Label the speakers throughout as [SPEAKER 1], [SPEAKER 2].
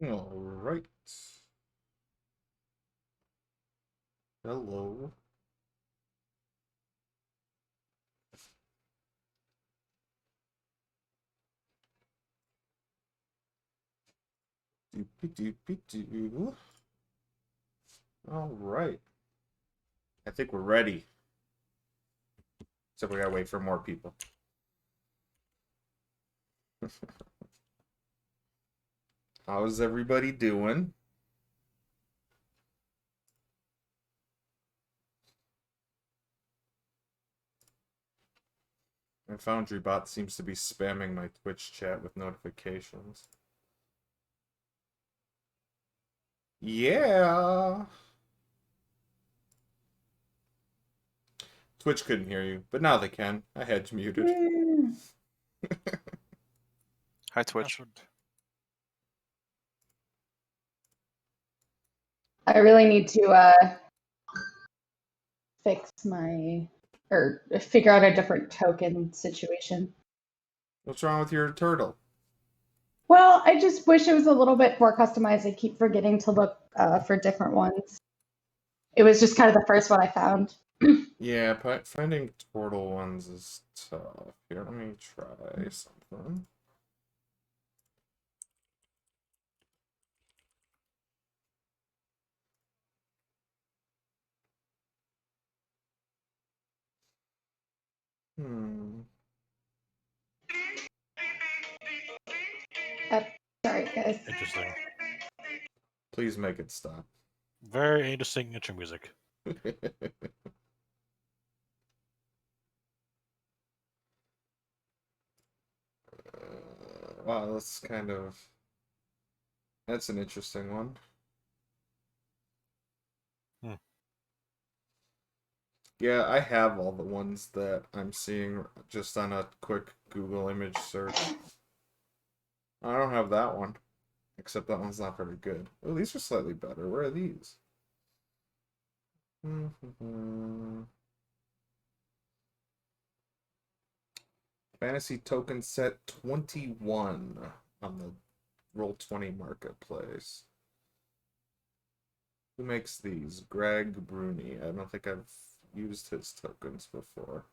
[SPEAKER 1] All right. Hello. Doopy-doopy-doo. All right. I think we're ready. Except we gotta wait for more people. How's everybody doing? My Foundry bot seems to be spamming my Twitch chat with notifications. Yeah. Twitch couldn't hear you, but now they can. I had you muted.
[SPEAKER 2] Hi, Twitch.
[SPEAKER 3] I really need to fix my or figure out a different token situation.
[SPEAKER 1] What's wrong with your turtle?
[SPEAKER 3] Well, I just wish it was a little bit more customized. I keep forgetting to look for different ones. It was just kind of the first one I found.
[SPEAKER 1] Yeah, finding turtle ones is tough. Here, let me try something.
[SPEAKER 3] Sorry, guys.
[SPEAKER 4] Interesting.
[SPEAKER 1] Please make it stop.
[SPEAKER 4] Very interesting intro music.
[SPEAKER 1] Wow, that's an interesting one. Yeah, I have all the ones that I'm seeing just on a quick Google image search. I don't have that one, except that one's not very good. Oh, these are slightly better. Where are these? Fantasy token set 21 on the Roll20 marketplace. Who makes these? Greg Bruni. I don't think I've used his tokens before.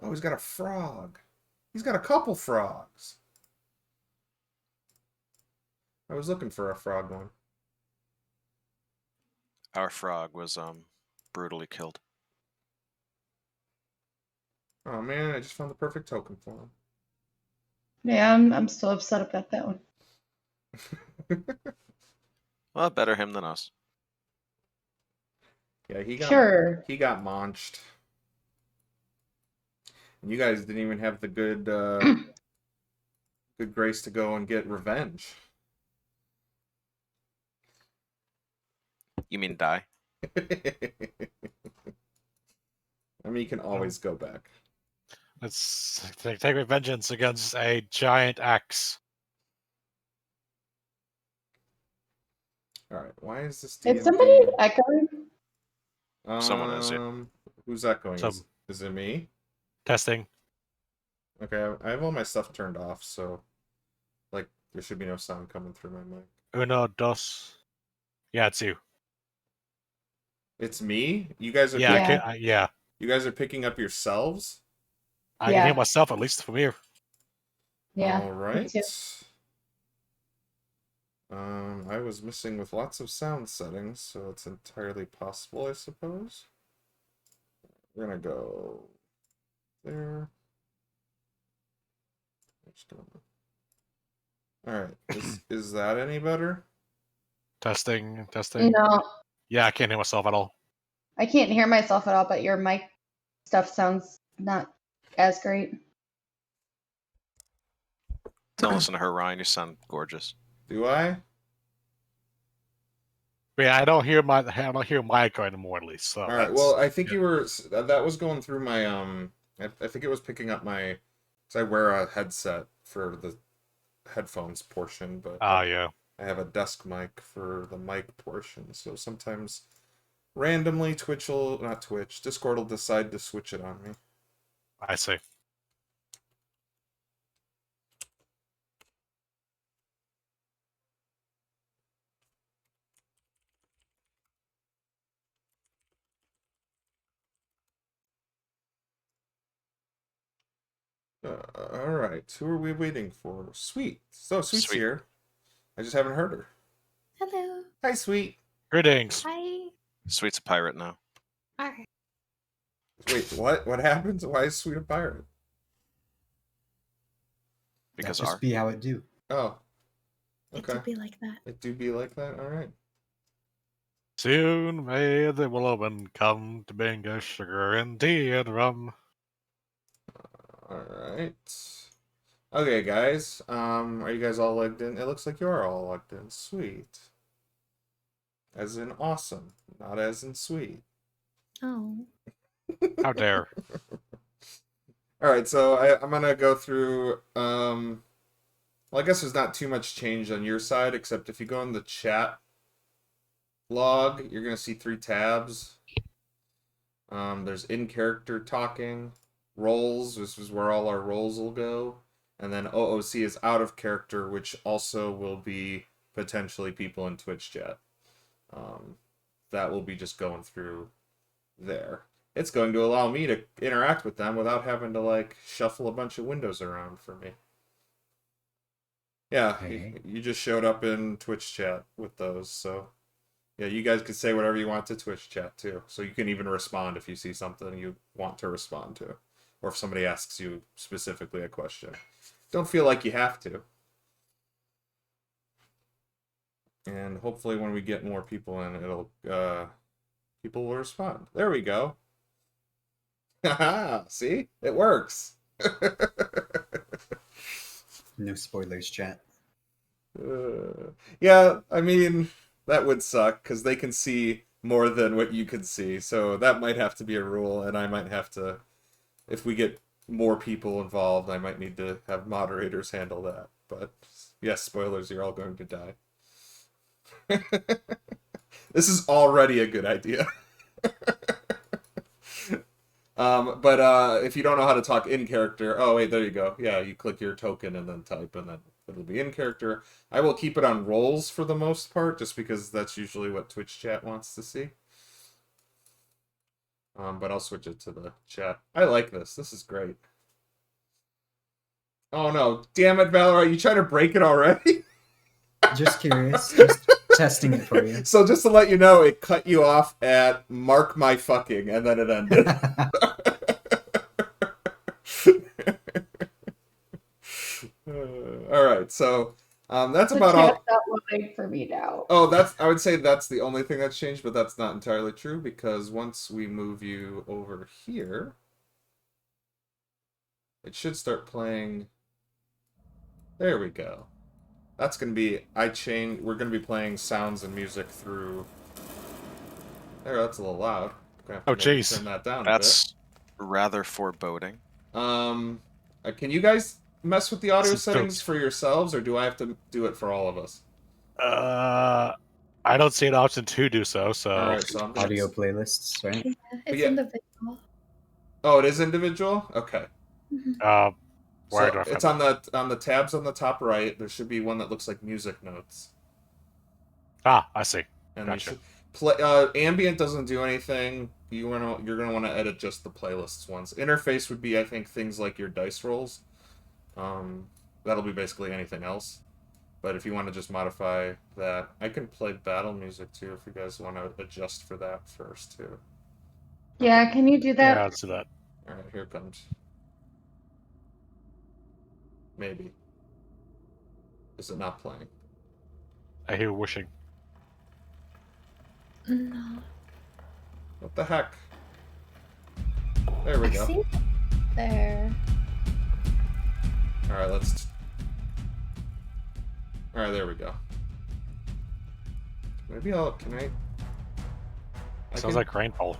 [SPEAKER 1] Oh, he's got a frog. He's got a couple frogs. I was looking for a frog one.
[SPEAKER 2] Our frog was brutally killed.
[SPEAKER 1] Oh man, I just found the perfect token for him.
[SPEAKER 3] Yeah, I'm still upset about that one.
[SPEAKER 2] Well, better him than us.
[SPEAKER 1] Yeah, he got maunched. And you guys didn't even have the good good grace to go and get revenge.
[SPEAKER 2] You mean die?
[SPEAKER 1] I mean, you can always go back.
[SPEAKER 4] Let's take vengeance against a giant axe.
[SPEAKER 1] All right, why is this
[SPEAKER 3] D&D? Is somebody echoing?
[SPEAKER 2] Someone is.
[SPEAKER 1] Who's echoing? Is it me?
[SPEAKER 4] Testing.
[SPEAKER 1] Okay, I have all my stuff turned off, so like there should be no sound coming through my mic.
[SPEAKER 4] Uno, dos. Yeah, it's you.
[SPEAKER 1] It's me? You guys are
[SPEAKER 4] yeah.
[SPEAKER 1] You guys are picking up yourselves?
[SPEAKER 4] I can hear myself, at least from here.
[SPEAKER 3] Yeah.
[SPEAKER 1] All right. I was messing with lots of sound settings, so it's entirely possible, I suppose. We're gonna go there. Alright, is that any better?
[SPEAKER 4] Testing.
[SPEAKER 3] No.
[SPEAKER 4] Yeah, I can't hear myself at all.
[SPEAKER 3] I can't hear myself at all, but your mic stuff sounds not as great.
[SPEAKER 2] Don't listen to her, Ryan. You sound gorgeous.
[SPEAKER 1] Do I?
[SPEAKER 4] Yeah, I don't hear my echo anymore, at least. So
[SPEAKER 1] Alright, well, I think you were... That was going through my... I think it was picking up my... Because I wear a headset for the headphones portion, but...
[SPEAKER 4] yeah.
[SPEAKER 1] I have a desk mic for the mic portion, so sometimes randomly Discord will decide to switch it on me.
[SPEAKER 4] I see.
[SPEAKER 1] All right, who are we waiting for? Sweet. So Sweet's
[SPEAKER 2] Sweet.
[SPEAKER 1] here. I just haven't heard her.
[SPEAKER 5] Hello.
[SPEAKER 1] Hi, Sweet.
[SPEAKER 4] Greetings.
[SPEAKER 5] Hi.
[SPEAKER 2] Sweet's a pirate now.
[SPEAKER 5] Alright.
[SPEAKER 1] Wait, what? What happens? Why is Sweet a pirate?
[SPEAKER 2] Because
[SPEAKER 6] That just
[SPEAKER 2] R.
[SPEAKER 6] be how it do.
[SPEAKER 1] Oh,
[SPEAKER 5] It
[SPEAKER 1] okay.
[SPEAKER 5] could be like that.
[SPEAKER 1] It do be like that. All right.
[SPEAKER 4] Soon may the Willowmen come to bring us sugar and tea and rum.
[SPEAKER 1] All right. Okay, guys. Are you guys all logged in? It looks like you are all logged in. Sweet. As in awesome, not as in sweet.
[SPEAKER 5] Oh.
[SPEAKER 4] How dare.
[SPEAKER 1] All right, so I'm gonna go through. Well, I guess there's not too much change on your side, except if you go in the chat log, you're gonna see 3 tabs. There's in character talking, roles. This is where all our roles will go, and then OOC is out of character, which also will be potentially people in Twitch chat. That will be just going through there. It's going to allow me to interact with them without having to like shuffle a bunch of windows around for me. Yeah,
[SPEAKER 6] Okay.
[SPEAKER 1] you just showed up in Twitch chat with those, so yeah, you guys could say whatever you want to Twitch chat too. So you can even respond if you see something you want to respond to, or if somebody asks you specifically a question. Don't feel like you have to. And hopefully when we get more people in, it'll people will respond. There we go. Haha, see? It works.
[SPEAKER 6] No spoilers, chat.
[SPEAKER 1] Yeah, I mean, that would suck because they can see more than what you can see. So that might have to be a rule, and I might have to, if we get more people involved, I might need to have moderators handle that. But yes, spoilers, you're all going to die. This is already a good idea. But if you don't know how to talk in character, oh wait, there you go. Yeah, you click your token and then type, and then it'll be in character. I will keep it on roles for the most part, just because that's usually what Twitch chat wants to see. But I'll switch it to the chat. I like this. This is great. Oh no, damn it, Valor, you trying to break it already?
[SPEAKER 6] Just curious. Just testing it for you.
[SPEAKER 1] So just to let you know, it cut you off at "mark my fucking," and then it ended. All right, so that's
[SPEAKER 3] The
[SPEAKER 1] about all.
[SPEAKER 3] chat's not loading for me now.
[SPEAKER 1] Oh, I would say that's the only thing that's changed, but that's not entirely true because once we move you over here, it should start playing. There we go. That's gonna be we're gonna be playing sounds and music through. There, that's a little loud. Gonna have to
[SPEAKER 4] Oh,
[SPEAKER 1] maybe
[SPEAKER 4] jeez.
[SPEAKER 1] turn that down
[SPEAKER 2] That's rather foreboding.
[SPEAKER 1] a bit. Can you guys mess with the audio
[SPEAKER 4] This is
[SPEAKER 1] settings
[SPEAKER 4] jokes.
[SPEAKER 1] for yourselves, or do I have to do it for all of us?
[SPEAKER 4] I don't see an option to do so, so...
[SPEAKER 1] All right, so I'm gonna.
[SPEAKER 6] Audio playlists, right?
[SPEAKER 5] Yeah, it's
[SPEAKER 1] yeah.
[SPEAKER 5] individual.
[SPEAKER 1] Oh, it is individual. Okay.
[SPEAKER 5] Mhm.
[SPEAKER 4] Where
[SPEAKER 1] So
[SPEAKER 4] do I find
[SPEAKER 1] it's on the tabs on the top right. There should be one that looks like music notes,
[SPEAKER 4] Ah, I see.
[SPEAKER 1] and
[SPEAKER 4] Gotcha.
[SPEAKER 1] they should play. Ambient doesn't do anything. You're gonna want to edit just the playlists ones. Interface would be, I think, things like your dice rolls. That'll be basically anything else. But if you want to just modify that, I can play battle music too. If you guys want to adjust for that first too.
[SPEAKER 3] Yeah, can you do
[SPEAKER 4] Yeah,
[SPEAKER 3] that?
[SPEAKER 4] let's do that.
[SPEAKER 1] All right, here it comes. Maybe. Is it not playing?
[SPEAKER 4] I hear whooshing.
[SPEAKER 5] No.
[SPEAKER 1] What the heck? There we
[SPEAKER 5] I
[SPEAKER 1] go.
[SPEAKER 5] see it there.
[SPEAKER 1] All right, let's. All right, there we go. Maybe I'll. Can I?
[SPEAKER 4] Sounds like rainfall.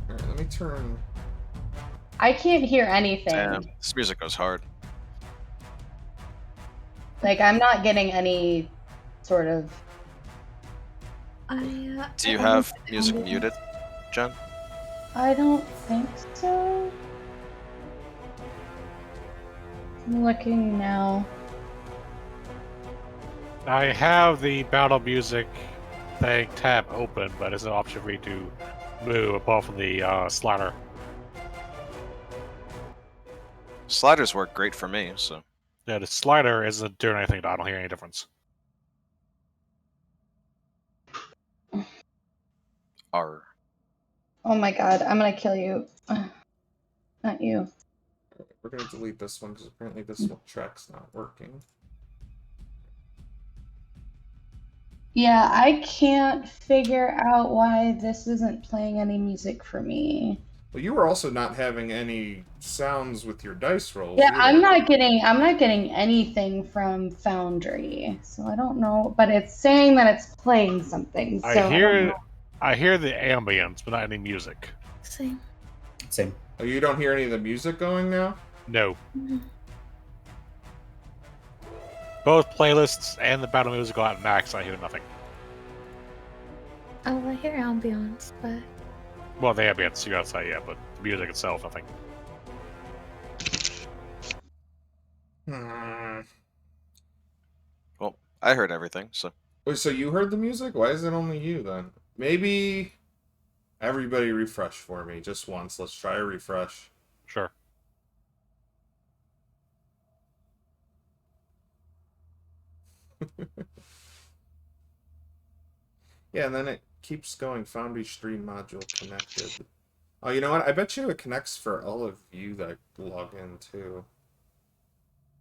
[SPEAKER 1] All right, let me turn.
[SPEAKER 3] I can't hear anything.
[SPEAKER 2] Damn, this music goes hard.
[SPEAKER 3] Like, I'm not getting any sort of.
[SPEAKER 2] Do you have music muted, Jen?
[SPEAKER 3] I don't think so. I'm looking now.
[SPEAKER 4] I have the battle music thing tab open, but it's an option for me to move above the slider.
[SPEAKER 2] Sliders work great for me, so.
[SPEAKER 4] Yeah, the slider isn't doing anything. I don't hear any difference.
[SPEAKER 2] R.
[SPEAKER 3] Oh my god, I'm gonna kill you. Not you.
[SPEAKER 1] We're gonna delete this one because apparently this one track's not working.
[SPEAKER 3] Yeah, I can't figure out why this isn't playing any music for me.
[SPEAKER 1] Well, you were also not having any sounds with your dice rolls.
[SPEAKER 3] Yeah,
[SPEAKER 1] either.
[SPEAKER 3] I'm not getting anything from Foundry, so I don't know. But it's saying that it's playing something. So
[SPEAKER 4] I
[SPEAKER 3] don't
[SPEAKER 4] hear
[SPEAKER 3] know.
[SPEAKER 4] the ambience, but not any music.
[SPEAKER 5] Same.
[SPEAKER 6] Same.
[SPEAKER 1] Oh, you don't hear any of the music going now?
[SPEAKER 4] No.
[SPEAKER 5] Mhm.
[SPEAKER 4] Both playlists and the battle music go at max. I hear nothing.
[SPEAKER 5] Oh, I hear ambience, but
[SPEAKER 4] Well, the ambience you gotta say, yeah, but the music itself, nothing.
[SPEAKER 2] Well, I heard everything, so.
[SPEAKER 1] Wait, so you heard the music? Why is it only you then? Maybe everybody refresh for me just once. Let's try a refresh.
[SPEAKER 4] Sure.
[SPEAKER 1] Yeah, and then it keeps going. Foundry stream module connected. Oh, you know what? I bet you it connects for all of you that log in too.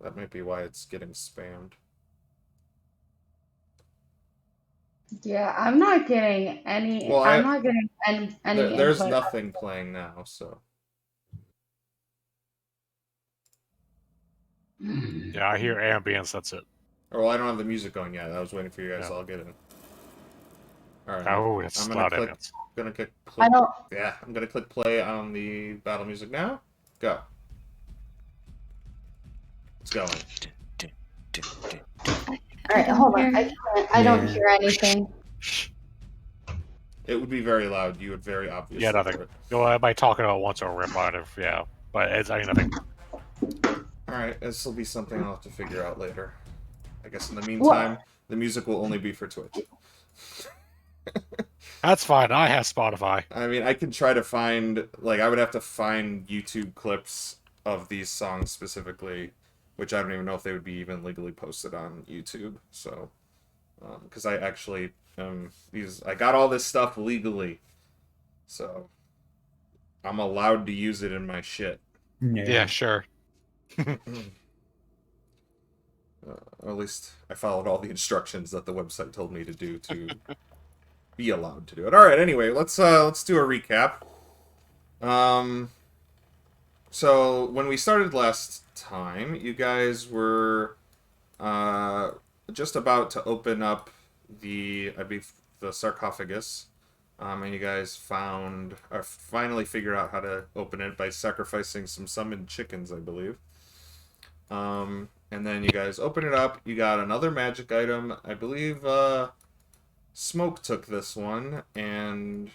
[SPEAKER 1] That might be why it's getting spammed.
[SPEAKER 3] Yeah, I'm not getting any.
[SPEAKER 1] Well,
[SPEAKER 3] I'm not getting any
[SPEAKER 1] There's
[SPEAKER 3] input.
[SPEAKER 1] nothing playing now, so.
[SPEAKER 4] Yeah, I hear ambience. That's it.
[SPEAKER 1] Oh, well, I don't have the music going yet. I was waiting for you guys.
[SPEAKER 4] Yeah.
[SPEAKER 1] I'll get in. All right.
[SPEAKER 4] Oh, it's
[SPEAKER 1] I'm gonna
[SPEAKER 4] loud
[SPEAKER 1] click.
[SPEAKER 4] ambience.
[SPEAKER 1] Gonna click.
[SPEAKER 3] I don't.
[SPEAKER 1] Yeah, I'm gonna click play on the battle music now. Go. It's going.
[SPEAKER 3] All right, hold on. I don't
[SPEAKER 6] Yeah.
[SPEAKER 3] hear anything.
[SPEAKER 1] It would be very loud. You would very obviously.
[SPEAKER 4] Yeah, nothing.
[SPEAKER 1] hear it.
[SPEAKER 4] Well, I might talk about once or rip on it, yeah. But it's, I mean, nothing.
[SPEAKER 1] All right, this will be something I'll have to figure out later. I guess in the meantime, the music will only be for Twitch.
[SPEAKER 4] That's fine. I have Spotify.
[SPEAKER 1] I mean, I can try to find, like, I would have to find YouTube clips of these songs specifically, which I don't even know if they would be even legally posted on YouTube. So, because I actually, I got all this stuff legally, so I'm allowed to use it in my shit.
[SPEAKER 4] Yeah, sure.
[SPEAKER 1] Or at least I followed all the instructions that the website told me to do to be allowed to do it. All right. Anyway, let's do a recap. So when we started last time, you guys were just about to open up the sarcophagus, and you guys finally figured out how to open it by sacrificing some summoned chickens, I believe. And then you guys open it up. You got another magic item. I believe Smoke took this one and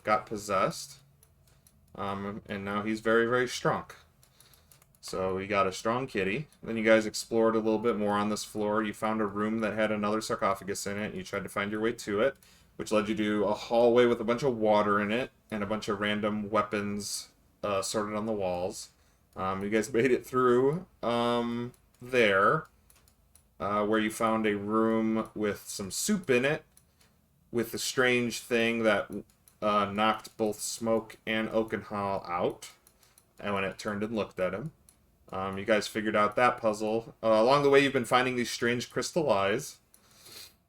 [SPEAKER 1] got possessed. And now he's very, very strong. So you got a strong kitty. Then you guys explored a little bit more on this floor. You found a room that had another sarcophagus in it. You tried to find your way to it, which led you to a hallway with a bunch of water in it and a bunch of random weapons sorted on the walls. You guys made it through there, where you found a room with some soup in it, with a strange thing that knocked both Smoke and Oakenhall out, and when it turned and looked at him. You guys figured out that puzzle. Along the way, you've been finding these strange crystal eyes,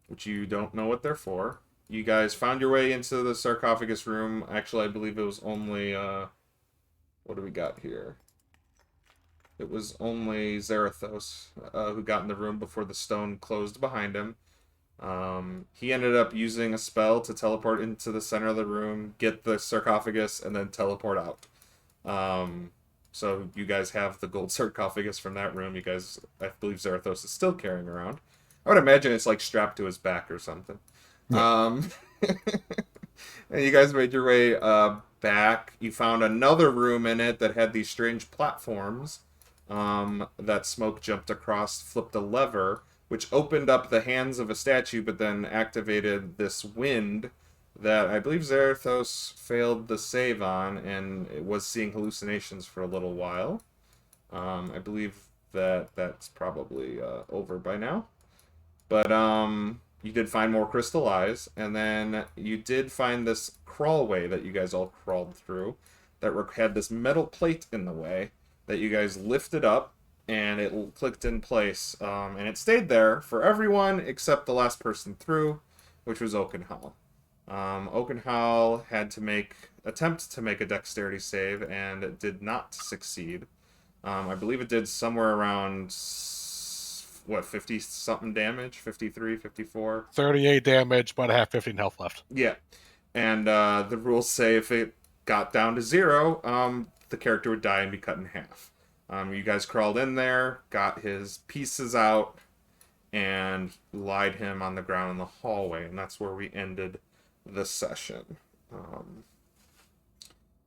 [SPEAKER 1] which you don't know what they're for. You guys found your way into the sarcophagus room. Actually, I believe it was only... what do we got here? It was only Zarathos who got in the room before the stone closed behind him. He ended up using a spell to teleport into the center of the room, get the sarcophagus, and then teleport out. So you guys have the gold sarcophagus from that room. You guys, I believe Zarathos is still carrying around. I would imagine it's like strapped to his back or something. Yeah. And you guys made your way back. You found another room in it that had these strange platforms that Smoke jumped across, flipped a lever, which opened up the hands of a statue, but then activated this wind that I believe Zarathos failed the save on, and it was seeing hallucinations for a little while. I believe that that's probably over by now. But you did find more crystal eyes, and then you did find this crawlway that you guys all crawled through that had this metal plate in the way that you guys lifted up, and it clicked in place, and it stayed there for everyone except the last person through, which was Oakenhall. Oakenhall had to attempt to make a dexterity save, and it did not succeed. I believe it did somewhere around, what, 50 something damage? 53, 54?
[SPEAKER 4] 38 damage, but I have 15 health left.
[SPEAKER 1] Yeah. And the rules say if it got down to 0, the character would die and be cut in half. You guys crawled in there, got his pieces out, and lied him on the ground in the hallway, and that's where we ended the session.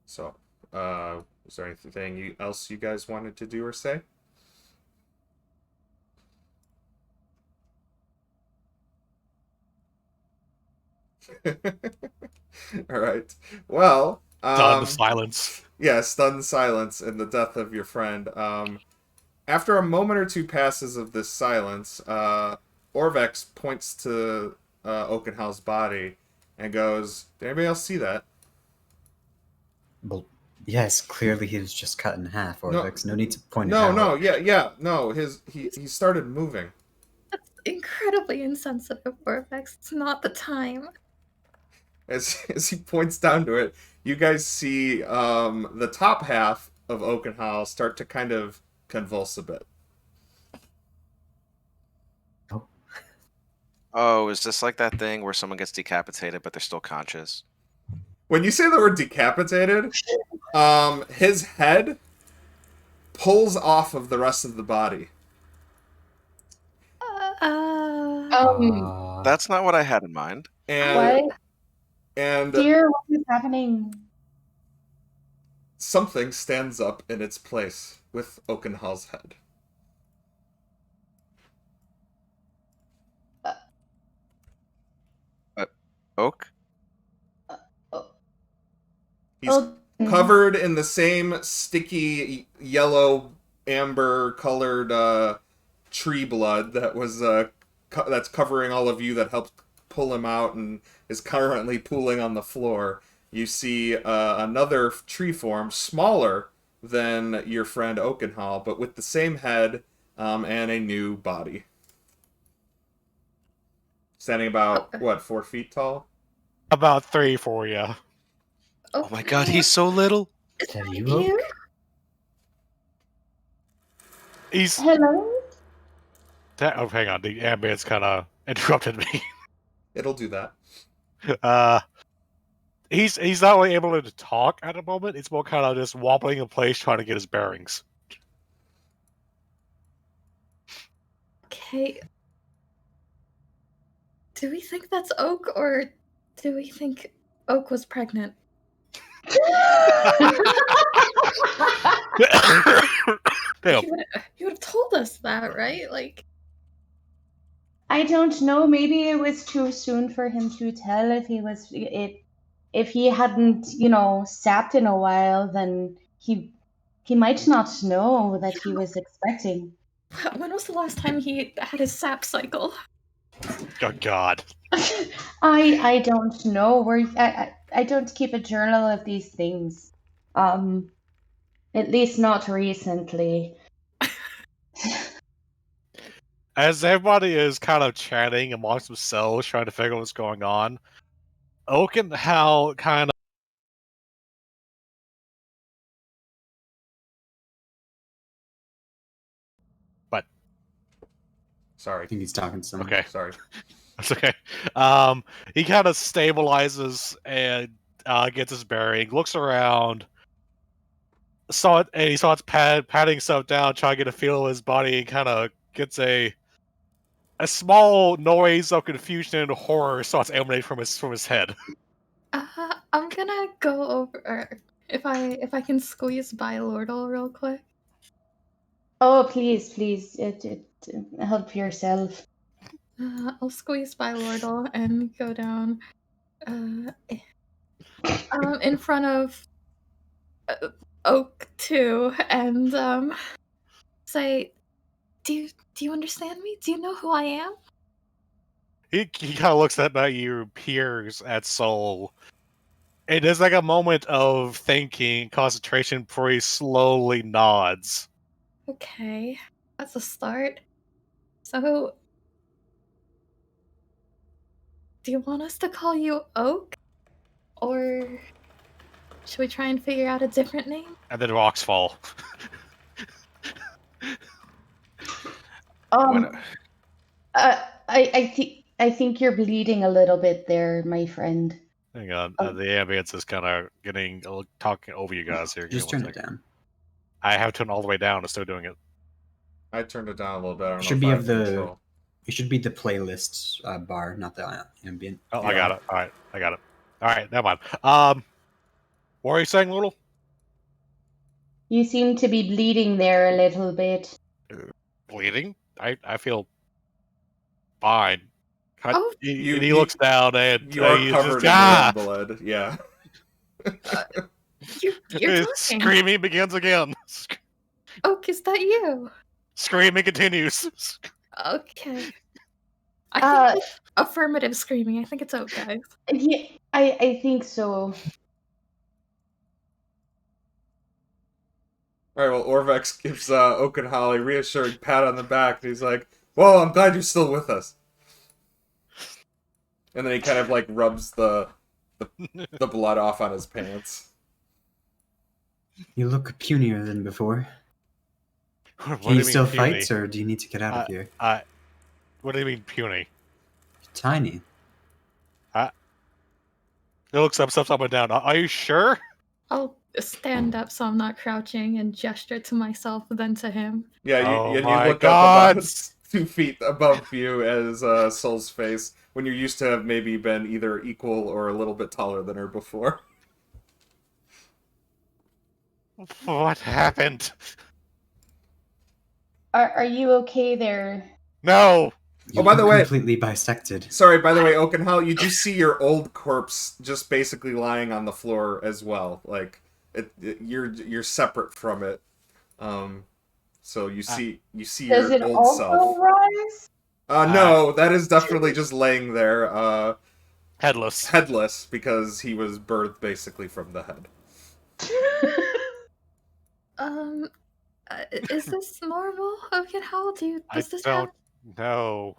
[SPEAKER 1] Is there anything else you guys wanted to do or say? All right. Well,
[SPEAKER 4] Stunned silence.
[SPEAKER 1] yeah, stunned silence in the death of your friend. After a moment or two passes of this silence, Orvex points to Oakenhall's body and goes, "Did anybody else see that?"
[SPEAKER 6] Well, yes, clearly he was just cut in half, Orvex. No need to point it
[SPEAKER 1] No,
[SPEAKER 6] out.
[SPEAKER 1] no. He started moving.
[SPEAKER 5] That's incredibly insensitive, Orvex. It's not the time.
[SPEAKER 1] As he points down to it, you guys see the top half of Oakenhall start to kind of convulse a bit.
[SPEAKER 2] Oh, is this like that thing where someone gets decapitated but they're still conscious?
[SPEAKER 1] When you say the word decapitated, his head pulls off of the rest of the body.
[SPEAKER 2] That's not what I had in mind.
[SPEAKER 1] And
[SPEAKER 3] What?
[SPEAKER 1] and
[SPEAKER 3] Dear, what is happening?
[SPEAKER 1] something stands up in its place with Oakenhall's head.
[SPEAKER 2] Oak?
[SPEAKER 1] He's
[SPEAKER 3] Oh,
[SPEAKER 1] covered in the same sticky yellow amber colored tree blood that was that's covering all of you that helped pull him out and is currently pooling on the floor. You see another tree form, smaller than your friend Oakenhall, but with the same head and a new body. Standing about, what, 4 feet tall?
[SPEAKER 4] About 3 for you.
[SPEAKER 2] Oh my god, he's so little!
[SPEAKER 5] Is
[SPEAKER 6] Can
[SPEAKER 5] that
[SPEAKER 6] you
[SPEAKER 5] you?
[SPEAKER 6] look?
[SPEAKER 4] He's.
[SPEAKER 3] hello?
[SPEAKER 4] Oh, hang on. The ambience kind of interrupted me.
[SPEAKER 1] It'll do that.
[SPEAKER 4] He's not really able to talk at the moment. It's more kind of just wobbling in place, trying to get his bearings.
[SPEAKER 5] Okay. Do we think that's Oak, or do we think Oak was pregnant?
[SPEAKER 4] Damn.
[SPEAKER 5] You would have told us that, right? Like,
[SPEAKER 3] I don't know. Maybe it was too soon for him to tell. If he hadn't, sapped in a while, then he might not know that he was expecting.
[SPEAKER 5] when was the last time he had his sap cycle?
[SPEAKER 4] Oh God.
[SPEAKER 3] I don't know. I don't keep a journal of these things. At least not recently.
[SPEAKER 4] As everybody is kind of chatting amongst themselves, trying to figure out what's going on, Oak and Hal kind of. But.
[SPEAKER 1] Sorry.
[SPEAKER 6] I think he's talking to someone.
[SPEAKER 4] Okay.
[SPEAKER 1] Sorry.
[SPEAKER 4] That's okay. He kind of stabilizes and gets his bearing, looks around, he starts patting himself down, trying to get a feel of his body, and kind of gets a small noise of confusion and horror starts emanating from his head.
[SPEAKER 5] I'm gonna go over if I can squeeze by Lordle real quick.
[SPEAKER 3] Oh, please, help yourself.
[SPEAKER 5] I'll squeeze by Lordle and go down in front of Oak 2 and say, do you understand me? Do you know who I am?
[SPEAKER 4] He kind of looks up at you, peers at Soul. And there's like a moment of thinking, concentration, before he slowly nods.
[SPEAKER 5] Okay, that's a start. So, do you want us to call you Oak? Or should we try and figure out a different name?
[SPEAKER 4] And then rocks fall.
[SPEAKER 2] When-
[SPEAKER 3] I think you're bleeding a little bit there, my friend.
[SPEAKER 4] Hang on,
[SPEAKER 3] Oh.
[SPEAKER 4] the ambience is kind of talking over you guys here.
[SPEAKER 6] Just
[SPEAKER 4] Give me
[SPEAKER 6] turn
[SPEAKER 4] one
[SPEAKER 6] it
[SPEAKER 4] second.
[SPEAKER 6] down.
[SPEAKER 4] I have turned all the way down. I'm still doing it.
[SPEAKER 1] I turned it down a little bit. I don't
[SPEAKER 6] It
[SPEAKER 1] know
[SPEAKER 6] should
[SPEAKER 1] if
[SPEAKER 6] be
[SPEAKER 1] I
[SPEAKER 6] of
[SPEAKER 1] have
[SPEAKER 6] the.
[SPEAKER 1] control.
[SPEAKER 6] It should be the playlists bar, not the ambient.
[SPEAKER 4] Oh, I got it. All right, I got it. All right, never mind. What are you saying, Little?
[SPEAKER 3] You seem to be bleeding there a little bit.
[SPEAKER 4] Bleeding? I feel fine.
[SPEAKER 5] Oh,
[SPEAKER 4] He looks down and
[SPEAKER 1] You are
[SPEAKER 4] he's
[SPEAKER 1] covered
[SPEAKER 4] just,
[SPEAKER 1] in your own blood. Yeah.
[SPEAKER 5] you're
[SPEAKER 4] His
[SPEAKER 5] talking.
[SPEAKER 4] screaming begins again.
[SPEAKER 5] Oak, is that you?
[SPEAKER 4] Screaming continues.
[SPEAKER 5] Okay. I think it's affirmative screaming. I think it's Oak, guys.
[SPEAKER 3] Yeah, I think so.
[SPEAKER 1] Alright, well, Orvex gives Oak and Holly a reassuring pat on the back, and he's like, well, I'm glad you're still with us. And then he kind of, like, rubs the blood off on his pants.
[SPEAKER 6] You look punier than before.
[SPEAKER 4] What do
[SPEAKER 6] Can you
[SPEAKER 4] mean
[SPEAKER 6] still
[SPEAKER 4] puny?
[SPEAKER 6] fight, or do you need to get out of here?
[SPEAKER 4] What do you mean puny?
[SPEAKER 6] You're tiny.
[SPEAKER 4] He looks up and down. Are you sure?
[SPEAKER 5] I'll stand up so I'm not crouching and gesture to myself, then to him.
[SPEAKER 1] Yeah,
[SPEAKER 4] Oh
[SPEAKER 1] you
[SPEAKER 4] my
[SPEAKER 1] look
[SPEAKER 4] God.
[SPEAKER 1] up about 2 feet above you as Soul's face, when you're used to have maybe been either equal or a little bit taller than her before.
[SPEAKER 4] What happened?
[SPEAKER 3] Are you okay there?
[SPEAKER 4] No!
[SPEAKER 6] You
[SPEAKER 1] by the
[SPEAKER 6] look
[SPEAKER 1] way-
[SPEAKER 6] completely bisected.
[SPEAKER 1] Sorry, by the way, Oak and Holly, you do see your old corpse just basically lying on the floor as well. Like, you're separate from it. So you see
[SPEAKER 3] Does
[SPEAKER 1] your
[SPEAKER 3] it
[SPEAKER 1] old
[SPEAKER 3] also
[SPEAKER 1] self.
[SPEAKER 3] rise?
[SPEAKER 1] No, that is definitely just laying there,
[SPEAKER 4] Headless.
[SPEAKER 1] headless, because he was birthed basically from the head.
[SPEAKER 5] Is this normal? Okay, how do you?
[SPEAKER 4] I
[SPEAKER 5] Does this
[SPEAKER 4] don't
[SPEAKER 5] happen?
[SPEAKER 4] know.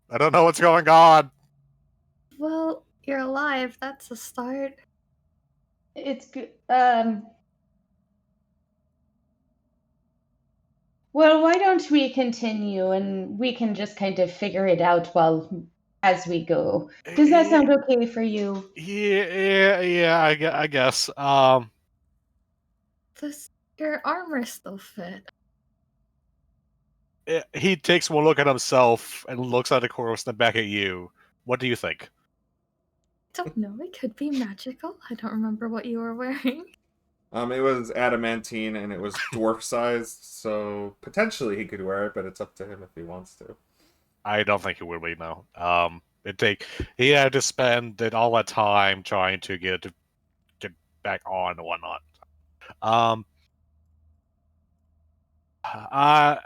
[SPEAKER 4] I don't know what's going on.
[SPEAKER 5] Well, you're alive. That's a start.
[SPEAKER 3] It's good. Well, why don't we continue and we can just kind of figure it out as we go. Does that sound okay for you?
[SPEAKER 4] Yeah, I guess.
[SPEAKER 5] Does your armor still fit?
[SPEAKER 4] He takes one look at himself and looks at the corpse, then back at you. What do you think?
[SPEAKER 5] Don't know. It could be magical. I don't remember what you were wearing.
[SPEAKER 1] It was adamantine and it was dwarf sized, so potentially he could wear it, but it's up to him if he wants to.
[SPEAKER 4] I don't think he would be, no. He had to spend all that time trying to get back on and whatnot. I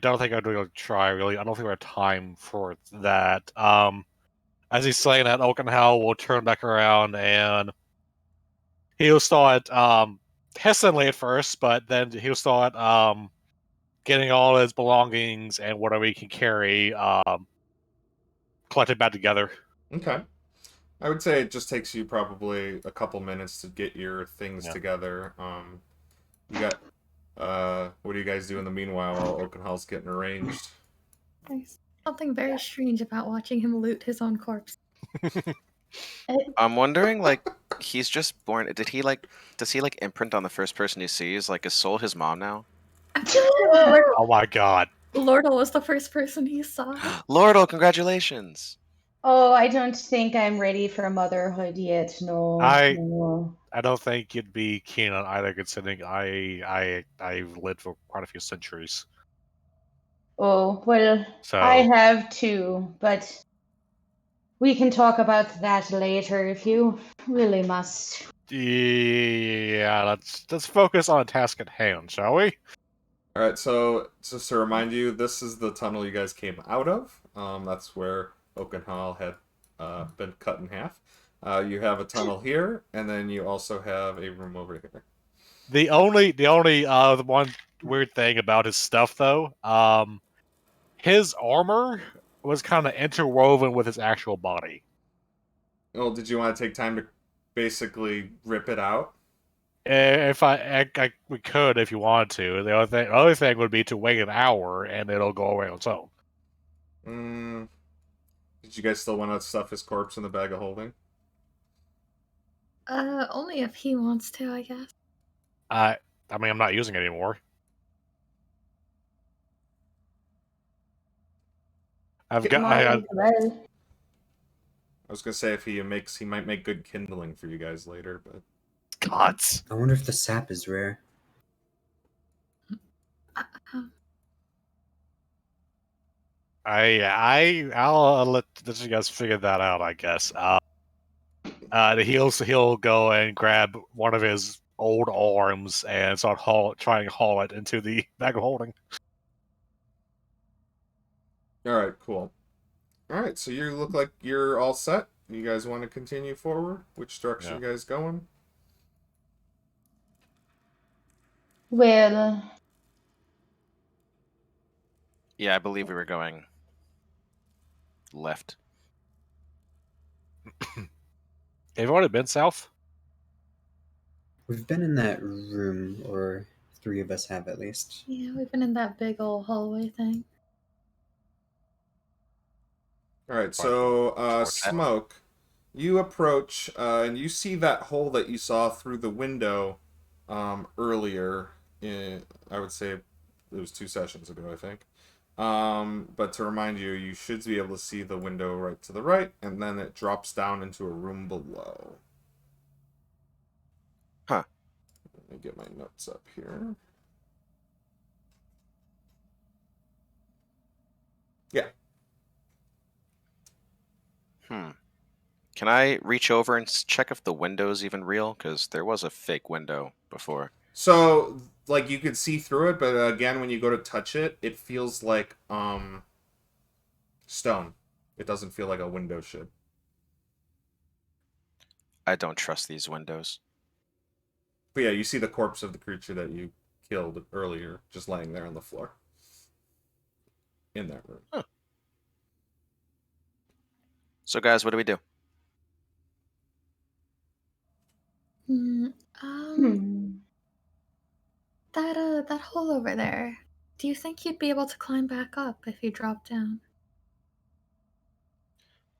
[SPEAKER 4] don't think I'd really try, really. I don't think we have time for that. As he's saying that, Oakenhow will turn back around and he'll start hesitantly at first, but then he'll start getting all his belongings and whatever he can carry collected back together.
[SPEAKER 1] Okay. I would say it just takes you probably a couple minutes to get your things
[SPEAKER 4] Yeah.
[SPEAKER 1] together. You got what do you guys do in the meanwhile while Oakenhall's getting arranged?
[SPEAKER 5] There's something very strange about watching him loot his own corpse.
[SPEAKER 2] I'm wondering, like, he's just born. Does he imprint on the first person he sees? Like, is Soul his mom now?
[SPEAKER 4] Oh my god.
[SPEAKER 5] Lordle was the first person he saw.
[SPEAKER 2] Lordle, congratulations!
[SPEAKER 3] Oh, I don't think I'm ready for motherhood yet. No. No.
[SPEAKER 4] I don't think you'd be keen on either, considering I've lived for quite a few centuries.
[SPEAKER 3] Oh, well,
[SPEAKER 4] So
[SPEAKER 3] I have too, but we can talk about that later if you really must.
[SPEAKER 4] yeah, let's focus on a task at hand, shall we?
[SPEAKER 1] All right, so just to remind you, this is the tunnel you guys came out of. That's where Oakenhall had been cut in half. You have a tunnel here, and then you also have a room over here.
[SPEAKER 4] The only the one weird thing about his stuff though, his armor was kind of interwoven with his actual body.
[SPEAKER 1] Well, did you want to take time to basically rip it out?
[SPEAKER 4] If we could, if you wanted to. The other thing would be to wait an hour and it'll go away on its own.
[SPEAKER 1] Did you guys still want to stuff his corpse in the bag of holding?
[SPEAKER 5] Only if he wants to, I guess.
[SPEAKER 4] I mean, I'm not using it anymore. I've got.
[SPEAKER 3] Might as well.
[SPEAKER 1] I was gonna say if he might make good kindling for you guys later, but
[SPEAKER 4] Gods.
[SPEAKER 6] I wonder if the sap is rare.
[SPEAKER 4] I'll let you guys figure that out, I guess. He'll go and grab one of his old arms and start trying to haul it into the bag of holding.
[SPEAKER 1] all right, cool. All right, so you look like you're all set. You guys want to continue forward? Which direction you guys going?
[SPEAKER 3] Well,
[SPEAKER 2] Yeah, I believe we were going left.
[SPEAKER 4] Have you already been south?
[SPEAKER 6] We've been in that room, or 3 of us have at least.
[SPEAKER 5] Yeah, we've been in that big old hallway thing.
[SPEAKER 1] All right, so Smoke, you approach and you see that hole that you saw through the window earlier. I would say it was 2 sessions ago, I think. But to remind you, you should be able to see the window right to the right, and then it drops down into a room below.
[SPEAKER 2] Huh.
[SPEAKER 1] Let me get my notes up here. Yeah.
[SPEAKER 2] Can I reach over and check if the window's even real? Because there was a fake window before.
[SPEAKER 1] So, like, you could see through it, but again, when you go to touch it, it feels like stone. It doesn't feel like a window should.
[SPEAKER 2] I don't trust these windows.
[SPEAKER 1] But yeah, you see the corpse of the creature that you killed earlier, just laying there on the floor. In that room.
[SPEAKER 2] Huh. So, guys, what do we do?
[SPEAKER 5] That hole over there. Do you think you'd be able to climb back up if you dropped down?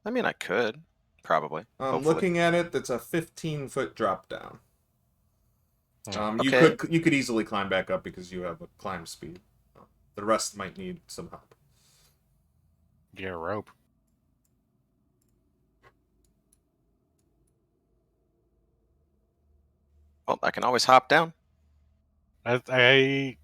[SPEAKER 2] I mean, I could. Probably. Hopefully.
[SPEAKER 1] Looking at it, that's a 15-foot drop down.
[SPEAKER 2] Okay.
[SPEAKER 1] You could easily climb back up because you have a climb speed. The rest might need some help.
[SPEAKER 4] Get a rope.
[SPEAKER 2] Well, I can always hop down.
[SPEAKER 4] You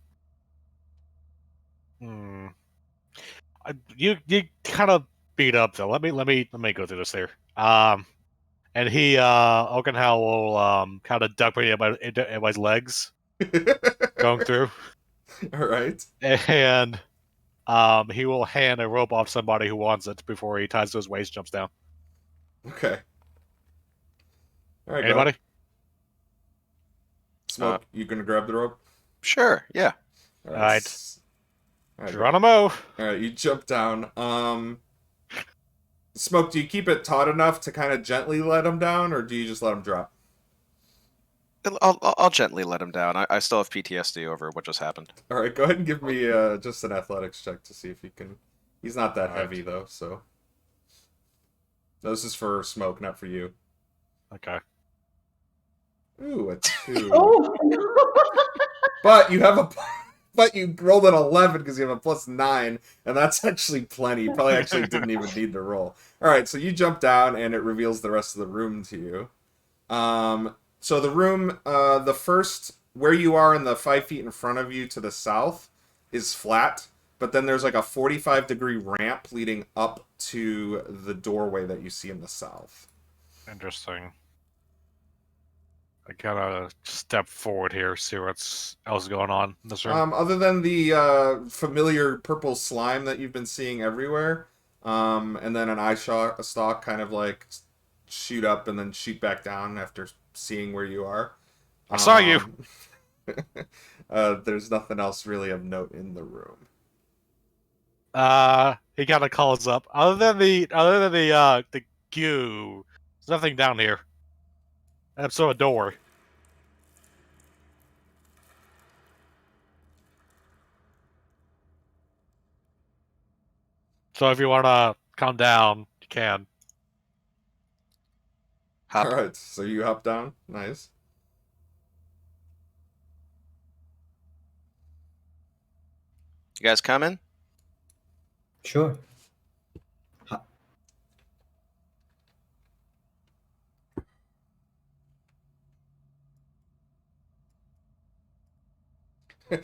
[SPEAKER 4] kind of beat up though. Let me go through this here. And he Oakenhow will kind of duck between everybody's legs going through.
[SPEAKER 1] All right.
[SPEAKER 4] And he will hand a rope off somebody who wants it before he ties to his waist, jumps down.
[SPEAKER 1] Okay. All right.
[SPEAKER 4] Anybody?
[SPEAKER 1] Smoke, you gonna grab the rope?
[SPEAKER 2] Sure. Yeah.
[SPEAKER 1] All
[SPEAKER 4] right.
[SPEAKER 1] All
[SPEAKER 4] Geronimo.
[SPEAKER 1] All right. You jump down. Smoke, do you keep it taut enough to kind of gently let him down, or do you just let him drop?
[SPEAKER 2] I'll gently let him down. I still have PTSD over what just happened.
[SPEAKER 1] All right. Go ahead and give me just an athletics check to see if he can. He's not that heavy though, so. This is for Smoke, not for you.
[SPEAKER 4] Okay.
[SPEAKER 1] Ooh, a 2.
[SPEAKER 3] oh,
[SPEAKER 1] But you have but you rolled an 11 because you have a +9, and that's actually plenty. You probably actually didn't even need to roll. All right, so you jump down, and it reveals the rest of the room to you. So the room, the first where you are in the 5 feet in front of you to the south is flat, but then there's like a 45-degree ramp leading up to the doorway that you see in the south.
[SPEAKER 4] Interesting. I gotta step forward here, see what's else going on in this room.
[SPEAKER 1] Other than the familiar purple slime that you've been seeing everywhere, and then an eye stalk kind of like shoot up and then shoot back down after seeing where you are.
[SPEAKER 4] I saw you.
[SPEAKER 1] There's nothing else really of note in the room.
[SPEAKER 4] He kind of calls up. Other than the goo, there's nothing down here. And so a door. So if you wanna come down, you can.
[SPEAKER 2] Hop.
[SPEAKER 1] All right, so you hop down. Nice.
[SPEAKER 2] You guys coming?
[SPEAKER 6] Sure.
[SPEAKER 1] I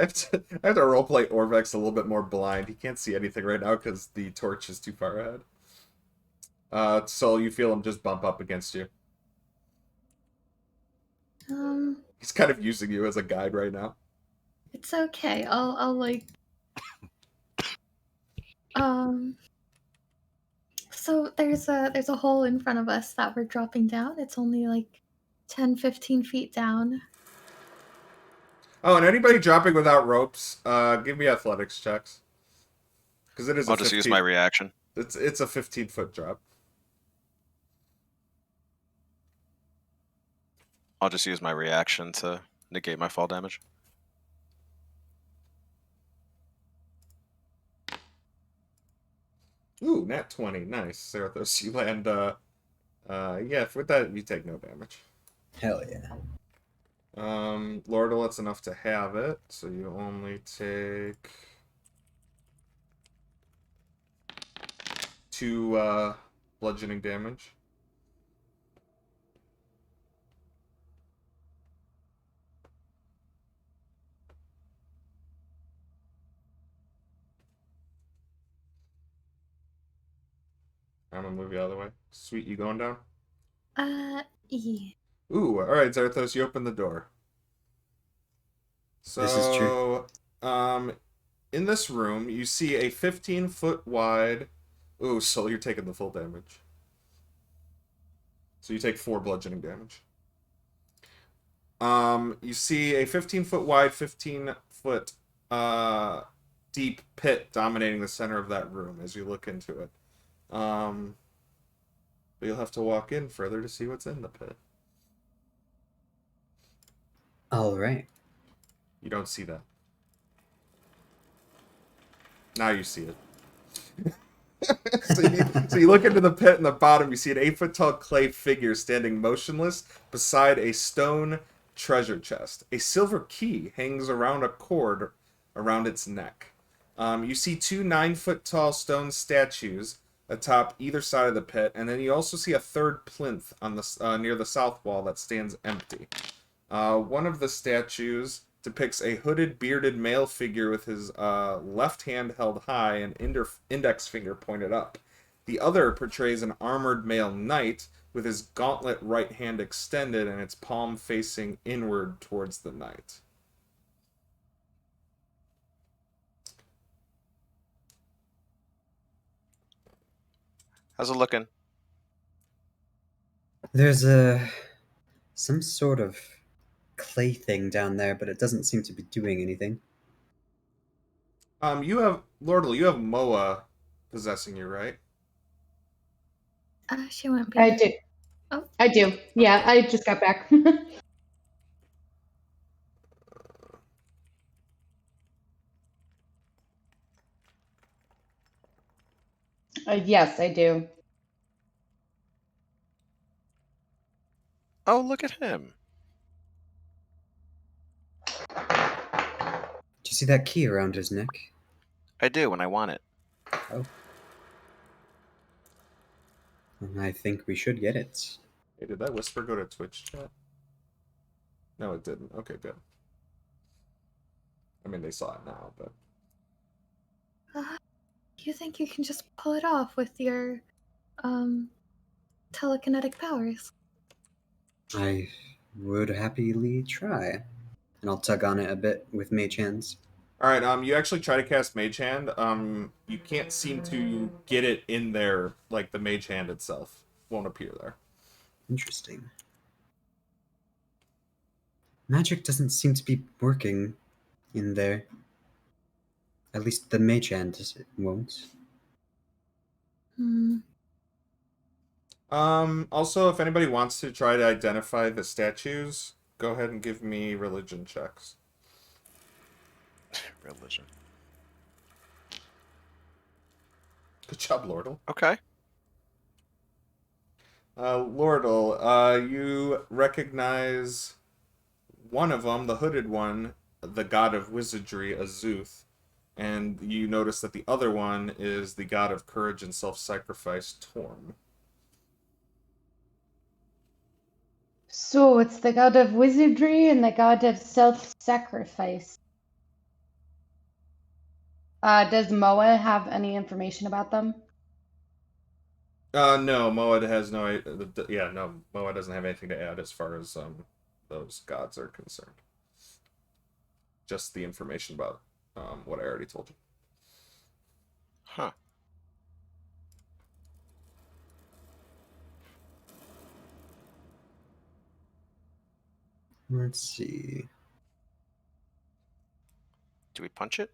[SPEAKER 1] have to roleplay Orvex a little bit more blind. He can't see anything right now because the torch is too far ahead. So you feel him just bump up against you. He's kind of using you as a guide right now.
[SPEAKER 5] It's okay. I'll like. So there's a hole in front of us that we're dropping down. It's only like 10, 15 feet down.
[SPEAKER 1] Oh, and anybody dropping without ropes, give me athletics checks. Because it is.
[SPEAKER 2] I'll just use my reaction.
[SPEAKER 1] It's a 15-foot drop.
[SPEAKER 2] I'll just use my reaction to negate my fall damage.
[SPEAKER 1] Ooh, nat 20. Nice. Zerathos, you land, yeah, with that, you take no damage.
[SPEAKER 6] Hell yeah.
[SPEAKER 1] Lordle, it's enough to have it, so you only take 2, bludgeoning damage. I'm gonna move you out of the way. Sweet, you going down?
[SPEAKER 5] Yeah.
[SPEAKER 1] Ooh, alright, Zarathos, you open the door. So,
[SPEAKER 6] This is true.
[SPEAKER 1] In this room, you see a 15-foot wide... Ooh, so you're taking the full damage. So you take 4 bludgeoning damage. You see a 15-foot wide, 15-foot deep pit dominating the center of that room as you look into it. But you'll have to walk in further to see what's in the pit.
[SPEAKER 6] All right.
[SPEAKER 1] You don't see that. Now you see it. so you look into the pit in the bottom, you see an 8-foot tall clay figure standing motionless beside a stone treasure chest. A silver key hangs around a cord around its neck. You see 2 9-foot tall stone statues atop either side of the pit, and then you also see a third plinth on the near the south wall that stands empty. One of the statues depicts a hooded, bearded male figure with his left hand held high and index finger pointed up. The other portrays an armored male knight with his gauntlet right hand extended and its palm facing inward towards the knight.
[SPEAKER 2] How's it looking?
[SPEAKER 6] There's some sort of clay thing down there, but it doesn't seem to be doing anything.
[SPEAKER 1] You have Lordle, you have Moa possessing you, right?
[SPEAKER 5] She won't be.
[SPEAKER 3] I do.
[SPEAKER 5] Oh.
[SPEAKER 3] I do. Yeah, I just got back. Yes, I do.
[SPEAKER 2] Oh, look at him.
[SPEAKER 6] Do you see that key around his neck?
[SPEAKER 2] I do when I want it.
[SPEAKER 6] Oh. I think we should get it.
[SPEAKER 1] Hey, did that whisper go to Twitch chat? No, it didn't. Okay, good. I mean, they saw it now, but...
[SPEAKER 5] You think you can just pull it off with your telekinetic powers?
[SPEAKER 6] I would happily try. And I'll tug on it a bit with mage hands.
[SPEAKER 1] Alright, you actually try to cast Mage Hand. You can't seem to get it in there, like the Mage Hand itself won't appear there.
[SPEAKER 6] Interesting. Magic doesn't seem to be working in there. At least the mage hand won't.
[SPEAKER 5] Hmm.
[SPEAKER 1] Also, if anybody wants to try to identify the statues, go ahead and give me religion checks.
[SPEAKER 2] Religion.
[SPEAKER 1] Good job, Lordle.
[SPEAKER 2] Okay.
[SPEAKER 1] Lordle, you recognize one of them, the hooded one, the god of wizardry, Azuth, and you notice that the other one is the god of courage and self-sacrifice, Torm.
[SPEAKER 3] So it's the god of wizardry and the god of self-sacrifice. Does Moa have any information about them?
[SPEAKER 1] No, Moa has no. Yeah, no, Moa doesn't have anything to add as far as those gods are concerned. Just the information about what I already told you.
[SPEAKER 2] Huh.
[SPEAKER 6] Let's see.
[SPEAKER 2] Do we punch it?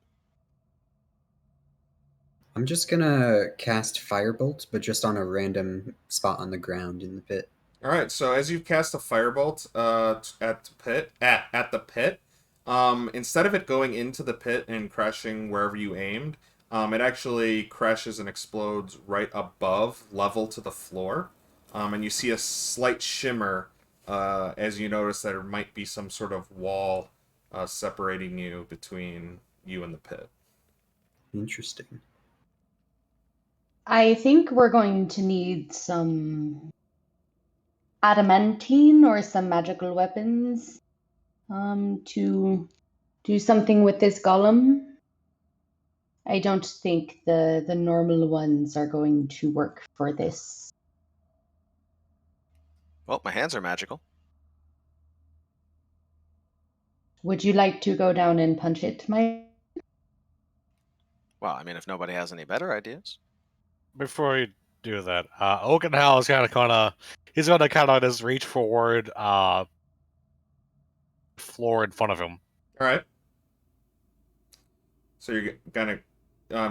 [SPEAKER 6] I'm just gonna cast Firebolt, but just on a random spot on the ground in the pit.
[SPEAKER 1] All right. So as you cast a firebolt at the pit, instead of it going into the pit and crashing wherever you aimed, it actually crashes and explodes right above, level to the floor, and you see a slight shimmer as you notice that there might be some sort of wall separating you between you and the pit.
[SPEAKER 6] Interesting.
[SPEAKER 3] I think we're going to need some adamantine or some magical weapons to do something with this golem. I don't think the normal ones are going to work for this.
[SPEAKER 2] Well, my hands are magical.
[SPEAKER 3] Would you like to go down and punch it, my?
[SPEAKER 2] Well, I mean, if nobody has any better ideas.
[SPEAKER 4] Before you do that, Oakenhal is he's gonna kind of just reach forward, floor in front of him.
[SPEAKER 1] All right. So you're gonna,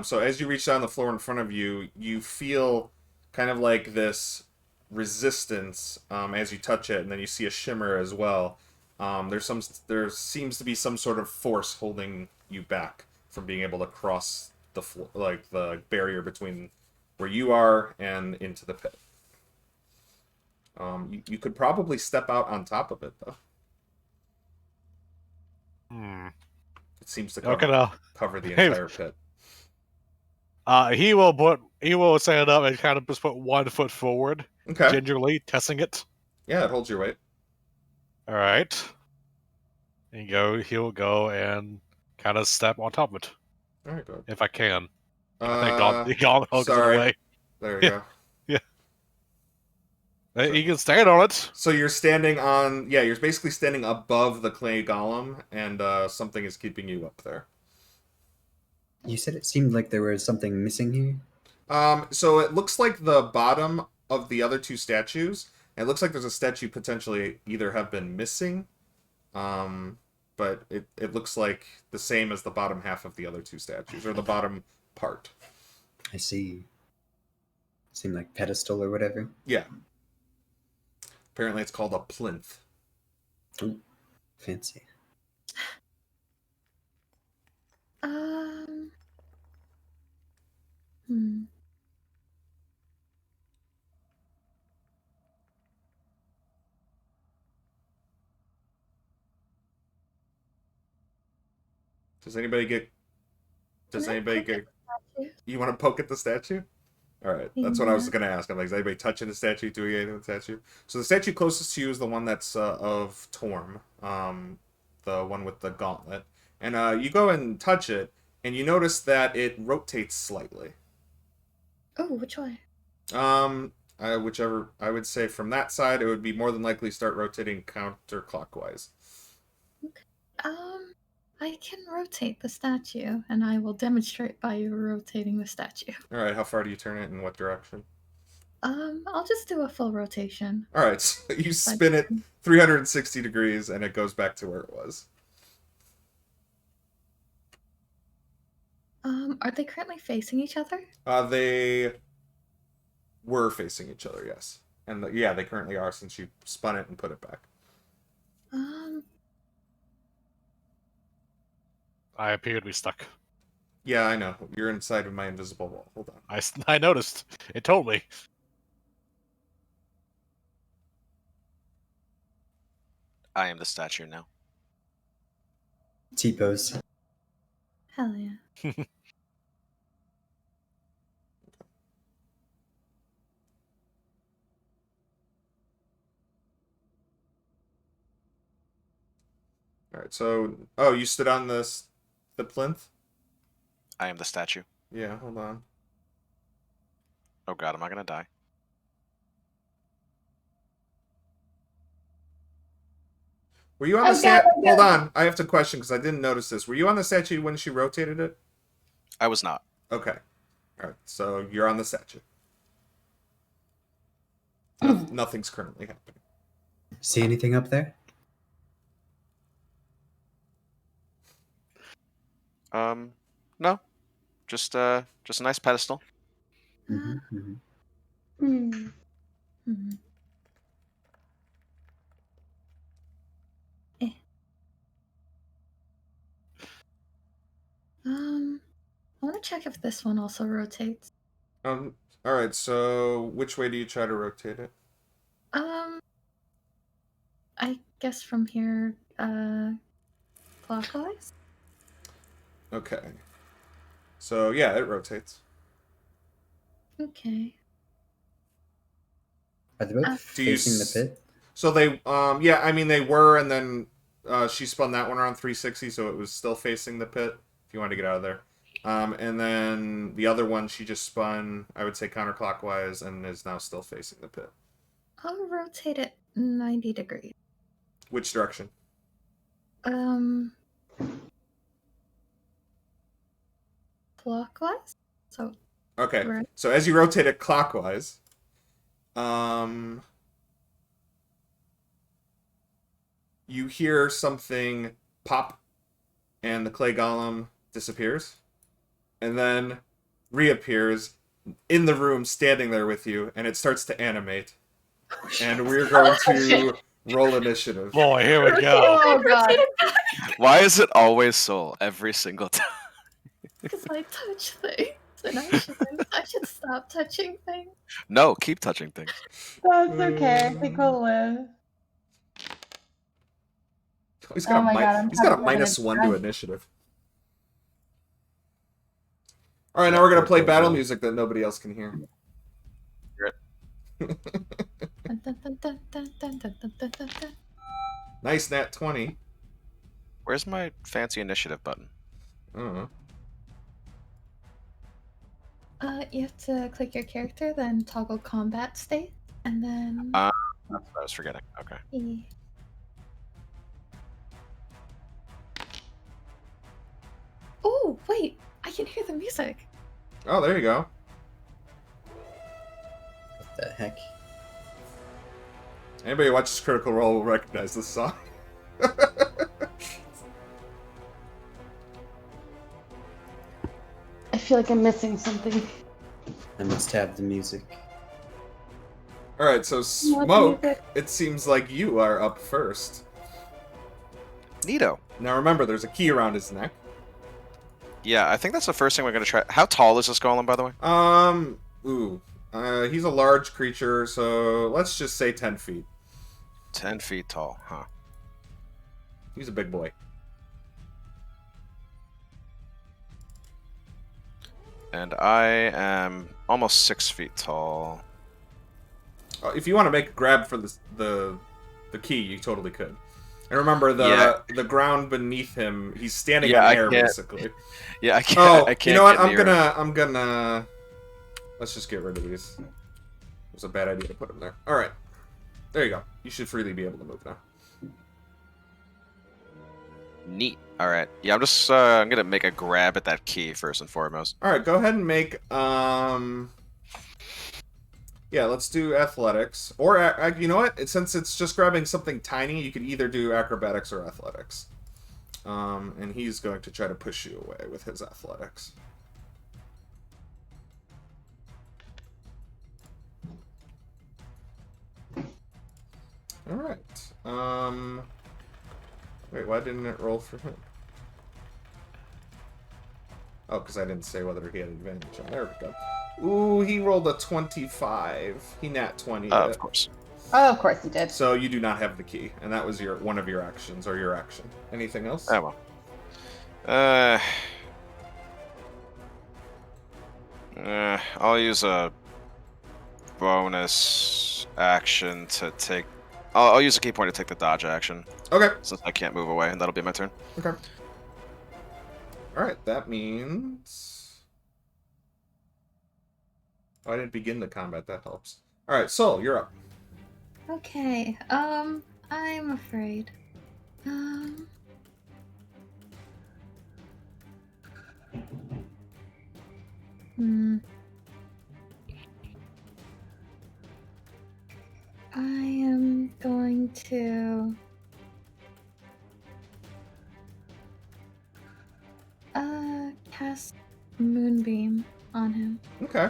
[SPEAKER 1] so as you reach down the floor in front of you, you feel kind of like this resistance as you touch it, and then you see a shimmer as well. There seems to be some sort of force holding you back from being able to cross the like the barrier between where you are and into the pit. You could probably step out on top of it though. It seems to cover the entire pit.
[SPEAKER 4] He will stand up and kind of just put 1 foot forward,
[SPEAKER 1] Okay.
[SPEAKER 4] gingerly testing it.
[SPEAKER 1] Yeah, it holds your weight.
[SPEAKER 4] All right. And he'll go and kind of step on top of it.
[SPEAKER 1] All right, good.
[SPEAKER 4] If I can. I think God goes away.
[SPEAKER 1] There you go.
[SPEAKER 4] Yeah. You can stand on it.
[SPEAKER 1] So you're standing on, you're basically standing above the clay golem, and something is keeping you up there.
[SPEAKER 6] You said it seemed like there was something missing here?
[SPEAKER 1] So it looks like the bottom of the other two statues, it looks like there's a statue potentially either have been missing, but it looks like the same as the bottom half of the other two statues, or the bottom part.
[SPEAKER 6] I see. Seemed like pedestal or whatever.
[SPEAKER 1] Yeah. Apparently it's called a plinth.
[SPEAKER 6] Ooh, fancy.
[SPEAKER 5] Hmm.
[SPEAKER 1] Does anybody get... You want to poke at the statue? All right, that's what I was going to ask. I'm like, is anybody touching the statue, doing anything with the statue? So the statue closest to you is the one that's of Torm, the one with the gauntlet. And you go and touch it, and you notice that it rotates slightly.
[SPEAKER 5] Oh, which way?
[SPEAKER 1] whichever, I would say from that side, it would be more than likely start rotating counterclockwise.
[SPEAKER 5] I can rotate the statue, and I will demonstrate by rotating the statue.
[SPEAKER 1] All right, how far do you turn it, in what direction?
[SPEAKER 5] I'll just do a full rotation.
[SPEAKER 1] All right, so you spin it 360 degrees, and it goes back to where it was.
[SPEAKER 5] Are they currently facing each other?
[SPEAKER 1] They were facing each other, yes. And yeah, they currently are since you spun it and put it back.
[SPEAKER 4] I appear to be stuck.
[SPEAKER 1] Yeah, I know. You're inside of my invisible wall. Hold on.
[SPEAKER 4] I noticed. It told me.
[SPEAKER 2] I am the statue now.
[SPEAKER 6] T-pose.
[SPEAKER 5] Hell yeah.
[SPEAKER 1] All right, so you stood on the plinth?
[SPEAKER 2] I am the statue.
[SPEAKER 1] Yeah, hold on.
[SPEAKER 2] Oh god, am I gonna die?
[SPEAKER 1] Were you on the statue? Hold on, I have to question because I didn't notice this. Were you on the statue when she rotated it?
[SPEAKER 2] I was not.
[SPEAKER 1] Okay. All right, so you're on the statue. Nothing's currently happening.
[SPEAKER 6] See anything up there?
[SPEAKER 2] No. Just a nice pedestal.
[SPEAKER 6] Mm-hmm.
[SPEAKER 5] I want to check if this one also rotates.
[SPEAKER 1] All right, so which way do you try to rotate it?
[SPEAKER 5] I guess from here, clockwise?
[SPEAKER 1] Okay. So, yeah, it rotates.
[SPEAKER 5] Okay.
[SPEAKER 6] Are they both facing the pit?
[SPEAKER 1] So they, yeah, I mean, they were, and then she spun that one around 360, so it was still facing the pit, if you wanted to get out of there. And then the other one, she just spun, I would say, counterclockwise, and is now still facing the pit.
[SPEAKER 5] I'll rotate it 90 degrees.
[SPEAKER 1] Which direction?
[SPEAKER 5] Clockwise? So.
[SPEAKER 1] Okay,
[SPEAKER 5] right.
[SPEAKER 1] So as you rotate it clockwise, you hear something pop, and the clay golem disappears, and then reappears in the room, standing there with you, and it starts to animate. And we're going to roll initiative.
[SPEAKER 4] Boy, here we go.
[SPEAKER 3] Oh god.
[SPEAKER 2] Why is it always Soul every single time?
[SPEAKER 5] Because I touch things, and I should stop touching things.
[SPEAKER 2] No, keep touching things.
[SPEAKER 3] That's okay. I think we'll live.
[SPEAKER 1] He's got
[SPEAKER 3] Oh my God, I'm
[SPEAKER 1] he's got a
[SPEAKER 3] probably
[SPEAKER 1] -1
[SPEAKER 3] gonna
[SPEAKER 1] to initiative. All right, now we're gonna play battle music that nobody else can hear.
[SPEAKER 5] Dun, dun, dun, dun, dun, dun, dun, dun, dun, dun, dun.
[SPEAKER 1] Nice nat 20.
[SPEAKER 2] Where's my fancy initiative button?
[SPEAKER 1] I don't know.
[SPEAKER 5] You have to click your character, then toggle combat state, and then.
[SPEAKER 2] That's what I was forgetting. Okay.
[SPEAKER 5] E. Oh wait! I can hear the music.
[SPEAKER 1] Oh, there you go.
[SPEAKER 6] What the heck?
[SPEAKER 1] Anybody who watches Critical Role will recognize this song.
[SPEAKER 3] I feel like I'm missing something.
[SPEAKER 6] I must have the music.
[SPEAKER 1] Alright, so Smoke, it seems like you are up first.
[SPEAKER 2] Neato.
[SPEAKER 1] Now remember, there's a key around his neck.
[SPEAKER 2] Yeah, I think that's the first thing we're gonna try. How tall is this golem, by the way?
[SPEAKER 1] He's a large creature, so let's just say 10 feet.
[SPEAKER 2] 10 feet tall, huh?
[SPEAKER 1] He's a big boy.
[SPEAKER 2] And I am almost 6 feet tall.
[SPEAKER 1] If you want to make a grab for the key, you totally could. And remember, the ground beneath him, he's standing on air, basically.
[SPEAKER 2] Yeah, I can't.
[SPEAKER 1] Oh,
[SPEAKER 2] I can't.
[SPEAKER 1] You know what? I'm gonna. Let's just get rid of these. was a bad idea to put him there. Alright. There you go. You should freely be able to move now.
[SPEAKER 2] Neat. All right. Yeah, I'm gonna make a grab at that key first and foremost.
[SPEAKER 1] Alright, go ahead and make, yeah, let's do athletics. Or, you know what? Since it's just grabbing something tiny, you could either do acrobatics or athletics. And he's going to try to push you away with his athletics. Alright. Wait, why didn't it roll for him? Oh, because I didn't say whether he had advantage. There we go. Ooh, he rolled a 25. He nat 20.
[SPEAKER 2] Of course.
[SPEAKER 3] Oh, of course he did.
[SPEAKER 1] So you do not have the key, and that was one of your actions, or your action. Anything else?
[SPEAKER 2] Oh well. I'll use a bonus action to take. I'll use a key point to take the dodge action.
[SPEAKER 1] Okay.
[SPEAKER 2] Since I can't move away, and that'll be my turn.
[SPEAKER 1] Okay. Alright, that means... Oh, I didn't begin the combat, that helps. Alright, Sol, you're up.
[SPEAKER 5] Okay, I'm afraid. I am going to cast Moonbeam on him.
[SPEAKER 1] Okay.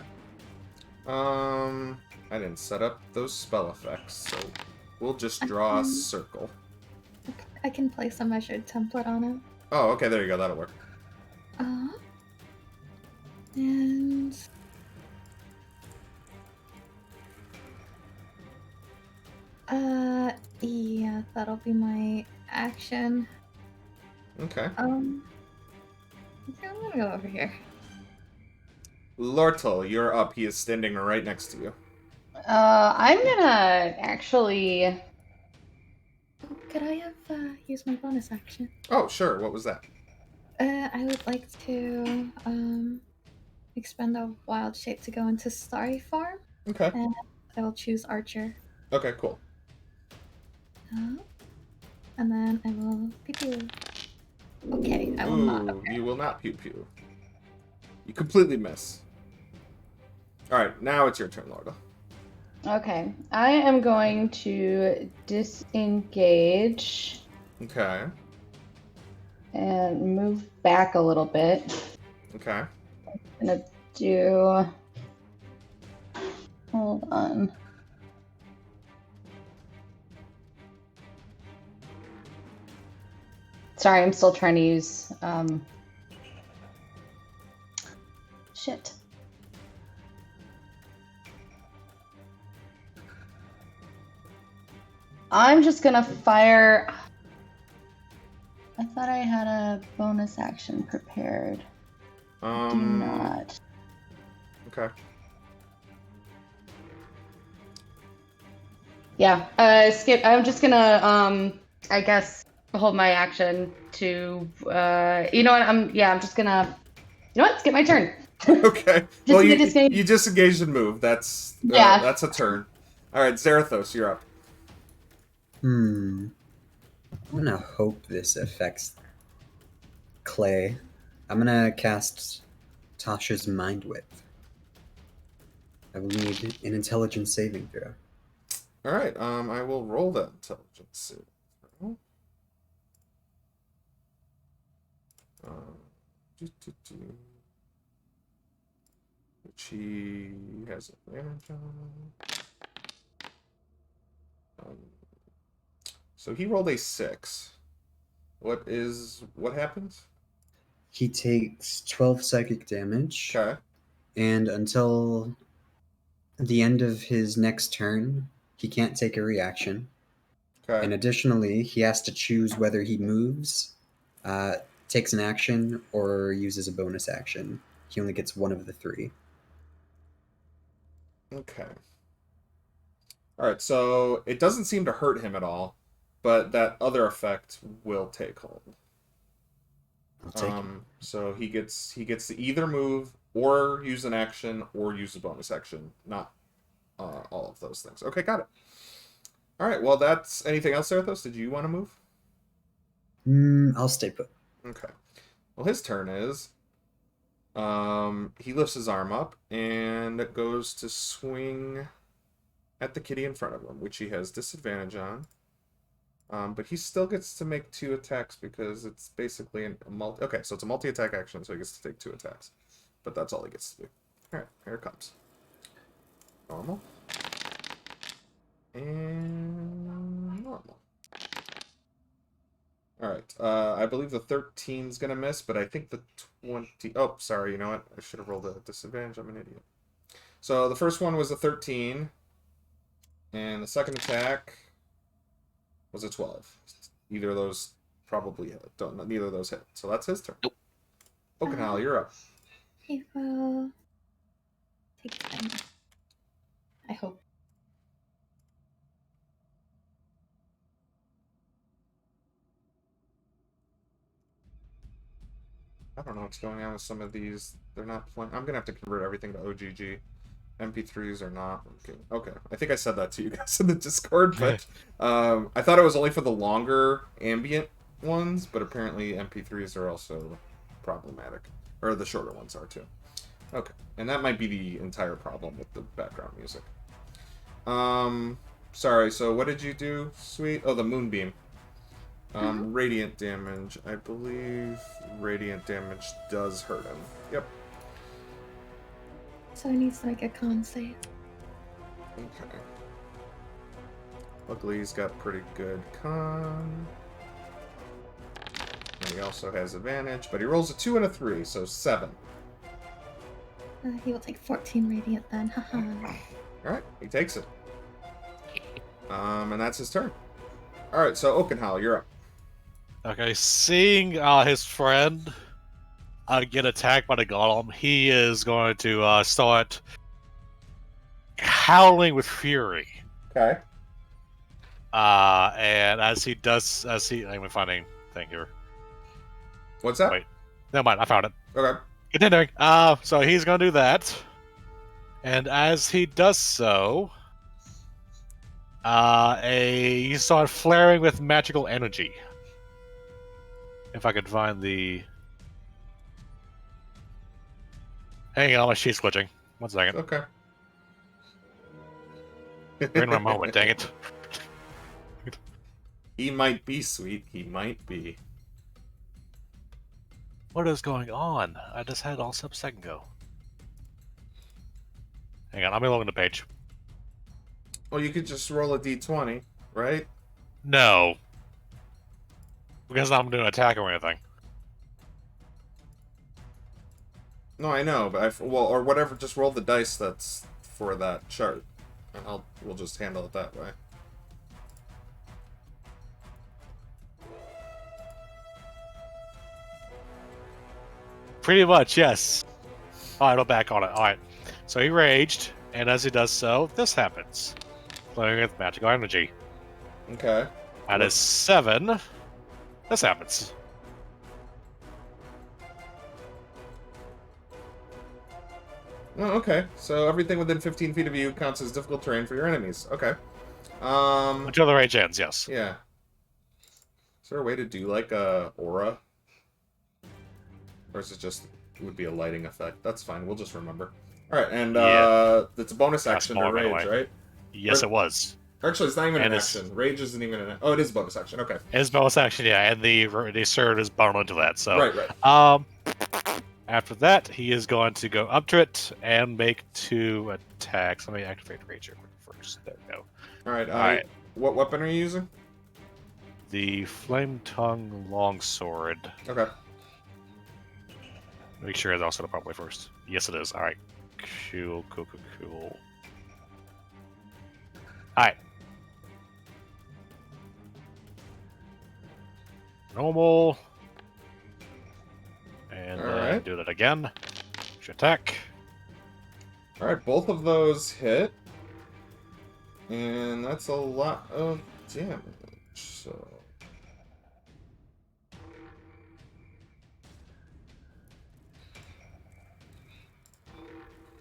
[SPEAKER 1] I didn't set up those spell effects, so we'll just draw a circle.
[SPEAKER 5] I can place a measured template on him.
[SPEAKER 1] Oh, okay, there you go, that'll work.
[SPEAKER 5] And yeah, that'll be my action.
[SPEAKER 1] Okay.
[SPEAKER 5] I'm gonna go over here.
[SPEAKER 1] Lortle, you're up. He is standing right next to you.
[SPEAKER 3] I'm gonna actually...
[SPEAKER 5] Could I have used my bonus action?
[SPEAKER 1] Oh, sure. What was that?
[SPEAKER 5] I would like to expend a wild shape to go into starry form,
[SPEAKER 1] Okay.
[SPEAKER 5] and I will choose Archer.
[SPEAKER 1] Okay, cool.
[SPEAKER 5] And then I will pew pew. Okay, I will not. Okay.
[SPEAKER 1] You will not pew pew. You completely miss. Alright, now it's your turn, Lorda.
[SPEAKER 3] Okay, I am going to disengage
[SPEAKER 1] Okay.
[SPEAKER 3] and move back a little bit.
[SPEAKER 1] Okay.
[SPEAKER 3] I'm gonna do... Hold on. Sorry, I'm still trying to use... Shit. I'm just gonna fire... I thought I had a bonus action prepared. Do not.
[SPEAKER 1] Okay.
[SPEAKER 3] Yeah, skip. I'm just gonna, I guess, hold my action to, you know what, I'm just gonna, you know what, skip my turn.
[SPEAKER 1] Okay.
[SPEAKER 3] Just
[SPEAKER 1] Well,
[SPEAKER 3] gonna disengage.
[SPEAKER 1] you disengaged and move. That's that's a turn. Alright, Zarathos, you're up.
[SPEAKER 6] I'm gonna hope this affects Clay. I'm gonna cast Tasha's Mind Whip. I will need an intelligence saving throw.
[SPEAKER 1] Alright, I will roll that intelligence saving throw. Which he has advantage on. So he rolled a 6. What happens?
[SPEAKER 6] He takes 12 psychic damage,
[SPEAKER 1] Okay.
[SPEAKER 6] and until the end of his next turn, he can't take a reaction.
[SPEAKER 1] Okay.
[SPEAKER 6] And additionally, he has to choose whether he moves, takes an action, or uses a bonus action. He only gets one of the 3.
[SPEAKER 1] Okay. Alright, so it doesn't seem to hurt him at all, but that other effect will take hold.
[SPEAKER 6] I'll take it.
[SPEAKER 1] So he gets to either move or use an action or use a bonus action, not all of those things. Okay, got it. All right, well, that's anything else, Zarathos? Did you want to move?
[SPEAKER 6] I'll stay put.
[SPEAKER 1] Okay. Well, his turn is he lifts his arm up and goes to swing at the kitty in front of him, which he has disadvantage on. But he still gets to make 2 attacks because it's basically a multi. Okay, so it's a multi-attack action, so he gets to take 2 attacks. But that's all he gets to do. All right, here it comes. Normal. And normal. Alright, I believe the 13's gonna miss, but I think the 20... Oh, sorry, you know what? I should have rolled a disadvantage. I'm an idiot. So the first one was a 13, and the second attack was a 12. Either of those probably hit. Neither of those hit. So that's his turn.
[SPEAKER 2] Nope.
[SPEAKER 1] Oakenhal, you're up.
[SPEAKER 5] He will take 10. I hope.
[SPEAKER 1] I don't know what's going on with some of these. They're not playing. I'm gonna have to convert everything to OGG. MP3s are not working. Okay, I think I said that to you guys in the Discord, but I thought it was only for the longer ambient ones, but apparently MP3s are also problematic, or the shorter ones are too. Okay, and that might be the entire problem with the background music. Sorry. So what did you do, Sweet? Oh, the moonbeam. Radiant damage. I believe radiant damage does hurt him. Yep.
[SPEAKER 5] So he needs to make a con save.
[SPEAKER 1] Okay. Luckily, he's got pretty good con. And he also has advantage, but he rolls a 2 and a 3, so 7.
[SPEAKER 5] He will take 14 radiant then. Haha.
[SPEAKER 1] Alright, he takes it. And that's his turn. Alright, so Oakenhal, you're up.
[SPEAKER 4] Okay, seeing his friend get attacked by the golem, he is going to start howling with fury.
[SPEAKER 1] Okay.
[SPEAKER 4] And as he does, let me find a thing here.
[SPEAKER 1] What's that?
[SPEAKER 4] Wait, never mind, I found it.
[SPEAKER 1] Okay.
[SPEAKER 4] Continuing. So he's going to do that, and as he does so, he starts flaring with magical energy. If I could find the... Hang on, my sheet's glitching. 1 second.
[SPEAKER 1] Okay.
[SPEAKER 4] We're in my moment, dang it.
[SPEAKER 1] He might be, Sweet. He might be.
[SPEAKER 4] What is going on? I just had it all set up a second ago. Hang on, I'm looking at the page.
[SPEAKER 1] Well, you could just roll a d20, right?
[SPEAKER 4] No. Because I'm doing an attack or anything.
[SPEAKER 1] No, I know, but well, or whatever. Just roll the dice that's for that chart, and we'll just handle it that way.
[SPEAKER 4] Pretty much, yes. Alright, I'll back on it. Alright. So he raged, and as he does so, this happens. Playing with magical energy.
[SPEAKER 1] Okay.
[SPEAKER 4] That is 7. This happens.
[SPEAKER 1] Oh, okay. So everything within 15 feet of you counts as difficult terrain for your enemies. Okay.
[SPEAKER 4] Until the rage ends, yes.
[SPEAKER 1] Yeah. Is there a way to do like a aura? Or is it just would be a lighting effect? That's fine. We'll just remember. All right, and it's a bonus action to rage, right?
[SPEAKER 4] Yes, it was.
[SPEAKER 1] Actually, it's not even
[SPEAKER 4] And
[SPEAKER 1] an
[SPEAKER 4] it's-
[SPEAKER 1] action. Rage isn't even an. Oh, it is a bonus action. Okay.
[SPEAKER 4] It's bonus action, yeah, and the sword is bound into that. So,
[SPEAKER 1] Right.
[SPEAKER 4] after that, he is going to go up to it and make 2 attacks. Let me activate Rage first. There we go.
[SPEAKER 1] All right.
[SPEAKER 4] Alright.
[SPEAKER 1] What weapon are you using?
[SPEAKER 4] The Flame Tongue Longsword.
[SPEAKER 1] Okay.
[SPEAKER 4] Make sure it's also properly first. Yes, it is. All right. Cool. All right. Normal. And
[SPEAKER 1] Alright.
[SPEAKER 4] do that again. Attack.
[SPEAKER 1] All right. Both of those hit, and that's a lot of damage. So.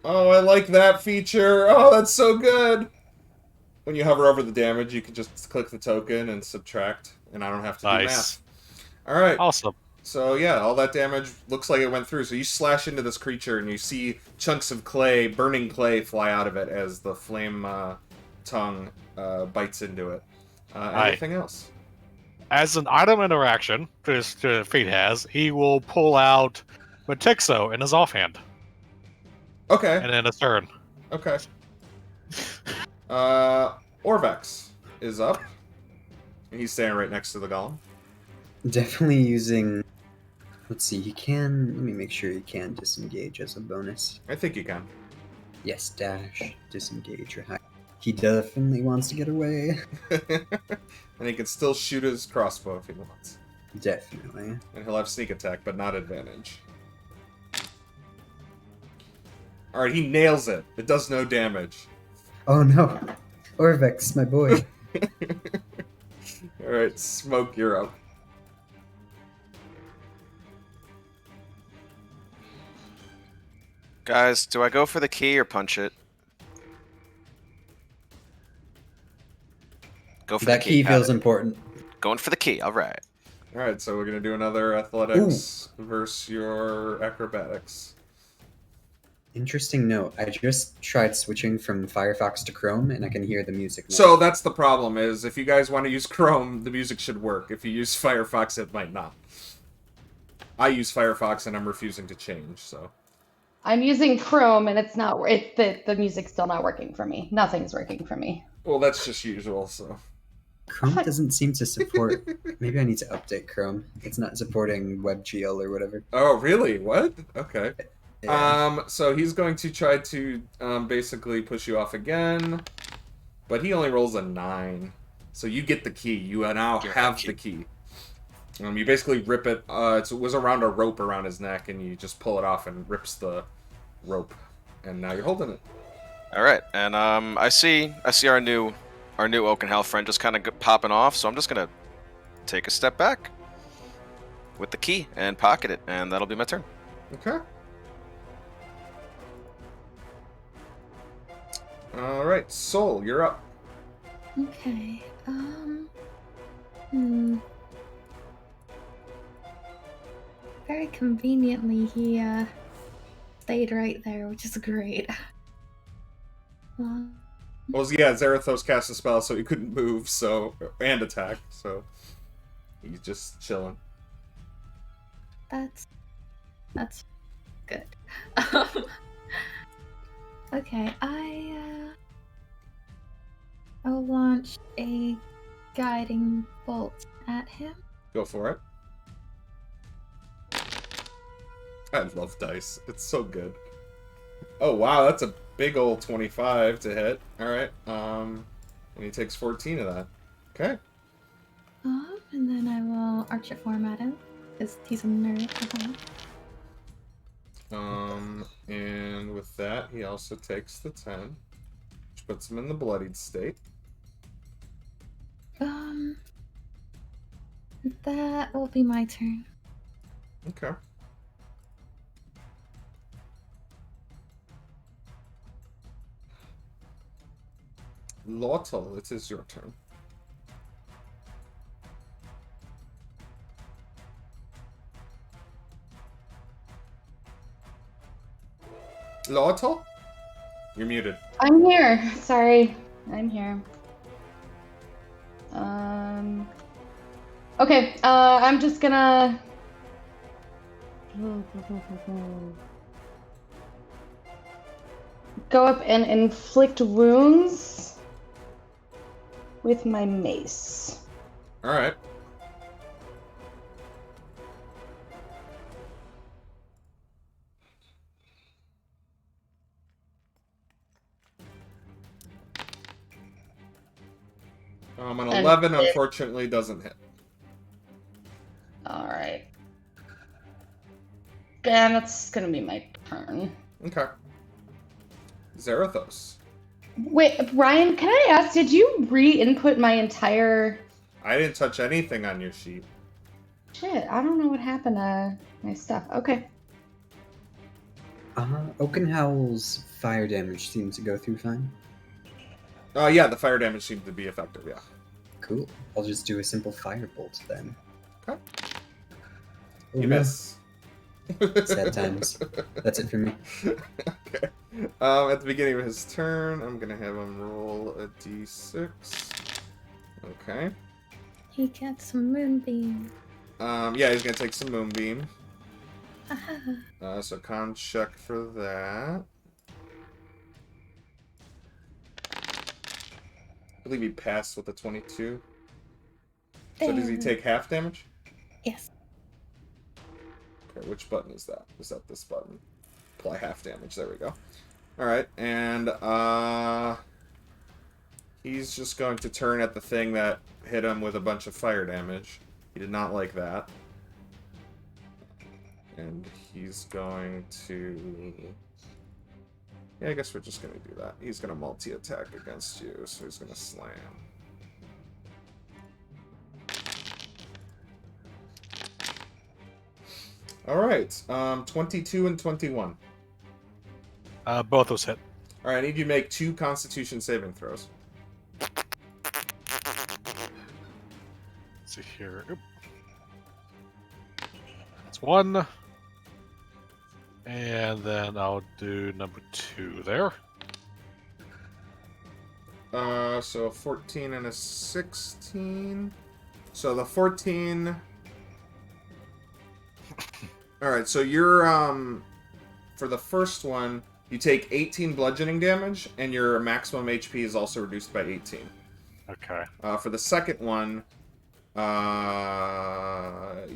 [SPEAKER 1] Oh, I like that feature. Oh, that's so good. When you hover over the damage, you can just click the token and subtract, and I don't have to do
[SPEAKER 4] Nice.
[SPEAKER 1] math. All right.
[SPEAKER 4] Awesome.
[SPEAKER 1] So yeah, all that damage looks like it went through. So you slash into this creature, and you see chunks of clay, burning clay, fly out of it as the flame tongue bites into it. Anything else?
[SPEAKER 4] As an item interaction, Fate has, he will pull out Matixo in his offhand,
[SPEAKER 1] Okay.
[SPEAKER 4] and then a turn.
[SPEAKER 1] Okay. Orvex is up. He's standing right next to the golem.
[SPEAKER 6] Definitely using. Let's see. You can. Let me make sure you can disengage as a bonus.
[SPEAKER 1] I think you can.
[SPEAKER 6] Yes, dash, disengage, or hide. He definitely wants to get away.
[SPEAKER 1] And he can still shoot his crossbow if he wants.
[SPEAKER 6] Definitely.
[SPEAKER 1] And he'll have sneak attack, but not advantage. Alright, he nails it. It does no damage.
[SPEAKER 6] Oh no, Orvex, my boy.
[SPEAKER 1] Alright, Smoke, you're up.
[SPEAKER 2] Guys, do I go for the key or punch it? Go for
[SPEAKER 6] That
[SPEAKER 2] the key.
[SPEAKER 6] key feels important.
[SPEAKER 2] Going for the key. All right.
[SPEAKER 1] Alright, so we're gonna do another athletics versus your acrobatics.
[SPEAKER 6] Interesting note. I just tried switching from Firefox to Chrome, and I can hear the music now.
[SPEAKER 1] So that's the problem, is if you guys want to use Chrome, the music should work. If you use Firefox, it might not. I use Firefox, and I'm refusing to change, so...
[SPEAKER 3] I'm using Chrome, and it's not. The music's still not working for me. Nothing's working for me.
[SPEAKER 1] Well, that's just usual, so...
[SPEAKER 6] Chrome doesn't seem to support. Maybe I need to update Chrome. It's not supporting WebGL or whatever.
[SPEAKER 1] Oh, really? What? Okay.
[SPEAKER 6] Yeah.
[SPEAKER 1] So he's going to try to basically push you off again, but he only rolls a 9. So you get the key. You now have the key. You basically rip it. It was around a rope around his neck, and you just pull it off and rips the rope, and now you're holding it.
[SPEAKER 2] All right, and I see our new Oakenhell friend just kind of popping off, so I'm just gonna take a step back with the key and pocket it, and that'll be my turn.
[SPEAKER 1] Okay. All right, Soul, you're up.
[SPEAKER 5] Okay. Very conveniently, he stayed right there, which is great.
[SPEAKER 1] Well, yeah, Zarathos cast a spell, so he couldn't move, and attack, so he's just chilling.
[SPEAKER 5] That's good. Okay, I'll launch a guiding bolt at him.
[SPEAKER 1] Go for it. I love dice. It's so good. Oh, wow, that's a big old 25 to hit. Alright, and he takes 14 of that. Okay.
[SPEAKER 5] And then I will arch it form at him, because he's a nerd.
[SPEAKER 1] And with that, he also takes the 10, which puts him in the bloodied state.
[SPEAKER 5] That will be my turn.
[SPEAKER 1] Okay. Volatile, it is your turn. Volatile? You're muted.
[SPEAKER 3] I'm here. Sorry, I'm here. Okay. I'm just gonna. Go up and inflict wounds with my mace.
[SPEAKER 1] Alright. An 11 unfortunately doesn't hit.
[SPEAKER 3] Alright. And that's gonna be my turn.
[SPEAKER 1] Okay. Zarathos.
[SPEAKER 3] Wait, Ryan, can I ask, did you re-input my entire...
[SPEAKER 1] I didn't touch anything on your sheet.
[SPEAKER 3] Shit, I don't know what happened to my stuff. Okay.
[SPEAKER 6] Oakenhowl's fire damage seems to go through fine.
[SPEAKER 1] Yeah, the fire damage seemed to be effective, yeah.
[SPEAKER 6] Cool. I'll just do a simple firebolt then.
[SPEAKER 1] Okay.
[SPEAKER 6] Oh,
[SPEAKER 1] You
[SPEAKER 6] no.
[SPEAKER 1] miss.
[SPEAKER 6] Sad times. That's it for me.
[SPEAKER 1] Okay. At the beginning of his turn, I'm gonna have him roll a d6. Okay.
[SPEAKER 5] He gets some moonbeam.
[SPEAKER 1] Yeah, he's gonna take some moonbeam.
[SPEAKER 5] Haha.
[SPEAKER 1] So con check for that. I believe he passed with a 22. So does he
[SPEAKER 5] Damn.
[SPEAKER 1] take half damage?
[SPEAKER 5] Yes.
[SPEAKER 1] Okay, which button is that? Is that this button? Apply half damage. There we go. Alright, and he's just going to turn at the thing that hit him with a bunch of fire damage. He did not like that. And he's going to... Yeah, I guess we're just going to do that. He's going to multi-attack against you, so he's going to slam. Alright, 22 and 21.
[SPEAKER 4] Both those hit.
[SPEAKER 1] Alright, I need you to make 2 Constitution saving throws.
[SPEAKER 4] Let's see here. Oop. That's 1. And then I'll do number 2 there.
[SPEAKER 1] So a 14 and a 16. So the 14... Alright, so you're, for the first one, you take 18 bludgeoning damage, and your maximum HP is also reduced by 18.
[SPEAKER 4] Okay.
[SPEAKER 1] For the second one,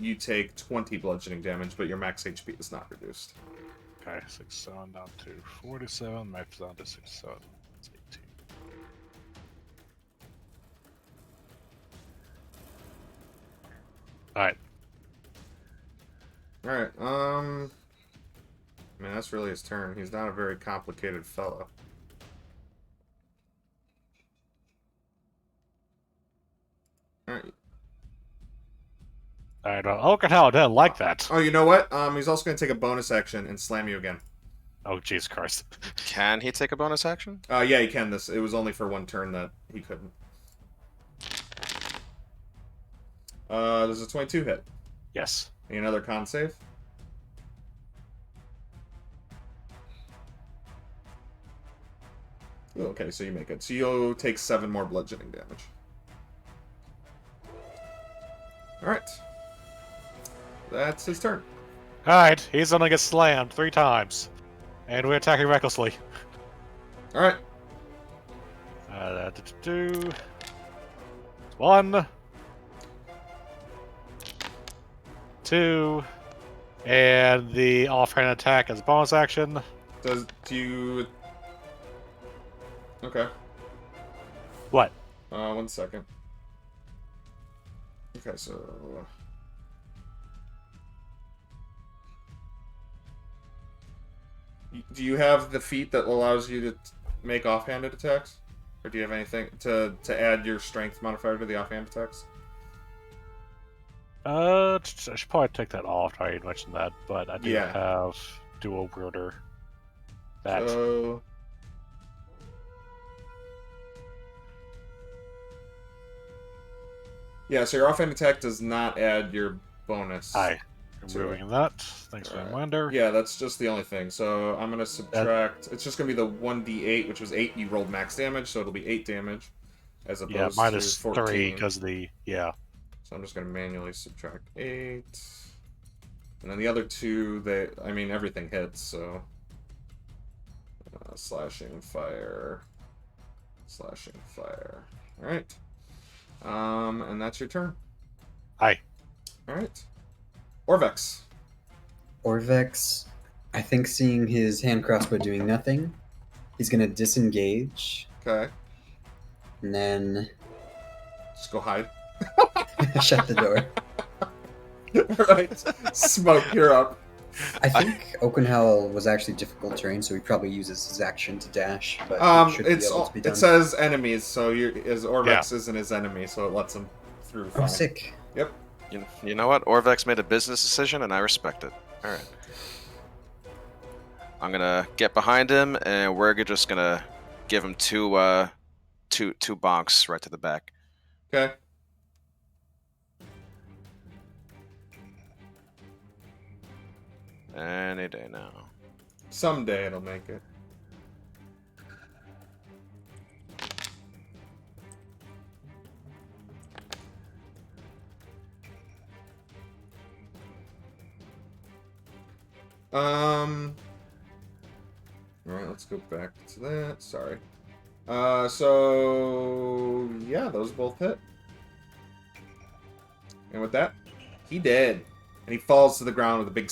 [SPEAKER 1] you take 20 bludgeoning damage, but your max HP is not reduced.
[SPEAKER 4] Okay, 6-7 down to 47, max down to 6-7. That's 18. Alright.
[SPEAKER 1] Alright, man, that's really his turn. He's not a very complicated fellow. Alright.
[SPEAKER 4] Alright, Oakenhowl didn't like that.
[SPEAKER 1] Oh, you know what? He's also going to take a bonus action and slam you again.
[SPEAKER 4] Oh, Jesus Christ.
[SPEAKER 2] Can he take a bonus action?
[SPEAKER 1] Yeah, he can. It was only for one turn that he couldn't. Does a 22 hit?
[SPEAKER 4] Yes.
[SPEAKER 1] Need another con save? Ooh, okay, so you make it. So you'll take 7 more bludgeoning damage. Alright. That's his turn.
[SPEAKER 4] Alright, he's gonna get slammed 3 times. And we're attacking recklessly.
[SPEAKER 1] Alright.
[SPEAKER 4] 1. 2. And the offhand attack as a bonus action.
[SPEAKER 1] Do you... Okay.
[SPEAKER 4] What?
[SPEAKER 1] 1 second. Okay, so... Do you have the feat that allows you to make offhanded attacks? Or do you have anything to add your strength modifier to the offhand attacks?
[SPEAKER 4] I should probably take that off. I already mentioned that, but I do
[SPEAKER 1] Yeah.
[SPEAKER 4] have dual wielder. That.
[SPEAKER 1] So... Yeah, so your offhand attack does not add your bonus.
[SPEAKER 4] Hi.
[SPEAKER 1] to
[SPEAKER 4] Removing that. Thanks for the reminder.
[SPEAKER 1] Yeah, that's just the only thing. So I'm going to subtract... It's just going to be the 1d8, which was 8. You rolled max damage, so it'll be 8 damage. As opposed
[SPEAKER 4] Yeah, minus
[SPEAKER 1] to 14.
[SPEAKER 4] 3 because the... Yeah.
[SPEAKER 1] So I'm just going to manually subtract 8. And then the other 2, I mean, everything hits, so... slashing fire. Slashing fire. Alright. And that's your turn.
[SPEAKER 4] Hi.
[SPEAKER 1] Alright. Orvex.
[SPEAKER 6] Orvex, I think seeing his hand crossbow doing nothing, he's going to disengage,
[SPEAKER 1] Okay.
[SPEAKER 6] and then
[SPEAKER 1] Just go hide.
[SPEAKER 6] shut the door.
[SPEAKER 1] Alright. Smoke, you're up.
[SPEAKER 6] I think Oakenhowl was actually difficult terrain, so he probably uses his action to dash, but it should be able to be done.
[SPEAKER 1] It says enemies, so Orvex isn't his enemy, so it lets him through fine.
[SPEAKER 6] Oh, sick.
[SPEAKER 1] Yep.
[SPEAKER 2] You know what? Orvex made a business decision, and I respect it. All I'm gonna get behind him, and we're just gonna give him two bonks right to the back.
[SPEAKER 1] Okay.
[SPEAKER 2] Any day now.
[SPEAKER 1] Someday it'll make it. Alright, let's go back to that. Sorry. So yeah, those both hit. And with that, he dead. And he falls to the ground with a big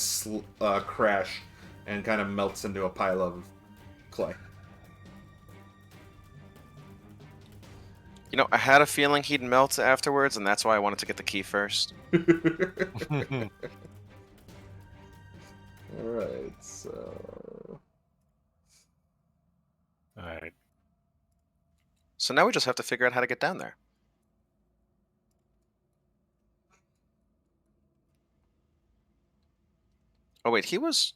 [SPEAKER 1] crash and kind of melts into a pile of clay.
[SPEAKER 2] You know, I had a feeling he'd melt afterwards, and that's why I wanted to get the key first.
[SPEAKER 1] Alright, so...
[SPEAKER 4] Alright.
[SPEAKER 2] So now we just have to figure out how to get down there. Oh wait, he was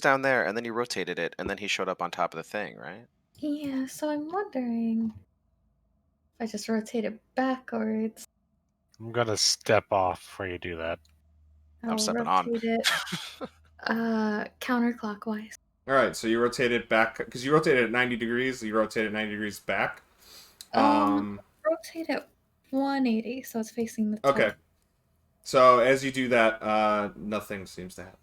[SPEAKER 2] down there, and then you rotated it, and then he showed up on top of the thing, right?
[SPEAKER 5] Yeah, so I'm wondering if I just rotate it backwards.
[SPEAKER 4] I'm gonna step off before you do that.
[SPEAKER 5] I'll
[SPEAKER 2] stepping on.
[SPEAKER 5] rotate it counterclockwise.
[SPEAKER 1] Alright, so you rotate it back, because you rotated it 90 degrees, you rotate it 90 degrees back.
[SPEAKER 5] Rotate it 180, so it's facing the top.
[SPEAKER 1] Okay. So as you do that, nothing seems to happen.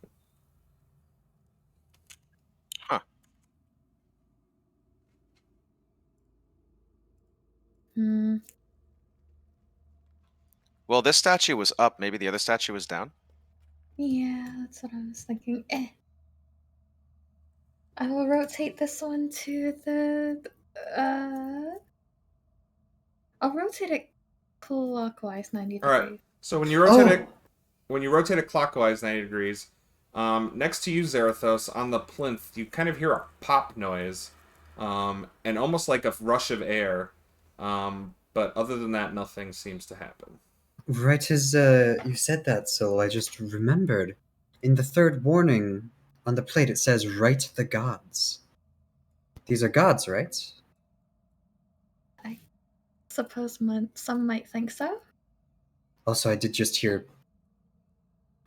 [SPEAKER 5] Hmm.
[SPEAKER 2] Well, this statue was up. Maybe the other statue was down.
[SPEAKER 5] Yeah, that's what I was thinking. I will rotate this one to the... I'll rotate it clockwise 90 degrees.
[SPEAKER 1] Alright, so when you rotate it clockwise 90 degrees, next to you, Zarathos, on the plinth, you kind of hear a pop noise, and almost like a rush of air, but other than that, nothing seems to happen.
[SPEAKER 6] Right as you said that, Sol, I just remembered. In the third warning on the plate, it says, "Right the gods." These are gods, right?
[SPEAKER 5] I suppose some might think so.
[SPEAKER 6] Also, I did just hear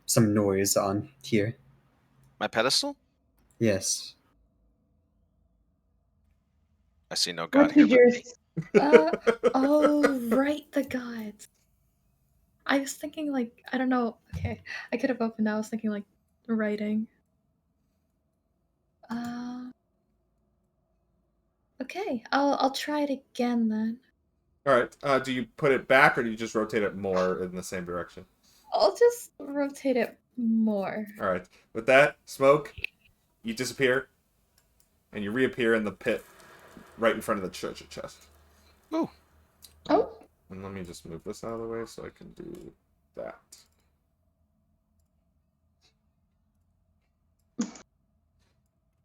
[SPEAKER 6] some noise on here.
[SPEAKER 2] My pedestal?
[SPEAKER 6] Yes.
[SPEAKER 2] I see no
[SPEAKER 3] What
[SPEAKER 2] god here
[SPEAKER 3] did
[SPEAKER 2] but
[SPEAKER 3] yours?
[SPEAKER 2] me.
[SPEAKER 5] Oh, right, the gods. I was thinking, like, I don't know. Okay, I could have opened. I was thinking, like, writing. Okay, I'll try it again then.
[SPEAKER 1] Alright, do you put it back, or do you just rotate it more in the same direction?
[SPEAKER 5] I'll just rotate it more.
[SPEAKER 1] Alright, with that, Smoke, you disappear, and you reappear in the pit right in front of the treasure chest.
[SPEAKER 2] Ooh.
[SPEAKER 3] Oh,
[SPEAKER 1] And let me just move this out of the way so I can do that.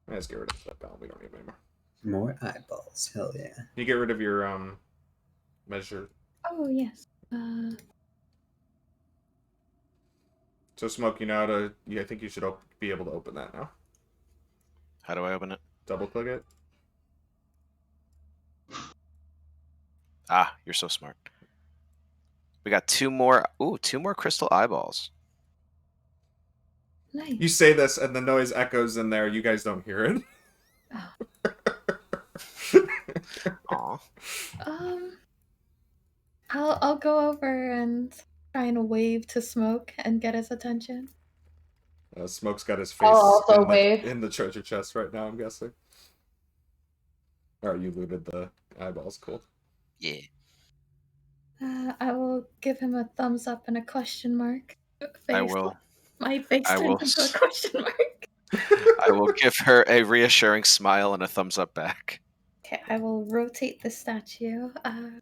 [SPEAKER 1] Let's get rid of that down. We don't need anymore.
[SPEAKER 6] More eyeballs. Hell yeah.
[SPEAKER 1] You get rid of your measure.
[SPEAKER 5] Oh yes.
[SPEAKER 1] So Smoke, you know how to. I think you should be able to open that now.
[SPEAKER 2] How do I open it?
[SPEAKER 1] Double click it.
[SPEAKER 2] Ah, you're so smart. We got two more crystal eyeballs.
[SPEAKER 5] Nice.
[SPEAKER 1] You say this, and the noise echoes in there. You guys don't hear it.
[SPEAKER 2] Aw.
[SPEAKER 5] I'll go over and try and wave to Smoke and get his attention.
[SPEAKER 1] Smoke's got his face
[SPEAKER 3] I'll also
[SPEAKER 1] in
[SPEAKER 3] wave.
[SPEAKER 1] in the treasure chest right now, I'm guessing. Alright, you looted the eyeballs. Cool.
[SPEAKER 2] Yeah.
[SPEAKER 5] I will give him a thumbs up and a question mark.
[SPEAKER 2] I will.
[SPEAKER 5] My face
[SPEAKER 2] I will
[SPEAKER 5] turned into a question mark.
[SPEAKER 2] I will give her a reassuring smile and a thumbs up back.
[SPEAKER 5] Okay, I will rotate the statue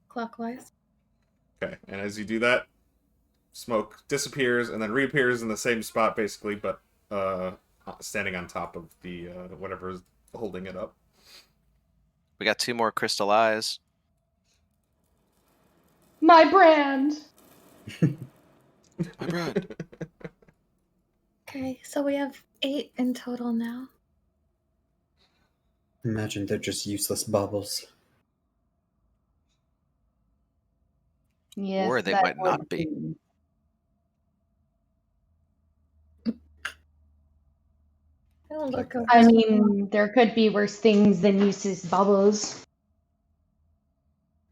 [SPEAKER 5] clockwise.
[SPEAKER 1] Okay, and as you do that, Smoke disappears and then reappears in the same spot, basically, but standing on top of the whatever is holding it up.
[SPEAKER 2] We got two more crystal eyes.
[SPEAKER 3] my brand.
[SPEAKER 2] My brand.
[SPEAKER 5] Okay, so we have 8 in total now.
[SPEAKER 6] Imagine they're just useless bubbles.
[SPEAKER 3] Yes,
[SPEAKER 2] Or they
[SPEAKER 3] that
[SPEAKER 2] might not
[SPEAKER 3] would
[SPEAKER 2] be.
[SPEAKER 5] I don't
[SPEAKER 6] Like
[SPEAKER 5] look
[SPEAKER 6] that.
[SPEAKER 5] over.
[SPEAKER 3] I mean, there could be worse things than useless bubbles.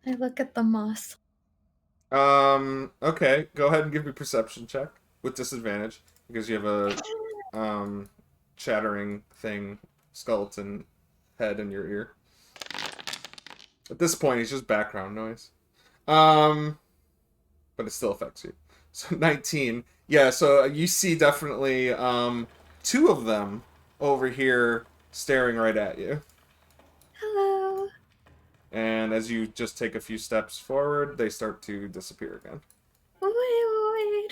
[SPEAKER 5] I look at the moss.
[SPEAKER 1] Okay. Go ahead and give me a perception check with disadvantage because you have a chattering thing, skeleton head in your ear. At this point, it's just background noise. But it still affects you. So 19. Yeah, so you see definitely two of them over here staring right at you.
[SPEAKER 5] Hello.
[SPEAKER 1] And as you just take a few steps forward, they start to disappear again.
[SPEAKER 5] Wait.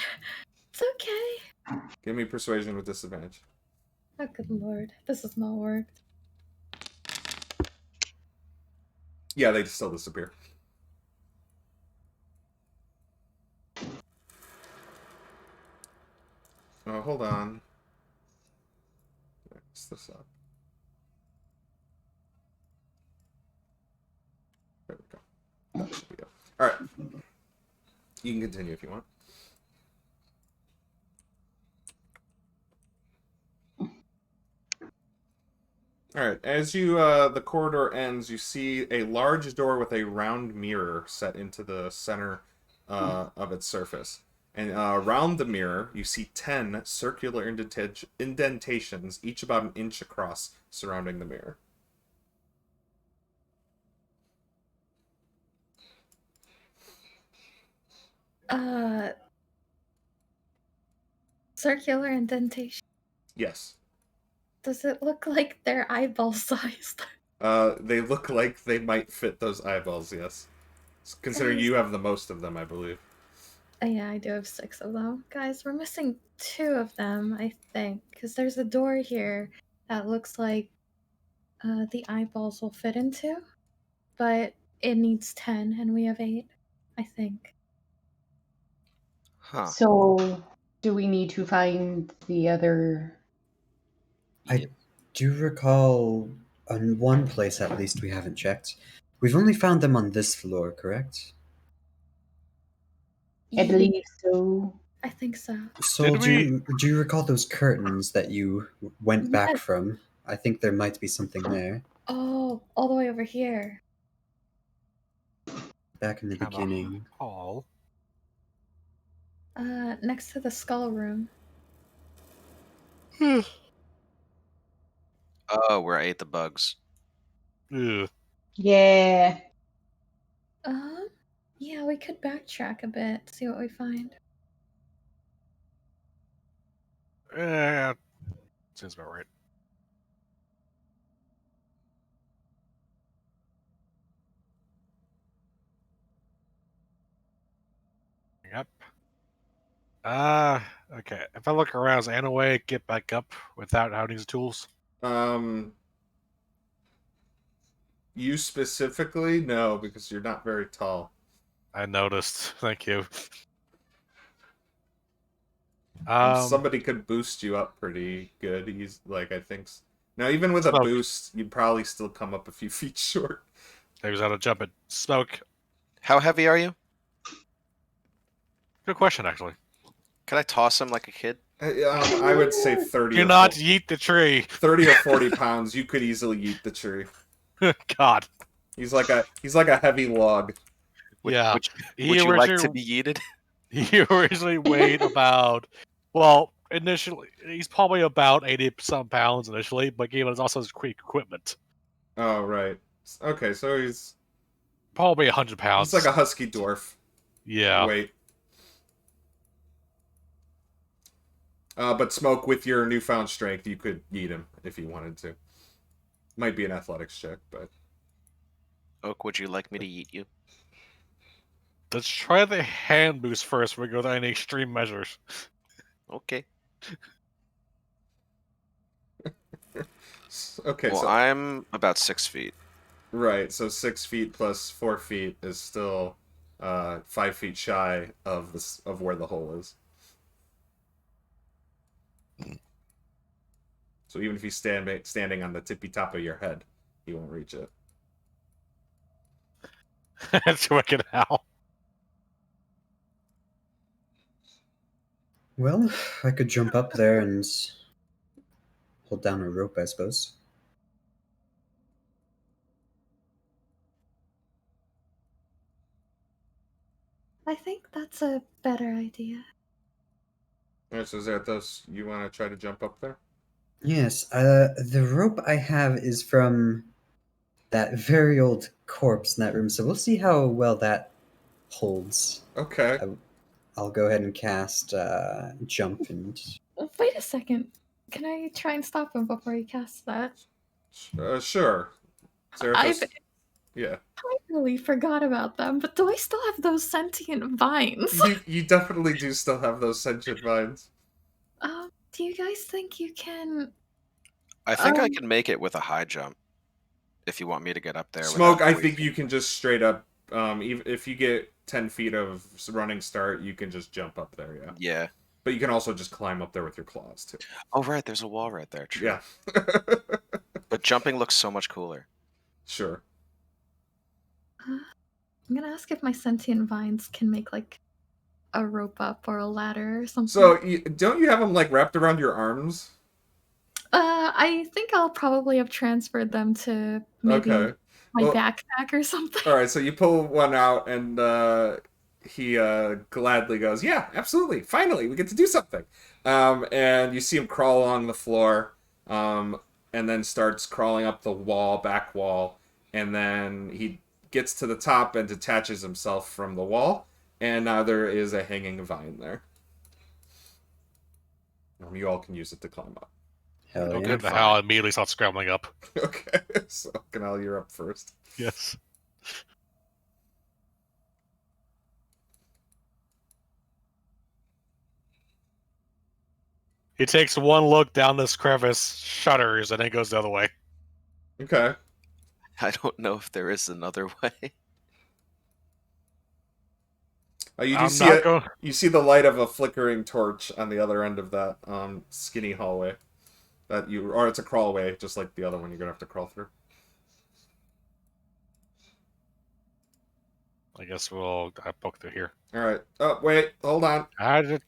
[SPEAKER 5] It's okay.
[SPEAKER 1] Give me persuasion with disadvantage.
[SPEAKER 5] Oh, good lord. This has not worked.
[SPEAKER 1] Yeah, they still disappear. Oh, hold on. Mix this up. There we go. That should be it. Alright. You can continue if you want. Alright, as you, the corridor ends, you see a large door with a round mirror set into the center of its surface. And around the mirror, you see 10 circular indentations, each about an inch across, surrounding the mirror.
[SPEAKER 5] Circular indentation.
[SPEAKER 1] Yes.
[SPEAKER 5] Does it look like they're eyeball sized?
[SPEAKER 1] They look like they might fit those eyeballs, yes. Considering you have the most of them, I believe.
[SPEAKER 5] Yeah, I do have 6 of them. Guys, we're missing 2 of them, I think. Because there's a door here that looks like the eyeballs will fit into. But it needs 10, and we have 8, I think.
[SPEAKER 2] Huh.
[SPEAKER 3] So, do we need to find the other?
[SPEAKER 6] I do recall on one place at least we haven't checked. We've only found them on this floor, correct?
[SPEAKER 3] I believe so.
[SPEAKER 5] I think so.
[SPEAKER 6] So
[SPEAKER 4] Did
[SPEAKER 6] do you recall those curtains that you went back
[SPEAKER 5] Yes.
[SPEAKER 6] from? I think there might be something there.
[SPEAKER 5] Oh, all the way over here.
[SPEAKER 6] Back in the
[SPEAKER 4] Kinda
[SPEAKER 6] beginning.
[SPEAKER 4] hall?
[SPEAKER 5] Next to the skull room.
[SPEAKER 2] Oh, where I ate the bugs.
[SPEAKER 4] Ugh.
[SPEAKER 3] Yeah.
[SPEAKER 5] Yeah, we could backtrack a bit, see what we find.
[SPEAKER 4] Eh, seems about right. Yep. Okay. If I look around, is Anna way get back up without having these tools?
[SPEAKER 1] You specifically? No, because you're not very tall.
[SPEAKER 4] I noticed. Thank you.
[SPEAKER 1] Somebody could boost you up pretty good. He's like, I think. Now, even with a
[SPEAKER 4] Smoke.
[SPEAKER 1] boost, you'd probably still come up a few feet short.
[SPEAKER 4] He was out of jump at smoke.
[SPEAKER 2] How heavy are you?
[SPEAKER 4] Good question, actually.
[SPEAKER 2] Can I toss him like a kid?
[SPEAKER 1] I would say 30
[SPEAKER 4] Do
[SPEAKER 1] or
[SPEAKER 4] not
[SPEAKER 1] 40,
[SPEAKER 4] yeet the tree.
[SPEAKER 1] 30 or 40 pounds. You could easily eat the tree.
[SPEAKER 4] God.
[SPEAKER 1] He's like a heavy log.
[SPEAKER 4] Yeah.
[SPEAKER 2] Would
[SPEAKER 4] He
[SPEAKER 2] you like to
[SPEAKER 4] originally-
[SPEAKER 2] be yeeted?
[SPEAKER 4] He originally weighed about, well, initially, he's probably about 80-some pounds initially, but given it's also his quick equipment,
[SPEAKER 1] Oh right. Okay, so he's
[SPEAKER 4] probably 100 pounds.
[SPEAKER 1] like a husky dwarf.
[SPEAKER 4] Yeah.
[SPEAKER 1] Weight. But Smoke, with your newfound strength, you could eat him if you wanted to. Might be an athletics check, but
[SPEAKER 2] Oak, would you like me to eat you?
[SPEAKER 4] Let's try the hand boost first before we go to any extreme measures.
[SPEAKER 2] Okay.
[SPEAKER 1] okay.
[SPEAKER 2] Well,
[SPEAKER 1] So
[SPEAKER 2] I'm about 6 feet.
[SPEAKER 1] right, so 6 feet plus 4 feet is still 5 feet shy of where the hole is. So even if he's standing on the tippy top of your head, He won't reach it.
[SPEAKER 4] It's wicked how.
[SPEAKER 6] Well, I could jump up there and hold down a rope, I suppose.
[SPEAKER 5] I think that's a better idea.
[SPEAKER 1] Alright, so is that those you want to try to jump up there?
[SPEAKER 6] Yes, the rope I have is from that very old corpse in that room, so we'll see how well that holds.
[SPEAKER 1] Okay.
[SPEAKER 6] I'll go ahead and cast jump and
[SPEAKER 5] Wait a second. Can I try and stop him before he casts that?
[SPEAKER 1] Sure.
[SPEAKER 5] I
[SPEAKER 1] Zarathos, yeah.
[SPEAKER 5] totally forgot about them, but do I still have those sentient vines?
[SPEAKER 1] You definitely do still have those sentient vines.
[SPEAKER 5] Do you guys think you can...
[SPEAKER 2] I think I can make it with a high jump. If you want me to get up there.
[SPEAKER 1] Smoke,
[SPEAKER 2] without
[SPEAKER 1] I think you can just straight up, even if you get 10 feet of running start, you can just jump up there, yeah.
[SPEAKER 2] Yeah.
[SPEAKER 1] But you can also just climb up there with your claws, too.
[SPEAKER 2] Oh, right. There's a wall right there. True.
[SPEAKER 1] Yeah.
[SPEAKER 2] But jumping looks so much cooler.
[SPEAKER 1] Sure.
[SPEAKER 5] I'm gonna ask if my sentient vines can make, like, a rope up or a ladder or something.
[SPEAKER 1] So, don't you have them, like, wrapped around your arms?
[SPEAKER 5] I think I'll probably have transferred them to maybe my backpack or something.
[SPEAKER 1] Alright, so you pull one out, and he gladly goes, yeah, absolutely, finally, we get to do something. And you see him crawl along the floor, and then starts crawling up the back wall, and then he gets to the top and detaches himself from the wall, and now there is a hanging vine there. You all can use it to climb up.
[SPEAKER 6] hell yeah.
[SPEAKER 4] Okay, the hell immediately starts scrambling up.
[SPEAKER 1] Okay, so Canal, you're up first.
[SPEAKER 4] Yes. He takes one look down this crevice, shudders, and then goes the other way.
[SPEAKER 1] Okay.
[SPEAKER 2] I don't know if there is another way.
[SPEAKER 1] You
[SPEAKER 4] I'm
[SPEAKER 1] see
[SPEAKER 4] not going.
[SPEAKER 1] You see the light of a flickering torch on the other end of that skinny hallway. Or it's a crawlway, just like the other one you're gonna have to crawl through.
[SPEAKER 4] I guess we'll poke through here.
[SPEAKER 1] All right. Oh wait, hold on.
[SPEAKER 4] I just,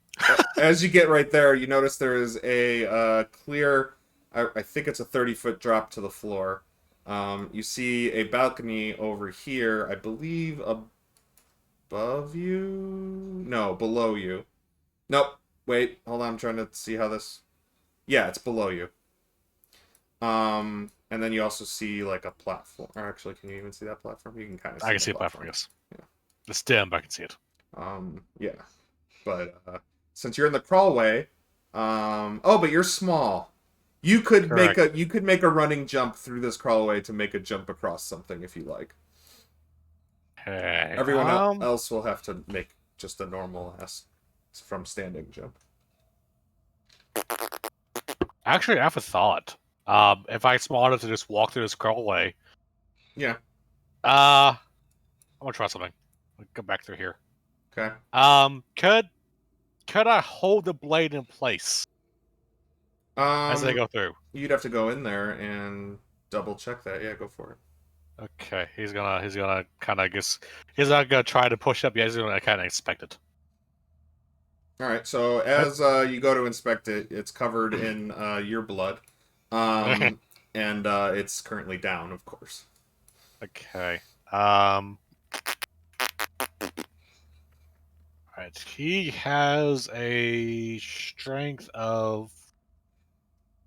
[SPEAKER 1] As you get right there, you notice there is a clear. I think it's a 30-foot drop to the floor. You see a balcony over here. I believe above you. No, below you. Nope. Wait, hold on. I'm trying to see how this. Yeah, it's below you. And then you also see like a platform. Or actually, can you even see that platform? You can kind of.
[SPEAKER 4] I can see a platform. Yes.
[SPEAKER 1] Yeah.
[SPEAKER 4] It's dim, but I can see it.
[SPEAKER 1] Yeah, but since you're in the crawlway, but you're small. You could
[SPEAKER 4] Correct.
[SPEAKER 1] make a running jump through this crawlway to make a jump across something if you like.
[SPEAKER 4] Okay.
[SPEAKER 1] Everyone else will have to make just a normal from standing jump.
[SPEAKER 4] Actually, I have a thought. If I small enough to just walk through this crawlway.
[SPEAKER 1] Yeah.
[SPEAKER 4] I'm gonna try something. I'll go back through here.
[SPEAKER 1] Okay.
[SPEAKER 4] Could I hold the blade in place as I go through?
[SPEAKER 1] You'd have to go in there and double check that. Yeah, go for it.
[SPEAKER 4] Okay, he's gonna kind of he's not gonna try to push up yet. He's gonna kind of inspect it.
[SPEAKER 1] All right. So as you go to inspect it, it's covered in your blood, and it's currently down, of course.
[SPEAKER 4] Okay. Alright, he has a strength of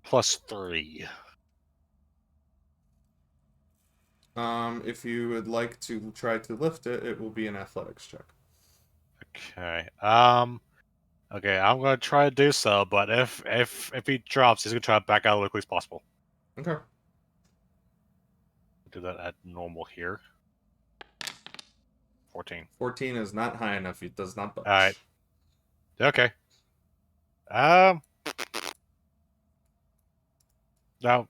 [SPEAKER 4] +3.
[SPEAKER 1] If you would like to try to lift it, it will be an athletics check.
[SPEAKER 4] Okay. Okay, I'm gonna try to do so, but if he drops, he's gonna try to back out as quickly as possible.
[SPEAKER 1] Okay.
[SPEAKER 4] Do that at normal here. 14.
[SPEAKER 1] 14 is not high enough. It does not budge.
[SPEAKER 4] Alright. Okay. No.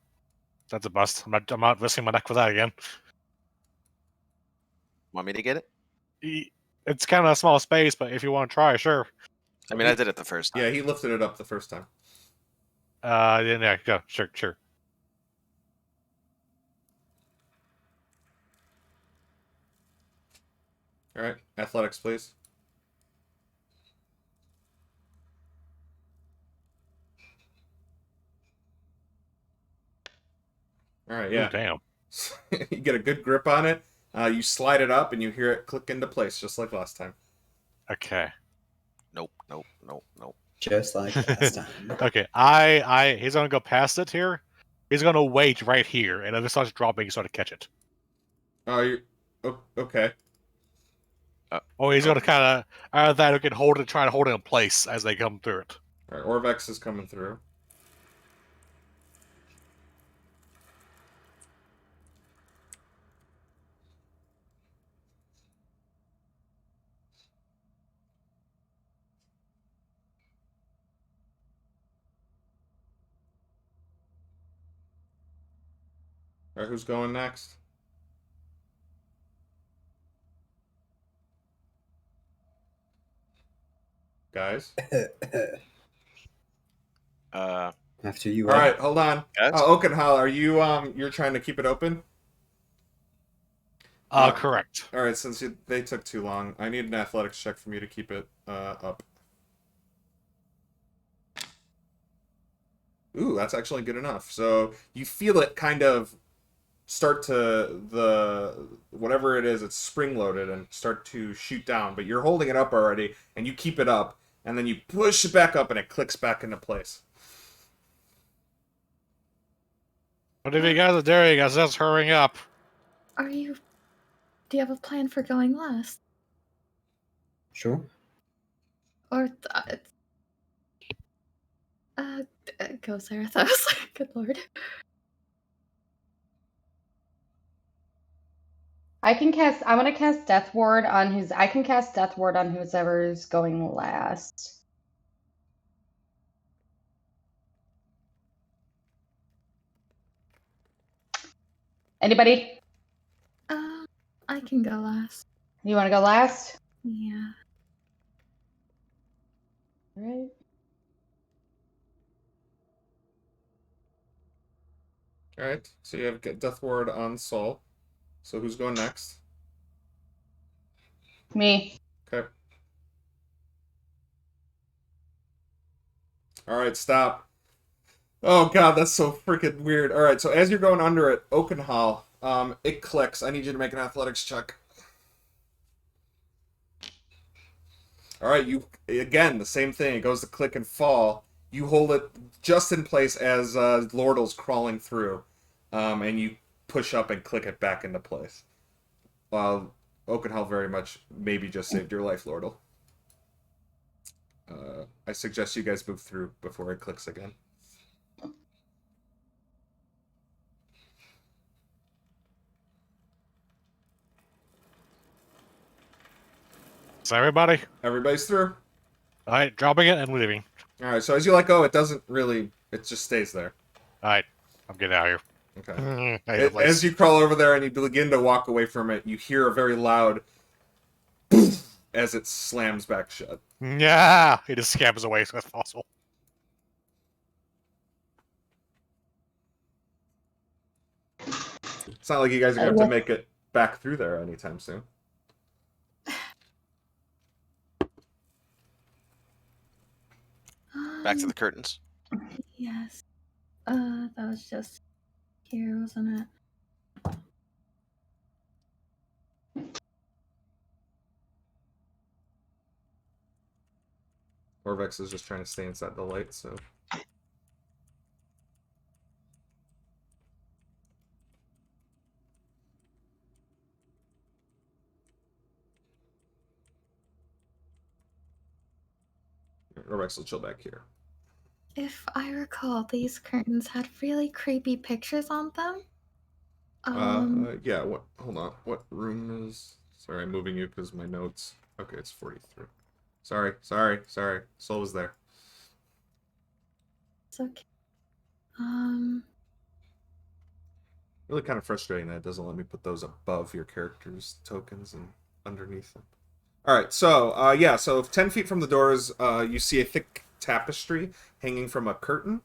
[SPEAKER 4] That's a bust. I'm not risking my neck for that again.
[SPEAKER 2] Want me to get it?
[SPEAKER 4] It's kind of a small space, but if you want to try, sure.
[SPEAKER 2] I mean, I did it the first time.
[SPEAKER 1] Yeah, he lifted it up the first time.
[SPEAKER 4] Yeah, go. Sure.
[SPEAKER 1] All right, athletics, please. All right,
[SPEAKER 4] Ooh,
[SPEAKER 1] yeah.
[SPEAKER 4] damn.
[SPEAKER 1] You get a good grip on it. You slide it up, and you hear it click into place, just like last time.
[SPEAKER 4] Okay.
[SPEAKER 2] Nope, nope, nope, nope.
[SPEAKER 6] Just like last time.
[SPEAKER 4] Okay. He's gonna go past it here. He's gonna wait right here, and if it starts dropping, he's gonna catch it.
[SPEAKER 1] Oh, you okay.
[SPEAKER 4] Or he's gonna kind of out of that, he can hold it, try to hold it in place as they come through it.
[SPEAKER 1] All right, Orvex is coming through. All right, who's going next? Guys.
[SPEAKER 6] After you.
[SPEAKER 1] All right, hold on.
[SPEAKER 2] Guys?
[SPEAKER 1] Oakenhall, are you you're trying to keep it open?
[SPEAKER 4] Correct.
[SPEAKER 1] All right, since they took too long, I need an athletics check from you to keep it up. Ooh, that's actually good enough. So you feel it kind of start to whatever it is, it's spring loaded and start to shoot down, but you're holding it up already, and you keep it up, and then you push it back up, and it clicks back into place.
[SPEAKER 4] What if you guys are doing? Us just hurrying up.
[SPEAKER 5] Do you have a plan for going last?
[SPEAKER 6] Sure.
[SPEAKER 5] Or, go, Sarah. That was like, good lord.
[SPEAKER 3] I'm gonna cast Death Ward on who's. I can cast Death Ward on whoever's going last. Anybody?
[SPEAKER 5] I can go last.
[SPEAKER 3] You want to go last?
[SPEAKER 5] Yeah.
[SPEAKER 3] All right.
[SPEAKER 1] All right, so you have Death Ward on Sol. So who's going next?
[SPEAKER 3] Me.
[SPEAKER 1] Okay. All right, stop. Oh god, that's so freaking weird. All right, so as you're going under it, Oakenhall, it clicks. I need you to make an athletics check. All right, you again the same thing. It goes to click and fall. You hold it just in place as Lordle's crawling through, and you push up and click it back into place. While Oakenhall very much maybe just saved your life, Lordle. I suggest you guys move through before it clicks again.
[SPEAKER 4] Is everybody?
[SPEAKER 1] Everybody's through.
[SPEAKER 4] All right, dropping it and leaving.
[SPEAKER 1] All right, so as you let go, it doesn't really. It just stays there.
[SPEAKER 4] All right, I'm getting out of
[SPEAKER 1] Okay.
[SPEAKER 4] here. I hate the place.
[SPEAKER 1] As you crawl over there and you begin to walk away from it, you hear a very loud as it slams back shut.
[SPEAKER 4] Yeah, he just scampers away as fast as possible.
[SPEAKER 1] It's not like you guys are going to have to make it back through there anytime soon.
[SPEAKER 2] Back to the curtains.
[SPEAKER 5] Yes. That was just here, wasn't it?
[SPEAKER 1] Orvex is just trying to stay inside the light, so. Orvex will chill back here.
[SPEAKER 5] If I recall, these curtains had really creepy pictures on them.
[SPEAKER 1] Yeah, what? Hold on. What room is. Sorry, I'm moving you because my notes. Okay, it's 43. Sorry. Soul was there.
[SPEAKER 5] It's okay.
[SPEAKER 1] Really kind of frustrating that it doesn't let me put those above your character's tokens and underneath them. Alright, so, so 10 feet from the doors, you see a thick tapestry hanging from a curtain.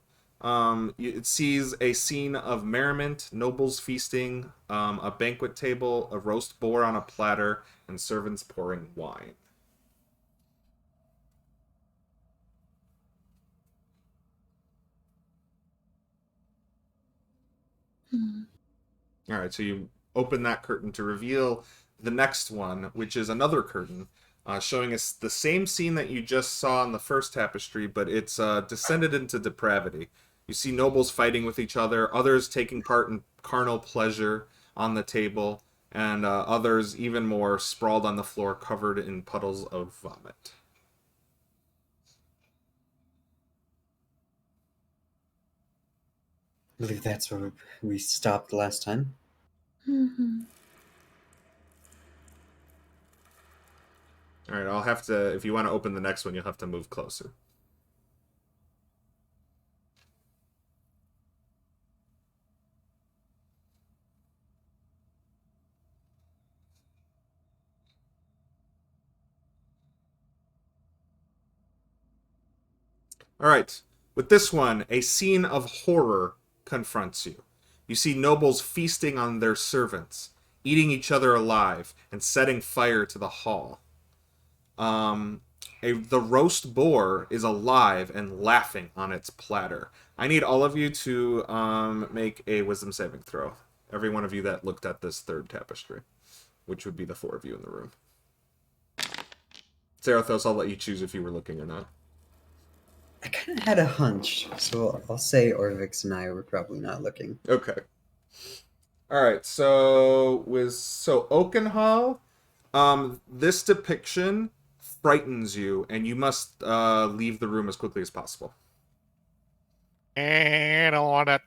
[SPEAKER 1] It sees a scene of merriment, nobles feasting, a banquet table, a roast boar on a platter, and servants pouring wine. All right, so you open that curtain to reveal the next one, which is another curtain, showing us the same scene that you just saw in the first tapestry, but it's descended into depravity. You see nobles fighting with each other, others taking part in carnal pleasure on the table, and others even more sprawled on the floor covered in puddles of vomit.
[SPEAKER 6] I believe that's where we stopped last time.
[SPEAKER 5] Mm-hmm.
[SPEAKER 1] All right, I'll have to, if you want to open the next one, you'll have to move closer. All right, with this one, a scene of horror confronts you. You see nobles feasting on their servants, eating each other alive, and setting fire to the hall. The roast boar is alive and laughing on its platter. I need all of you to make a wisdom saving throw. Every one of you that looked at this third tapestry, which would be the 4 of you in the room. Zarathos, I'll let you choose if you were looking or not.
[SPEAKER 6] I kind of had a hunch, so I'll say Orvix and I were probably not looking.
[SPEAKER 1] Okay. All right. So Oakenhall, this depiction frightens you, and you must leave the room as quickly as possible.
[SPEAKER 4] I don't want it.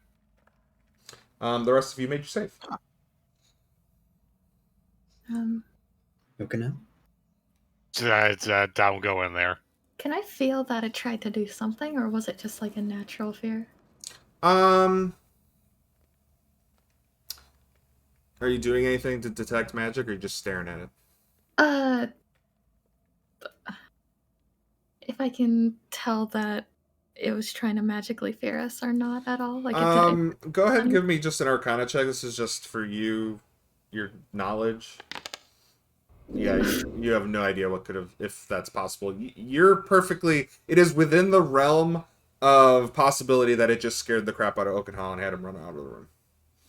[SPEAKER 1] The rest of you made you safe.
[SPEAKER 6] Okay, now?
[SPEAKER 4] Don't go in there.
[SPEAKER 5] Can I feel that it tried to do something, or was it just like a natural fear?
[SPEAKER 1] Are you doing anything to detect magic, or are you just staring at it?
[SPEAKER 5] If I can tell that it was trying to magically fear us or not at all, like
[SPEAKER 1] Go ahead and give me just an Arcana check. This is just for you, your knowledge. Yeah, you have no idea what could have, if that's possible. You're perfectly, it is within the realm of possibility that it just scared the crap out of Oakenhall and had him run out of the room.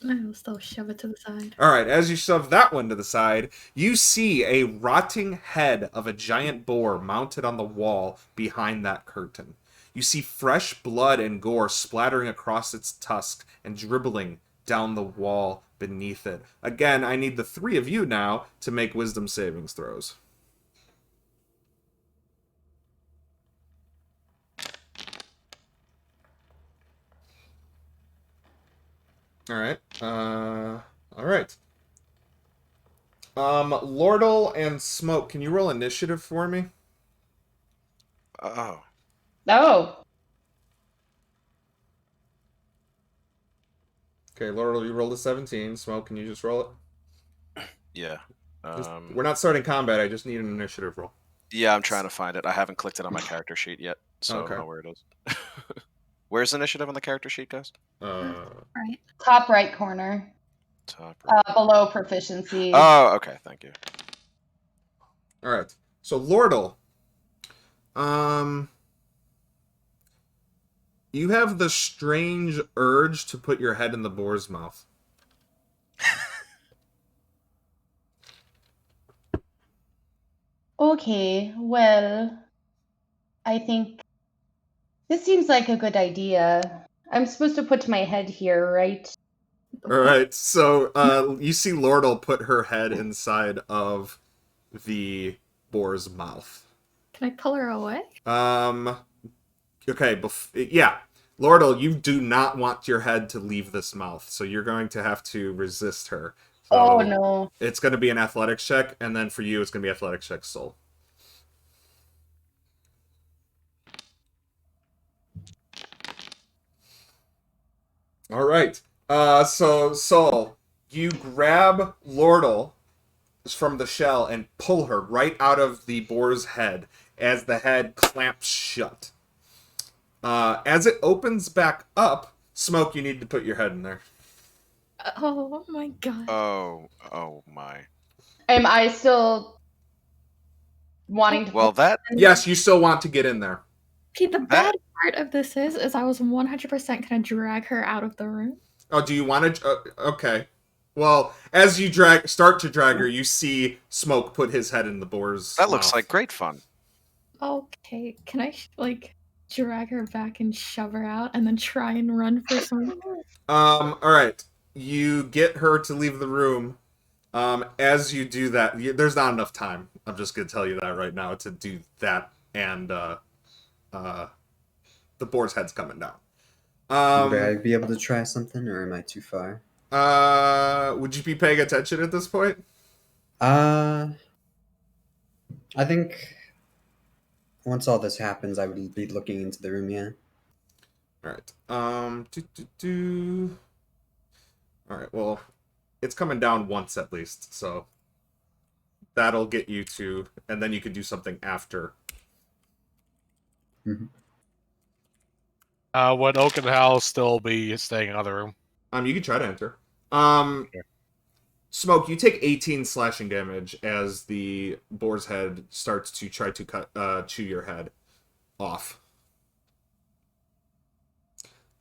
[SPEAKER 5] I'll still shove it to the side.
[SPEAKER 1] Alright, as you shove that one to the side, you see a rotting head of a giant boar mounted on the wall behind that curtain. You see fresh blood and gore splattering across its tusk and dribbling down the wall beneath it. Again, I need the 3 of you now to make wisdom savings throws. Alright. Alright. Lordle and Smoke, can you roll initiative for me?
[SPEAKER 2] Oh.
[SPEAKER 3] Oh.
[SPEAKER 1] Okay, Lordle, you rolled a 17. Smoke, can you just roll it?
[SPEAKER 2] Yeah.
[SPEAKER 1] We're not starting combat, I just need an initiative roll.
[SPEAKER 2] Yeah, I'm trying to find it. I haven't clicked it on my character sheet yet, so I
[SPEAKER 1] Okay.
[SPEAKER 2] don't know where it is. Where's initiative on the character sheet, guys?
[SPEAKER 5] Right.
[SPEAKER 3] Top right corner.
[SPEAKER 2] Top right.
[SPEAKER 3] Below proficiency.
[SPEAKER 2] Oh, okay. Thank you.
[SPEAKER 1] Alright. So, Lordle. You have the strange urge to put your head in the boar's mouth.
[SPEAKER 3] Okay, well, I think this seems like a good idea. I'm supposed to put my head here, right?
[SPEAKER 1] Alright, so you see Lordle put her head inside of the boar's mouth.
[SPEAKER 5] Can I pull her away?
[SPEAKER 1] Okay, yeah. Lordle, you do not want your head to leave this mouth, so you're going to have to resist her. So
[SPEAKER 3] Oh no.
[SPEAKER 1] it's going to be an athletics check, and then for you, it's going to be athletics check soul. All right. So Soul, you grab Lordle from the shell and pull her right out of the boar's head as the head clamps shut. As it opens back up, Smoke, you need to put your head in there.
[SPEAKER 5] Oh my god.
[SPEAKER 2] Oh my.
[SPEAKER 3] Am I still wanting to?
[SPEAKER 2] Well, that
[SPEAKER 1] Yes, you still want to get in there.
[SPEAKER 5] Okay, the bad part of this is I was 100% gonna drag her out of the room.
[SPEAKER 1] Oh, do you want to? Okay. Well, as you start to drag her, you see Smoke put his head in the boar's
[SPEAKER 2] that looks
[SPEAKER 1] mouth.
[SPEAKER 2] like great fun.
[SPEAKER 5] Okay, can I like drag her back and shove her out, and then try and run for some?
[SPEAKER 1] All right. You get her to leave the room. As you do that, there's not enough time. I'm just gonna tell you that right now to do that, and the boar's head's coming down.
[SPEAKER 6] Would I be able to try something, or am I too far?
[SPEAKER 1] Would you be paying attention at this point?
[SPEAKER 6] I think once all this happens, I would be looking into the room. Yeah.
[SPEAKER 1] All right. All right. Well, it's coming down once at least, so that'll get you to, and then you can do something after.
[SPEAKER 6] Mm-hmm.
[SPEAKER 4] Would Oakenhouse still be staying in the other room?
[SPEAKER 1] You can try to enter.
[SPEAKER 4] Okay.
[SPEAKER 1] Smoke, you take 18 slashing damage as the boar's head starts to try to chew your head off.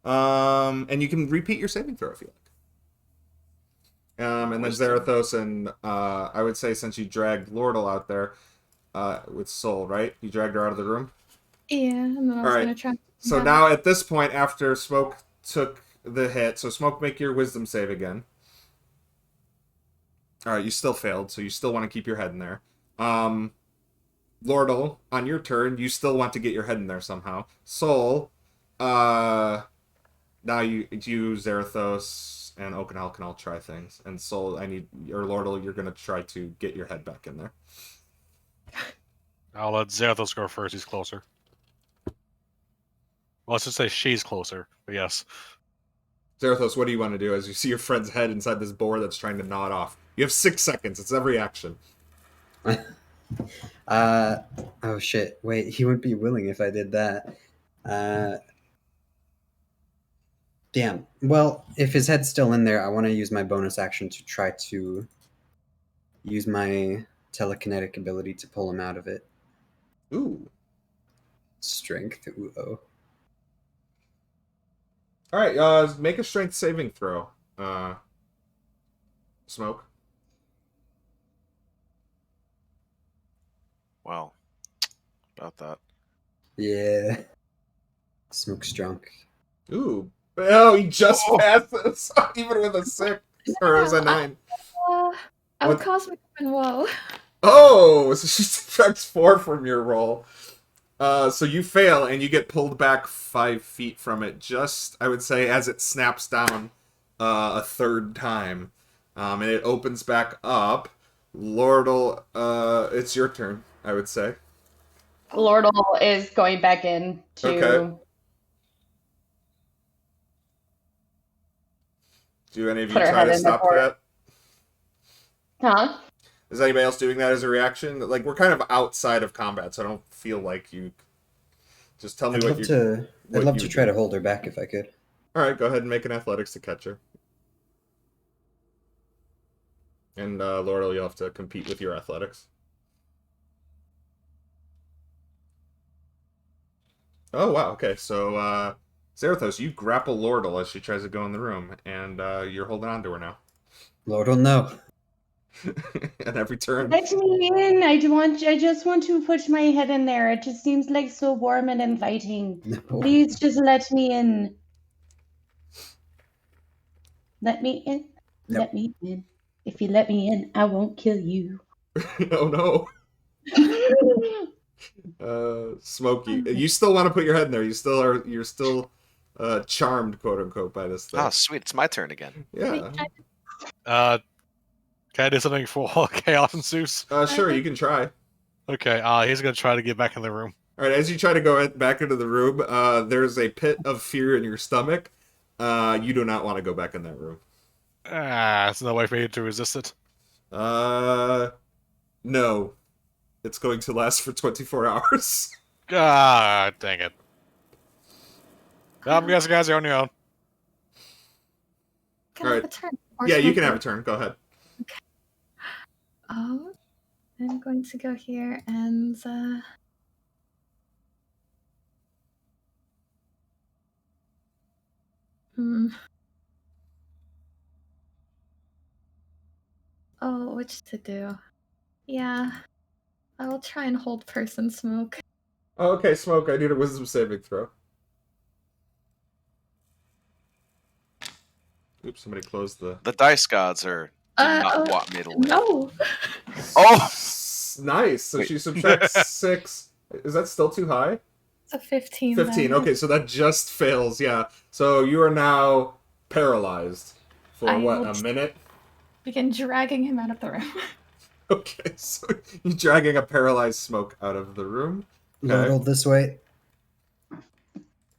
[SPEAKER 1] And you can repeat your saving throw if you like. And then Zarathos and I would say since you dragged Lordle out there with Soul, right? You dragged her out of the room?
[SPEAKER 5] Yeah, and then I was
[SPEAKER 1] Alright.
[SPEAKER 5] gonna try.
[SPEAKER 1] So now at this point, after Smoke took the hit, so Smoke, make your wisdom save again. Alright, you still failed, so you still want to keep your head in there. Lordle, on your turn, you still want to get your head in there somehow. Soul, now you, Zarathos, and Oakenhal can all try things. And Soul, Lordle, you're gonna try to get your head back in there.
[SPEAKER 4] I'll let Zarathos go first. He's closer. Well, let's just say she's closer. But yes.
[SPEAKER 1] Zarathos, what do you want to do as you see your friend's head inside this boar that's trying to gnaw it off? You have 6 seconds. It's every action.
[SPEAKER 6] Oh shit. Wait, he wouldn't be willing if I did that. Damn. Well, if his head's still in there, I want to use my bonus action to try to use my telekinetic ability to pull him out of it.
[SPEAKER 1] Ooh.
[SPEAKER 6] Strength. Ooh, oh.
[SPEAKER 1] Alright, make a strength saving throw. Smoke.
[SPEAKER 2] Well, about that.
[SPEAKER 6] Yeah. Smoke's drunk.
[SPEAKER 1] Ooh. Oh, he just passes! Even with a 6. Or it was a 9.
[SPEAKER 5] Oh,
[SPEAKER 1] What?
[SPEAKER 5] Cosmic and whoa.
[SPEAKER 1] Oh! So she subtracts 4 from your roll. So you fail, and you get pulled back 5 feet from it, just, I would say, as it snaps down a third time. And it opens back up. Lordle, it's your turn, I would say.
[SPEAKER 3] Lordle is going back in to.
[SPEAKER 1] Okay. Do any of you
[SPEAKER 3] Put her
[SPEAKER 1] try
[SPEAKER 3] head
[SPEAKER 1] to
[SPEAKER 3] in the
[SPEAKER 1] stop
[SPEAKER 3] board.
[SPEAKER 1] that?
[SPEAKER 3] Huh?
[SPEAKER 1] Is anybody else doing that as a reaction? Like, we're kind of outside of combat, so I don't feel like you... Just tell me
[SPEAKER 6] I'd
[SPEAKER 1] what
[SPEAKER 6] love
[SPEAKER 1] you...
[SPEAKER 6] to.
[SPEAKER 1] what
[SPEAKER 6] I'd love
[SPEAKER 1] you
[SPEAKER 6] to try
[SPEAKER 1] do.
[SPEAKER 6] to hold her back if I could.
[SPEAKER 1] Alright, go ahead and make an athletics to catch her. And, Lordle, you'll have to compete with your athletics. Oh, wow, okay, so, Zarathos, you grapple Lordle as she tries to go in the room, and, you're holding on to her now.
[SPEAKER 6] Lord will know.
[SPEAKER 1] And every turn...
[SPEAKER 3] Let me in. I just want to put my head in there. It just seems like so warm and inviting.
[SPEAKER 6] No.
[SPEAKER 3] Please just let me in. Let me in.
[SPEAKER 6] Nope.
[SPEAKER 3] Let me in. If you let me in, I won't kill you.
[SPEAKER 1] Oh, no. Smoky. You still want to put your head in there. You're still charmed, quote unquote, by this thing.
[SPEAKER 2] Oh, sweet. It's my turn again.
[SPEAKER 1] Yeah.
[SPEAKER 4] Can I do something for Chaos and Zeus?
[SPEAKER 1] Sure, you can try.
[SPEAKER 4] Okay, he's gonna try to get back in the room.
[SPEAKER 1] Alright, as you try to go back into the room, there's a pit of fear in your stomach. You do not want to go back in that room.
[SPEAKER 4] There's no way for you to resist it.
[SPEAKER 1] No. It's going to last for 24 hours.
[SPEAKER 4] Ah, dang it. I'm guessing, guys, you're on your own.
[SPEAKER 5] Can I have a turn? Or
[SPEAKER 1] Yeah, you can
[SPEAKER 5] smoke
[SPEAKER 1] have a
[SPEAKER 5] break?
[SPEAKER 1] turn. Go ahead.
[SPEAKER 5] I'm going to go here and oh, which to do? Yeah, I will try and hold person smoke.
[SPEAKER 1] Oh, okay, Smoke. I need a wisdom saving throw. Oops, somebody closed the...
[SPEAKER 2] The dice gods do not want me to win.
[SPEAKER 5] No.
[SPEAKER 2] Oh!
[SPEAKER 1] Nice. So
[SPEAKER 2] Wait.
[SPEAKER 1] she subtracts 6. Is that still too high?
[SPEAKER 5] It's a 15.
[SPEAKER 1] 15.
[SPEAKER 5] Then.
[SPEAKER 1] Okay, so that just fails. Yeah. So you are now paralyzed for
[SPEAKER 5] I
[SPEAKER 1] what,
[SPEAKER 5] will
[SPEAKER 1] a minute?
[SPEAKER 5] Begin dragging him out of the room.
[SPEAKER 1] Okay, so you're dragging a paralyzed Smoke out of the room. Okay.
[SPEAKER 6] Lordle this way.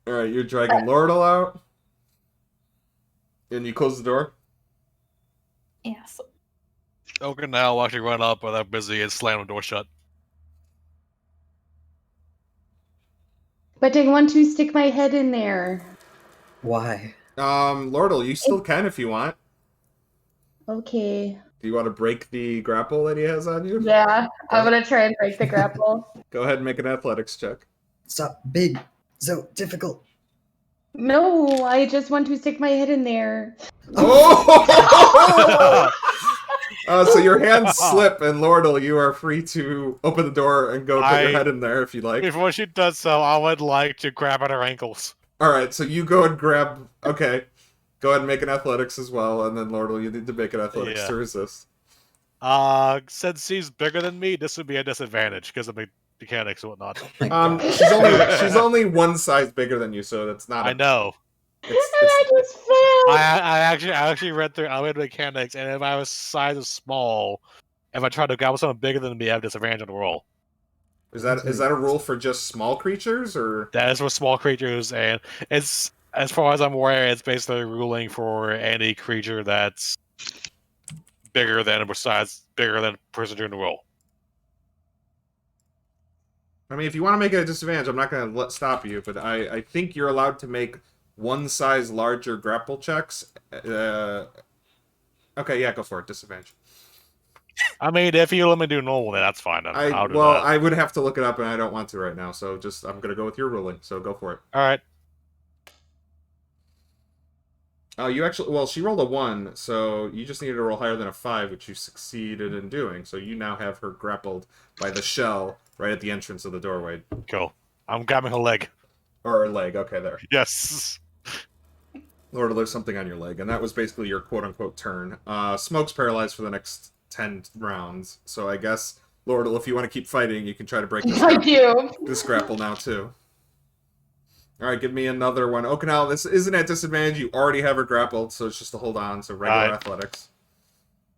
[SPEAKER 1] All right, you're dragging Lordle out, and you close the door.
[SPEAKER 5] Yes.
[SPEAKER 4] Oaken now will actually run up, but they're busy and slam the door shut.
[SPEAKER 3] But I want to stick my head in there.
[SPEAKER 6] Why?
[SPEAKER 1] Lordle, you still can if you want.
[SPEAKER 3] Okay.
[SPEAKER 1] Do you want to break the grapple that he has on you?
[SPEAKER 3] Yeah, I'm gonna try and break the grapple.
[SPEAKER 1] Go ahead and make an athletics check.
[SPEAKER 6] Stop big. So difficult.
[SPEAKER 3] No, I just want to stick my head in there.
[SPEAKER 1] Oh! So your hands slip, and Lordle, you are free to open the door and go put your head in there if you like.
[SPEAKER 4] Before she does so, I would like to grab at her ankles.
[SPEAKER 1] Alright, so you go and grab... Okay. Go ahead and make an athletics as well, and then Lordle, you need to make an athletics to resist.
[SPEAKER 4] Since she's bigger than me, this would be a disadvantage because of the mechanics and whatnot.
[SPEAKER 6] My God.
[SPEAKER 1] She's only one size bigger than you, so that's not...
[SPEAKER 4] I know.
[SPEAKER 3] I just failed.
[SPEAKER 4] I actually read through the mechanics, and if I was size of small, if I tried to grab someone bigger than me, I have disadvantage on the roll.
[SPEAKER 1] Is that a rule for just small creatures, or...
[SPEAKER 4] That is for small creatures, and it's, as far as I'm aware, it's basically ruling for any creature that's bigger than a person during the roll.
[SPEAKER 1] I mean, if you want to make it a disadvantage, I'm not going to stop you, but I think you're allowed to make one size larger grapple checks. Okay, yeah, go for it. Disadvantage.
[SPEAKER 4] I mean, if you let me do normal, then that's fine. I'll do that.
[SPEAKER 1] I would have to look it up, and I don't want to right now, so I'm going to go with your ruling, so go for it.
[SPEAKER 4] Alright.
[SPEAKER 1] You actually... Well, she rolled a 1, so you just needed to roll higher than a 5, which you succeeded in doing, so you now have her grappled by the shell right at the entrance of the doorway.
[SPEAKER 4] Cool. I'm grabbing her leg.
[SPEAKER 1] Or her leg, okay, there.
[SPEAKER 4] Yes.
[SPEAKER 1] Lord, there's something on your leg, and that was basically your quote-unquote turn. Smoke's paralyzed for the next 10 rounds, so I guess, Lord, if you want to keep fighting, you can try to break this grapple now, too. Alright, give me another one. Okanal, this isn't at disadvantage. You already have her grappled, so it's just to hold on, so regular athletics.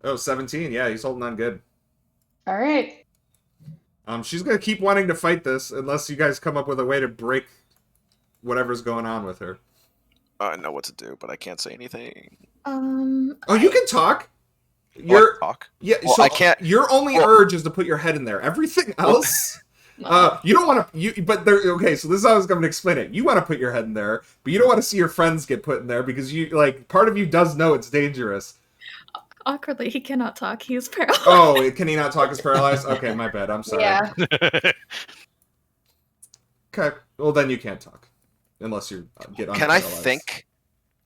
[SPEAKER 1] Oh, 17. Yeah, he's holding on good.
[SPEAKER 3] Alright.
[SPEAKER 1] She's going to keep wanting to fight this, unless you guys come up with a way to break whatever's going on with her.
[SPEAKER 2] I know what to do, but I can't say anything.
[SPEAKER 1] Oh, you can talk.
[SPEAKER 2] Talk?
[SPEAKER 1] Yeah,
[SPEAKER 2] well,
[SPEAKER 1] so
[SPEAKER 2] I can't.
[SPEAKER 1] Your only urge is to put your head in there. Everything else, you don't want to. But there. Okay, so this is how I was going to explain it. You want to put your head in there, but you don't want to see your friends get put in there because part of you does know it's dangerous.
[SPEAKER 5] Awkwardly, he cannot talk. He is paralyzed.
[SPEAKER 1] Oh, can he not talk? Is paralyzed? Okay, my bad. I'm sorry.
[SPEAKER 3] Yeah.
[SPEAKER 1] Okay, well then you can't talk unless you get unparalyzed.
[SPEAKER 2] Can I think?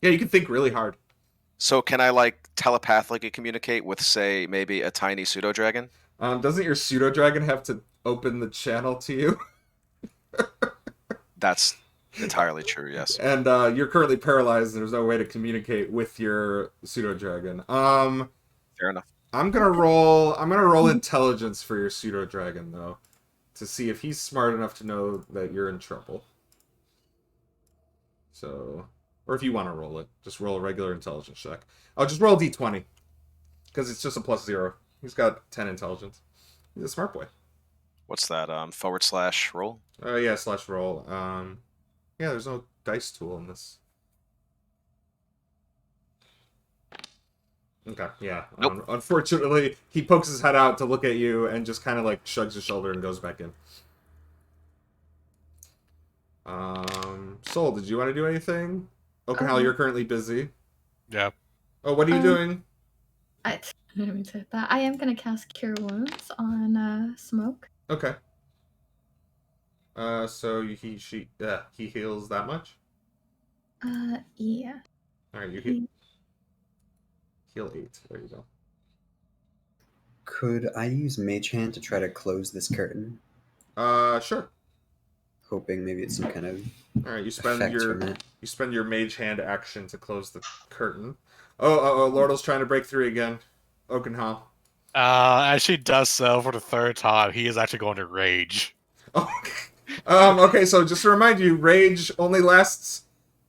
[SPEAKER 1] Yeah, you can think really hard.
[SPEAKER 2] So can I telepathically communicate with, say, maybe a tiny pseudo dragon?
[SPEAKER 1] Doesn't your pseudo dragon have to open the channel to you?
[SPEAKER 2] That's entirely true. Yes.
[SPEAKER 1] And you're currently paralyzed. And there's no way to communicate with your pseudo dragon.
[SPEAKER 2] Fair enough.
[SPEAKER 1] I'm gonna roll intelligence for your pseudo dragon though, to see if he's smart enough to know that you're in trouble. So, or if you want to roll it, just roll a regular intelligence check. I'll just roll a d20 because it's just a +0. He's got 10 intelligence. He's a smart boy.
[SPEAKER 2] What's that? / roll?
[SPEAKER 1] Yeah, /roll. Yeah, there's no dice tool in this. Okay, yeah.
[SPEAKER 2] Nope.
[SPEAKER 1] Unfortunately, he pokes his head out to look at you and just kind of shrugs his shoulder and goes back in. Soul, did you want to do anything? Oakenhall, you're currently busy.
[SPEAKER 4] Yeah.
[SPEAKER 1] Oh, what are you doing?
[SPEAKER 5] I didn't mean to say that. I am gonna cast Cure Wounds on Smoke.
[SPEAKER 1] Okay. So he heals that much?
[SPEAKER 5] Yeah.
[SPEAKER 1] Alright, you heal 8. There you go.
[SPEAKER 6] Could I use Mage Hand to try to close this curtain?
[SPEAKER 1] Sure.
[SPEAKER 6] Hoping maybe it's some kind of
[SPEAKER 1] Alright, you
[SPEAKER 6] effect from it.
[SPEAKER 1] spend your mage hand action to close the curtain. Oh, Lordle's trying to break through again. Oakenhall.
[SPEAKER 4] As she does so for the third time, he is actually going to rage.
[SPEAKER 1] Oh, okay, so just to remind you, rage only lasts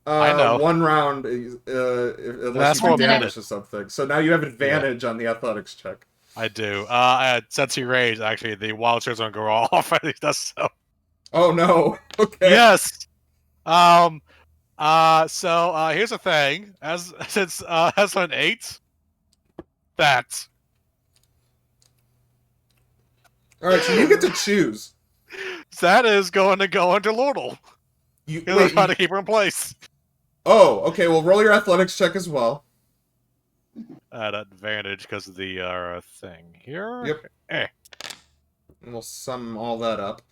[SPEAKER 4] I know.
[SPEAKER 1] 1 round unless
[SPEAKER 4] That's
[SPEAKER 1] you do
[SPEAKER 4] what I'm
[SPEAKER 1] damage to something. So now you have advantage on the athletics check.
[SPEAKER 4] I do. Since he raged, actually, the wild shield's gonna go off, and he does so.
[SPEAKER 1] Oh no. Okay.
[SPEAKER 4] Yes. So here's the thing. Since has an 8, that.
[SPEAKER 1] Alright, so you get to choose.
[SPEAKER 4] That is going to go into Lordle.
[SPEAKER 1] You
[SPEAKER 4] He's gonna try to keep her in place.
[SPEAKER 1] Oh, okay, well roll your athletics check as well.
[SPEAKER 4] At advantage because of the thing here.
[SPEAKER 1] Yep.
[SPEAKER 4] Eh.
[SPEAKER 1] And we'll sum all that up.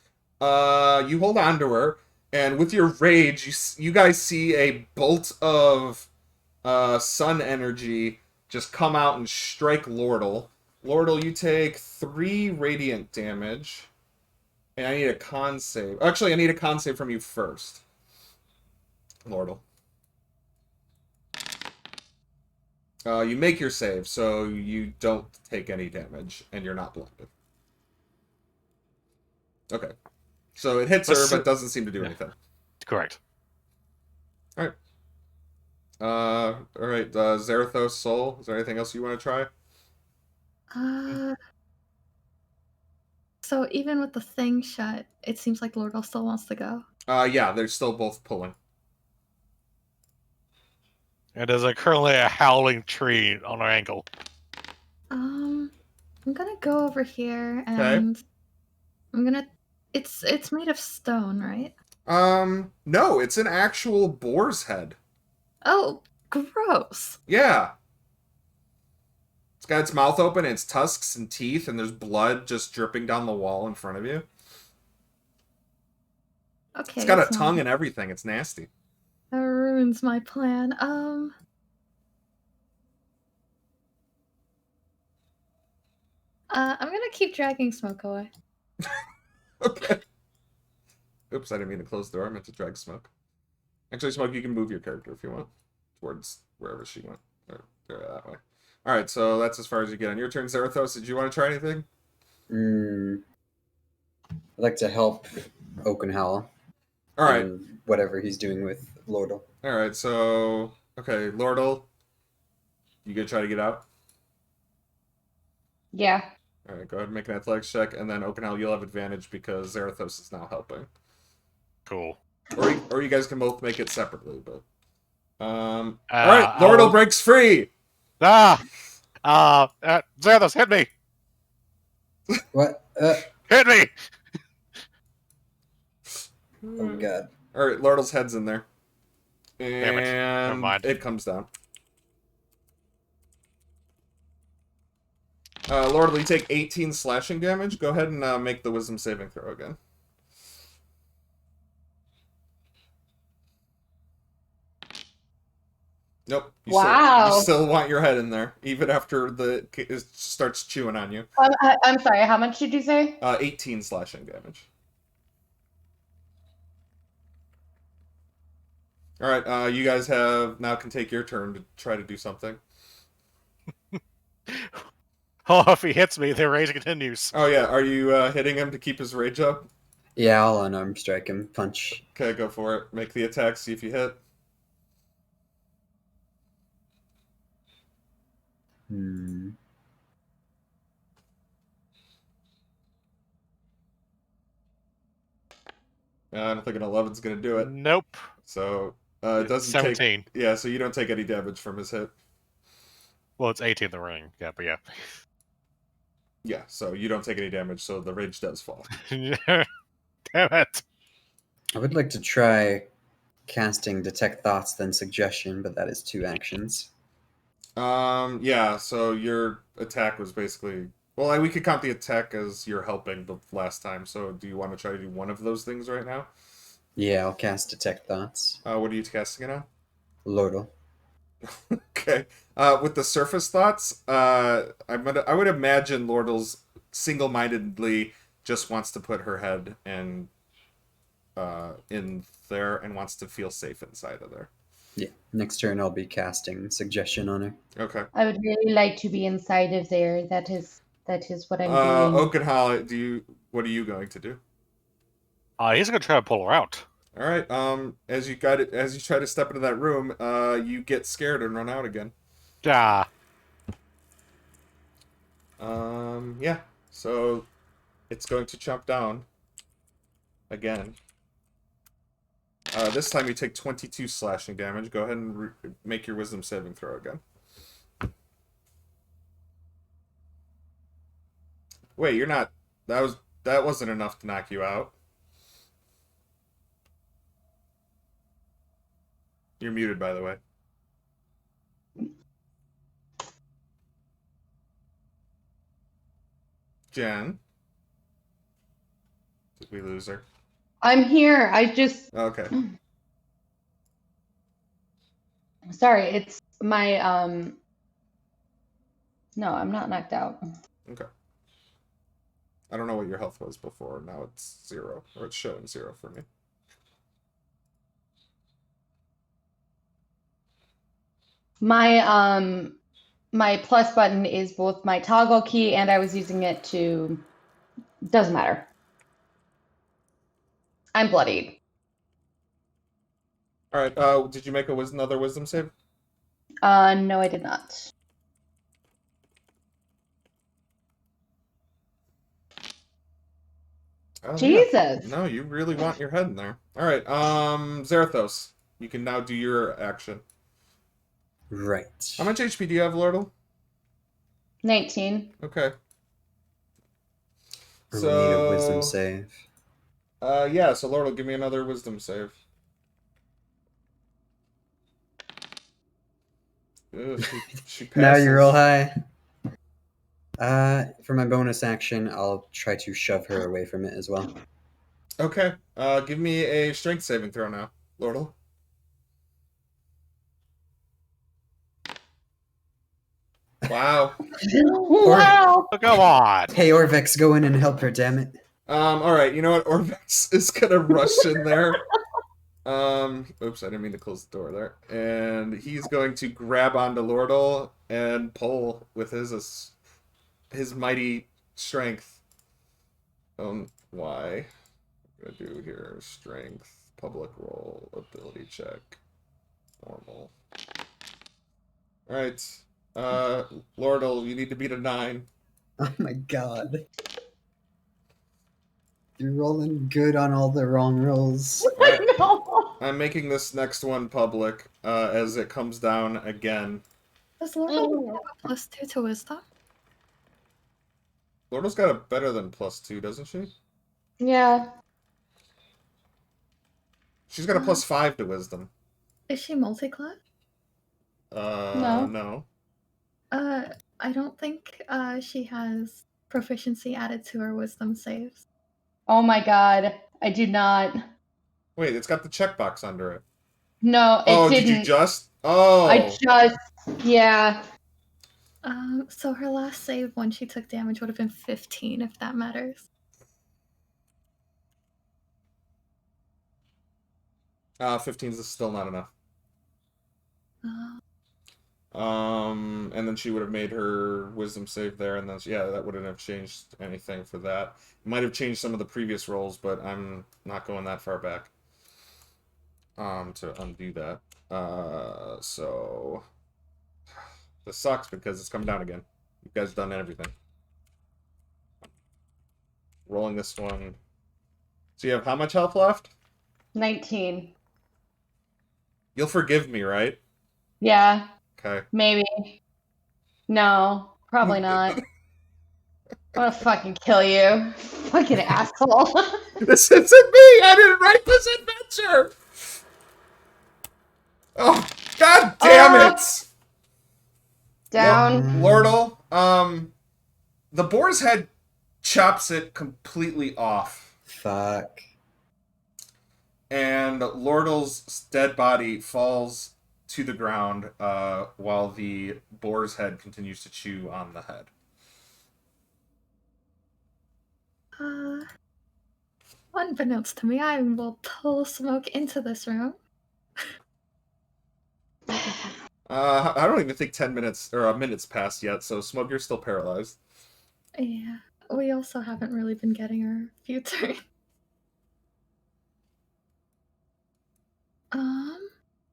[SPEAKER 1] You hold on to her, and with your rage, you guys see a bolt of sun energy just come out and strike Lordle. Lordle, you take 3 radiant damage. And I need a con save. Actually, I need a con save from you first. Lordle. You make your save, so you don't take any damage, and you're not blinded. Okay. So it hits her, but doesn't seem to do anything.
[SPEAKER 4] Correct.
[SPEAKER 1] Alright. Alright, Zarathos, Soul, is there anything else you want to try?
[SPEAKER 5] So even with the thing shut, it seems like Lordle still wants to go.
[SPEAKER 1] Yeah, they're still both pulling.
[SPEAKER 4] And there's currently a howling tree on our ankle.
[SPEAKER 5] I'm gonna go over here and I'm gonna. It's made of stone, right?
[SPEAKER 1] No, it's an actual boar's head.
[SPEAKER 5] Oh, gross.
[SPEAKER 1] Yeah. It's got its mouth open, and its tusks and teeth, and there's blood just dripping down the wall in front of you.
[SPEAKER 5] Okay.
[SPEAKER 1] It's got a tongue and everything. It's nasty.
[SPEAKER 5] That ruins my plan. I'm gonna keep dragging Smoke away.
[SPEAKER 1] Okay. Oops, I didn't mean to close the door. I meant to drag Smoke. Actually, Smoke, you can move your character if you want. Towards wherever she went. Or that way. Alright, so that's as far as you get on your turn. Zarathos, did you want to try anything?
[SPEAKER 6] I'd like to help Oakenhall.
[SPEAKER 1] Alright.
[SPEAKER 6] In whatever he's doing with Lordle.
[SPEAKER 1] Alright, so... Okay, Lordle. You gonna try to get out?
[SPEAKER 3] Yeah.
[SPEAKER 1] Alright, go ahead and make an athletics check, and then Oakenhall, you'll have advantage because Zarathos is now helping.
[SPEAKER 4] Cool.
[SPEAKER 1] Or you guys can both make it separately, but... Alright, Lordle breaks free!
[SPEAKER 4] Zarathos, hit me!
[SPEAKER 6] What?
[SPEAKER 4] Hit me!
[SPEAKER 6] Oh god.
[SPEAKER 1] Alright, Lordle's head's in there.
[SPEAKER 4] Damn it. Never
[SPEAKER 1] And
[SPEAKER 4] mind.
[SPEAKER 1] it comes down. Lordle, you take 18 slashing damage. Go ahead and make the wisdom saving throw again. Nope. You still want your head in there, even after it starts chewing on you.
[SPEAKER 3] I'm sorry, how much did you say?
[SPEAKER 1] 18 slashing damage. Alright, you guys now can take your turn to try to do something.
[SPEAKER 4] Oh, if he hits me, the rage continues.
[SPEAKER 1] Oh yeah, are you hitting him to keep his rage up?
[SPEAKER 6] Yeah, I'll unarmed strike him. Punch.
[SPEAKER 1] Okay, go for it. Make the attack, see if you hit. I don't think an 11's gonna do it.
[SPEAKER 4] Nope.
[SPEAKER 1] So, it doesn't
[SPEAKER 4] 17.
[SPEAKER 1] Yeah, so you don't take any damage from his hit.
[SPEAKER 4] Well, it's 18 in the ring. Yeah, but yeah.
[SPEAKER 1] Yeah, so you don't take any damage, so the rage does fall.
[SPEAKER 4] Damn it.
[SPEAKER 6] I would like to try casting Detect Thoughts, then Suggestion, but that is 2 actions.
[SPEAKER 1] Yeah, so your attack was basically... Well, we could count the attack as you're helping the last time, so do you want to try to do one of those things right now?
[SPEAKER 6] Yeah, I'll cast Detect Thoughts.
[SPEAKER 1] What are you casting it on?
[SPEAKER 6] Lordle.
[SPEAKER 1] Okay. With the surface thoughts, I would imagine Lordle's single-mindedly just wants to put her head in there and wants to feel safe inside of there.
[SPEAKER 6] Yeah, next turn I'll be casting Suggestion on her.
[SPEAKER 1] Okay.
[SPEAKER 3] I would really like to be inside of there. That is what I'm doing.
[SPEAKER 1] Oakenhall, what are you going to do?
[SPEAKER 4] He's gonna try to pull her out.
[SPEAKER 1] All right. As you try to step into that room, you get scared and run out again.
[SPEAKER 4] Yeah.
[SPEAKER 1] Yeah. So it's going to chomp down again. This time you take 22 slashing damage. Go ahead and make your wisdom saving throw again. Wait, you're not... That wasn't enough to knock you out. You're muted, by the way. Jen? Did we lose her?
[SPEAKER 3] I'm here. I just...
[SPEAKER 1] Okay.
[SPEAKER 3] Sorry, it's my... No, I'm not knocked out.
[SPEAKER 1] Okay. I don't know what your health was before. Now it's 0. Or it's showing 0 for me.
[SPEAKER 3] My plus button is both my toggle key and I was using it to... Doesn't matter. I'm bloodied.
[SPEAKER 1] Alright, did you make another wisdom save?
[SPEAKER 3] No, I did not.
[SPEAKER 1] Oh,
[SPEAKER 3] Jesus.
[SPEAKER 1] Yeah. No, you really want your head in there. Alright, Zarathos. You can now do your action.
[SPEAKER 6] Right.
[SPEAKER 1] How much HP do you have, Lordle?
[SPEAKER 3] 19.
[SPEAKER 1] Okay.
[SPEAKER 6] Or we need a wisdom save.
[SPEAKER 1] Yeah, so Lordle, give me another wisdom save. Ugh, she passes.
[SPEAKER 6] Now you're real high. For my bonus action, I'll try to shove her away from it as well.
[SPEAKER 1] Okay, give me a strength saving throw now, Lordle. Wow.
[SPEAKER 3] Wow.
[SPEAKER 4] Oh, come on.
[SPEAKER 6] Hey, Orvex, go in and help her, damn it.
[SPEAKER 1] Alright, you know what? Orvex is gonna rush in there. Oops, I didn't mean to close the door there. And he's going to grab onto Lordle and pull with his mighty strength. Why? I'm gonna do here strength, public roll, ability check, normal. Alright. Lordle, you need to beat a 9.
[SPEAKER 6] Oh my god. You're rolling good on all the wrong rolls.
[SPEAKER 3] No.
[SPEAKER 1] I'm making this next one public, as it comes down again.
[SPEAKER 5] Does Laurel have a +2 to wisdom?
[SPEAKER 1] Lordle's got a better than +2, doesn't she?
[SPEAKER 3] Yeah.
[SPEAKER 1] She's got a +5 to wisdom.
[SPEAKER 5] Is she multi-class?
[SPEAKER 1] No.
[SPEAKER 5] I don't think she has proficiency added to her wisdom saves.
[SPEAKER 3] Oh my god. I do not.
[SPEAKER 1] Wait, it's got the checkbox under it.
[SPEAKER 3] No, it
[SPEAKER 1] Oh,
[SPEAKER 3] didn't.
[SPEAKER 1] did you just? Oh.
[SPEAKER 3] I just... Yeah.
[SPEAKER 5] So her last save when she took damage would have been 15, if that matters.
[SPEAKER 1] 15 is still not enough.
[SPEAKER 5] Uh,
[SPEAKER 1] And then she would have made her wisdom save there, and then yeah, that wouldn't have changed anything for that. It might have changed some of the previous rolls, but I'm not going that far back. To undo that. So this sucks because it's coming down again. You guys have done everything. Rolling this one. So you have how much health left?
[SPEAKER 3] 19.
[SPEAKER 1] You'll forgive me, right?
[SPEAKER 3] Yeah.
[SPEAKER 1] Okay.
[SPEAKER 3] Maybe. No. Probably not. I'm gonna fucking kill you. Fucking asshole.
[SPEAKER 1] This isn't me! I didn't write this adventure! Oh, god damn it!
[SPEAKER 3] Down.
[SPEAKER 1] Lordle, the boar's head chops it completely off.
[SPEAKER 6] Fuck.
[SPEAKER 1] And Lordle's dead body falls to the ground while the boar's head continues to chew on the head.
[SPEAKER 5] Unbeknownst to me, I will pull Smoke into this room.
[SPEAKER 1] I don't even think 10 minutes or a minute's passed yet, so Smoke, you're still paralyzed.
[SPEAKER 5] Yeah, we also haven't really been getting our future.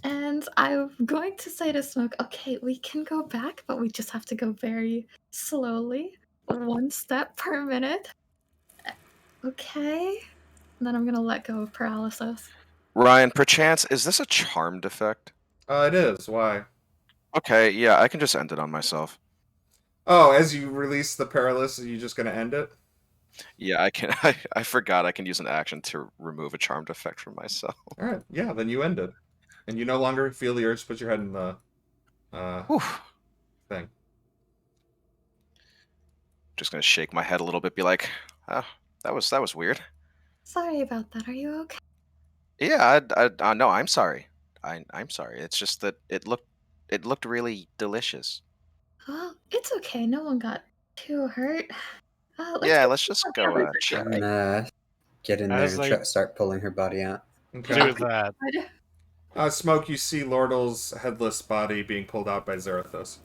[SPEAKER 5] And I'm going to say to Smoke, okay, we can go back, but we just have to go very slowly, 1 step per minute. Okay? And then I'm gonna let go of paralysis.
[SPEAKER 2] Ryan, perchance, is this a charmed effect?
[SPEAKER 1] It is. Why?
[SPEAKER 2] Okay, yeah, I can just end it on myself.
[SPEAKER 1] Oh, as you release the paralysis, are you just going to end it?
[SPEAKER 2] Yeah, I can. I forgot I can use an action to remove a charmed effect from myself.
[SPEAKER 1] Alright, yeah, then you end it. And you no longer feel the urge to put your head in the
[SPEAKER 2] Whew.
[SPEAKER 1] thing.
[SPEAKER 2] Just gonna shake my head a little bit, be like, "Oh, that was weird."
[SPEAKER 5] Sorry about that. Are you okay?
[SPEAKER 2] Yeah, no, I'm sorry. I'm sorry. It's just that it looked really delicious.
[SPEAKER 5] Well, it's okay. No one got too hurt.
[SPEAKER 2] Yeah, let's just go check.
[SPEAKER 6] I'm gonna get in there
[SPEAKER 4] As
[SPEAKER 6] and
[SPEAKER 4] they-
[SPEAKER 6] start pulling her body out.
[SPEAKER 1] Okay.
[SPEAKER 4] Do that.
[SPEAKER 1] Smoke, you see Lordle's headless body being pulled out by Zarathos.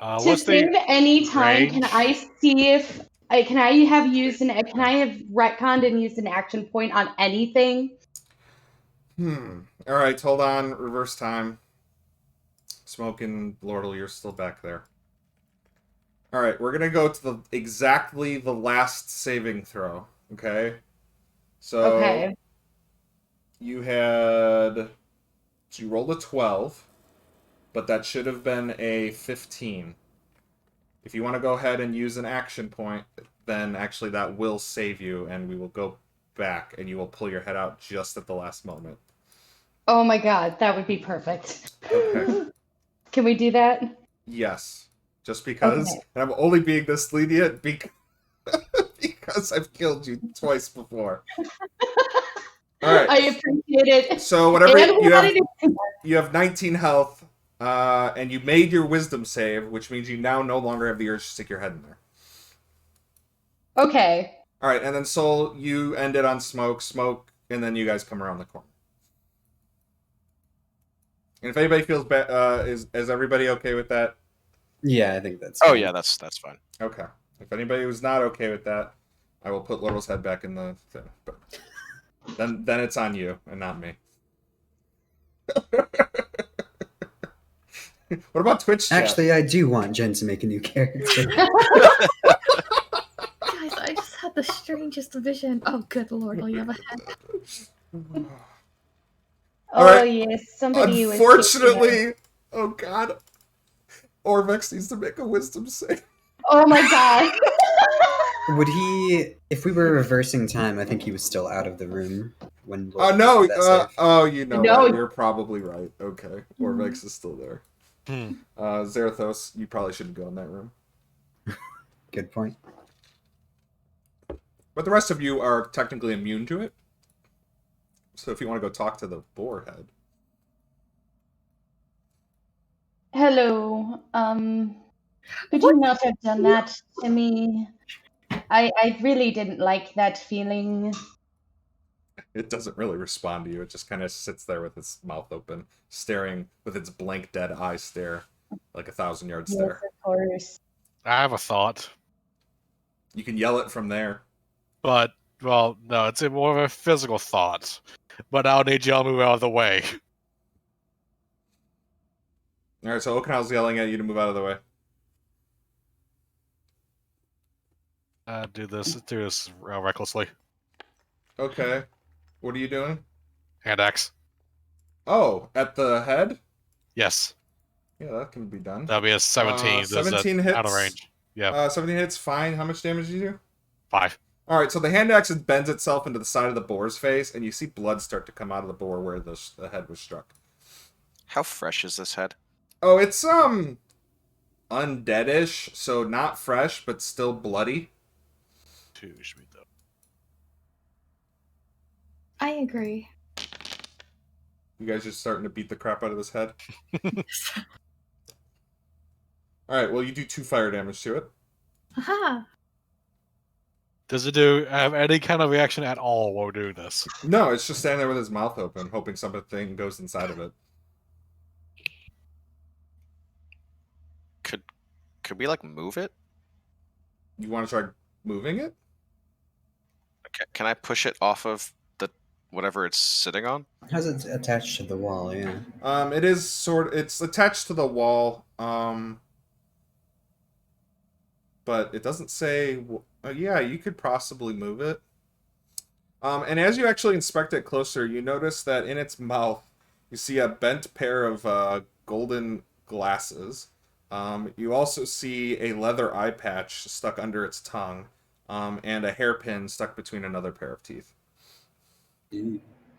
[SPEAKER 3] To
[SPEAKER 4] What's
[SPEAKER 3] save
[SPEAKER 4] the
[SPEAKER 3] any time, can
[SPEAKER 4] range?
[SPEAKER 3] I see if can I have retconned and used an action point on anything?
[SPEAKER 1] Alright, hold on. Reverse time. Smoke and Lordle, you're still back there. Alright, we're gonna go to exactly the last saving throw. Okay? So
[SPEAKER 3] Okay.
[SPEAKER 1] you had... So you rolled a 12, but that should have been a 15. If you want to go ahead and use an action point, then actually that will save you, and we will go back, and you will pull your head out just at the last moment.
[SPEAKER 3] Oh my god, that would be perfect.
[SPEAKER 1] Okay.
[SPEAKER 3] Can we do that?
[SPEAKER 1] Yes. Just because.
[SPEAKER 3] Okay.
[SPEAKER 1] And I'm only being this lenient because I've killed you twice before. Alright.
[SPEAKER 3] I appreciate it.
[SPEAKER 1] So whatever
[SPEAKER 3] And we wanted to-
[SPEAKER 1] you have 19 health, and you made your wisdom save, which means you now no longer have the urge to stick your head in there.
[SPEAKER 3] Okay.
[SPEAKER 1] Alright, and then Soul, you end it on Smoke, and then you guys come around the corner. And if anybody feels bad, is everybody okay with that?
[SPEAKER 6] Yeah, I think that's.
[SPEAKER 2] Oh
[SPEAKER 6] fine.
[SPEAKER 2] yeah, that's fine.
[SPEAKER 1] Okay. If anybody was not okay with that, I will put Lordle's head back in the thing. But then it's on you and not me. What about Twitch chat?
[SPEAKER 6] Actually, I do want Jen to make a new character.
[SPEAKER 5] Guys, I just had the strangest vision. Oh, good lord, will you have a head?
[SPEAKER 3] Oh
[SPEAKER 1] Alright.
[SPEAKER 3] yes, somebody was.
[SPEAKER 1] Unfortunately, oh god, Orvex needs to make a wisdom save.
[SPEAKER 3] Oh my god.
[SPEAKER 6] Would he, if we were reversing time, I think he was still out of the room when.
[SPEAKER 1] No,
[SPEAKER 6] made that save.
[SPEAKER 1] you know
[SPEAKER 3] No.
[SPEAKER 1] what? You're probably right. Okay, Orvex is still there.
[SPEAKER 4] Hmm.
[SPEAKER 1] Zarathos, you probably shouldn't go in that room.
[SPEAKER 6] Good point.
[SPEAKER 1] But the rest of you are technically immune to it. So if you want to go talk to the boar head.
[SPEAKER 3] Hello. Could you not have done that to me? I really didn't like that feeling.
[SPEAKER 1] It doesn't really respond to you. It just kind of sits there with its mouth open, staring with its blank, dead eye stare, like 1,000-yard
[SPEAKER 3] Yes,
[SPEAKER 1] stare.
[SPEAKER 3] of course.
[SPEAKER 4] I have a thought,
[SPEAKER 1] You can yell it from there.
[SPEAKER 4] but well, no, it's more of a physical thought. But I'll need y'all to move out of the way.
[SPEAKER 1] All right, so Okanal's yelling at you to move out of the way.
[SPEAKER 4] Do this recklessly.
[SPEAKER 1] Okay. What are you doing?
[SPEAKER 4] Hand axe.
[SPEAKER 1] Oh, at the head?
[SPEAKER 4] Yes,
[SPEAKER 1] Yeah, that can be done.
[SPEAKER 4] that'll be a 17. Does that
[SPEAKER 1] 17 hits.
[SPEAKER 4] out of range. Yeah,
[SPEAKER 1] 17 hits, fine. How much damage do you do?
[SPEAKER 4] 5.
[SPEAKER 1] Alright, so the hand axe bends itself into the side of the boar's face, and you see blood start to come out of the boar where the head was struck.
[SPEAKER 2] How fresh is this head?
[SPEAKER 1] Oh, it's undeadish, so not fresh, but still bloody.
[SPEAKER 4] 2 should be done.
[SPEAKER 5] I agree.
[SPEAKER 1] You guys just starting to beat the crap out of this head. All right, well, you do 2 fire damage to it.
[SPEAKER 5] Aha!
[SPEAKER 4] Does it have any kind of reaction at all while we're doing this?
[SPEAKER 1] No, it's just standing there with his mouth open, hoping something goes inside of it.
[SPEAKER 2] Could we like move it?
[SPEAKER 1] You want to try moving it?
[SPEAKER 2] Can I push it off of the whatever it's sitting on?
[SPEAKER 6] How's it attached to the wall? Yeah.
[SPEAKER 1] It is it's attached to the wall. But it doesn't say. Yeah, you could possibly move it. And as you actually inspect it closer, you notice that in its mouth, you see a bent pair of golden glasses. You also see a leather eye patch stuck under its tongue, and a hairpin stuck between another pair of teeth.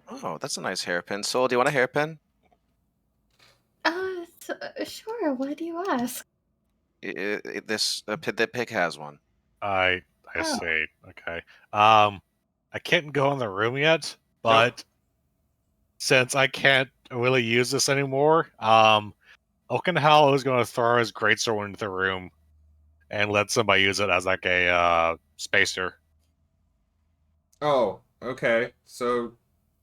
[SPEAKER 2] Oh, that's a nice hairpin. Soul, do you want a hairpin?
[SPEAKER 5] Sure. Why do you ask?
[SPEAKER 2] The pig has one.
[SPEAKER 4] I
[SPEAKER 5] Oh.
[SPEAKER 4] see. Okay. I can't go in the room yet, but since I can't really use this anymore, Oakenhal is going to throw his greatsword into the room and let somebody use it as like a spacer.
[SPEAKER 1] Oh, okay. So,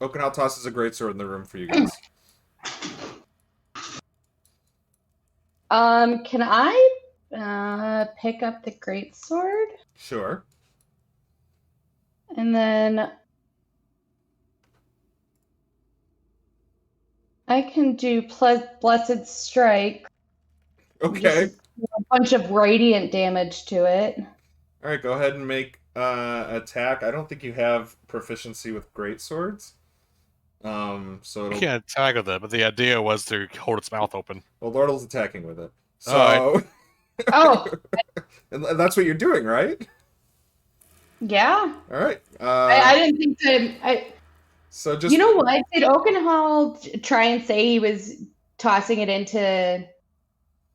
[SPEAKER 1] Oakenhal tosses a greatsword in the room for you guys.
[SPEAKER 3] Can I pick up the greatsword?
[SPEAKER 1] Sure.
[SPEAKER 3] And then I can do Blessed Strike.
[SPEAKER 1] Okay.
[SPEAKER 3] Just a bunch of radiant damage to it.
[SPEAKER 1] All right, go ahead and make attack. I don't think you have proficiency with greatswords. So
[SPEAKER 4] I
[SPEAKER 1] it'll.
[SPEAKER 4] can't attack with it, but the idea was to hold its mouth open.
[SPEAKER 1] Well, Lordle's attacking with it. So.
[SPEAKER 4] All
[SPEAKER 3] Oh,
[SPEAKER 1] And that's what you're doing, right?
[SPEAKER 3] yeah.
[SPEAKER 1] All right.
[SPEAKER 3] I didn't think that.
[SPEAKER 1] So just.
[SPEAKER 3] You know what? Did Oakenhall try and say he was tossing it in to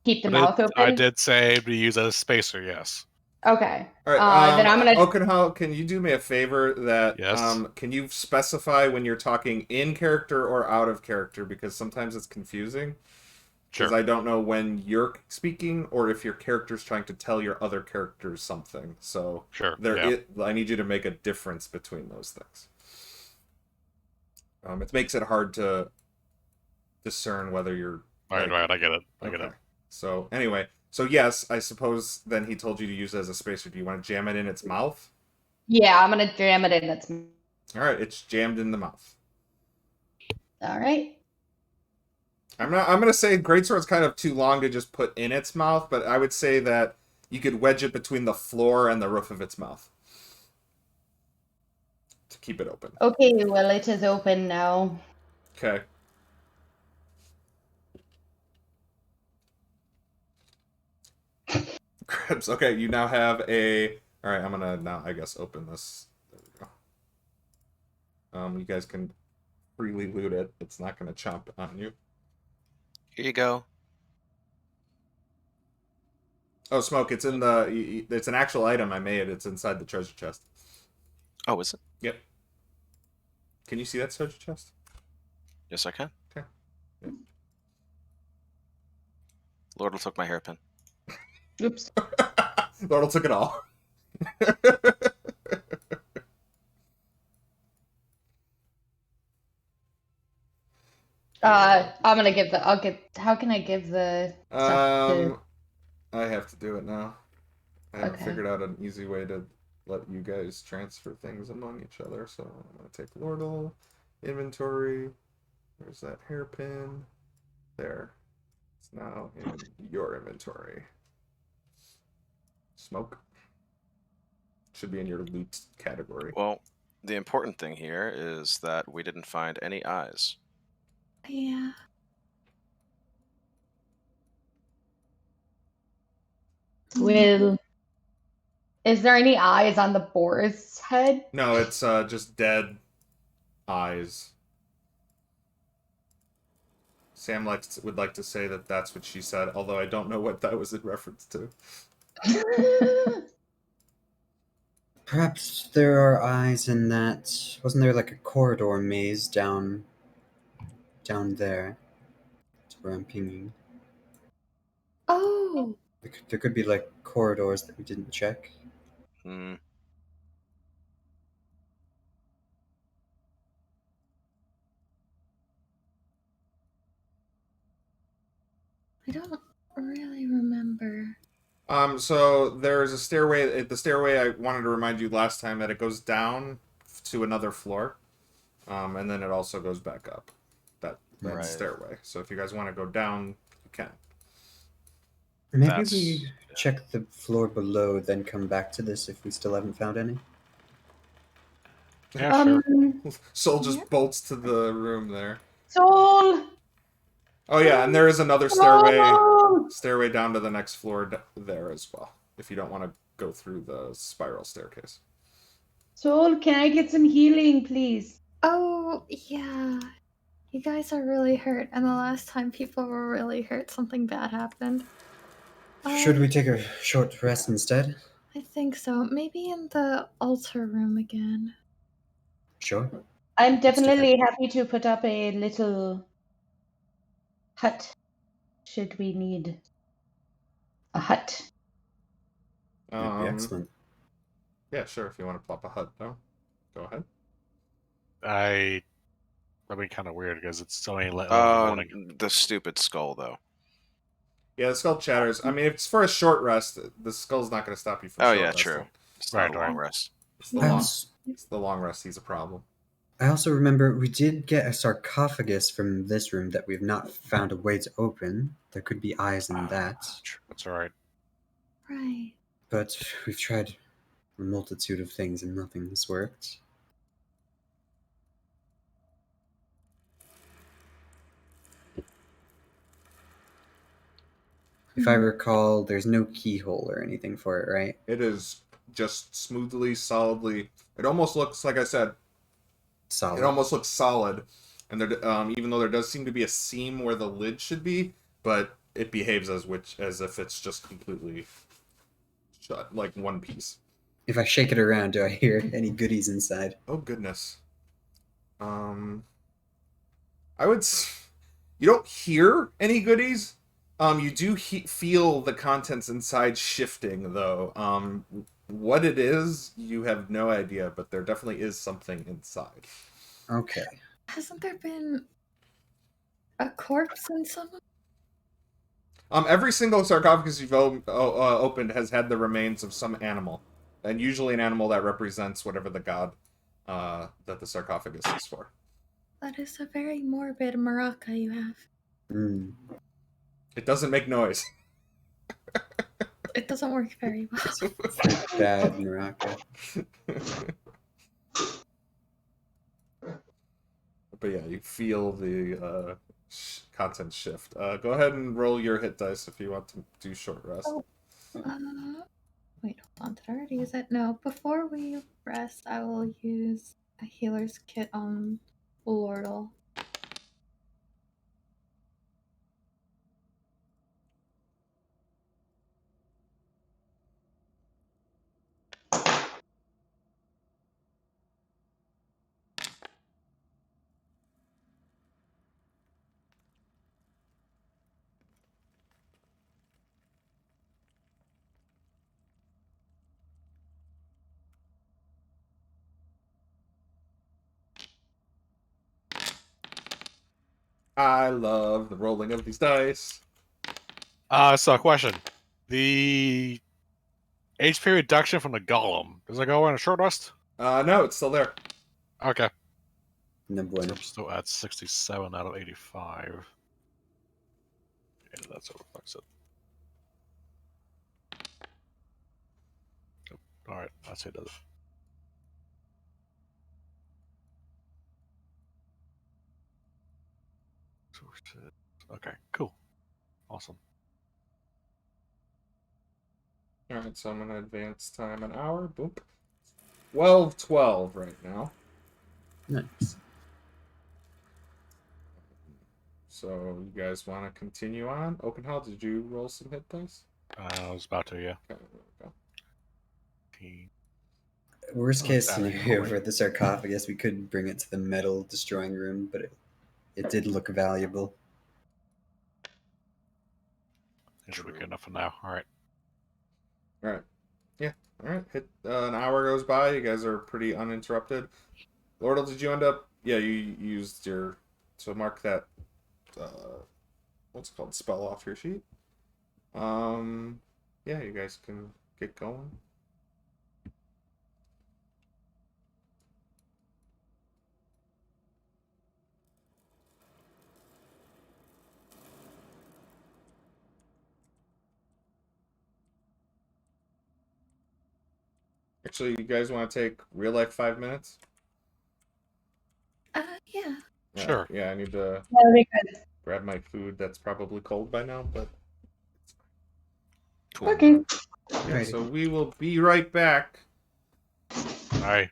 [SPEAKER 3] keep the mouth open?
[SPEAKER 4] I did say to use as a spacer, yes.
[SPEAKER 3] Okay.
[SPEAKER 1] All right.
[SPEAKER 3] Then I'm gonna.
[SPEAKER 1] Oakenhall, can you do me a favor? That
[SPEAKER 4] Yes.
[SPEAKER 1] Can you specify when you're talking in character or out of character? Because sometimes it's confusing. Because
[SPEAKER 4] Sure.
[SPEAKER 1] I don't know when you're speaking or if your character's trying to tell your other characters something. So
[SPEAKER 4] Sure.
[SPEAKER 1] I need you to make a difference between those things. It makes it hard to discern whether you're.
[SPEAKER 4] Right. I get it. I get it.
[SPEAKER 1] So anyway, yes, I suppose then he told you to use it as a spacer. Do you want to jam it in its mouth?
[SPEAKER 3] Yeah, I'm gonna jam it in its.
[SPEAKER 1] All right, it's jammed in the mouth.
[SPEAKER 3] All right.
[SPEAKER 1] I'm gonna say greatsword's kind of too long to just put in its mouth, but I would say that you could wedge it between the floor and the roof of its mouth to keep it open.
[SPEAKER 3] Okay, well, it is open now.
[SPEAKER 1] Okay. Cribs. Okay, you now have a. All right, I'm gonna now, I guess, open this. There we go. You guys can freely loot it. It's not gonna chomp on you.
[SPEAKER 2] Here you go.
[SPEAKER 1] Oh, Smoke! It's in the. It's an actual item I made. It's inside the treasure chest.
[SPEAKER 2] Oh, is it?
[SPEAKER 1] Yep. Can you see that treasure chest?
[SPEAKER 2] Yes, I can.
[SPEAKER 1] Okay. Yeah.
[SPEAKER 2] Lordle took my hairpin.
[SPEAKER 3] Oops.
[SPEAKER 1] Lordle took it all.
[SPEAKER 3] I'm gonna give the. I'll get. How can I give the stuff to?
[SPEAKER 1] I have to do it now. I haven't
[SPEAKER 3] Okay.
[SPEAKER 1] figured out an easy way to let you guys transfer things among each other. So I'm gonna take Lordle, inventory. There's that hairpin. There. It's now in your inventory. Smoke. Should be in your loot category.
[SPEAKER 2] Well, the important thing here is that we didn't find any eyes.
[SPEAKER 5] Yeah.
[SPEAKER 3] Will. Is there any eyes on the boar's head?
[SPEAKER 1] No, it's just dead eyes. Sam would like to say that that's what she said, although I don't know what that was in reference to.
[SPEAKER 6] Perhaps there are eyes in that. Wasn't there like a corridor maze down there? That's where I'm pinging.
[SPEAKER 5] Oh,
[SPEAKER 6] There could be like corridors that we didn't check.
[SPEAKER 2] Hmm.
[SPEAKER 5] I don't really remember.
[SPEAKER 1] So there's a stairway. The stairway I wanted to remind you last time that it goes down to another floor, and then it also goes back up. That
[SPEAKER 2] Right.
[SPEAKER 1] stairway. So if you guys want to go down, you can.
[SPEAKER 6] Maybe
[SPEAKER 2] That's-
[SPEAKER 6] we check the floor below, then come back to this if we still haven't found any.
[SPEAKER 4] Yeah, sure.
[SPEAKER 1] Soul just bolts to the room there.
[SPEAKER 3] Soul!
[SPEAKER 1] Oh yeah, and there is another stairway down to the next floor there as well. If you don't want to go through the spiral staircase.
[SPEAKER 3] Soul, can I get some healing, please?
[SPEAKER 5] Oh, yeah. You guys are really hurt, and the last time people were really hurt, something bad happened.
[SPEAKER 6] Should we take a short rest instead?
[SPEAKER 5] I think so. Maybe in the altar room again.
[SPEAKER 6] Sure.
[SPEAKER 3] I'm
[SPEAKER 6] Let's do
[SPEAKER 3] definitely happy to put up a little hut, should we need a hut.
[SPEAKER 6] That'd be excellent.
[SPEAKER 1] Yeah, sure. If you want to plop a hut down, go ahead.
[SPEAKER 4] That'd be kind of weird because it's only late in the morning.
[SPEAKER 2] The stupid skull, though.
[SPEAKER 1] Yeah, the skull chatters. I mean, if it's for a short rest, the skull's not going to stop you from.
[SPEAKER 2] Oh
[SPEAKER 1] short
[SPEAKER 2] yeah,
[SPEAKER 1] rest.
[SPEAKER 2] true. It's
[SPEAKER 4] Right,
[SPEAKER 2] not a long
[SPEAKER 4] right.
[SPEAKER 2] rest.
[SPEAKER 1] It's the
[SPEAKER 6] I
[SPEAKER 1] long.
[SPEAKER 6] also,
[SPEAKER 1] It's the long rest. He's a problem.
[SPEAKER 6] I also remember we did get a sarcophagus from this room that we've not found a way to open. There could be eyes in that.
[SPEAKER 4] That's alright.
[SPEAKER 5] Right.
[SPEAKER 6] But we've tried a multitude of things and nothing has worked. If I recall, there's no keyhole or anything for it, right?
[SPEAKER 1] It is just smoothly, solidly. It almost looks like I said.
[SPEAKER 6] Solid.
[SPEAKER 1] It almost looks solid, and there, even though there does seem to be a seam where the lid should be, but it behaves as if it's just completely shut, like one piece.
[SPEAKER 6] If I shake it around, do I hear any goodies inside?
[SPEAKER 1] Oh goodness. I would. You don't hear any goodies. You do feel the contents inside shifting, though. What it is, you have no idea, but there definitely is something inside.
[SPEAKER 6] Okay.
[SPEAKER 5] Hasn't there been a corpse in some?
[SPEAKER 1] Every single sarcophagus you've opened has had the remains of some animal, and usually an animal that represents whatever the god that the sarcophagus is for.
[SPEAKER 5] That is a very morbid maraca you have.
[SPEAKER 6] Hmm.
[SPEAKER 1] It doesn't make noise.
[SPEAKER 5] It doesn't work very well.
[SPEAKER 6] It's bad, Morocco.
[SPEAKER 1] But yeah, you feel the contents shift. Go ahead and roll your hit dice if you want to do short rest.
[SPEAKER 5] Oh. Wait, hold on. Did I already use it? No. Before we rest, I will use a healer's kit on Lordle.
[SPEAKER 1] I love the rolling of these dice.
[SPEAKER 4] So a question. The HP reduction from the golem, does it go in a short rest?
[SPEAKER 1] No, it's still there.
[SPEAKER 4] Okay.
[SPEAKER 6] No
[SPEAKER 4] So
[SPEAKER 6] bueno.
[SPEAKER 4] I'm still at 67 out of 85. Yeah, that's what reflects it. Alright, I'd say it does it. Okay, cool. Awesome.
[SPEAKER 1] Alright, so I'm going to advance time an hour. Boop. 12:12 right now.
[SPEAKER 6] Nice.
[SPEAKER 1] So you guys want to continue on? Open Hell, did you roll some hit dice?
[SPEAKER 4] I was about to, yeah.
[SPEAKER 1] Okay, there we go.
[SPEAKER 6] Worst
[SPEAKER 4] Oh,
[SPEAKER 6] case
[SPEAKER 4] it's out of
[SPEAKER 6] scenario
[SPEAKER 4] the
[SPEAKER 6] for the sarcophagus, we could bring it to the metal destroying room, but it did look valuable.
[SPEAKER 4] It should be good enough for now. All right.
[SPEAKER 1] All right. Yeah. All right. Hit an hour goes by. You guys are pretty uninterrupted. Lordle, did you end up? Yeah, you used your. So mark that. What's it called? Spell off your sheet. Yeah, you guys can get going. Actually, you guys want to take real life 5 minutes?
[SPEAKER 5] Yeah.
[SPEAKER 4] Sure.
[SPEAKER 1] Yeah, I need to
[SPEAKER 3] That'll be good.
[SPEAKER 1] grab my food. That's probably cold by now, but
[SPEAKER 2] Cool.
[SPEAKER 3] Okay.
[SPEAKER 1] yeah.
[SPEAKER 6] Alrighty.
[SPEAKER 1] So we will be right back.
[SPEAKER 4] All right.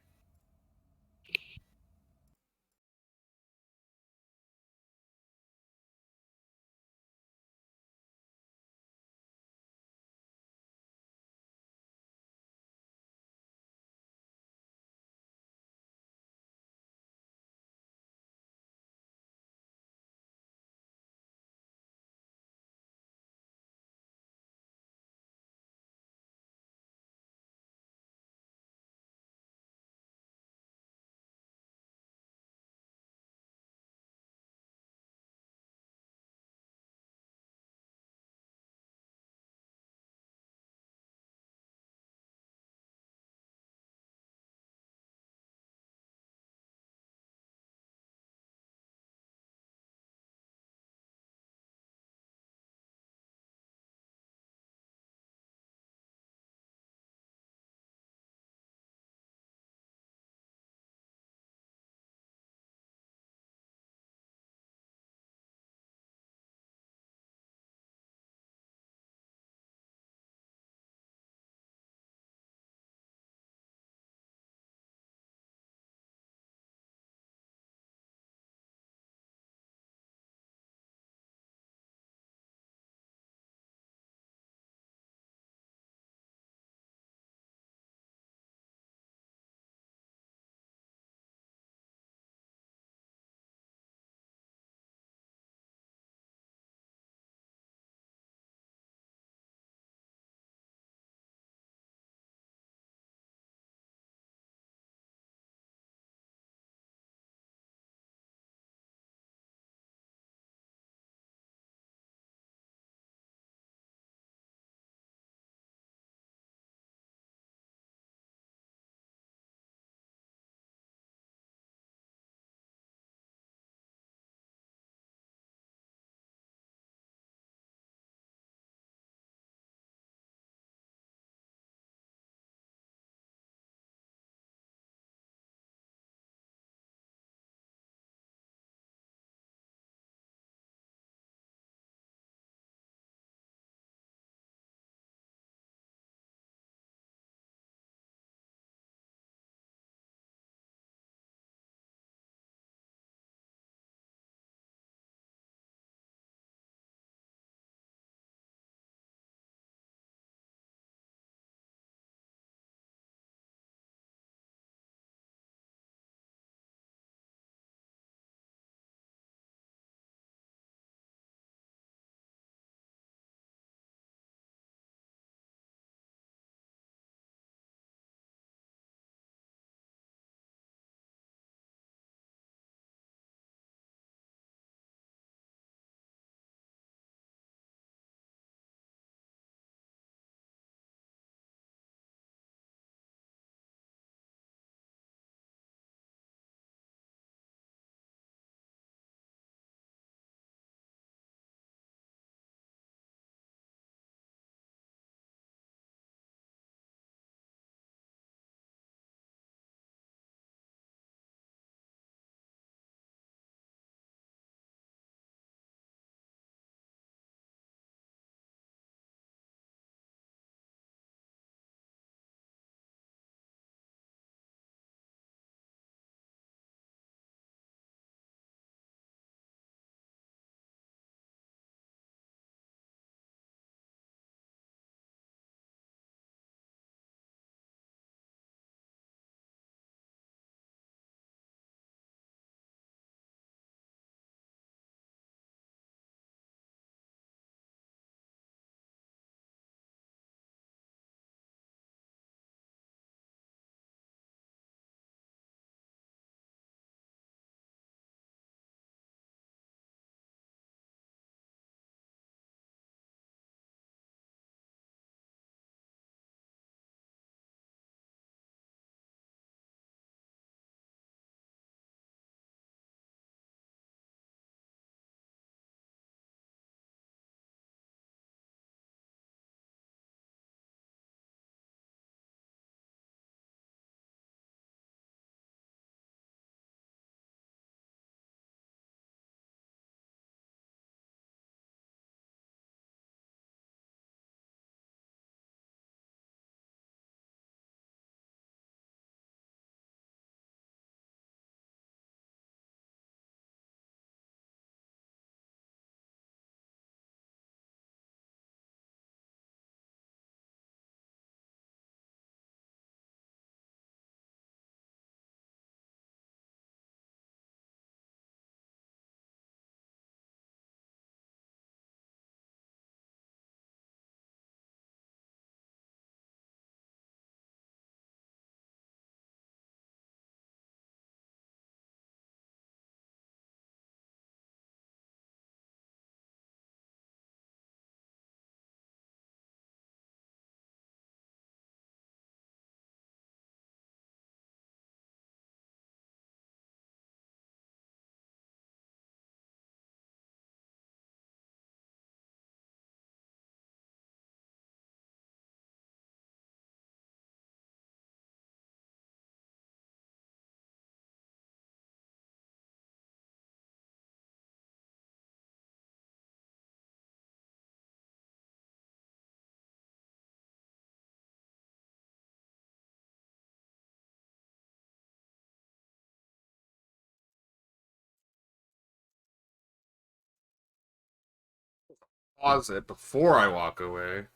[SPEAKER 1] pause it before I walk away.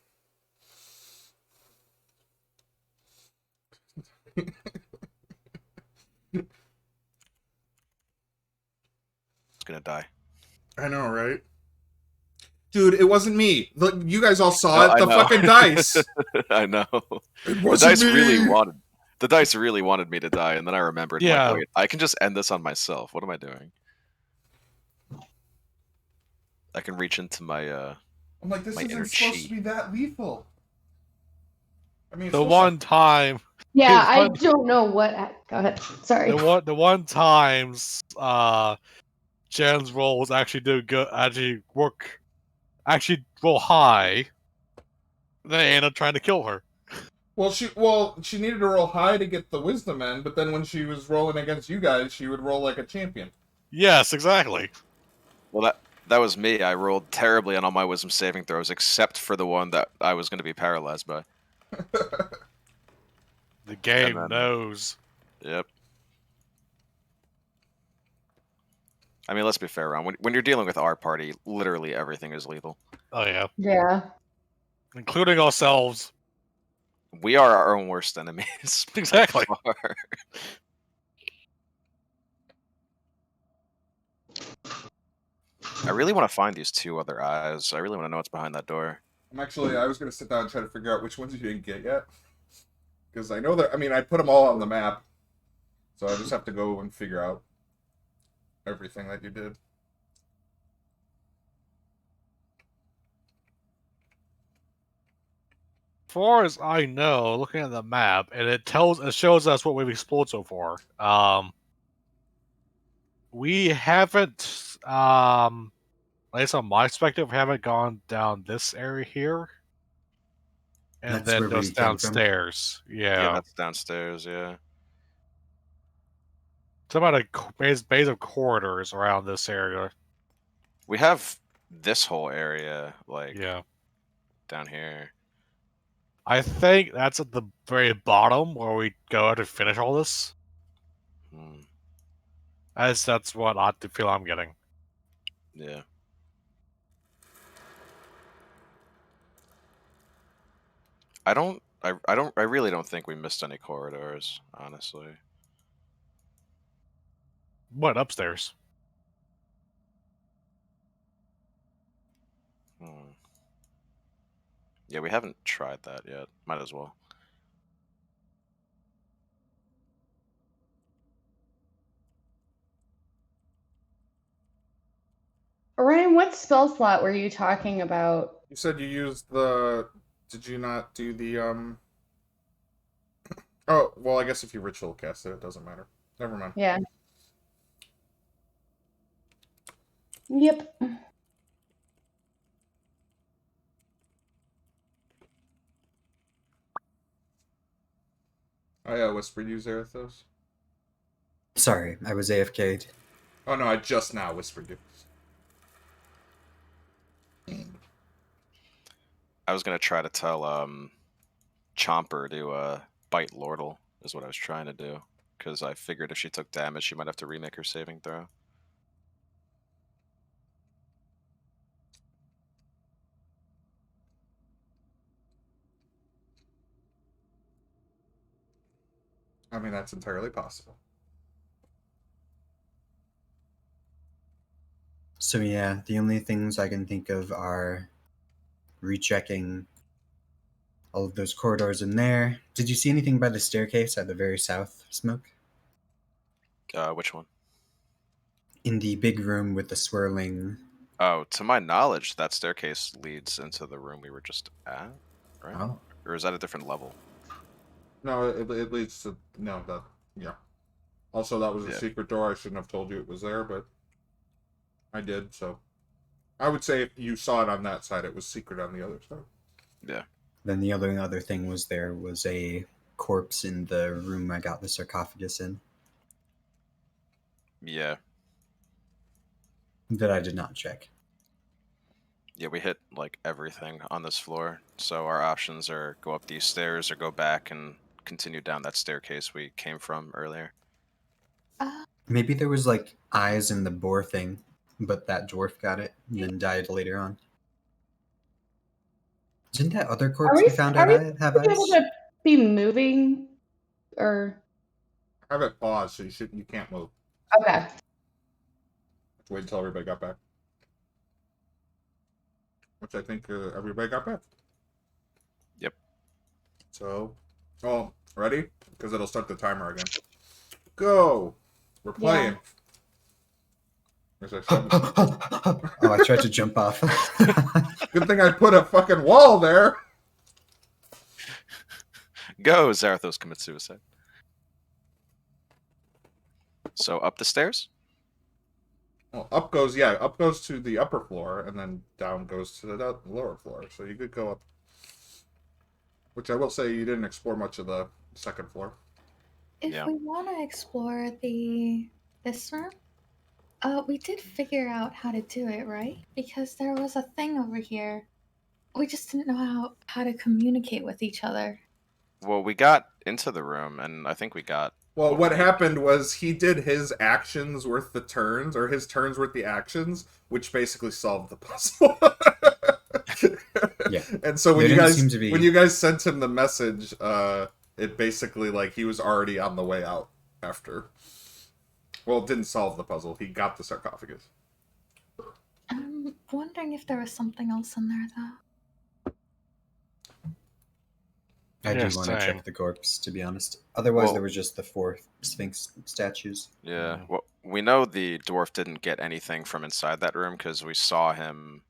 [SPEAKER 2] It's gonna die.
[SPEAKER 1] I know, right? Dude, it wasn't me. Look, you guys all saw
[SPEAKER 2] No,
[SPEAKER 1] it.
[SPEAKER 2] I
[SPEAKER 1] The
[SPEAKER 2] know.
[SPEAKER 1] fucking dice.
[SPEAKER 2] I know.
[SPEAKER 1] It
[SPEAKER 2] The
[SPEAKER 1] wasn't
[SPEAKER 2] dice
[SPEAKER 1] me.
[SPEAKER 2] really wanted me to die, and then I remembered,
[SPEAKER 4] Yeah.
[SPEAKER 2] like, wait, I can just end this on myself. What am I doing? I can reach into my
[SPEAKER 1] I'm like, this
[SPEAKER 2] my
[SPEAKER 1] isn't
[SPEAKER 2] inner
[SPEAKER 1] supposed
[SPEAKER 2] chi.
[SPEAKER 1] to be that lethal. I mean, it's
[SPEAKER 4] The
[SPEAKER 1] supposed
[SPEAKER 4] one time,
[SPEAKER 3] Yeah,
[SPEAKER 4] It's
[SPEAKER 3] I
[SPEAKER 4] fun.
[SPEAKER 3] don't know what. Go ahead. Sorry.
[SPEAKER 4] the one times, Jen's roll was actually do good, actually roll high. They end up trying to kill her.
[SPEAKER 1] she needed to roll high to get the wisdom end, but then when she was rolling against you guys, she would roll like a champion.
[SPEAKER 4] Yes, exactly.
[SPEAKER 2] Well, that was me. I rolled terribly on all my wisdom saving throws, except for the one that I was going to be paralyzed by.
[SPEAKER 4] The game
[SPEAKER 2] then-
[SPEAKER 4] knows.
[SPEAKER 2] Yep. I mean, let's be fair, Ron. When you're dealing with our party, literally everything is lethal.
[SPEAKER 4] Oh yeah,
[SPEAKER 3] Yeah.
[SPEAKER 4] including ourselves.
[SPEAKER 2] We are our own worst enemies. by
[SPEAKER 4] Exactly.
[SPEAKER 2] far. I really want to find these two other eyes. I really want to know what's behind that door.
[SPEAKER 1] I was going to sit down and try to figure out which ones you didn't get yet. Because I know that, I put them all on the map. So I just have to go and figure out everything that you did.
[SPEAKER 4] As far as I know, looking at the map, and it shows us what we've explored so far. We haven't, at least on my perspective, we haven't gone down this area here, and
[SPEAKER 6] That's
[SPEAKER 4] then
[SPEAKER 6] where we
[SPEAKER 4] just
[SPEAKER 6] came from?
[SPEAKER 4] downstairs.
[SPEAKER 2] Yeah,
[SPEAKER 4] Yeah,
[SPEAKER 2] that's downstairs. Yeah.
[SPEAKER 4] it's about a base of corridors around this area.
[SPEAKER 2] We have this whole area, like,
[SPEAKER 4] Yeah,
[SPEAKER 2] down here.
[SPEAKER 4] I think that's at the very bottom where we go to finish all this.
[SPEAKER 2] Hmm.
[SPEAKER 4] As that's what I feel I'm getting.
[SPEAKER 2] Yeah. I really don't think we missed any corridors, honestly.
[SPEAKER 4] What upstairs?
[SPEAKER 2] Hmm. Yeah, we haven't tried that yet. Might as well.
[SPEAKER 3] Ryan, what spell slot were you talking about?
[SPEAKER 1] You said you used the... Did you not do the, Oh, well, I guess if you ritual cast it, it doesn't matter. Never mind.
[SPEAKER 3] Yeah. Yep.
[SPEAKER 1] I whispered you, Zarathos.
[SPEAKER 6] Sorry, I was AFK'd.
[SPEAKER 1] Oh no, I just now whispered you.
[SPEAKER 2] I was gonna try to tell Chomper to bite Lordle, is what I was trying to do. Because I figured if she took damage, she might have to remake her saving throw.
[SPEAKER 1] I mean, that's entirely possible.
[SPEAKER 6] So yeah, the only things I can think of are rechecking all of those corridors in there. Did you see anything by the staircase at the very south, Smoke?
[SPEAKER 2] Which one?
[SPEAKER 6] In the big room with the swirling...
[SPEAKER 2] Oh, to my knowledge, that staircase leads into the room we were just at, right?
[SPEAKER 6] Oh.
[SPEAKER 2] Or is that a different level?
[SPEAKER 1] No, it leads to... No, that... Yeah. Also, that was a
[SPEAKER 2] Yeah.
[SPEAKER 1] secret door. I shouldn't have told you it was there, but... I did, so... I would say if you saw it on that side, it was secret on the other side.
[SPEAKER 2] Yeah.
[SPEAKER 6] Then the other thing was there was a corpse in the room I got the sarcophagus in
[SPEAKER 2] Yeah.
[SPEAKER 6] that I did not check.
[SPEAKER 2] Yeah, we hit, like, everything on this floor. So our options are go up these stairs or go back and continue down that staircase we came from earlier.
[SPEAKER 6] Maybe there was like eyes in the boar thing, but that dwarf got it and then died later on. Didn't that other
[SPEAKER 3] Are
[SPEAKER 6] corpse
[SPEAKER 3] we,
[SPEAKER 6] we found out have
[SPEAKER 3] able
[SPEAKER 6] eyes?
[SPEAKER 3] to be moving? Or.
[SPEAKER 1] Have it pause so you can't move.
[SPEAKER 3] Okay.
[SPEAKER 1] Wait until everybody got back. Which I think everybody got back.
[SPEAKER 2] Yep.
[SPEAKER 1] So, ready? Because it'll start the timer again. Go! We're playing. As I said.
[SPEAKER 6] Oh, I tried to jump off.
[SPEAKER 1] Good thing I put a fucking wall there.
[SPEAKER 2] Go, Zarathos commits suicide. So up the stairs?
[SPEAKER 1] Well, up goes to the upper floor, and then down goes to the lower floor. So you could go up. Which I will say you didn't explore much of the second floor.
[SPEAKER 5] If
[SPEAKER 2] Yeah.
[SPEAKER 5] we want to explore this room, we did figure out how to do it, right? Because there was a thing over here. We just didn't know how to communicate with each other.
[SPEAKER 2] Well, we got into the room, and I think we got...
[SPEAKER 1] Well, what
[SPEAKER 2] we-
[SPEAKER 1] happened was he did his actions worth the turns, or his turns worth the actions, which basically solved the puzzle.
[SPEAKER 6] Yeah.
[SPEAKER 1] And so
[SPEAKER 6] There didn't seem to be-
[SPEAKER 1] when you guys sent him the message, it basically like he was already on the way out after. Well, it didn't solve the puzzle. He got the sarcophagus.
[SPEAKER 5] I'm wondering if there was something else in there, though.
[SPEAKER 6] I
[SPEAKER 4] Yeah,
[SPEAKER 6] do want to
[SPEAKER 4] same.
[SPEAKER 6] check the corpse, to be honest. Otherwise,
[SPEAKER 2] Well-
[SPEAKER 6] there was just the 4 Sphinx statues.
[SPEAKER 2] Yeah. Well, we know the dwarf didn't get anything from inside that room because we saw him...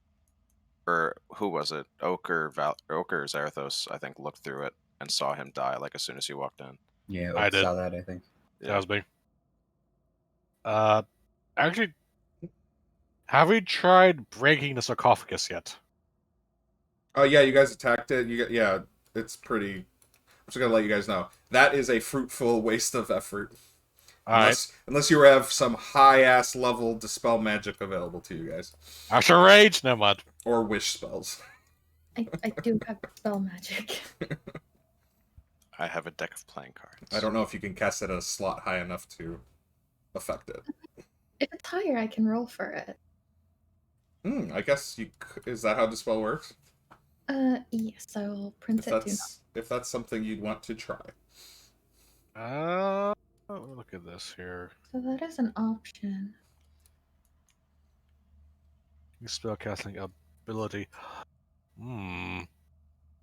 [SPEAKER 2] Or who was it? Oak or Zarathos, I think, looked through it and saw him die like as soon as he walked in.
[SPEAKER 6] Yeah,
[SPEAKER 4] I
[SPEAKER 6] I
[SPEAKER 4] did.
[SPEAKER 6] saw that, I think.
[SPEAKER 2] Yeah.
[SPEAKER 4] That was me. Actually, have we tried breaking the sarcophagus yet?
[SPEAKER 1] Oh yeah, you guys attacked it. Yeah, it's pretty. I'm just gonna let you guys know that is a fruitful waste of effort.
[SPEAKER 4] Alright.
[SPEAKER 1] Unless you have some high ass level dispel magic available to you guys,
[SPEAKER 4] After rage? No mind.
[SPEAKER 1] or wish spells.
[SPEAKER 5] I do have spell magic.
[SPEAKER 2] I have a deck of playing cards.
[SPEAKER 1] I don't know if you can cast it at a slot high enough to affect it.
[SPEAKER 5] If it's higher, I can roll for it.
[SPEAKER 1] I guess is that how dispel works?
[SPEAKER 5] Yes, I will print it.
[SPEAKER 1] If that's something you'd want to try.
[SPEAKER 4] Look at this here.
[SPEAKER 5] So that is an option.
[SPEAKER 4] Spellcasting ability.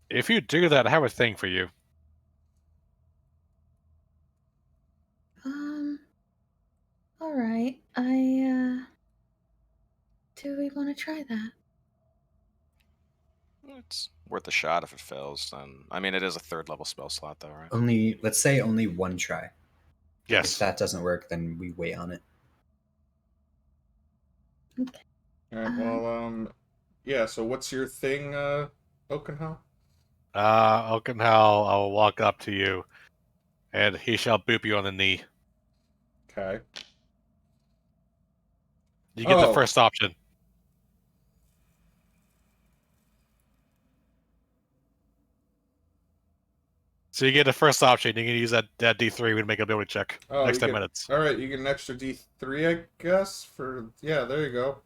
[SPEAKER 4] If you do that, I have a thing for you.
[SPEAKER 5] All right. Do we want to try that?
[SPEAKER 2] It's worth a shot if it fails. Then I mean, it is a 3rd level spell slot, though, right?
[SPEAKER 6] Let's say only one try. If
[SPEAKER 4] Yes.
[SPEAKER 6] that doesn't work, then we wait on it.
[SPEAKER 5] Okay.
[SPEAKER 1] Alright, well, yeah, so what's your thing, Oakenhall?
[SPEAKER 4] Oakenhal, I will walk up to you, and he shall boop you on the knee.
[SPEAKER 1] Okay.
[SPEAKER 4] You get the
[SPEAKER 1] Oh.
[SPEAKER 4] first option. So you get the first option. You can use that D3 to make a ability check.
[SPEAKER 1] Oh,
[SPEAKER 4] Next
[SPEAKER 1] you
[SPEAKER 4] 10
[SPEAKER 1] get-
[SPEAKER 4] minutes.
[SPEAKER 1] Alright, you get an extra D3, I guess, for... Yeah, there you go.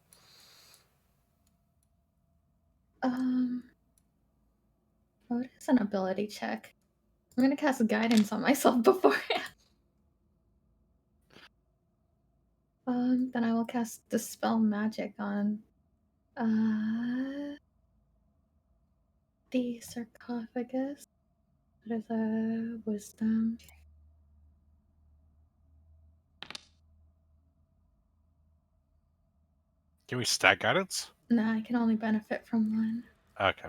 [SPEAKER 5] Oh, it is an ability check. I'm gonna cast guidance on myself beforehand. Then I will cast dispel magic on the sarcophagus. What is a wisdom?
[SPEAKER 4] Can we stack guidance?
[SPEAKER 5] Nah, I can only benefit from one.
[SPEAKER 4] Okay.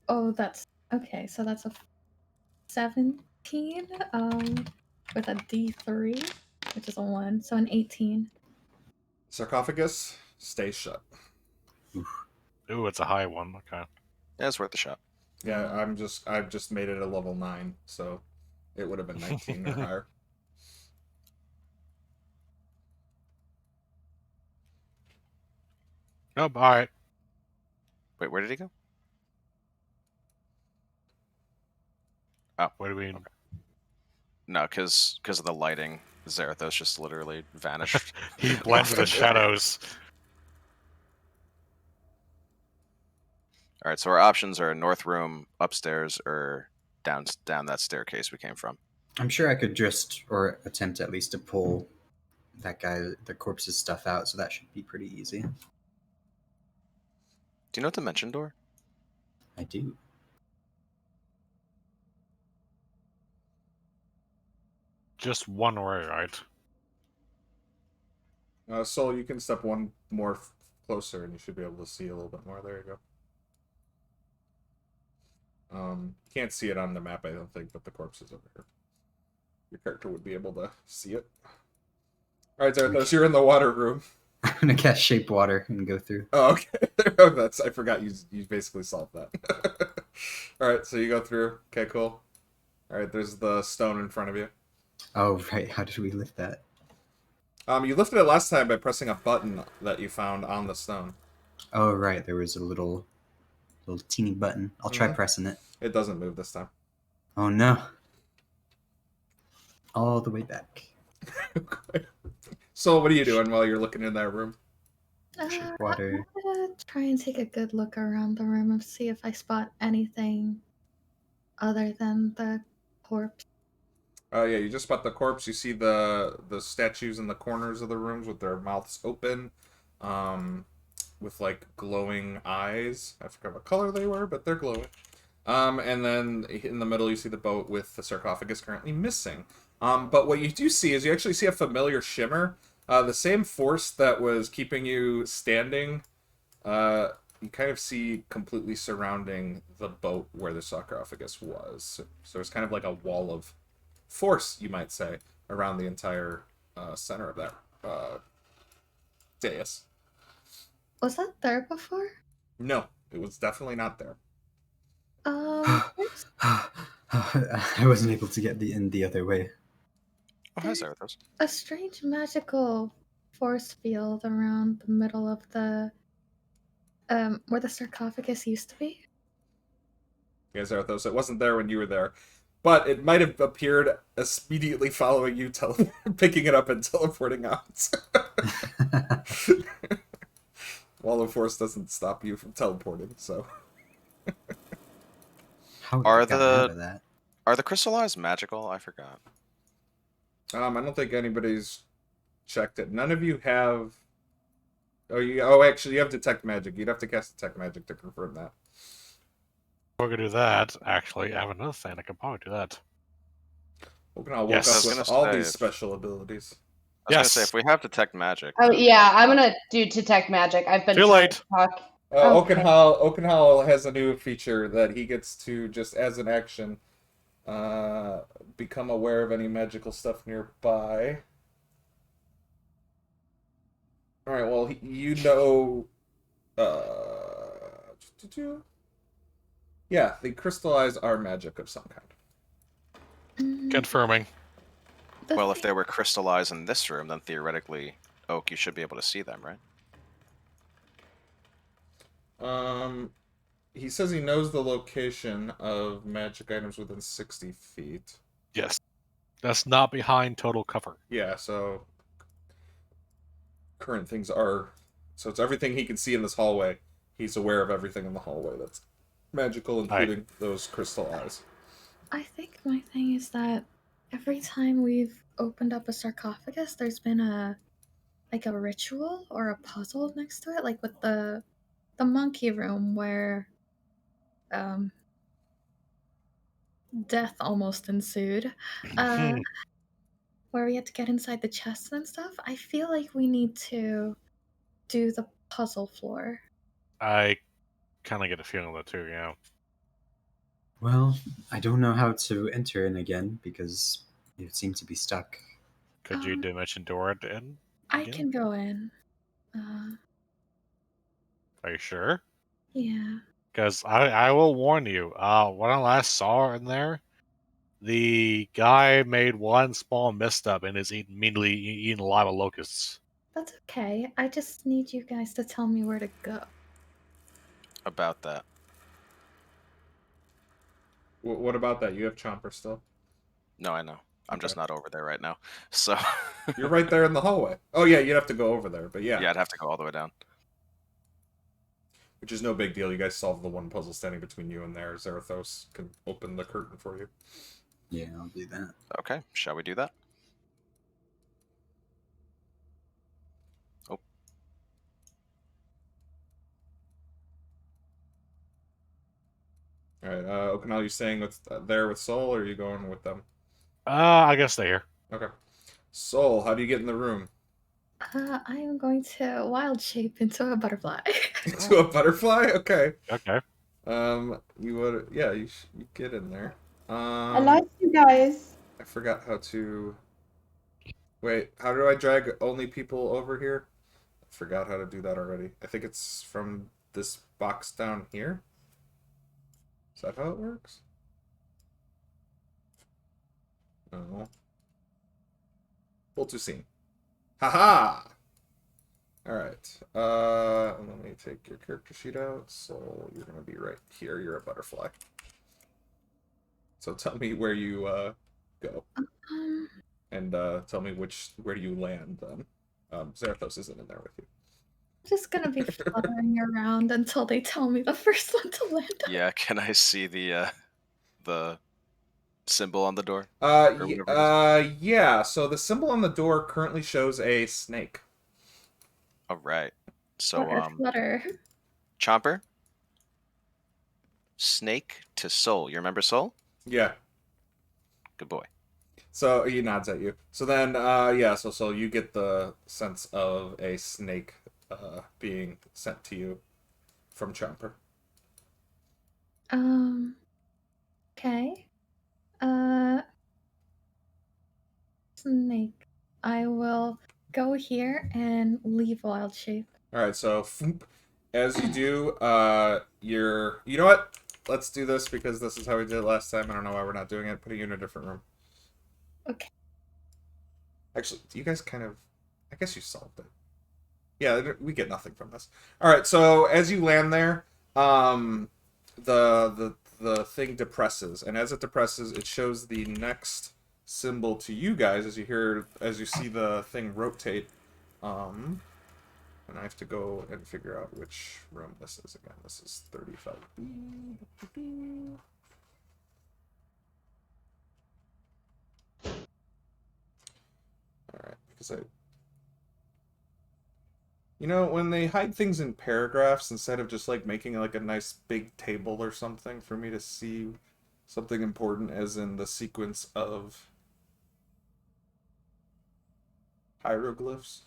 [SPEAKER 5] Oh, that's okay. So that's a 17. With a D3, which is a 1, so an 18.
[SPEAKER 1] Sarcophagus, stay shut.
[SPEAKER 4] Ooh, it's a high one. Okay.
[SPEAKER 2] Yeah, it's worth a shot.
[SPEAKER 1] Yeah, I've just made it a level 9, so it would have been 19 or higher.
[SPEAKER 4] Nope. All right.
[SPEAKER 2] Wait, where did he go?
[SPEAKER 4] What do we?
[SPEAKER 2] No, because of the lighting, Zarathos just literally vanished.
[SPEAKER 4] He blends with the shadows.
[SPEAKER 2] All right, so our options are north room, upstairs, or down that staircase we came from.
[SPEAKER 6] I'm sure I could just, or attempt at least to pull that guy, the corpse's stuff out, so that should be pretty easy.
[SPEAKER 2] Do you know dimension door?
[SPEAKER 6] I do.
[SPEAKER 4] Just one way, right?
[SPEAKER 1] Soul, you can step one more closer, and you should be able to see a little bit more. There you go. Can't see it on the map, I don't think, but the corpse is over here. Your character would be able to see it. All right, Zarathos, you're in the water room.
[SPEAKER 6] I'm gonna cast Shape Water and go through.
[SPEAKER 1] Oh, okay. Oh, I forgot you basically solved that. All right, so you go through. Okay, cool. All right, there's the stone in front of you.
[SPEAKER 6] Oh, right. How did we lift that?
[SPEAKER 1] You lifted it last time by pressing a button that you found on the stone.
[SPEAKER 6] Oh, right. There was a little teeny button. I'll try pressing it.
[SPEAKER 1] It doesn't move this time.
[SPEAKER 6] Oh, no. All the way back.
[SPEAKER 1] So, what are you doing while you're looking in that room?
[SPEAKER 6] Shape Water.
[SPEAKER 5] I'm gonna try and take a good look around the room and see if I spot anything other than the corpse.
[SPEAKER 1] Oh yeah, you just spot the corpse. You see the statues in the corners of the rooms with their mouths open, with like glowing eyes. I forgot what color they were, but they're glowing. And then in the middle you see the boat with the sarcophagus currently missing. But what you do see is you actually see a familiar shimmer. The same force that was keeping you standing, you kind of see completely surrounding the boat where the sarcophagus was. So it's kind of like a wall of force, you might say, around the entire center of that dais.
[SPEAKER 5] Was that there before?
[SPEAKER 1] No, it was definitely not there.
[SPEAKER 5] There's
[SPEAKER 6] I wasn't able to get in the other way.
[SPEAKER 2] Oh, hi, Zarathos.
[SPEAKER 5] a strange magical force field around the middle of the where the sarcophagus used to be.
[SPEAKER 1] Yeah, Zarathos, it wasn't there when you were there. But it might have appeared immediately following you picking it up and teleporting out. Wall of Force doesn't stop you from teleporting, so...
[SPEAKER 6] How
[SPEAKER 2] Are
[SPEAKER 6] did I get
[SPEAKER 2] the-
[SPEAKER 6] out of that?
[SPEAKER 2] Are the crystallized magical? I forgot.
[SPEAKER 1] I don't think anybody's checked it. None of you have... Oh, actually, you have Detect Magic. You'd have to cast Detect Magic to confirm that.
[SPEAKER 4] We're gonna do that. Actually, I have another thing. I could probably do that.
[SPEAKER 1] Woken woke
[SPEAKER 4] Yes.
[SPEAKER 1] up
[SPEAKER 2] I was
[SPEAKER 1] with
[SPEAKER 2] gonna
[SPEAKER 1] all
[SPEAKER 2] say,
[SPEAKER 1] these
[SPEAKER 2] if-
[SPEAKER 1] special abilities.
[SPEAKER 2] I was
[SPEAKER 4] Yes.
[SPEAKER 2] gonna say, if we have detect magic,
[SPEAKER 3] Oh yeah, I'm gonna do Detect Magic. I've been
[SPEAKER 4] Too
[SPEAKER 3] trying
[SPEAKER 4] late.
[SPEAKER 3] to talk. Okay.
[SPEAKER 1] Oakenhall has a new feature that he gets to, just as an action, become aware of any magical stuff nearby. Alright, well, you know... Yeah, the crystallize are magic of some kind.
[SPEAKER 4] Confirming.
[SPEAKER 2] well, if they were crystallized in this room, then theoretically, Oak, you should be able to see them, right?
[SPEAKER 1] He says he knows the location of magic items within 60 feet.
[SPEAKER 4] Yes. That's not behind total cover.
[SPEAKER 1] Yeah, so... Current things are... So it's everything he can see in this hallway. He's aware of everything in the hallway that's magical, including those crystal eyes.
[SPEAKER 5] I think my thing is that every time we've opened up a sarcophagus, there's been a ritual or a puzzle next to it, like with the monkey room where death almost ensued. Where we had to get inside the chests and stuff. I feel like we need to do the puzzle floor.
[SPEAKER 4] I kind of get a feeling of that too, yeah.
[SPEAKER 6] Well, I don't know how to enter in again because you seem to be stuck.
[SPEAKER 4] Could you dimension door it in?
[SPEAKER 5] I
[SPEAKER 4] again?
[SPEAKER 5] can go in.
[SPEAKER 4] Are you sure?
[SPEAKER 5] Yeah.
[SPEAKER 4] Because I will warn you, when I last saw her in there, the guy made one small misstep and is immediately eaten alive by locusts.
[SPEAKER 5] That's okay. I just need you guys to tell me where to go.
[SPEAKER 2] About that.
[SPEAKER 1] What about that? You have Chomper still?
[SPEAKER 2] No, I know. I'm just
[SPEAKER 1] Okay.
[SPEAKER 2] not over there right now. So
[SPEAKER 1] You're right there in the hallway. Oh yeah, you'd have to go over there, but yeah.
[SPEAKER 2] yeah, I'd have to go all the way down.
[SPEAKER 1] which is no big deal. You guys solve the one puzzle standing between you and there. Zarathos can open the curtain for you.
[SPEAKER 6] Yeah, I'll do that.
[SPEAKER 2] Okay, shall we do that? Oh.
[SPEAKER 1] All right, Okinawa, you staying with there with Soul, or are you going with them?
[SPEAKER 4] I guess they're here.
[SPEAKER 1] Okay. Soul, how do you get in the room?
[SPEAKER 5] I am going to wild shape into a butterfly.
[SPEAKER 1] Into a butterfly? Okay.
[SPEAKER 4] Okay.
[SPEAKER 1] You would, yeah, you get in there.
[SPEAKER 3] I like you guys.
[SPEAKER 1] I forgot how to. Wait, how do I drag only people over here? I forgot how to do that already. I think it's from this box down here. Is that how it works? No. Full to scene. Haha! Alright. Let me take your character sheet out. So you're gonna be right here. You're a butterfly. So tell me where you go. And tell me where do you land then. Zarathos isn't in there with you.
[SPEAKER 5] I'm just gonna be fluttering around until they tell me the first one to land on.
[SPEAKER 2] Yeah, can I see the symbol on the door? whatever it
[SPEAKER 1] Yeah. So the symbol on the door currently shows a snake.
[SPEAKER 2] All right. So
[SPEAKER 5] Flutter.
[SPEAKER 2] Chomper, snake to Soul. You remember Soul?
[SPEAKER 1] Yeah.
[SPEAKER 2] Good boy.
[SPEAKER 1] So he nods at you. So then, yeah. So you get the sense of a snake being sent to you from Chomper.
[SPEAKER 5] Okay. Snake. I will go here and leave wild shape.
[SPEAKER 1] All right. So as you do, you know what? Let's do this because this is how we did it last time. I don't know why we're not doing it. Putting you in a different room.
[SPEAKER 5] Okay.
[SPEAKER 1] Actually, do you guys kind of? I guess you solved it. Yeah, we get nothing from this. All right, so as you land there, the thing depresses, and as it depresses, it shows the next symbol to you guys as you see the thing rotate. And I have to go and figure out which room this is again. This is 35B. All right, because when they hide things in paragraphs, instead of just like making like a nice big table or something for me to see something important, as in the sequence of hieroglyphs.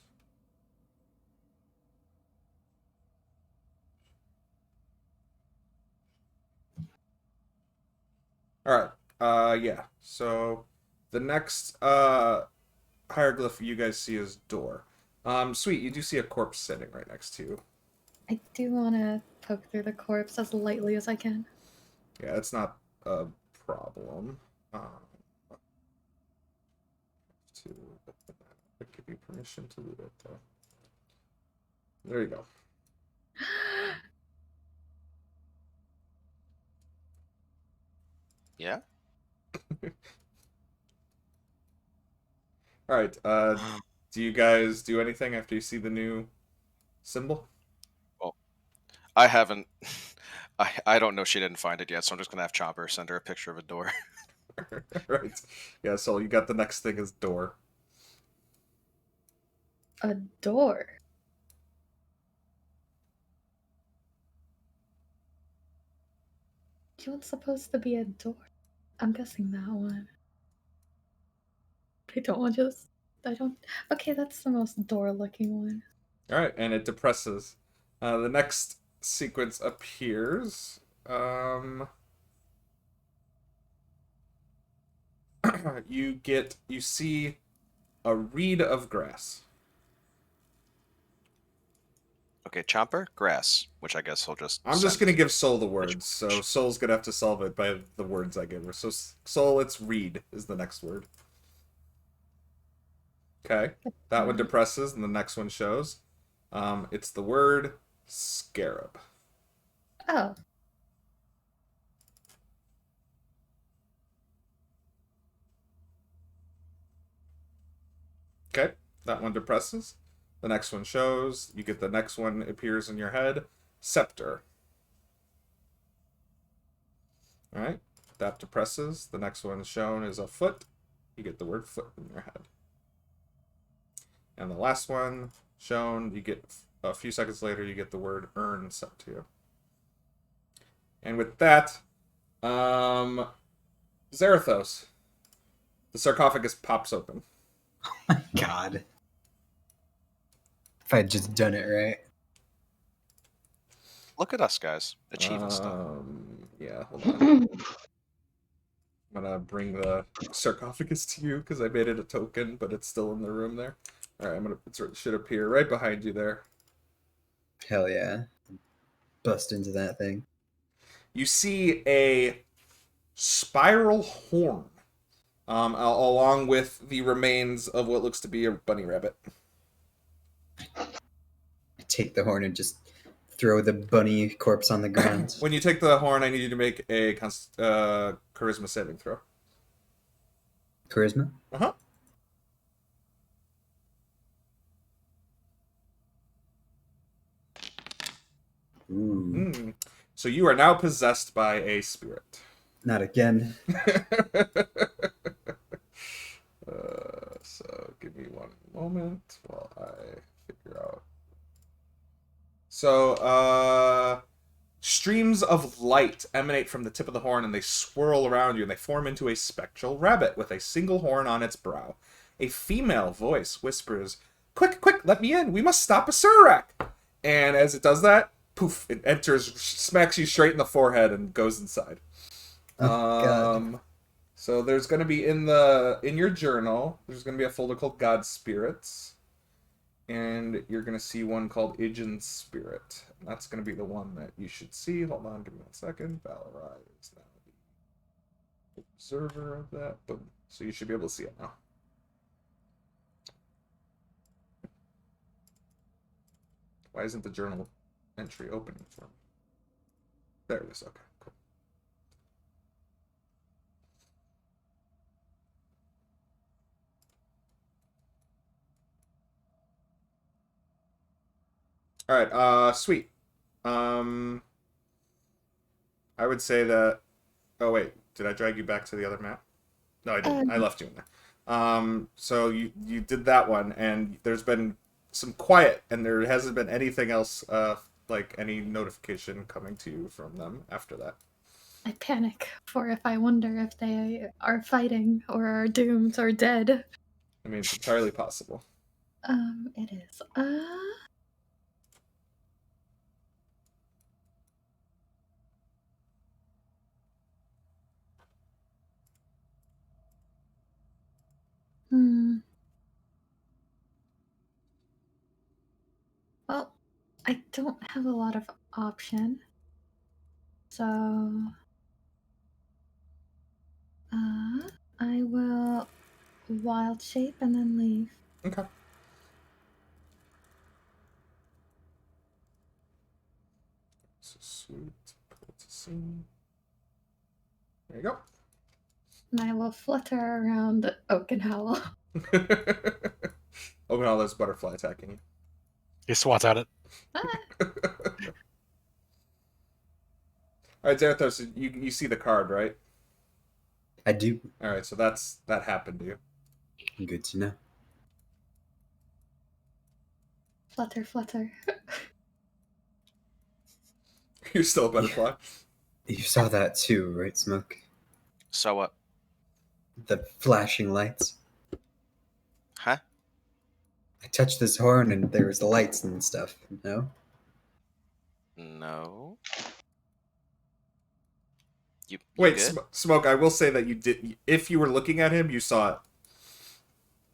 [SPEAKER 1] All right. Yeah. So the next hieroglyph you guys see is door. Sweet, you do see a corpse sitting right next to you.
[SPEAKER 5] I do want to poke through the corpse as lightly as I can.
[SPEAKER 1] Yeah, it's not a problem. To I give you permission to loot it though. There you go.
[SPEAKER 2] Yeah.
[SPEAKER 1] All right. Do you guys do anything after you see the new symbol?
[SPEAKER 2] Well, I haven't. I don't know. She didn't find it yet, so I'm just gonna have Chomper send her a picture of a door.
[SPEAKER 1] Right. Yeah. So you got the next thing is door.
[SPEAKER 5] A door. What's supposed to be a door? I'm guessing that one. I don't want just. I don't. Okay, that's the most door-looking one.
[SPEAKER 1] All right, and it depresses. The next sequence appears. You see a reed of grass.
[SPEAKER 2] Okay, Chomper, grass, which I guess he'll just.
[SPEAKER 1] I'm just
[SPEAKER 2] send.
[SPEAKER 1] gonna give Soul the words, so Soul's gonna have to solve it by the words I give her. So Soul, it's reed is the next word. Okay, that one depresses, and the next one shows. It's the word scarab.
[SPEAKER 5] Oh.
[SPEAKER 1] Okay, that one depresses. The next one shows. You get the next one appears in your head. scepter. All right, that depresses. The next one shown is a foot. You get the word foot in your head. And the last one shown, you get a few seconds later, you get the word urn sent to you. And with that, Zarathos, the sarcophagus pops open.
[SPEAKER 6] Oh my god. If I had just done it right.
[SPEAKER 2] Look at us, guys, achieving stuff.
[SPEAKER 1] Yeah, hold on. I'm gonna bring the sarcophagus to you because I made it a token, but it's still in the room there. All right, it should appear right behind you there.
[SPEAKER 6] Hell yeah. Bust into that thing.
[SPEAKER 1] You see a spiral horn, along with the remains of what looks to be a bunny rabbit.
[SPEAKER 6] I take the horn and just throw the bunny corpse on the ground.
[SPEAKER 1] When you take the horn, I need you to make a charisma saving throw.
[SPEAKER 6] Charisma?
[SPEAKER 1] Uh-huh.
[SPEAKER 6] Ooh.
[SPEAKER 1] So you are now possessed by a spirit.
[SPEAKER 6] Not again.
[SPEAKER 1] So give me one moment while I figure out. So, streams of light emanate from the tip of the horn and they swirl around you and they form into a spectral rabbit with a single horn on its brow. A female voice whispers, "Quick, quick, let me in. We must stop a Surak." And as it does that, poof, it enters, smacks you straight in the forehead and goes inside.
[SPEAKER 6] Oh, God.
[SPEAKER 1] So there's going to be in your journal, there's going to be a folder called God Spirits. And you're going to see one called Ijin's Spirit. And that's going to be the one that you should see. Hold on, give me 1 second. Valerai is now the observer of that. Boom. So you should be able to see it now. Why isn't the journal entry opening for me? There it is. Okay, cool. All right, sweet. I would say that. Oh wait, did I drag you back to the other map? No, I didn't. I left you in there. So you did that one, and there's been some quiet, and there hasn't been anything else, like any notification coming to you from them after that.
[SPEAKER 5] I panic for if I wonder if they are fighting or are doomed or dead.
[SPEAKER 1] I mean, it's entirely possible.
[SPEAKER 5] It is. Well, I don't have a lot of option. So, I will wild shape and then leave.
[SPEAKER 1] Okay. So sweet. Pull to scene. There you go.
[SPEAKER 5] And I will flutter around Oakenhowl.
[SPEAKER 1] Overall, there's butterfly attacking you.
[SPEAKER 4] He swats at it.
[SPEAKER 1] All right, Zarathos, you see the card, right?
[SPEAKER 6] I do.
[SPEAKER 1] All right, so that happened to you.
[SPEAKER 6] Good to know.
[SPEAKER 5] Flutter, flutter.
[SPEAKER 1] You're still a butterfly.
[SPEAKER 6] You saw that too, right, Smoke?
[SPEAKER 2] So what?
[SPEAKER 6] The flashing lights.
[SPEAKER 2] Huh?
[SPEAKER 6] I touched this horn and there was lights and stuff, no?
[SPEAKER 2] No. You
[SPEAKER 1] Wait,
[SPEAKER 2] good?
[SPEAKER 1] Smoke, I will say that you did. If you were looking at him, you saw it.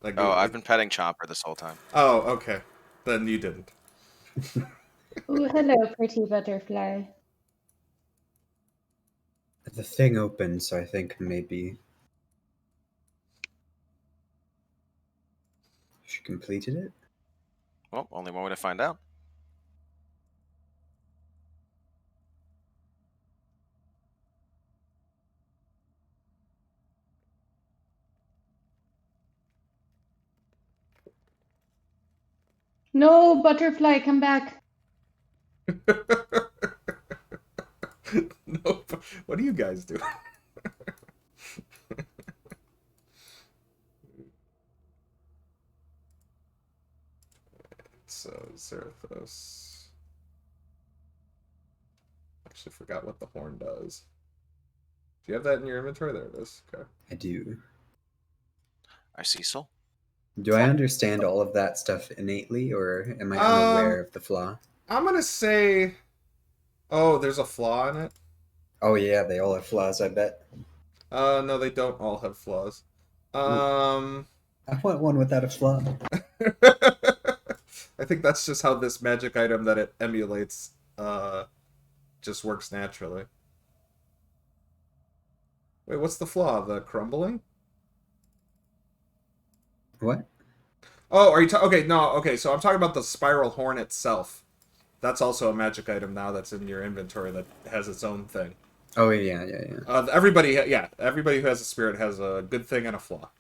[SPEAKER 1] Like,
[SPEAKER 2] Oh, I've been petting Chomper this whole time.
[SPEAKER 1] Oh, okay. Then you didn't.
[SPEAKER 3] Oh, hello, pretty butterfly.
[SPEAKER 6] The thing opened, so I think maybe she completed it?
[SPEAKER 2] Well, only one way to find out.
[SPEAKER 3] No, butterfly, come back.
[SPEAKER 1] Nope. What are you guys doing? So, Zarathos. Actually forgot what the horn does. Do you have that in your inventory? There it is. Okay.
[SPEAKER 6] I do.
[SPEAKER 2] I see soul.
[SPEAKER 6] Do I understand all of that stuff innately, or am I unaware of the flaw?
[SPEAKER 1] I'm gonna say... Oh, there's a flaw in it?
[SPEAKER 6] Oh yeah, they all have flaws, I bet.
[SPEAKER 1] No, they don't all have flaws.
[SPEAKER 6] I want one without a flaw.
[SPEAKER 1] I think that's just how this magic item that it emulates just works naturally. Wait, what's the flaw? The crumbling?
[SPEAKER 6] What?
[SPEAKER 1] Oh, are you okay, no, okay, so I'm talking about the spiral horn itself. That's also a magic item now that's in your inventory that has its own thing.
[SPEAKER 6] Oh yeah.
[SPEAKER 1] Everybody who has a spirit has a good thing and a flaw.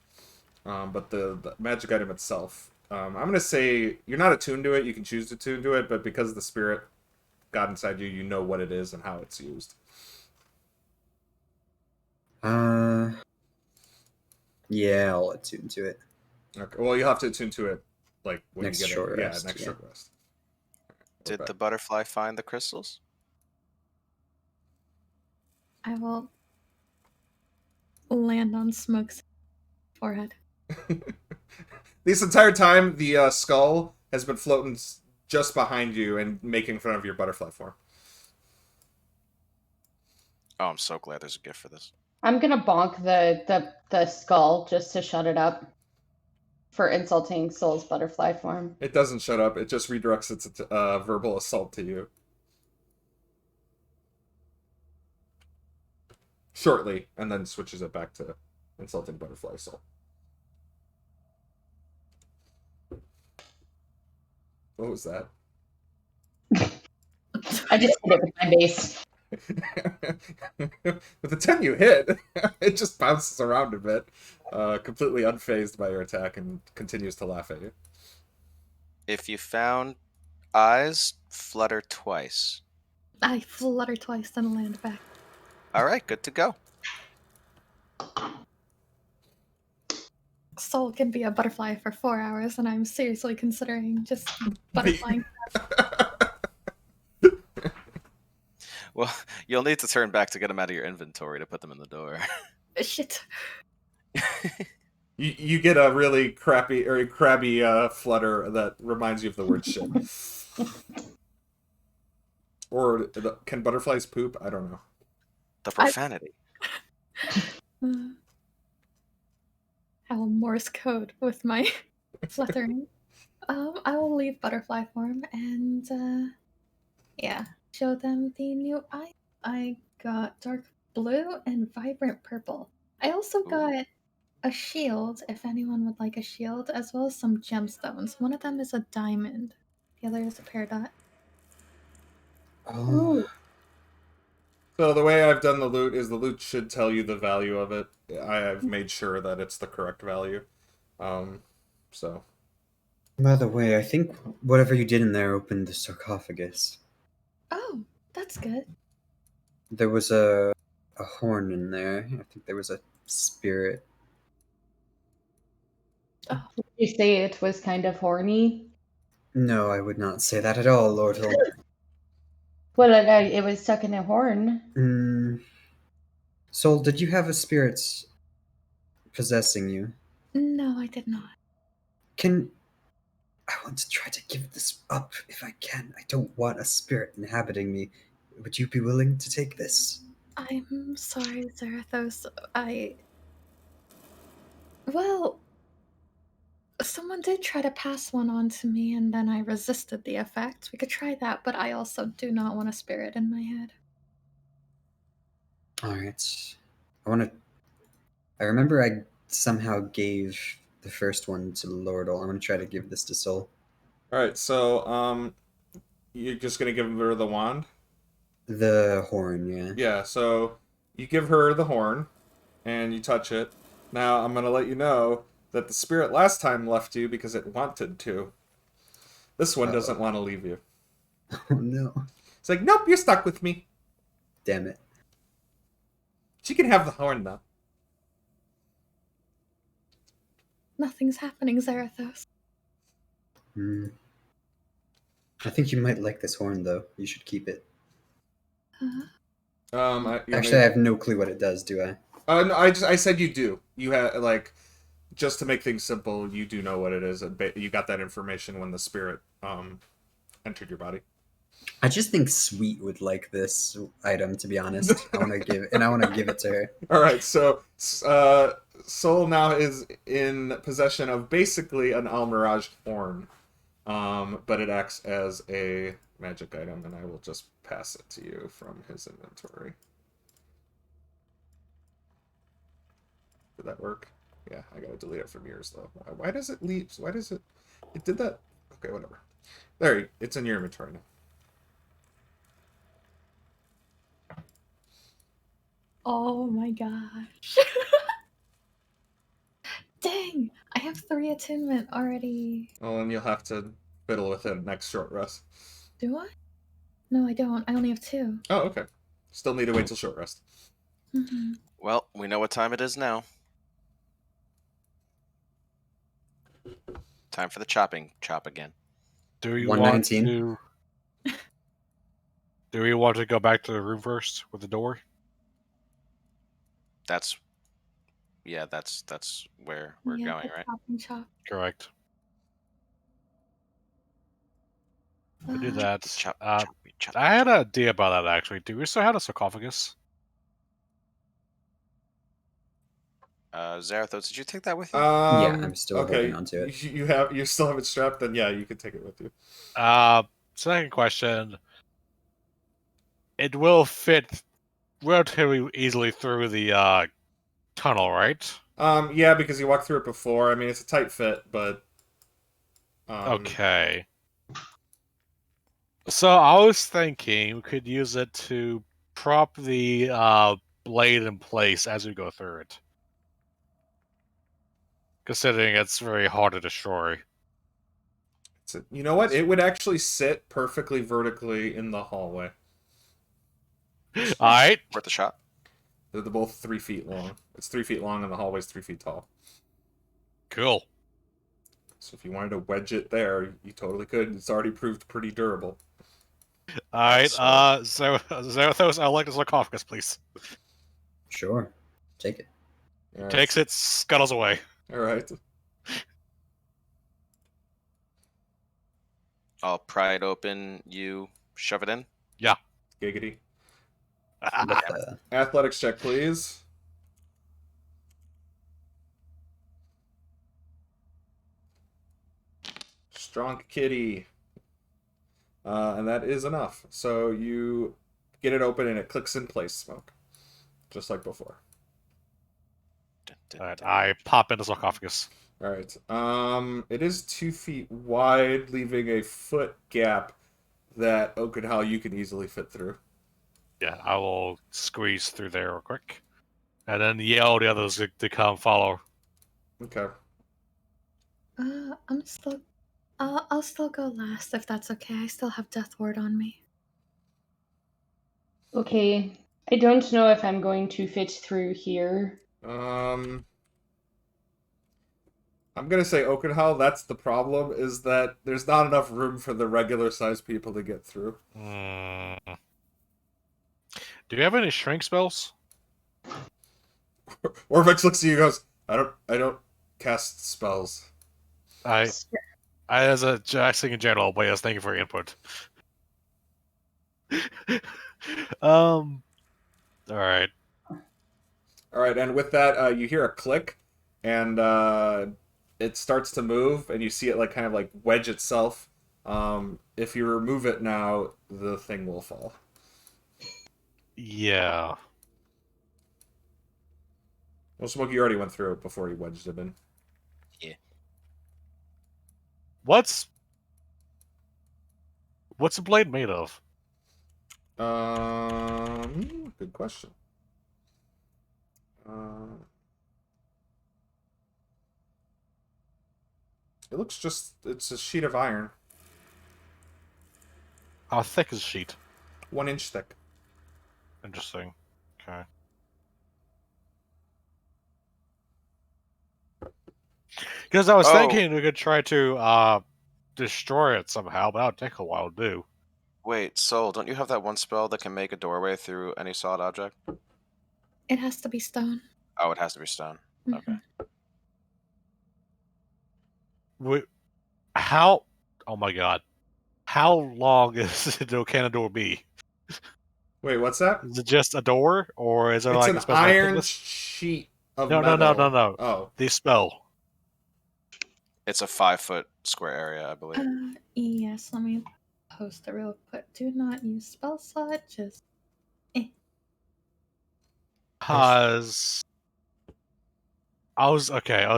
[SPEAKER 1] But the magic item itself, I'm gonna say you're not attuned to it. You can choose to attune to it, but because the spirit got inside you, you know what it is and how it's used.
[SPEAKER 6] Yeah, I'll attune to it.
[SPEAKER 1] Okay. Well, you'll have to attune to it like when
[SPEAKER 6] Next
[SPEAKER 1] you get
[SPEAKER 6] short
[SPEAKER 1] it.
[SPEAKER 6] rest,
[SPEAKER 1] Yeah, next
[SPEAKER 6] yeah.
[SPEAKER 1] short rest.
[SPEAKER 2] Did
[SPEAKER 1] Okay.
[SPEAKER 2] the butterfly find the crystals?
[SPEAKER 5] I will land on Smoke's forehead.
[SPEAKER 1] This entire time, the skull has been floating just behind you and making fun of your butterfly form.
[SPEAKER 2] Oh, I'm so glad there's a gift for this.
[SPEAKER 3] I'm gonna bonk the skull just to shut it up for insulting Soul's butterfly form.
[SPEAKER 1] It doesn't shut up. It just redirects its verbal assault to you. Shortly, and then switches it back to insulting butterfly soul. What was that?
[SPEAKER 3] I just hit it with my base.
[SPEAKER 1] With the 10 you hit, it just bounces around a bit, completely unfazed by your attack, and continues to laugh at you.
[SPEAKER 2] If you found eyes, flutter twice.
[SPEAKER 5] I flutter twice, then land back.
[SPEAKER 2] All right, good to go.
[SPEAKER 5] Soul can be a butterfly for 4 hours, and I'm seriously considering just butterflying.
[SPEAKER 2] Well, you'll need to turn back to get them out of your inventory to put them in the door.
[SPEAKER 5] Shit.
[SPEAKER 1] You get a really crappy or crabby flutter that reminds you of the word shit. Or can butterflies poop? I don't know.
[SPEAKER 2] The profanity.
[SPEAKER 5] I'll Morse code with my fluttering. I will leave butterfly form and show them the new eye. I got dark blue and vibrant purple. I also got a shield, if anyone would like a shield, as well as some gemstones. One of them is a diamond. The other is a peridot.
[SPEAKER 6] Oh.
[SPEAKER 1] So the way I've done the loot is the loot should tell you the value of it. I have made sure that it's the correct value. So.
[SPEAKER 6] By the way, I think whatever you did in there opened the sarcophagus.
[SPEAKER 5] Oh, that's good.
[SPEAKER 6] There was a horn in there. I think there was a spirit.
[SPEAKER 3] Did you say it was kind of horny?
[SPEAKER 6] No, I would not say that at all, Lord Hill.
[SPEAKER 3] Well, it was stuck in a horn.
[SPEAKER 6] Soul, did you have a spirit possessing you?
[SPEAKER 5] No, I did not.
[SPEAKER 6] I want to try to give this up if I can. I don't want a spirit inhabiting me. Would you be willing to take this?
[SPEAKER 5] I'm sorry, Zarathos. Well, someone did try to pass one on to me, and then I resisted the effect. We could try that, but I also do not want a spirit in my head.
[SPEAKER 6] Alright. I remember I somehow gave the first one to Lordal. I'm gonna try to give this to Soul.
[SPEAKER 1] Alright, so, you're just gonna give her the wand?
[SPEAKER 6] The horn, yeah.
[SPEAKER 1] Yeah, so you give her the horn, and you touch it. Now, I'm gonna let you know that the spirit last time left you because it wanted to. This one doesn't want to leave you.
[SPEAKER 6] Oh no.
[SPEAKER 1] It's like, nope, you're stuck with me.
[SPEAKER 6] Damn it.
[SPEAKER 1] She can have the horn though.
[SPEAKER 5] Nothing's happening, Zarathos.
[SPEAKER 6] Hmm. I think you might like this horn, though. You should keep it. Actually, I have no clue what it does, do I?
[SPEAKER 1] No, I said you do. You have like, just to make things simple, you do know what it is. And you got that information when the spirit entered your body.
[SPEAKER 6] I just think Sweet would like this item, to be honest. I want to give it to her.
[SPEAKER 1] All right, so Soul now is in possession of basically an Almirage horn, but it acts as a magic item, and I will just pass it to you from his inventory. Did that work? Yeah, I gotta delete it from yours though. Why does it leave? Why does it? It did that. Okay, whatever. There, it's in your inventory now.
[SPEAKER 5] Oh my gosh. Dang, I have 3 attunement already.
[SPEAKER 1] Well, and you'll have to fiddle with it next short rest.
[SPEAKER 5] Do I? No, I don't. I only have 2.
[SPEAKER 1] Oh, okay. Still need to wait till short rest.
[SPEAKER 5] Mm-hmm.
[SPEAKER 2] Well, we know what time it is now. Time for the chop again.
[SPEAKER 4] Do we
[SPEAKER 6] 119?
[SPEAKER 4] Do we want to go back to the room first with the door?
[SPEAKER 2] That's where we're going,
[SPEAKER 5] the
[SPEAKER 2] right?
[SPEAKER 5] Chop and chop.
[SPEAKER 4] Correct. We do that.
[SPEAKER 2] Chop.
[SPEAKER 4] I had an idea about that actually. Do we still have a sarcophagus?
[SPEAKER 2] Zarathos, did you take that with you?
[SPEAKER 6] Yeah, I'm still
[SPEAKER 1] okay.
[SPEAKER 6] holding on to it.
[SPEAKER 1] You still have it strapped. Then yeah, you can take it with you.
[SPEAKER 4] Second question. It will fit relatively easily through the tunnel, right?
[SPEAKER 1] Yeah, because you walked through it before. I mean, it's a tight fit, but
[SPEAKER 4] okay. So I was thinking we could use it to prop the blade in place as we go through it. Considering it's very hard to destroy.
[SPEAKER 1] You know what? It would actually sit perfectly vertically in the hallway.
[SPEAKER 4] Alright.
[SPEAKER 2] Worth a shot.
[SPEAKER 1] They're both 3 feet long. It's 3 feet long and the hallway's 3 feet tall.
[SPEAKER 4] Cool.
[SPEAKER 1] So if you wanted to wedge it there, you totally could. It's already proved pretty durable.
[SPEAKER 4] Alright, Zarathos, I'd like the sarcophagus, please.
[SPEAKER 6] Sure. Take it.
[SPEAKER 1] Right.
[SPEAKER 4] Takes it, scuttles away.
[SPEAKER 1] Alright.
[SPEAKER 2] I'll pry it open, you shove it in.
[SPEAKER 1] Giggity.
[SPEAKER 6] What the?
[SPEAKER 1] Athletics check, please. Strong kitty. And that is enough. So you get it open and it clicks in place, Smoke. Just like before.
[SPEAKER 4] Alright, I pop in the sarcophagus.
[SPEAKER 1] Alright. It is 2 feet wide, leaving a foot gap that Okinawa you can easily fit through.
[SPEAKER 4] Yeah, I will squeeze through there real quick. And then yell the others to come follow.
[SPEAKER 1] Okay.
[SPEAKER 5] I'll still go last if that's okay. I still have Death Ward on me.
[SPEAKER 3] Okay. I don't know if I'm going to fit through here.
[SPEAKER 1] I'm gonna say Okinawa, that's the problem, is that there's not enough room for the regular sized people to get through.
[SPEAKER 4] Do you have any shrink spells?
[SPEAKER 1] Orvex looks at you and goes, I don't cast spells.
[SPEAKER 4] I as a thing in general, but yes, thank you for your input. Alright.
[SPEAKER 1] Alright, and with that, you hear a click, and it starts to move, and you see it like kind of like wedge itself. If you remove it now, the thing will fall.
[SPEAKER 4] Yeah.
[SPEAKER 1] Well, Smokey, you already went through it before you wedged it in.
[SPEAKER 4] What's the blade made of?
[SPEAKER 1] Good question. It looks it's a sheet of iron.
[SPEAKER 4] How thick is the sheet?
[SPEAKER 1] 1 inch thick.
[SPEAKER 4] Interesting. Okay. Because I was
[SPEAKER 2] Oh.
[SPEAKER 4] thinking we could try to destroy it somehow, but that would take a while to do.
[SPEAKER 2] Wait, Soul, don't you have that one spell that can make a doorway through any solid object?
[SPEAKER 5] It has to be stone.
[SPEAKER 2] Oh, it has to be stone. Okay.
[SPEAKER 4] How? Oh my god! How long can a door be?
[SPEAKER 1] Wait, what's that?
[SPEAKER 4] Is it just a door, or is there
[SPEAKER 1] It's
[SPEAKER 4] like
[SPEAKER 1] an
[SPEAKER 4] a special
[SPEAKER 1] iron
[SPEAKER 4] thickness?
[SPEAKER 1] sheet of
[SPEAKER 4] No,
[SPEAKER 1] metal.
[SPEAKER 4] no.
[SPEAKER 1] Oh.
[SPEAKER 4] The spell.
[SPEAKER 2] It's a 5-foot square area, I believe.
[SPEAKER 5] Yes, let me post it real quick. Do not use spell slot, just
[SPEAKER 4] Cause I was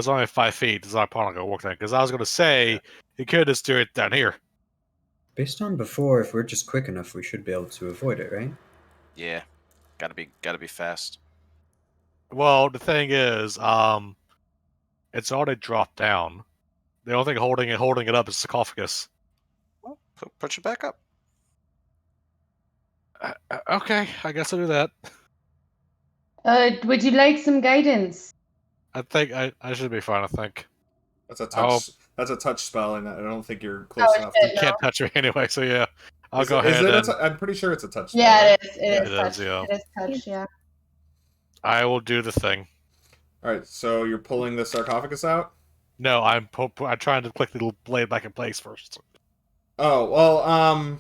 [SPEAKER 4] only 5 feet. It's not probably gonna work then. Because I was gonna say you could just do it down here.
[SPEAKER 6] Based on before, if we're just quick enough, we should be able to avoid it, right?
[SPEAKER 2] Yeah. Gotta be fast.
[SPEAKER 4] Well, the thing is, it's already dropped down. The only thing holding it up is sarcophagus.
[SPEAKER 2] Well, put you back up.
[SPEAKER 4] Okay, I guess I'll do that.
[SPEAKER 3] Would you like some guidance?
[SPEAKER 4] I think I should be fine. I think
[SPEAKER 1] That's a touch.
[SPEAKER 4] I'll-
[SPEAKER 1] That's a touch spell, and I don't think you're close enough
[SPEAKER 3] shit,
[SPEAKER 1] to.
[SPEAKER 4] you can't touch me anyway. So yeah, I'll
[SPEAKER 1] Is
[SPEAKER 4] go
[SPEAKER 1] it- is
[SPEAKER 4] ahead
[SPEAKER 1] it a
[SPEAKER 4] and
[SPEAKER 1] tou- I'm pretty sure it's a touch spell.
[SPEAKER 3] Yeah,
[SPEAKER 1] right?
[SPEAKER 3] it is.
[SPEAKER 1] Yeah.
[SPEAKER 3] It is
[SPEAKER 4] It
[SPEAKER 3] touch.
[SPEAKER 4] is, yeah.
[SPEAKER 3] It is touch. Yeah.
[SPEAKER 4] I will do the thing.
[SPEAKER 1] All right, so you're pulling the sarcophagus out.
[SPEAKER 4] No, I'm trying to click the little blade back in place first.
[SPEAKER 1] Oh well,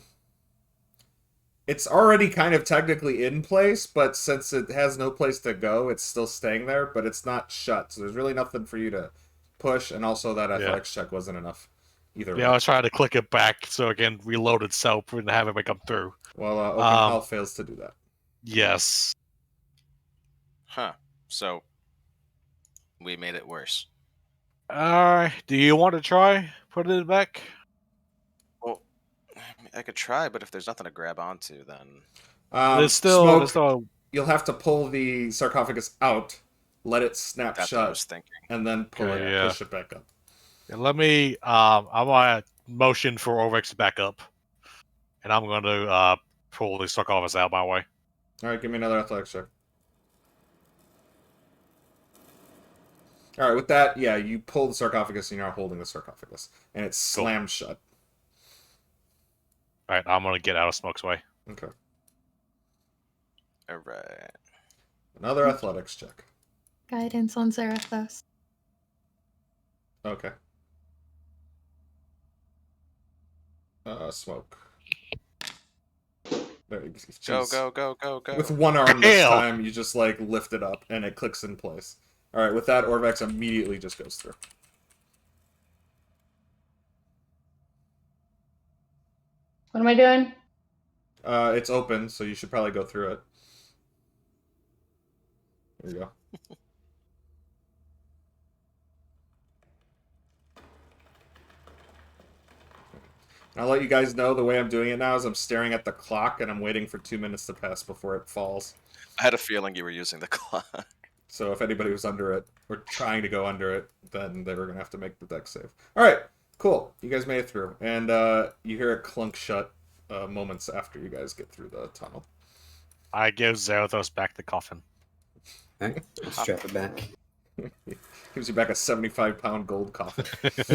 [SPEAKER 1] it's already kind of technically in place, but since it has no place to go, it's still staying there. But it's not shut, so there's really nothing for you to push. And also, that athletics check wasn't enough either.
[SPEAKER 4] Yeah, I was trying to click it back so it can reload itself and have it come through.
[SPEAKER 1] Well, open hell fails to do that.
[SPEAKER 4] Yes.
[SPEAKER 2] Huh. So we made it worse.
[SPEAKER 4] Alright, do you want to try putting it back?
[SPEAKER 2] Well, I could try, but if there's nothing to grab onto, then
[SPEAKER 4] There's
[SPEAKER 1] Smoke,
[SPEAKER 4] still
[SPEAKER 1] you'll have to pull the sarcophagus out, let it snap
[SPEAKER 2] that's what I
[SPEAKER 1] shut,
[SPEAKER 2] was thinking.
[SPEAKER 1] and then
[SPEAKER 4] Okay, yeah.
[SPEAKER 1] push it back up.
[SPEAKER 4] Yeah, let me I want to motion for Orvex to back up. And I'm going to pull the sarcophagus out my way.
[SPEAKER 1] All right, give me another athletics check. All right, with that, yeah, you pull the sarcophagus and you're holding the sarcophagus, and it's slammed shut.
[SPEAKER 4] Alright, I'm going to get out of Smoke's way.
[SPEAKER 1] Okay.
[SPEAKER 2] Alright.
[SPEAKER 1] Another athletics check.
[SPEAKER 5] guidance on Zarathos.
[SPEAKER 1] Okay. Smoke. There you
[SPEAKER 2] Go.
[SPEAKER 1] With one arm this
[SPEAKER 4] Damn.
[SPEAKER 1] time, you just like lift it up and it clicks in place. All right, with that, Orvex immediately just goes through.
[SPEAKER 3] What am I doing?
[SPEAKER 1] It's open, so you should probably go through it. There you go. And I'll let you guys know the way I'm doing it now is I'm staring at the clock and I'm waiting for 2 minutes to pass before it falls.
[SPEAKER 2] I had a feeling you were using the clock.
[SPEAKER 1] So if anybody was under it, or trying to go under it, then they were going to have to make the deck save. Alright, cool. You guys made it through. And you hear it clunk shut moments after you guys get through the tunnel.
[SPEAKER 4] I give Zarathos back the coffin.
[SPEAKER 6] Alright, I'll strap it back.
[SPEAKER 1] Gives you back a 75-pound gold coffin.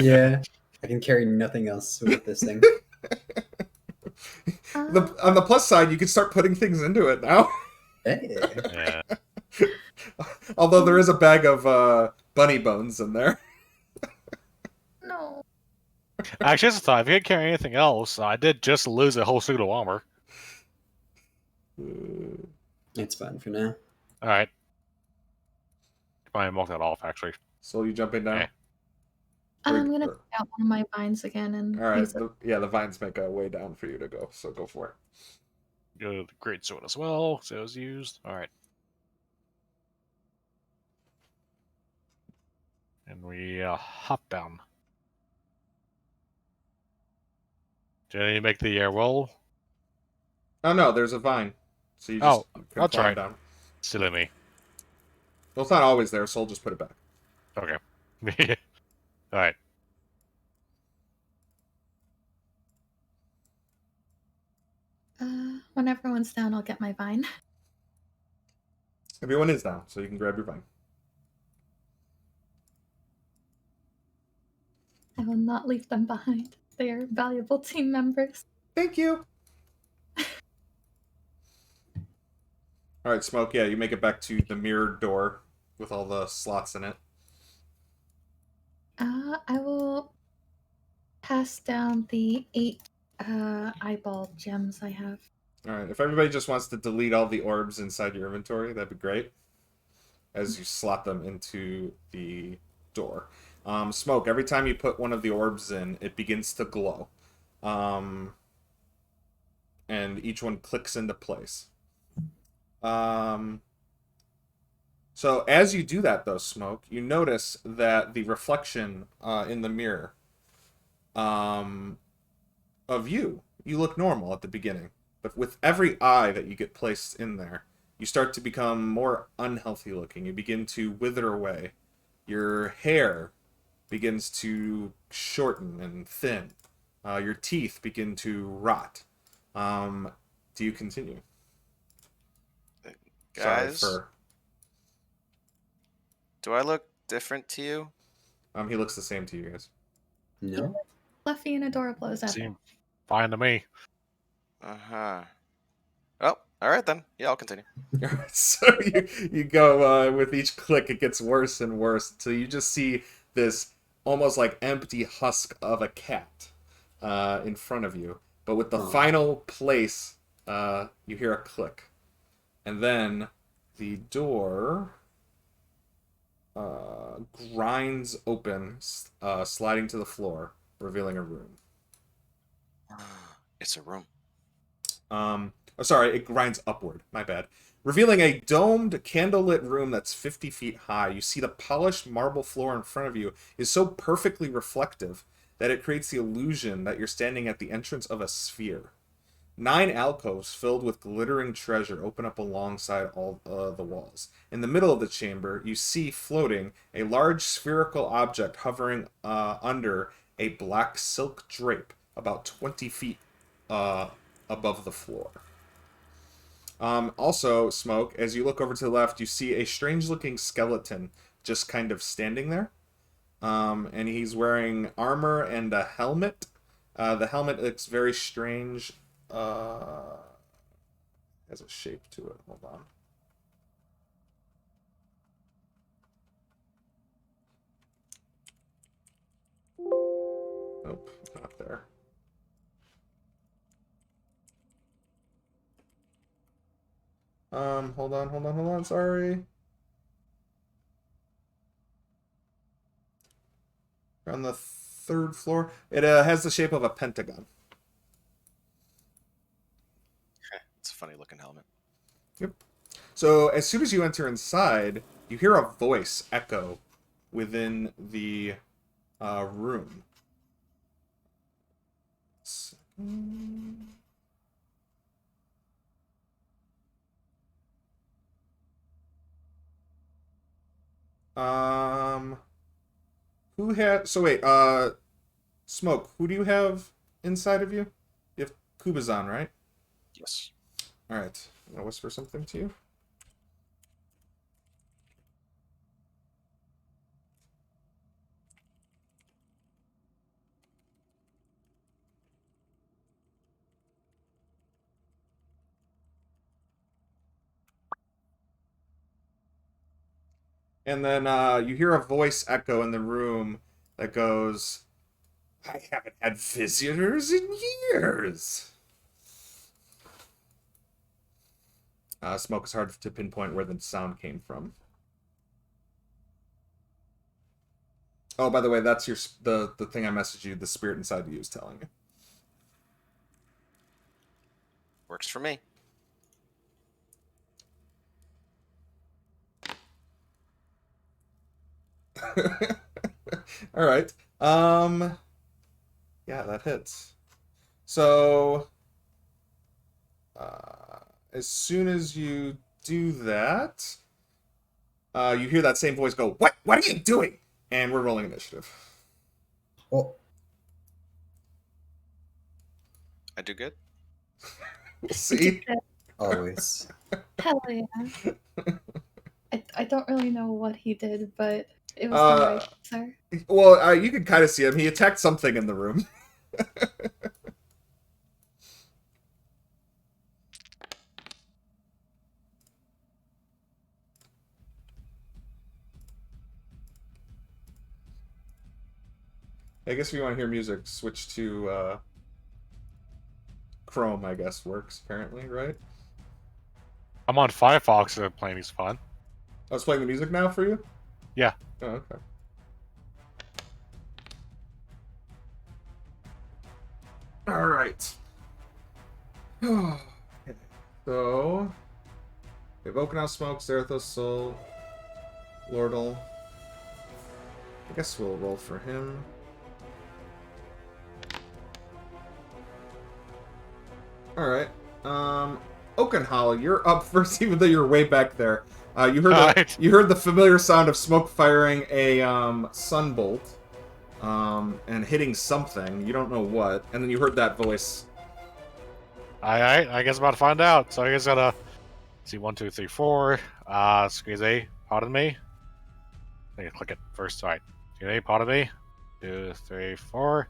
[SPEAKER 6] Yeah, I can carry nothing else with this thing.
[SPEAKER 1] On the plus side, you can start putting things into it now.
[SPEAKER 6] Hey.
[SPEAKER 4] Yeah.
[SPEAKER 1] Although there is a bag of bunny bones in there.
[SPEAKER 5] No.
[SPEAKER 4] Actually, that's a thought. If you can't carry anything else, I did just lose a whole suit of armor.
[SPEAKER 6] It's fine for now.
[SPEAKER 4] Alright. Probably mark that off, actually.
[SPEAKER 1] So you jumping down?
[SPEAKER 4] Okay.
[SPEAKER 5] I'm gonna take out one of my vines again and
[SPEAKER 1] All right.
[SPEAKER 5] use it.
[SPEAKER 1] The vines make a way down for you to go, so go for it.
[SPEAKER 4] Go to the great sword as well. So it was used. Alright. And we hop down. Do you need to make the roll?
[SPEAKER 1] Oh no, there's a vine. So you just can
[SPEAKER 4] that's
[SPEAKER 1] climb
[SPEAKER 4] right.
[SPEAKER 1] down.
[SPEAKER 4] Silly me.
[SPEAKER 1] Well, it's not always there, so I'll just put it back.
[SPEAKER 4] Okay. Alright.
[SPEAKER 5] When everyone's down, I'll get my vine.
[SPEAKER 1] Everyone is down, so you can grab your vine.
[SPEAKER 5] I will not leave them behind. They are valuable team members.
[SPEAKER 1] Thank you. All right, Smoke. Yeah, you make it back to the mirrored door with all the slots in it.
[SPEAKER 5] I will pass down the 8 eyeball gems I have.
[SPEAKER 1] All right. If everybody just wants to delete all the orbs inside your inventory, that'd be great. As you slot them into the door. Smoke. Every time you put one of the orbs in, it begins to glow. And each one clicks into place. So as you do that, though, Smoke, you notice that the reflection in the mirror of you look normal at the beginning. But with every eye that you get placed in there, you start to become more unhealthy looking. You begin to wither away. Your hair begins to shorten and thin. Your teeth begin to rot. Do you continue?
[SPEAKER 2] Guys,
[SPEAKER 1] Sorry for...
[SPEAKER 2] do I look different to you?
[SPEAKER 1] He looks the same to you guys.
[SPEAKER 6] No?
[SPEAKER 5] Fluffy and adorable as ever.
[SPEAKER 4] Seem fine to me.
[SPEAKER 2] Uh-huh. Oh, all right then. Yeah, I'll continue.
[SPEAKER 1] So you go with each click, it gets worse and worse until you just see this almost like empty husk of a cat in front of you. But with the final place, you hear a click. And then the door grinds open, sliding to the floor, revealing a room.
[SPEAKER 2] It's a room.
[SPEAKER 1] Sorry, it grinds upward. My bad. Revealing a domed, candlelit room that's 50 feet high. You see the polished marble floor in front of you is so perfectly reflective that it creates the illusion that you're standing at the entrance of a sphere. 9 alcoves filled with glittering treasure open up alongside all the walls. In the middle of the chamber, you see floating a large spherical object hovering under a black silk drape about 20 feet above the floor. Also, Smoke, as you look over to the left, you see a strange-looking skeleton just kind of standing there. And he's wearing armor and a helmet. The helmet looks very strange. Has a shape to it. Hold on. Nope, not there. Hold on, sorry. On the 3rd floor. It has the shape of a pentagon.
[SPEAKER 2] It's a funny looking helmet.
[SPEAKER 1] Yep. So as soon as you enter inside, you hear a voice echo within the room. Who had... So wait, Smoke, who do you have inside of you? You have Kubazan, right?
[SPEAKER 2] Yes.
[SPEAKER 1] Alright, I'm gonna whisper something to you. And then you hear a voice echo in the room that goes, I haven't had visitors in years. Smoke is hard to pinpoint where the sound came from. Oh, by the way, that's the thing I messaged you, the spirit inside you is telling you.
[SPEAKER 2] Works for me.
[SPEAKER 1] All right. Yeah, that hits. So, as soon as you do that, you hear that same voice go, "What? What are you doing?" And we're rolling initiative.
[SPEAKER 6] Well,
[SPEAKER 2] I do good.
[SPEAKER 1] We'll see.
[SPEAKER 6] Always.
[SPEAKER 5] Hell yeah. I don't really know what he did, but it was the right answer.
[SPEAKER 1] Well, you can kind of see him. He attacked something in the room. I guess if you want to hear music, switch to Chrome, I guess, works, apparently, right?
[SPEAKER 4] I'm on Firefox and playing is fun.
[SPEAKER 1] I was playing the music now for you?
[SPEAKER 4] Yeah.
[SPEAKER 1] Oh, okay. Alright. Okay. So, we have Oakenhouse Smoke, Zerathos Soul, Lordle. I guess we'll roll for him. Alright. Oakenhall, you're up first, even though you're way back there. You heard the familiar sound of smoke firing a sunbolt, and hitting something. You don't know what, and then you heard that voice.
[SPEAKER 4] I guess I'm about to find out. So I guess I gotta see 1, 2, 3, 4. Squeeze A, pardon me. I click it first. Alright. Squeeze A, pardon me. 2, 3, 4.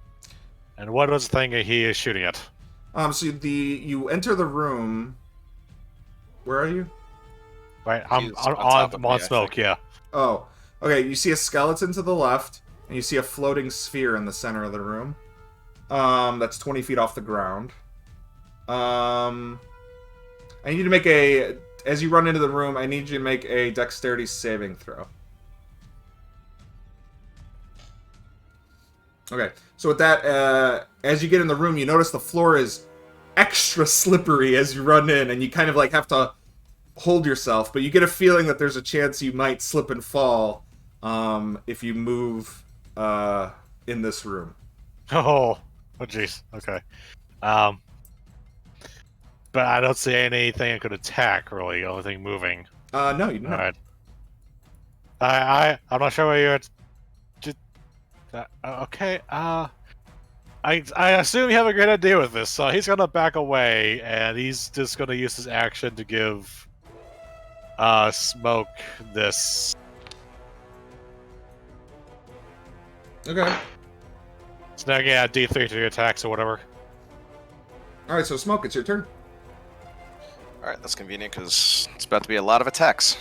[SPEAKER 4] And what was the thing he is shooting at?
[SPEAKER 1] So you enter the room. Where are you?
[SPEAKER 4] Right, I'm on smoke, yeah.
[SPEAKER 1] Oh, okay. You see a skeleton to the left, and you see a floating sphere in the center of the room. That's 20 feet off the ground. I need you to make as you run into the room, I need you to make a dexterity saving throw. Okay, so with that, as you get in the room, you notice the floor is extra slippery as you run in, and you kind of like have to hold yourself, but you get a feeling that there's a chance you might slip and fall if you move in this room.
[SPEAKER 4] Oh jeez. Okay. But I don't see anything I could attack, really. The only thing moving.
[SPEAKER 1] No, you don't.
[SPEAKER 4] Alright. I'm not sure where you're at. Okay, I assume you have a great idea with this, so he's gonna back away, and he's just gonna use his action to give Smoke this.
[SPEAKER 1] Okay.
[SPEAKER 4] So now yeah, D3 to your attacks or whatever.
[SPEAKER 1] Alright, so Smoke, it's your turn.
[SPEAKER 2] Alright, that's convenient because it's about to be a lot of attacks.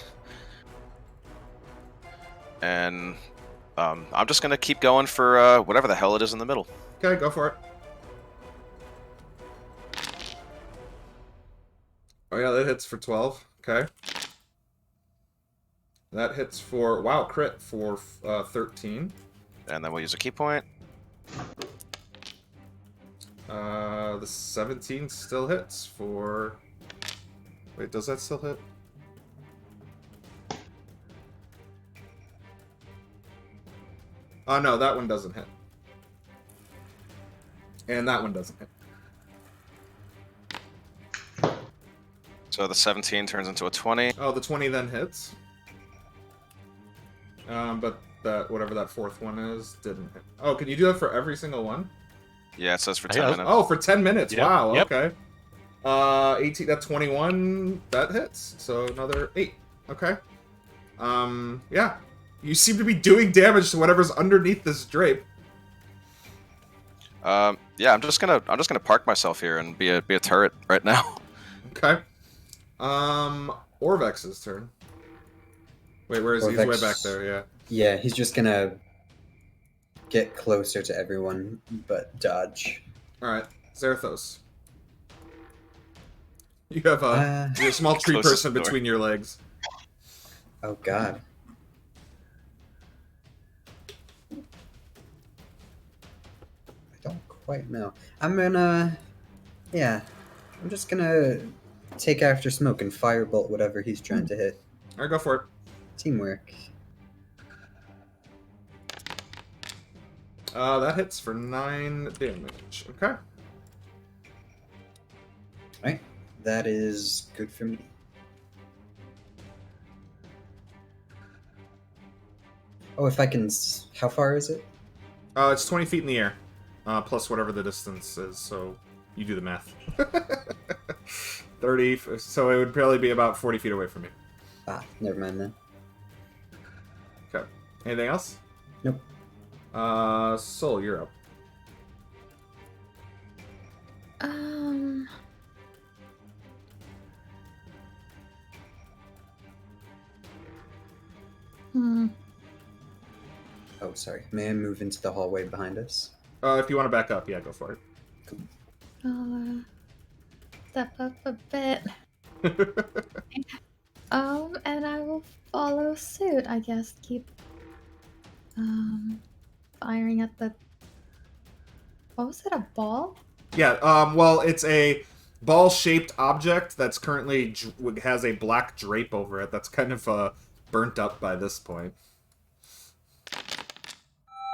[SPEAKER 2] And I'm just gonna keep going for whatever the hell it is in the middle.
[SPEAKER 1] Okay, go for it. Oh yeah, that hits for 12. Okay. That hits for, wow, crit for 13.
[SPEAKER 2] And then we'll use a key point.
[SPEAKER 1] The 17 still hits for... Wait, does that still hit? Oh no, that one doesn't hit. And that one doesn't hit.
[SPEAKER 2] So the 17 turns into a 20.
[SPEAKER 1] Oh, the 20 then hits. But that whatever that fourth one is didn't hit. Oh, can you do that for every single one?
[SPEAKER 2] Yeah, it says for 10 minutes.
[SPEAKER 1] Oh, for 10 minutes.
[SPEAKER 4] Yep,
[SPEAKER 1] Wow,
[SPEAKER 4] yep.
[SPEAKER 1] okay. 18, that 21, that hits. So another 8. Okay. Yeah. You seem to be doing damage to whatever's underneath this drape.
[SPEAKER 2] Yeah, I'm just gonna park myself here and be a turret right now.
[SPEAKER 1] Okay. Orvex's turn. Wait, where is he? He's way back there, yeah.
[SPEAKER 6] Yeah, he's just gonna get closer to everyone, but dodge.
[SPEAKER 1] Alright, Zerathos. You have a small tree
[SPEAKER 2] Closest
[SPEAKER 1] person
[SPEAKER 2] door.
[SPEAKER 1] between your legs.
[SPEAKER 6] Oh god. I don't quite know. I'm just gonna take after Smoke and firebolt whatever he's trying to hit.
[SPEAKER 1] Alright, go for it.
[SPEAKER 6] Teamwork.
[SPEAKER 1] That hits for 9 damage. Okay.
[SPEAKER 6] Alright, that is good for me. Oh, if I can... How far is it?
[SPEAKER 1] It's 20 feet in the air. Plus whatever the distance is, so you do the math. 30, so it would probably be about 40 feet away from you.
[SPEAKER 6] Ah, never mind then.
[SPEAKER 1] Okay. Anything else?
[SPEAKER 6] Nope.
[SPEAKER 1] Soul, you're up.
[SPEAKER 6] Oh, sorry. May I move into the hallway behind us?
[SPEAKER 1] If you want to back up, yeah, go for
[SPEAKER 5] I'll step up a bit.
[SPEAKER 1] it.
[SPEAKER 5] And I will follow suit. I guess keep firing at the. What was it? A ball?
[SPEAKER 1] Yeah, well, it's a ball-shaped object that's currently has a black drape over it that's kind of burnt up by this point.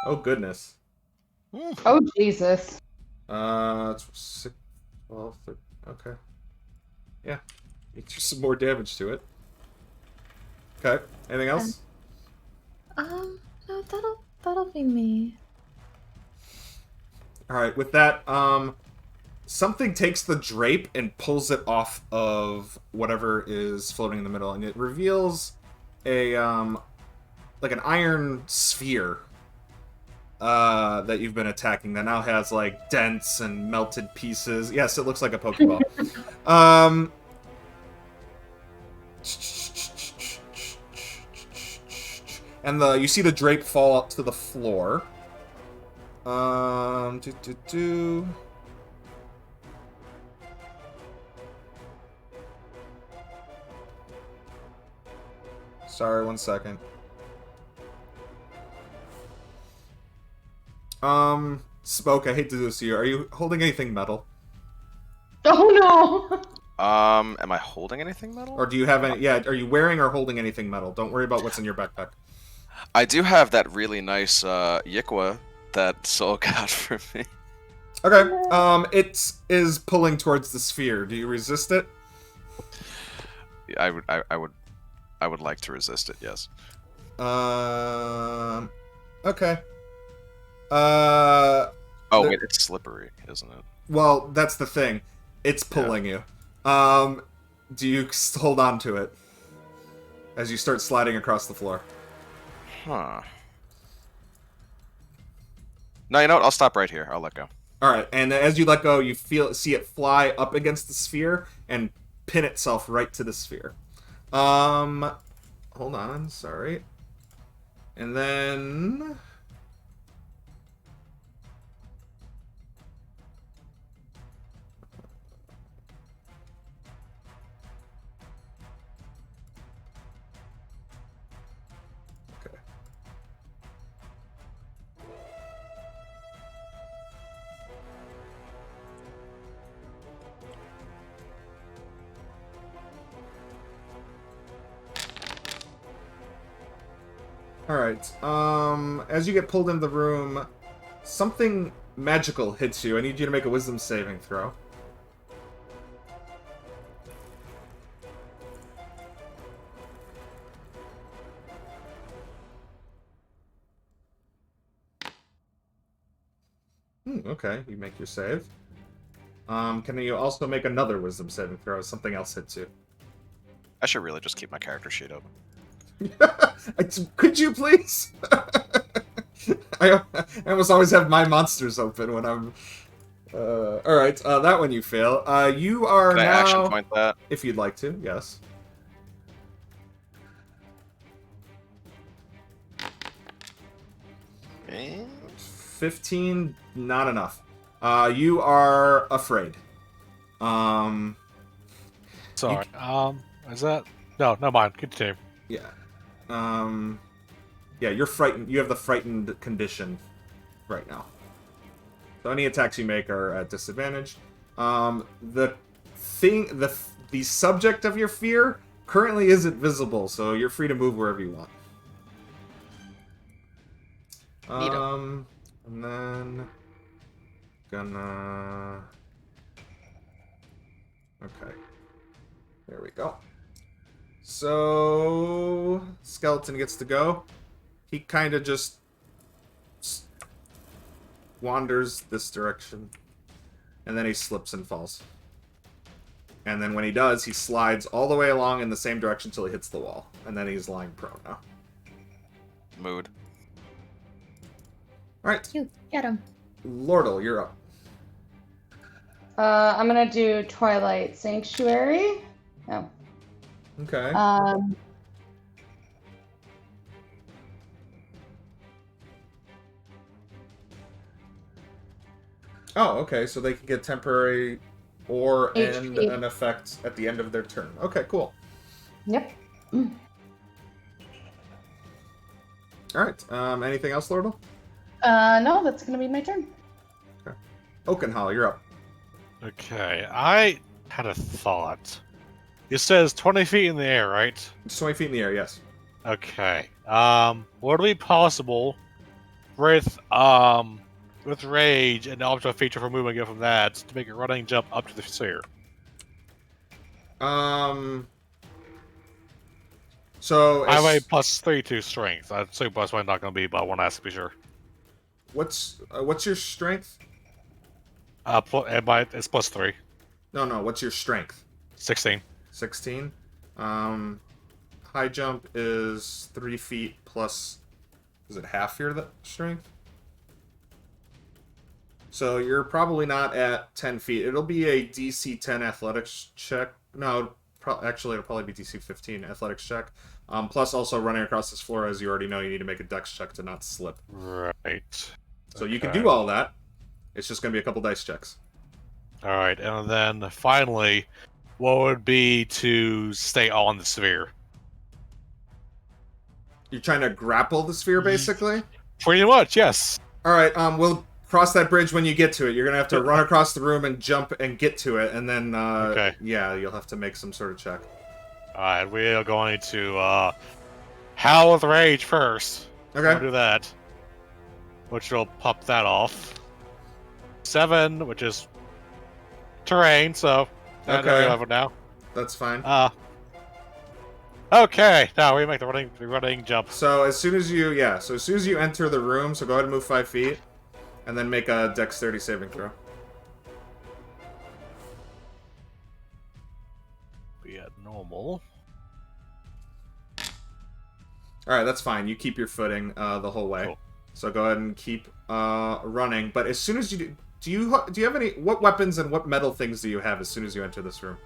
[SPEAKER 1] Oh, goodness.
[SPEAKER 3] Oh, Jesus.
[SPEAKER 1] It's 6, 12, 13, okay. Yeah, you do some more damage to it. Okay, anything else?
[SPEAKER 5] No, that'll be me.
[SPEAKER 1] Alright, with that, something takes the drape and pulls it off of whatever is floating in the middle, and it reveals a, like an iron sphere, that you've been attacking that now has, like, dents and melted pieces. Yes, it looks like a Pokeball. And you see the drape fall up to the floor. Sorry, 1 second. Smoke, I hate to do this to you. Are you holding anything metal?
[SPEAKER 3] Oh, no.
[SPEAKER 2] Am I holding anything metal?
[SPEAKER 1] Or do you have any... Yeah, are you wearing or holding anything metal? Don't worry about what's in your backpack.
[SPEAKER 2] I do have that really nice Yikwa that Soul got for me.
[SPEAKER 1] Okay, it is pulling towards the sphere. Do you resist it?
[SPEAKER 2] I would like to resist it, yes.
[SPEAKER 1] Okay.
[SPEAKER 2] Oh, wait, it's slippery, isn't it?
[SPEAKER 1] Well, that's the thing. It's pulling you. Do you hold on to it as you start sliding across the floor?
[SPEAKER 2] Huh. No, you know what? I'll stop right here. I'll let go.
[SPEAKER 1] All right, and as you let go, you see it fly up against the sphere and pin itself right to the sphere. Hold on, sorry. And then... Alright, as you get pulled into the room, something magical hits you. I need you to make a wisdom saving throw. Okay, you make your save. Can you also make another wisdom saving throw? Something else hits you.
[SPEAKER 2] I should really just keep my character sheet open.
[SPEAKER 1] Could you please? I almost always have my monsters open when I'm... Alright, that one you fail. You are
[SPEAKER 2] Can I
[SPEAKER 1] now...
[SPEAKER 2] action point that?
[SPEAKER 1] If you'd like to, yes.
[SPEAKER 2] Eh?
[SPEAKER 1] 15, not enough. You are afraid.
[SPEAKER 4] Sorry. Is that... No, never mind. Continue.
[SPEAKER 1] Yeah. Yeah, you're frightened. You have the frightened condition right now. So any attacks you make are at disadvantage. The subject of your fear currently isn't visible, so you're free to move wherever you want.
[SPEAKER 2] Neato.
[SPEAKER 1] And then gonna... Okay. There we go. So Skeleton gets to go. He kind of just wanders this direction, and then he slips and falls. And then when he does, he slides all the way along in the same direction until he hits the wall. And then he's lying prone now.
[SPEAKER 2] Mood.
[SPEAKER 1] Alright,
[SPEAKER 5] You get him.
[SPEAKER 1] Lordle, you're up.
[SPEAKER 3] I'm gonna do Twilight Sanctuary. Oh.
[SPEAKER 1] Okay. Oh, okay, so they can get temporary or end
[SPEAKER 3] HP.
[SPEAKER 1] an effect at the end of their turn. Okay, cool.
[SPEAKER 3] Yep.
[SPEAKER 1] Alright, anything else, Lordle?
[SPEAKER 3] No, that's gonna be my turn.
[SPEAKER 1] Oakenhall, you're up.
[SPEAKER 4] Okay, I had a thought. It says 20 feet in the air, right?
[SPEAKER 1] It's 20 feet in the air, yes.
[SPEAKER 4] Okay. Would it be possible with rage and the object feature for movement, get from that to make a running jump up to the sphere?
[SPEAKER 1] So
[SPEAKER 4] I have a +3 to strength. I'd say plus one not going to be, but I want to ask to be sure.
[SPEAKER 1] what's your strength?
[SPEAKER 4] It's +3.
[SPEAKER 1] No, what's your strength?
[SPEAKER 4] 16.
[SPEAKER 1] 16. High jump is 3 feet plus, is it half your strength? So you're probably not at 10 feet. It'll be a DC 10 athletics check. No, actually it'll probably be DC 15 athletics check. Plus also running across this floor, as you already know, you need to make a dex check to not slip.
[SPEAKER 4] Right.
[SPEAKER 1] So you can do all that. It's just going to be a couple dice checks.
[SPEAKER 4] Alright, and then finally, what would be to stay on the sphere?
[SPEAKER 1] You're trying to grapple the sphere, basically?
[SPEAKER 4] Pretty much, yes.
[SPEAKER 1] Alright, we'll cross that bridge when you get to it. You're going to have to run across the room and jump and get to it, and then,
[SPEAKER 4] Okay.
[SPEAKER 1] yeah, you'll have to make some sort of check.
[SPEAKER 4] Alright, we are going to howl with rage first.
[SPEAKER 1] Okay.
[SPEAKER 4] We'll do that. Which will pop that off. 7, which is terrain, so I know
[SPEAKER 1] Okay.
[SPEAKER 4] you have it now.
[SPEAKER 1] That's fine.
[SPEAKER 4] Okay, now we make the running jump.
[SPEAKER 1] So as soon as you enter the room, so go ahead and move 5 feet, and then make a dexterity saving throw.
[SPEAKER 4] Be at normal.
[SPEAKER 1] Alright, that's fine. You keep your footing the whole way.
[SPEAKER 4] Cool.
[SPEAKER 1] So go ahead and keep running. But as soon as you do you have any, what weapons and what metal things do you have as soon as you enter this room?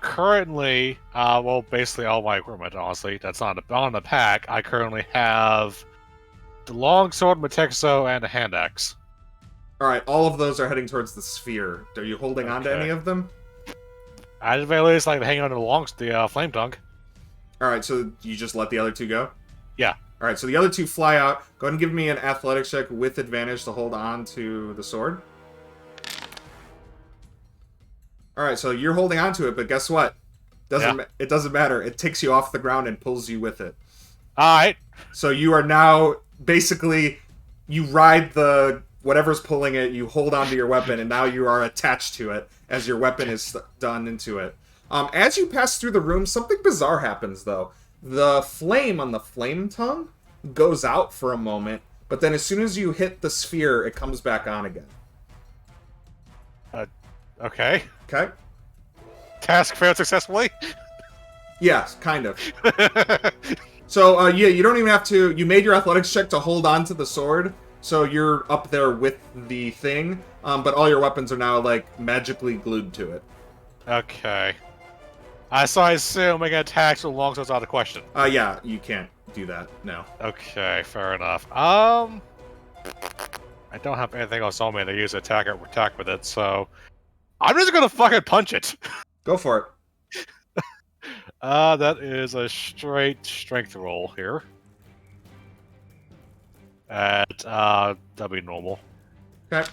[SPEAKER 4] Currently, well, basically all my equipment, honestly, that's on the pack. I currently have the longsword, Matexo, and a hand axe.
[SPEAKER 1] Alright, all of those are heading towards the sphere. Are you holding on to
[SPEAKER 4] Okay.
[SPEAKER 1] any of them?
[SPEAKER 4] At the very least, like hang on to the flame tongue.
[SPEAKER 1] Alright, so you just let the other two go?
[SPEAKER 4] Yeah.
[SPEAKER 1] Alright, so the other two fly out. Go ahead and give me an athletics check with advantage to hold on to the sword. Alright, so you're holding on to it, but guess what? It doesn't matter. It takes you off the ground and pulls you with it.
[SPEAKER 4] Alright.
[SPEAKER 1] So you are now, basically, you ride the, whatever's pulling it, you hold onto your weapon, and now you are attached to it as your weapon is done into it. As you pass through the room, something bizarre happens, though. The flame on the flame tongue goes out for a moment, but then as soon as you hit the sphere, it comes back on again.
[SPEAKER 4] Okay.
[SPEAKER 1] Okay?
[SPEAKER 4] Task failed successfully.
[SPEAKER 1] Yes, kind of. So, yeah, you don't even have to... You made your athletics check to hold on to the sword, so you're up there with the thing, but all your weapons are now, like, magically glued to it.
[SPEAKER 4] Okay. So I assume making attacks with longswords out of the question.
[SPEAKER 1] Yeah, you can't do that, no.
[SPEAKER 4] Okay, fair enough. I don't have anything else on me to use attack with it, so I'm just gonna fucking punch it.
[SPEAKER 1] Go for it.
[SPEAKER 4] That is a straight strength roll here. At that'll be normal.
[SPEAKER 1] Okay.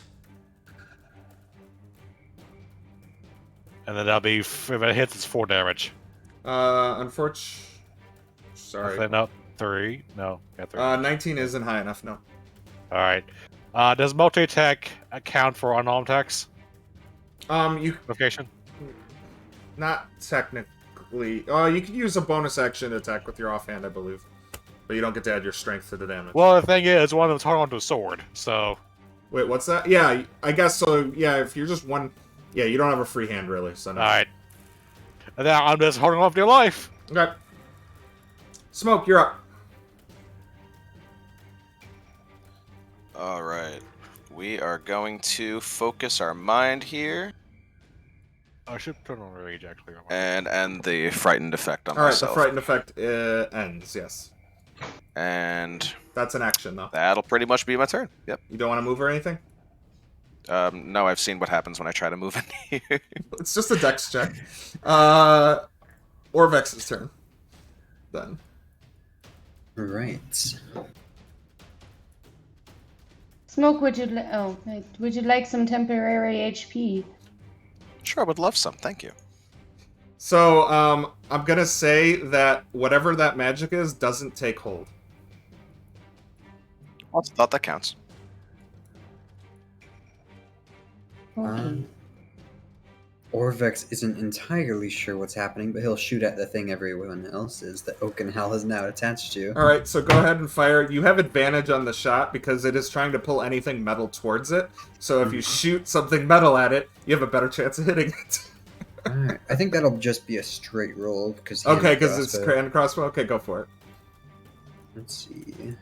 [SPEAKER 4] And then that'll be if it hits, it's 4 damage.
[SPEAKER 1] Unfortunately... Sorry.
[SPEAKER 4] No, 3. No, yeah, 3.
[SPEAKER 1] 19 isn't high enough, no.
[SPEAKER 4] All right. Does multi-attack account for unarmed attacks?
[SPEAKER 1] You...
[SPEAKER 4] Location?
[SPEAKER 1] Not technically... you could use a bonus action to attack with your offhand, I believe. But you don't get to add your strength to the damage.
[SPEAKER 4] Well, the thing is, one of them's hung onto a sword, so...
[SPEAKER 1] Wait, what's that? Yeah, I guess so. Yeah, if you're just one... Yeah, you don't have a free hand, really, so no.
[SPEAKER 4] Alright. And then I'm just holding on for dear life.
[SPEAKER 1] Okay. Smoke, you're up.
[SPEAKER 2] All right. We are going to focus our mind here
[SPEAKER 4] I should turn on rage actually.
[SPEAKER 2] and end the frightened effect on
[SPEAKER 1] All right,
[SPEAKER 2] myself.
[SPEAKER 1] the frightened effect ends. Yes,
[SPEAKER 2] And
[SPEAKER 1] that's an action though.
[SPEAKER 2] that'll pretty much be my turn. Yep.
[SPEAKER 1] You don't want to move or anything.
[SPEAKER 2] No, I've seen what happens when I try to move in here.
[SPEAKER 1] It's just a dex check. Orvex's turn. Then.
[SPEAKER 6] Right.
[SPEAKER 3] Smoke, would you like some temporary HP?
[SPEAKER 2] Sure, I would love some. Thank you.
[SPEAKER 1] So, I'm gonna say that whatever that magic is doesn't take hold.
[SPEAKER 2] I thought that counts.
[SPEAKER 3] Okay.
[SPEAKER 6] Orvex isn't entirely sure what's happening, but he'll shoot at the thing everyone else is that Oakenhal is now attached to.
[SPEAKER 1] Alright, so go ahead and fire. You have advantage on the shot because it is trying to pull anything metal towards it. So if you shoot something metal at it, you have a better chance of hitting it.
[SPEAKER 6] Alright, I think that'll just be a straight roll because
[SPEAKER 1] Okay, because it's hand crossbow. Okay, go for it.
[SPEAKER 6] Let's see.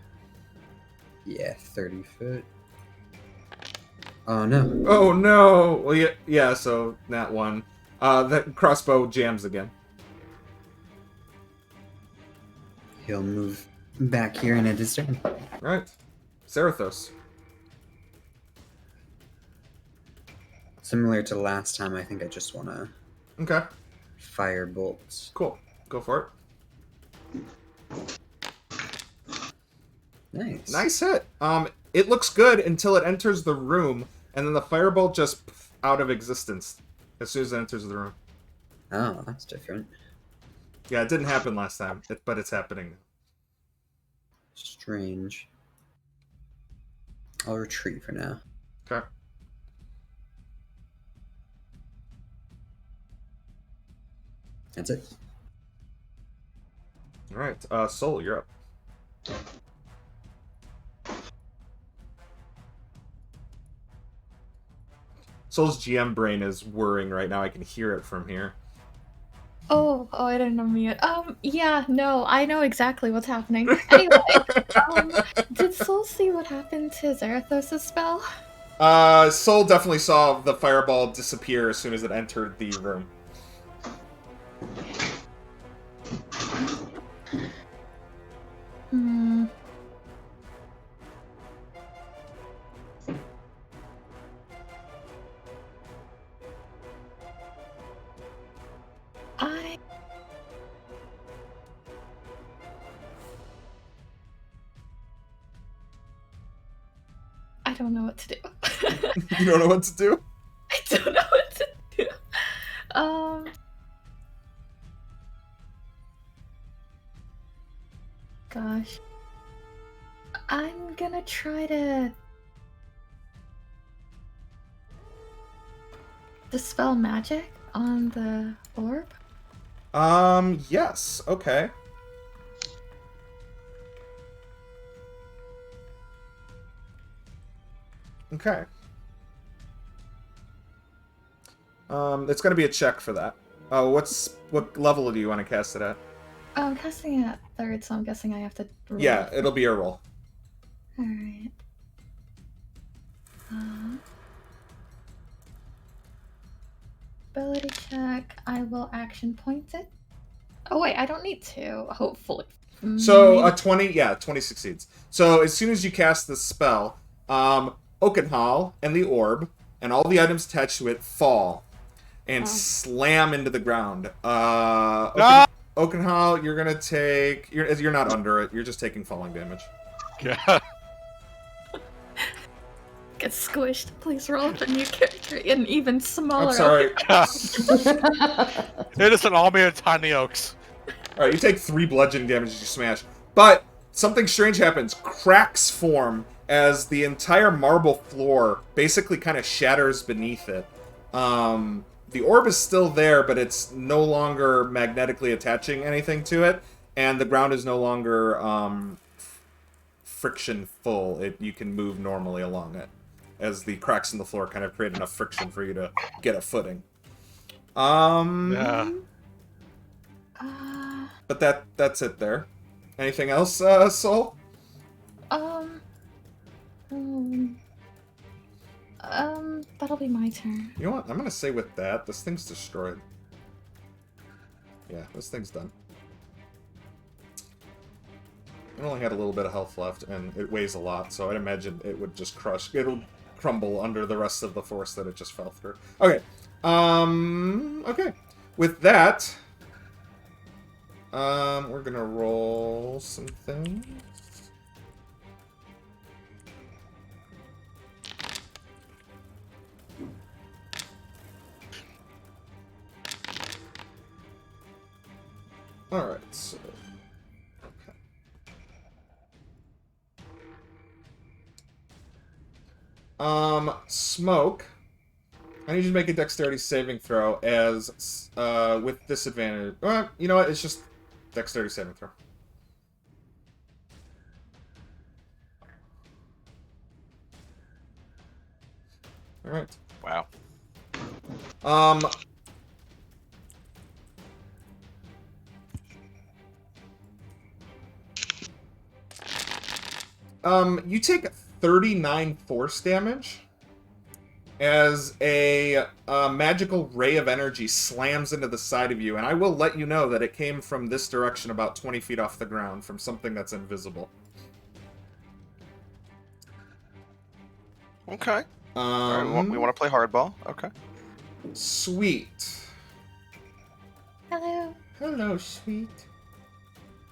[SPEAKER 6] Yeah, 30 foot. Oh no.
[SPEAKER 1] Oh no! Well, yeah. So that one, that crossbow jams again.
[SPEAKER 6] He'll move back here and end his turn.
[SPEAKER 1] Right, Zarathos.
[SPEAKER 6] Similar to last time, I think I just want to
[SPEAKER 1] Okay,
[SPEAKER 6] fire bolts.
[SPEAKER 1] cool. Go for it.
[SPEAKER 6] Nice.
[SPEAKER 1] Nice hit. It looks good until it enters the room, and then the firebolt just out of existence as soon as it enters the room.
[SPEAKER 6] Oh, that's different.
[SPEAKER 1] Yeah, it didn't happen last time, but it's happening.
[SPEAKER 6] Strange. I'll retreat for now.
[SPEAKER 1] Okay.
[SPEAKER 6] That's it.
[SPEAKER 1] All right, Soul, you're up. Soul's GM brain is whirring right now. I can hear it from here.
[SPEAKER 5] Oh, I didn't unmute. Yeah, no, I know exactly what's happening. Anyway, did Soul see what happened to Zarathos' spell?
[SPEAKER 1] Soul definitely saw the fireball disappear as soon as it entered the room.
[SPEAKER 5] Hmm. I don't know what to do.
[SPEAKER 1] You don't know what to do?
[SPEAKER 5] I don't know what to do. Gosh. I'm gonna try to dispel magic on the orb.
[SPEAKER 1] Yes. Okay. Okay. It's gonna be a check for that. What level do you want to cast it at?
[SPEAKER 5] Oh, I'm casting it at 3rd, so I'm guessing I have to roll.
[SPEAKER 1] Yeah, it'll be a roll.
[SPEAKER 5] Alright. Ability check. I will action point it. Oh wait, I don't need to, hopefully.
[SPEAKER 1] So
[SPEAKER 5] Maybe-
[SPEAKER 1] a 20 succeeds. So as soon as you cast the spell, Oakenhal and the orb and all the items attached to it fall and slam into the ground. Oakenhal, you're gonna take. You're not under it. You're just taking falling damage.
[SPEAKER 4] Yeah.
[SPEAKER 5] Get squished. Please roll up a new character, an even smaller.
[SPEAKER 1] I'm sorry.
[SPEAKER 4] It is an all made of tiny oaks.
[SPEAKER 1] All right, you take 3 bludgeoning damage as you smash. But something strange happens. Cracks form as the entire marble floor basically kind of shatters beneath it. The orb is still there, but it's no longer magnetically attaching anything to it, and the ground is no longer friction full. You can move normally along it, as the cracks in the floor kind of create enough friction for you to get a footing.
[SPEAKER 4] Yeah.
[SPEAKER 1] But that's it there. Anything else, Soul?
[SPEAKER 5] That'll be my turn.
[SPEAKER 1] You know what? I'm gonna say with that, this thing's destroyed. Yeah, this thing's done. It only had a little bit of health left, and it weighs a lot, so I'd imagine it would just crush. It'll crumble under the rest of the force that it just fell through. Okay. Okay. With that, we're gonna roll some things. Alright, so... Okay. Smoke. I need you to make a dexterity saving throw as, with disadvantage. Well, you know what? It's just dexterity saving throw. Alright.
[SPEAKER 2] Wow.
[SPEAKER 1] You take 39 force damage as a magical ray of energy slams into the side of you, and I will let you know that it came from this direction about 20 feet off the ground, from something that's invisible.
[SPEAKER 2] Okay. Alright, we want to play hardball. Okay.
[SPEAKER 1] Sweet.
[SPEAKER 5] Hello.
[SPEAKER 1] Hello, sweet.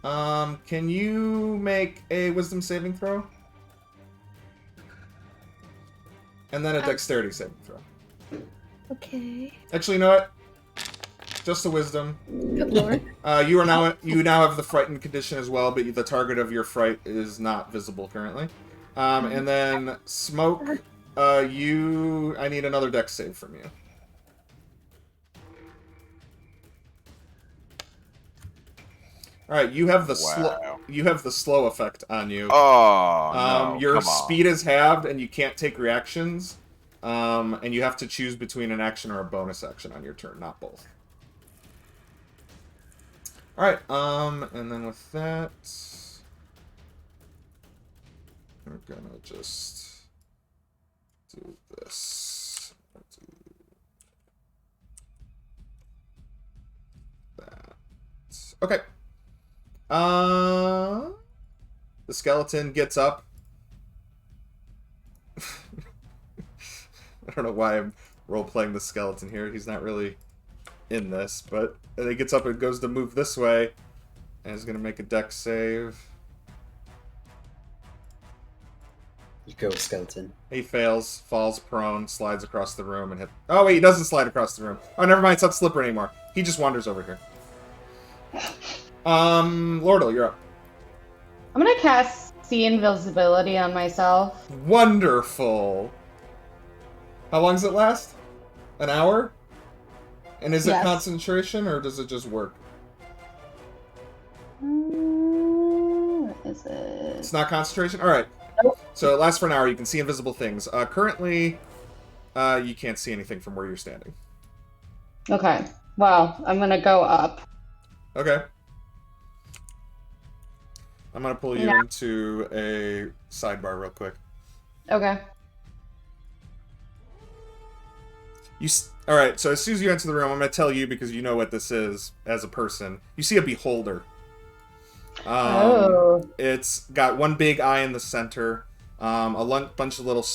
[SPEAKER 1] Can you make a wisdom saving throw? And then a dexterity saving throw.
[SPEAKER 5] Okay.
[SPEAKER 1] Actually, you know what? Just a wisdom.
[SPEAKER 5] Good lord.
[SPEAKER 1] You now have the frightened condition as well, but the target of your fright is not visible currently. And then Smoke, I need another dex save from you. All right, you have the slow effect on you.
[SPEAKER 2] Oh, no.
[SPEAKER 1] Your
[SPEAKER 2] Come on.
[SPEAKER 1] speed is halved, and you can't take reactions. And you have to choose between an action or a bonus action on your turn, not both. All right. And then with that, we're gonna just do this. Do that. Okay. The skeleton gets up. I don't know why I'm role-playing the skeleton here. He's not really in this, but he gets up and goes to move this way, and is going to make a dex save.
[SPEAKER 6] You go, skeleton.
[SPEAKER 1] He fails, falls prone, slides across the room, and hit... Oh, wait, he doesn't slide across the room. Oh, never mind, it's not slippery anymore. He just wanders over here. Lordle, you're up.
[SPEAKER 3] I'm gonna cast See Invisibility on myself.
[SPEAKER 1] Wonderful. How long does it last? An hour? And is it
[SPEAKER 3] Yes.
[SPEAKER 1] concentration, or does it just work?
[SPEAKER 3] What is it?
[SPEAKER 1] It's not concentration? Alright.
[SPEAKER 3] Nope.
[SPEAKER 1] So it lasts for an hour. You can see invisible things. Currently, you can't see anything from where you're standing.
[SPEAKER 3] Okay. Well, I'm gonna go up.
[SPEAKER 1] Okay. I'm gonna pull you
[SPEAKER 3] Yeah.
[SPEAKER 1] into a sidebar real quick.
[SPEAKER 3] Okay.
[SPEAKER 1] Alright, so as soon as you enter the room, I'm gonna tell you, because you know what this is as a person. You see a beholder. It's got one big eye in the center, a bunch of little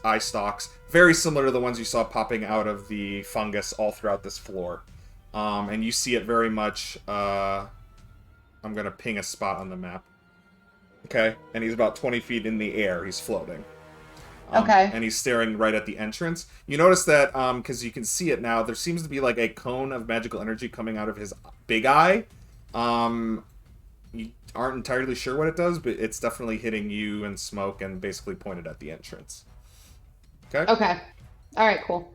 [SPEAKER 1] eye stalks, very similar to the ones you saw popping out of the fungus all throughout this floor. And you see it very much, I'm gonna ping a spot on the map. Okay, and he's about 20 feet in the air, he's floating.
[SPEAKER 3] Okay.
[SPEAKER 1] And he's staring right at the entrance. You notice that, because you can see it now, there seems to be like a cone of magical energy coming out of his big eye. You aren't entirely sure what it does, but it's definitely hitting you and Smoke and basically pointed at the entrance. Okay?
[SPEAKER 3] Okay. Alright, cool.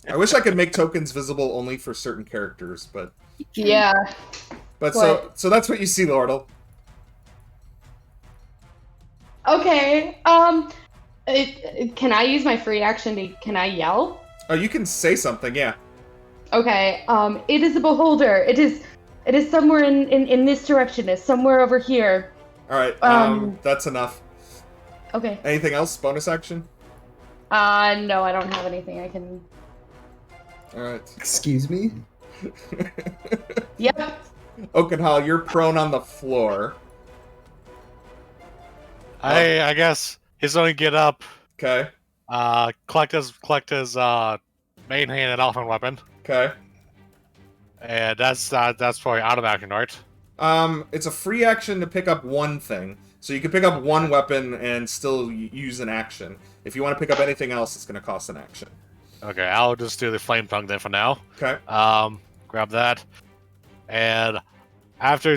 [SPEAKER 1] I wish I could make tokens visible only for certain characters, but...
[SPEAKER 3] Yeah.
[SPEAKER 1] But
[SPEAKER 3] What?
[SPEAKER 1] so that's what you see, Lordle.
[SPEAKER 3] Okay. Can I use my free action to... Can I yell?
[SPEAKER 1] Oh, you can say something, yeah.
[SPEAKER 3] Okay. It is a beholder. It is somewhere in this direction. It's somewhere over here.
[SPEAKER 1] All right. That's enough.
[SPEAKER 3] Okay.
[SPEAKER 1] Anything else? Bonus action?
[SPEAKER 3] No, I don't have anything I can.
[SPEAKER 1] All right.
[SPEAKER 6] Excuse me?
[SPEAKER 3] Yep.
[SPEAKER 1] Oakenhall, you're prone on the floor.
[SPEAKER 4] I guess he's gonna get up,
[SPEAKER 1] Okay.
[SPEAKER 4] collect his main hand and offhand weapon,
[SPEAKER 1] Okay.
[SPEAKER 4] and that's probably out of action, right?
[SPEAKER 1] It's a free action to pick up one thing. So you can pick up one weapon and still use an action. If you want to pick up anything else, it's going to cost an action.
[SPEAKER 4] Okay, I'll just do the flame tongue then for now.
[SPEAKER 1] Okay.
[SPEAKER 4] Grab that, and after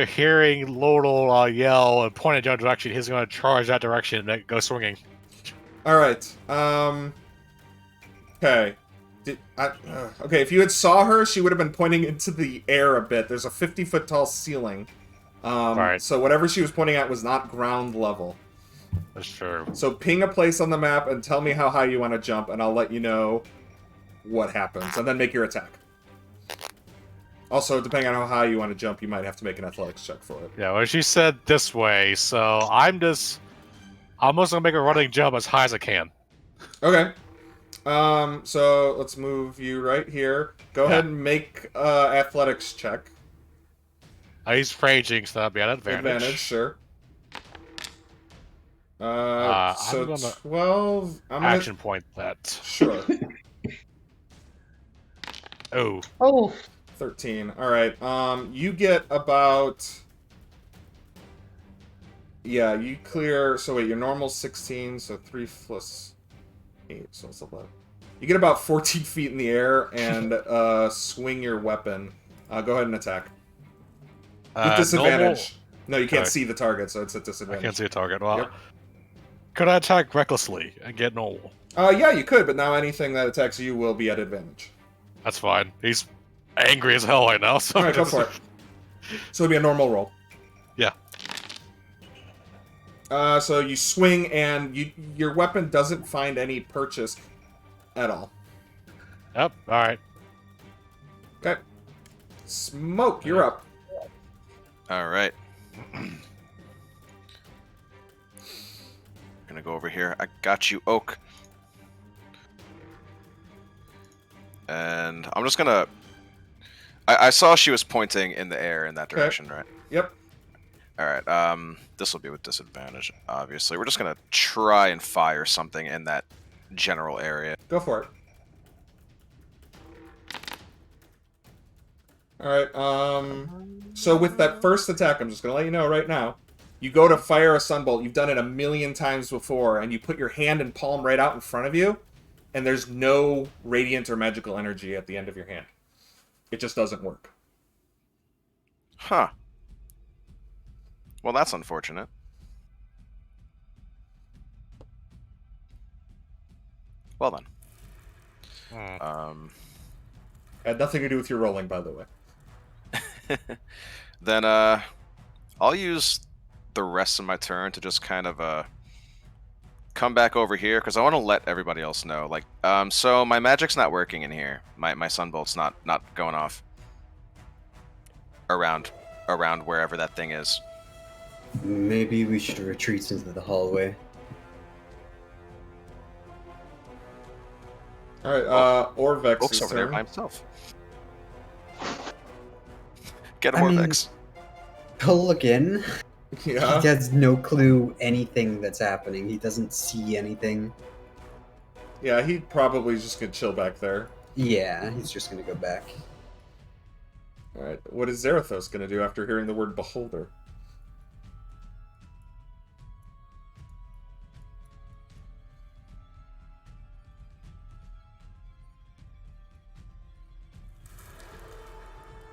[SPEAKER 4] hearing Lordal yell and point in your direction, he's going to charge that direction and go swinging.
[SPEAKER 1] All right. Okay. Okay, if you had saw her, she would have been pointing into the air a bit. There's a 50-foot tall ceiling.
[SPEAKER 4] Right.
[SPEAKER 1] So whatever she was pointing at was not ground level.
[SPEAKER 4] That's true.
[SPEAKER 1] So ping a place on the map and tell me how high you want to jump, and I'll let you know what happens. And then make your attack. Also, depending on how high you want to jump, you might have to make an athletics check for it.
[SPEAKER 4] Yeah, well, she said this way, so I'm just gonna make a running jump as high as I can.
[SPEAKER 1] Okay. So let's move you right here. Go ahead and make athletics check.
[SPEAKER 4] He's raging, so that'll be an advantage.
[SPEAKER 1] Sure. So
[SPEAKER 4] I'm gonna
[SPEAKER 1] 12. I'm gonna...
[SPEAKER 4] action point that.
[SPEAKER 1] Sure.
[SPEAKER 3] Oh.
[SPEAKER 1] 13. All right. You get about. Yeah, you clear. So wait, your normal's 16. So 3 plus 8. So it's 11. You get about 14 feet in the air and swing your weapon. Go ahead and attack. With disadvantage.
[SPEAKER 4] Normal...
[SPEAKER 1] No, you can't
[SPEAKER 4] Okay.
[SPEAKER 1] see the target, so it's at disadvantage.
[SPEAKER 4] I can't see a target. Well,
[SPEAKER 1] Yep.
[SPEAKER 4] could I attack recklessly and get normal?
[SPEAKER 1] Yeah, you could, but now anything that attacks you will be at advantage.
[SPEAKER 4] That's fine. He's angry as hell right now. So
[SPEAKER 1] All right, go for it. So it'll be a normal roll.
[SPEAKER 4] Yeah.
[SPEAKER 1] So you swing, and your weapon doesn't find any purchase at all.
[SPEAKER 4] Yep. All right.
[SPEAKER 1] Okay. Smoke, you're up.
[SPEAKER 2] All right. Gonna go over here. I got you, Oak. And I'm just gonna... I saw she was pointing in the air in that direction, right?
[SPEAKER 1] Yep.
[SPEAKER 2] Alright, this will be with disadvantage, obviously. We're just gonna try and fire something in that general area.
[SPEAKER 1] Go for it. Alright, so with that first attack, I'm just gonna let you know right now, you go to fire a sunbolt, you've done it 1,000,000 times before, and you put your hand and palm right out in front of you, and there's no radiant or magical energy at the end of your hand. It just doesn't work.
[SPEAKER 2] Huh. Well, that's unfortunate. Well then.
[SPEAKER 1] Had nothing to do with your rolling, by the way.
[SPEAKER 2] Then, I'll use the rest of my turn to just kind of, come back over here, because I want to let everybody else know. Like, so my magic's not working in here. My sunbolt's not going off around wherever that thing is.
[SPEAKER 6] Maybe we should retreat into the hallway.
[SPEAKER 1] Alright, Orvex's
[SPEAKER 2] Oak's over there
[SPEAKER 1] turn.
[SPEAKER 2] by himself. Get
[SPEAKER 6] I mean-
[SPEAKER 2] Orvex.
[SPEAKER 6] He'll look in.
[SPEAKER 1] Yeah.
[SPEAKER 6] He has no clue anything that's happening. He doesn't see anything.
[SPEAKER 1] Yeah, he probably just gonna chill back there.
[SPEAKER 6] Yeah, he's just gonna go back.
[SPEAKER 1] Alright, what is Zarathos gonna do after hearing the word beholder?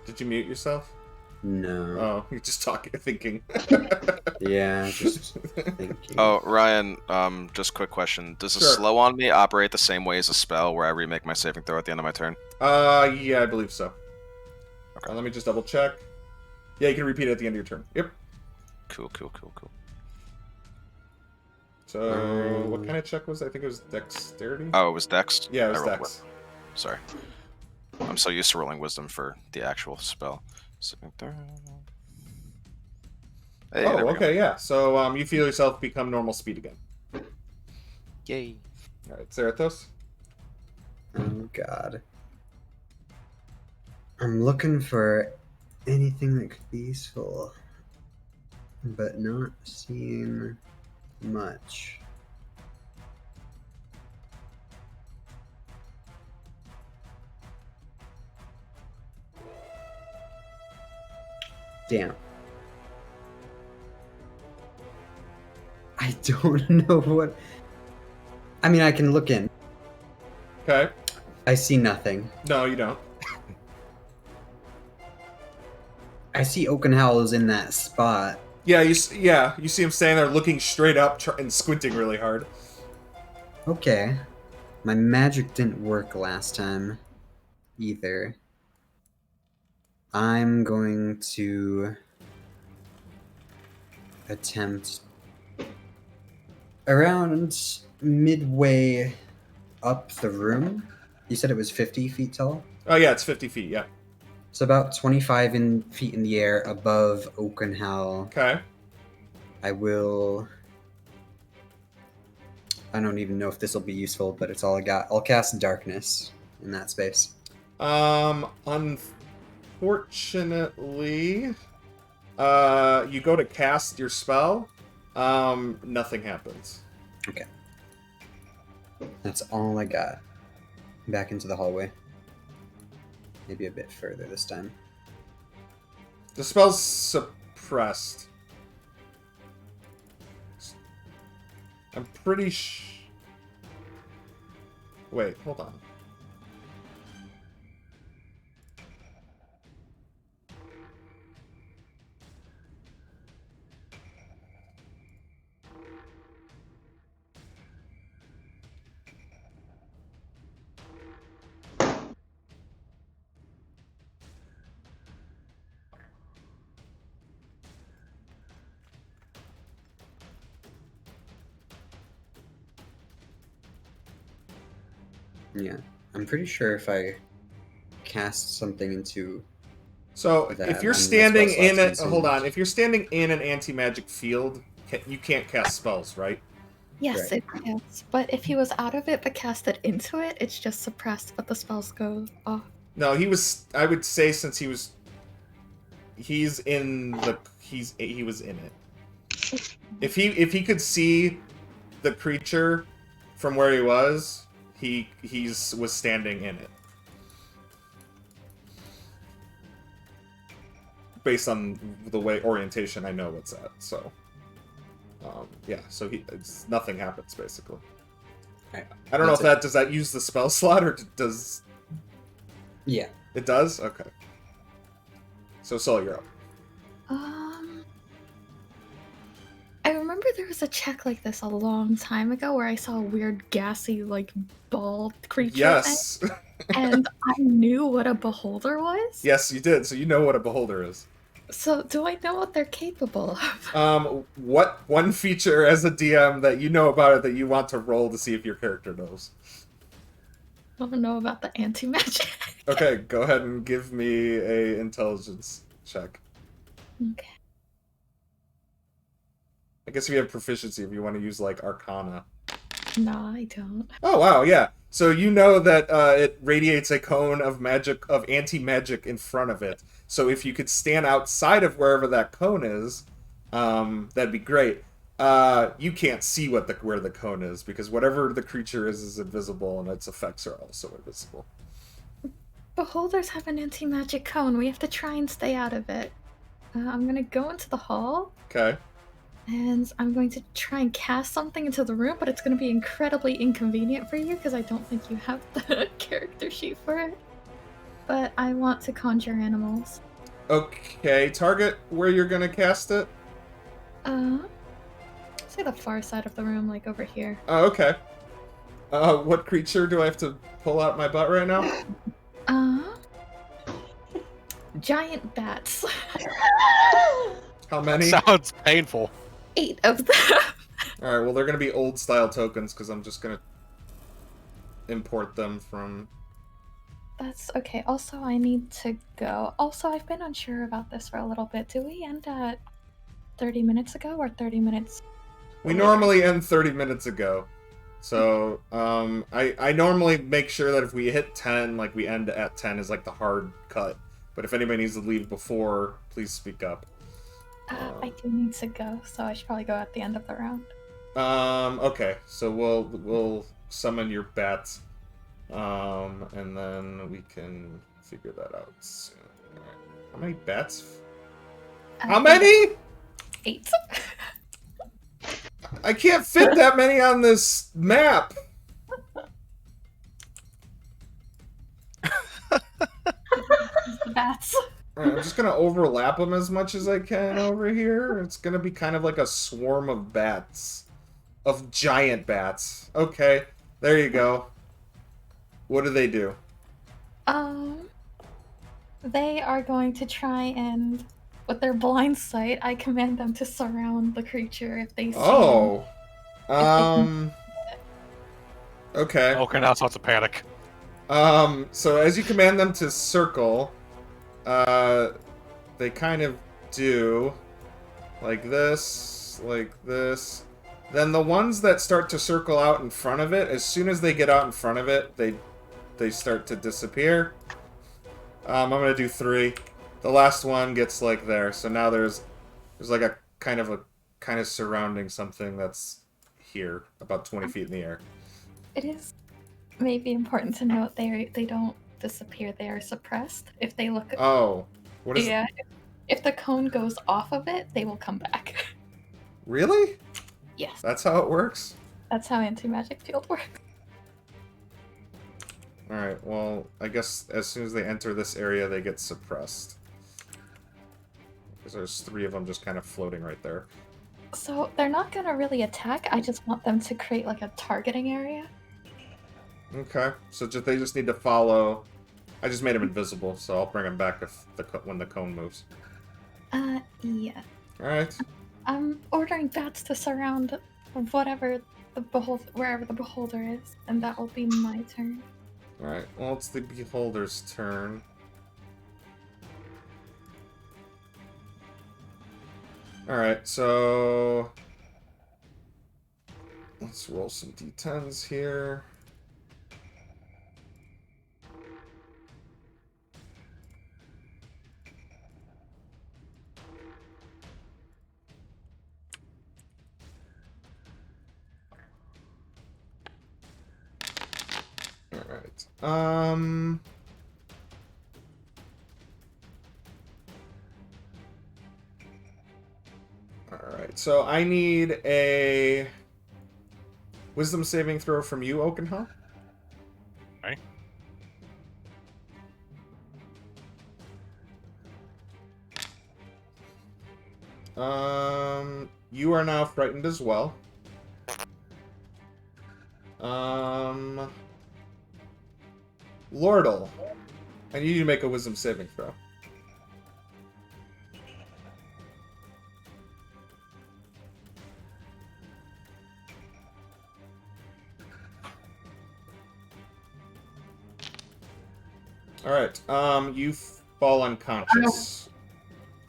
[SPEAKER 1] Did you mute yourself?
[SPEAKER 6] No.
[SPEAKER 1] Oh, you're just talking, thinking.
[SPEAKER 6] Yeah, just thinking.
[SPEAKER 2] Oh, Ryan, just quick question. Does a
[SPEAKER 1] Sure.
[SPEAKER 2] slow on me operate the same way as a spell where I remake my saving throw at the end of my turn?
[SPEAKER 1] Yeah, I believe so.
[SPEAKER 2] Okay.
[SPEAKER 1] Let me just double check. Yeah, you can repeat it at the end of your turn. Yep.
[SPEAKER 2] Cool.
[SPEAKER 1] So, what kind of check was it? I think it was dexterity?
[SPEAKER 2] Oh, it was Dex?
[SPEAKER 1] Yeah, it
[SPEAKER 2] I
[SPEAKER 1] was
[SPEAKER 2] rolled
[SPEAKER 1] dex.
[SPEAKER 2] well. Sorry. I'm so used to rolling wisdom for the actual spell. Hey, there
[SPEAKER 1] Oh,
[SPEAKER 2] we
[SPEAKER 1] okay, yeah. So you feel yourself become normal speed again.
[SPEAKER 2] go. Yay.
[SPEAKER 1] All right, Zarathos.
[SPEAKER 6] Oh god. I'm looking for anything that could be useful, but not seeing much. Damn. I don't know what. I mean, I can look in.
[SPEAKER 1] Okay.
[SPEAKER 6] I see nothing.
[SPEAKER 1] No, you don't.
[SPEAKER 6] I see Oakenhowl's in that spot.
[SPEAKER 1] Yeah, you see him standing there looking straight up and squinting really hard.
[SPEAKER 6] Okay. My magic didn't work last time either. I'm going to attempt around midway up the room. You said it was 50 feet tall?
[SPEAKER 1] Oh yeah, it's 50 feet. Yeah.
[SPEAKER 6] It's about 25 feet in the air above Oakenhowl.
[SPEAKER 1] Okay.
[SPEAKER 6] I will... I don't even know if this will be useful, but it's all I got. I'll cast Darkness in that space.
[SPEAKER 1] Unfortunately, you go to cast your spell, nothing happens.
[SPEAKER 6] Okay. That's all I got. Back into the hallway. Maybe a bit further this time.
[SPEAKER 1] The spell's suppressed. I'm pretty Wait, hold on.
[SPEAKER 6] Yeah. I'm pretty sure if I cast something into...
[SPEAKER 1] So,
[SPEAKER 6] That
[SPEAKER 1] if you're
[SPEAKER 6] on the
[SPEAKER 1] standing
[SPEAKER 6] spell
[SPEAKER 1] in
[SPEAKER 6] slots
[SPEAKER 1] a... Hold on. If you're standing in an anti-magic field, you can't cast spells, right?
[SPEAKER 5] Yes,
[SPEAKER 6] Right.
[SPEAKER 5] it is. But if he was out of it but casted into it, it's just suppressed, but the spells go off.
[SPEAKER 1] No, he was... I would say since he was... He's in the... He was in it. If he could see the creature from where he was, he was standing in it. Based on the way orientation, I know it's at. So, yeah. So nothing happens basically.
[SPEAKER 6] Alright.
[SPEAKER 1] I don't know if
[SPEAKER 6] That's
[SPEAKER 1] does that use the spell slot or does
[SPEAKER 6] Yeah.
[SPEAKER 1] it does? Okay. So Sol, you're up.
[SPEAKER 5] I remember there was a check like this a long time ago where I saw a weird gassy like ball creature
[SPEAKER 1] Yes.
[SPEAKER 5] thing, and I knew what a beholder was.
[SPEAKER 1] Yes, you did. So you know what a beholder is.
[SPEAKER 5] So do I know what they're capable of?
[SPEAKER 1] What one feature as a DM that you know about it that you want to roll to see if your character knows?
[SPEAKER 5] I don't know about the anti-magic.
[SPEAKER 1] Okay, go ahead and give me a intelligence check.
[SPEAKER 5] Okay.
[SPEAKER 1] I guess if you have proficiency, if you want to use like Arcana.
[SPEAKER 5] No, I don't.
[SPEAKER 1] Oh wow, yeah. So you know that it radiates a cone of magic, of anti-magic in front of it. So if you could stand outside of wherever that cone is, that'd be great. You can't see where the cone is because whatever the creature is invisible, and its effects are also invisible.
[SPEAKER 5] Beholders have an anti-magic cone. We have to try and stay out of it. I'm gonna go into the hall.
[SPEAKER 1] Okay.
[SPEAKER 5] And I'm going to try and cast something into the room, but it's going to be incredibly inconvenient for you because I don't think you have the character sheet for it. But I want to conjure animals.
[SPEAKER 1] Okay, target where you're gonna cast it.
[SPEAKER 5] Say the far side of the room, like over here.
[SPEAKER 1] Oh, okay. What creature do I have to pull out my butt right now?
[SPEAKER 5] Giant bats.
[SPEAKER 1] How many?
[SPEAKER 4] Sounds painful.
[SPEAKER 5] 8 of them.
[SPEAKER 1] Alright, well they're gonna be old style tokens because I'm just gonna import them from...
[SPEAKER 5] That's okay. Also, I need to go. Also, I've been unsure about this for a little bit. Do we end at 30 minutes ago or 30 minutes
[SPEAKER 1] We
[SPEAKER 5] later?
[SPEAKER 1] normally end 30 minutes ago. So, I normally make sure that if we hit 10, like, we end at 10 is, like, the hard cut. But if anybody needs to leave before, please speak up.
[SPEAKER 5] I do need to go, so I should probably go at the end of the round.
[SPEAKER 1] Okay. So we'll summon your bats. And then we can figure that out soon. Alright. How many bats? How many?
[SPEAKER 5] 8.
[SPEAKER 1] I can't fit that many on this map.
[SPEAKER 5] The bats.
[SPEAKER 1] Alright, I'm just gonna overlap them as much as I can over here. It's gonna be kind of like a swarm of bats. Of giant bats. Okay, there you go. What do they do?
[SPEAKER 5] They are going to try and, with their blind sight, I command them to surround the creature if they see him.
[SPEAKER 1] Okay.
[SPEAKER 4] Okay, now starts to panic.
[SPEAKER 1] So as you command them to circle, they kind of do like this. Then the ones that start to circle out in front of it, as soon as they get out in front of it, they start to disappear. I'm gonna do 3. The last one gets like there, so now there's like a kind of surrounding something that's here, about 20 feet in the air.
[SPEAKER 5] It is maybe important to note they don't disappear, they are suppressed. If they look
[SPEAKER 1] Oh, what is?
[SPEAKER 5] Yeah, if the cone goes off of it, they will come back.
[SPEAKER 1] Really?
[SPEAKER 5] Yes.
[SPEAKER 1] That's how it works?
[SPEAKER 5] That's how anti-magic field works.
[SPEAKER 1] Alright, well, I guess as soon as they enter this area, they get suppressed. Because there's 3 of them just kind of floating right there.
[SPEAKER 5] So they're not gonna really attack, I just want them to create like a targeting area.
[SPEAKER 1] Okay, so they just need to follow... I just made them invisible, so I'll bring them back if when the cone moves.
[SPEAKER 5] Yeah.
[SPEAKER 1] Alright.
[SPEAKER 5] I'm ordering bats to surround wherever the beholder is, and that will be my turn.
[SPEAKER 1] Alright, well, it's the beholder's turn. Alright, so... let's roll some d10s here. Alright, Alright, so I need a wisdom saving throw from you, Oakenhall.
[SPEAKER 4] Okay.
[SPEAKER 1] You are now frightened as well. Lordle, I need you to make a wisdom saving throw. Alright, you fall unconscious.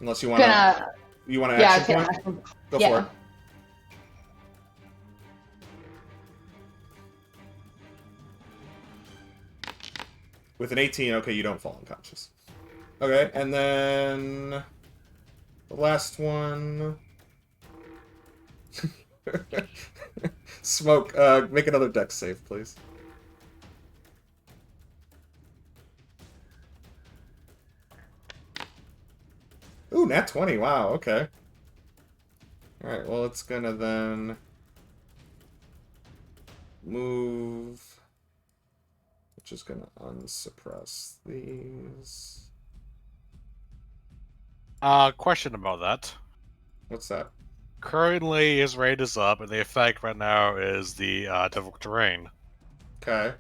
[SPEAKER 1] Unless you want to... You want to action point? Go for it. With an 18, okay, you don't fall unconscious. Okay, and then... the last one... Smoke, make another dex save, please. Ooh, nat 20, wow, okay. Alright, well, it's gonna then... move... which is gonna unsuppress these.
[SPEAKER 4] Question about that.
[SPEAKER 1] What's that?
[SPEAKER 4] Currently, his raid is up, and the effect right now is the difficult terrain.
[SPEAKER 1] Okay.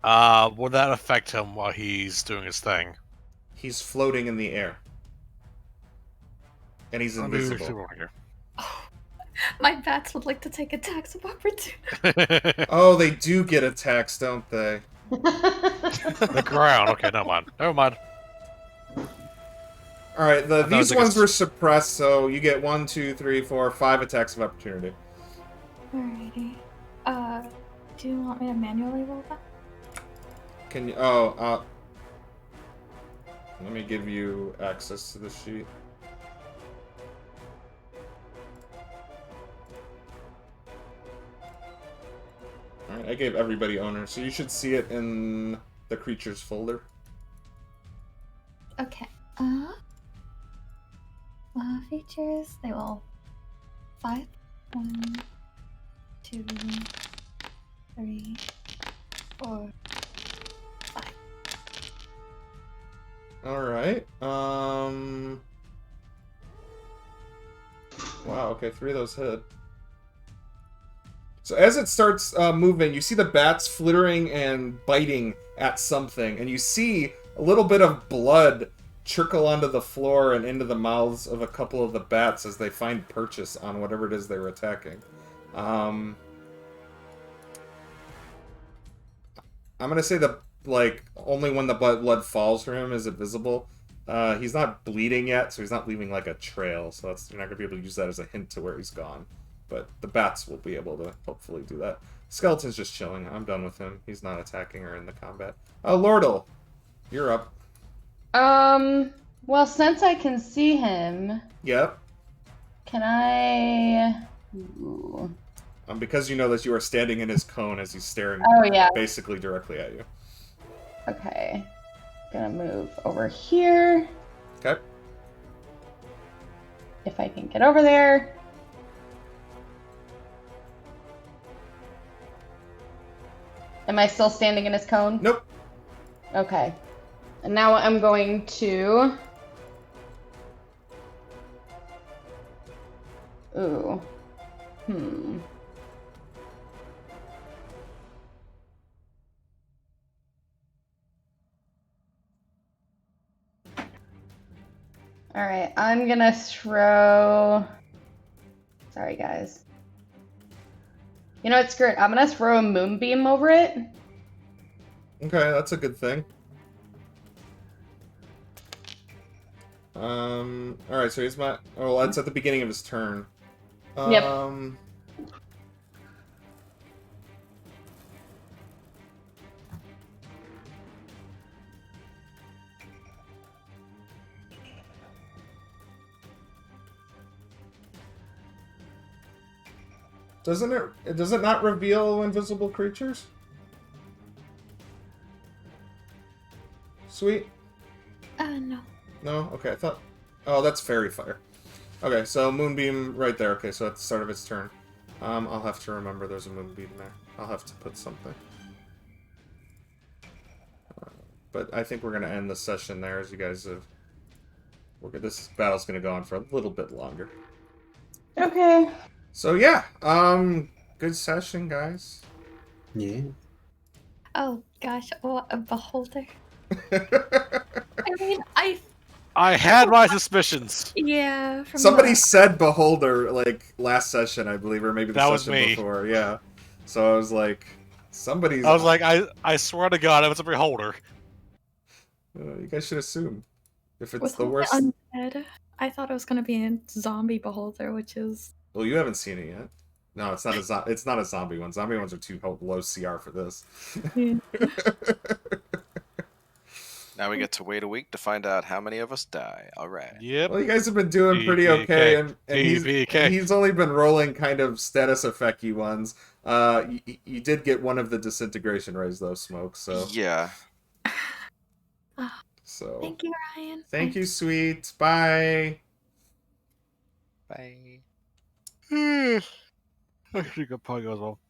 [SPEAKER 4] Would that affect him while he's doing his thing?
[SPEAKER 1] He's floating in the air. And he's invisible.
[SPEAKER 5] My bats would like to take attacks of opportunity.
[SPEAKER 1] Oh, they do get attacks, don't they?
[SPEAKER 4] The ground. Okay, never mind. Never mind.
[SPEAKER 1] Alright,
[SPEAKER 4] thought it was
[SPEAKER 1] these
[SPEAKER 4] like a
[SPEAKER 1] ones were suppressed, so you get 1, 2, 3, 4, 5 attacks of opportunity.
[SPEAKER 5] Alrighty. Do you want me to manually roll that?
[SPEAKER 1] Can you... let me give you access to the sheet. Alright, I gave everybody owner, so you should see it in the creatures folder.
[SPEAKER 5] Okay. Features. They will 5. 1, 2, 3, 4, 5.
[SPEAKER 1] Alright, wow, okay, 3 of those hit. So as it starts moving, you see the bats flittering and biting at something, and you see a little bit of blood trickle onto the floor and into the mouths of a couple of the bats as they find purchase on whatever it is they were attacking. I'm gonna say that, like, only when the blood falls from him is it visible. He's not bleeding yet, so he's not leaving, like, a trail, so you're not gonna be able to use that as a hint to where he's gone. But the bats will be able to hopefully do that. Skeleton's just chilling. I'm done with him. He's not attacking or in the combat. Lordle, you're up.
[SPEAKER 3] Well, since I can see him,
[SPEAKER 1] Yep.
[SPEAKER 3] can I... Ooh.
[SPEAKER 1] Because you know that you are standing in his cone as he's staring
[SPEAKER 3] Oh, yeah.
[SPEAKER 1] basically directly at you.
[SPEAKER 3] Okay. Gonna move over here.
[SPEAKER 1] Okay.
[SPEAKER 3] If I can get over there. Am I still standing in his cone?
[SPEAKER 1] Nope.
[SPEAKER 3] Okay. And now I'm going to... Ooh. Alright, I'm gonna throw... Sorry, guys. You know what, screw it. I'm gonna throw a moonbeam over it.
[SPEAKER 1] Okay, that's a good thing. Alright, so he's my... Oh, that's at the beginning of his turn.
[SPEAKER 3] Yep.
[SPEAKER 1] Does it not reveal invisible creatures? Sweet.
[SPEAKER 5] No.
[SPEAKER 1] No? Okay, I thought... Oh, that's Fairy Fire. Okay, so Moonbeam right there. Okay, so at the start of its turn. I'll have to remember there's a Moonbeam there. I'll have to put something. But I think we're going to end the session there, as you guys have... This battle's going to go on for a little bit longer.
[SPEAKER 3] Okay.
[SPEAKER 1] So yeah, good session, guys.
[SPEAKER 6] Yeah.
[SPEAKER 5] Oh gosh, what a beholder. I mean,
[SPEAKER 4] I had my suspicions.
[SPEAKER 5] yeah. From
[SPEAKER 1] Somebody
[SPEAKER 5] the-
[SPEAKER 1] said Beholder, like, last session, I believe, or maybe the
[SPEAKER 4] That was
[SPEAKER 1] session
[SPEAKER 4] me.
[SPEAKER 1] before, yeah. So I was like, somebody's...
[SPEAKER 4] I was like, I swear to God, it was a beholder.
[SPEAKER 1] you guys should assume. If it's
[SPEAKER 5] with
[SPEAKER 1] the
[SPEAKER 5] all the
[SPEAKER 1] worst...
[SPEAKER 5] undead, I thought it was gonna be a zombie beholder, which is
[SPEAKER 1] Well, you haven't seen it yet. No, it's not it's not a zombie one. Zombie ones are too low CR for this.
[SPEAKER 5] Yeah.
[SPEAKER 2] Now we get to wait a week to find out how many of us die. All right.
[SPEAKER 4] Yep.
[SPEAKER 1] Well, you guys have been doing pretty okay, and
[SPEAKER 4] DPK.
[SPEAKER 1] he's only been rolling kind of status effect-y ones. You did get one of the disintegration rays, though, Smoke, so...
[SPEAKER 2] Yeah.
[SPEAKER 1] So...
[SPEAKER 5] Thank you, Ryan.
[SPEAKER 1] Thank you, sweet. Bye.
[SPEAKER 2] Bye.
[SPEAKER 4] I think it probably goes well.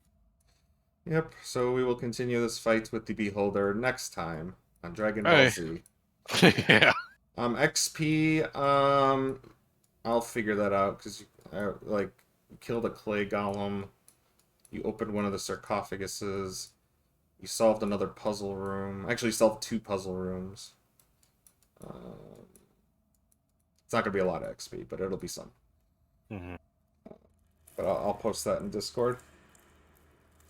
[SPEAKER 1] Yep, so we will continue this fight with the Beholder next time on Dragon Ball
[SPEAKER 4] Hey.
[SPEAKER 1] Z.
[SPEAKER 4] Yeah.
[SPEAKER 1] XP, I'll figure that out, because you killed a clay golem, you opened one of the sarcophaguses, you solved another puzzle room. Actually, you solved 2 puzzle rooms. It's not going to be a lot of XP, but it'll be some.
[SPEAKER 4] Mm-hmm.
[SPEAKER 1] But I'll post that in Discord.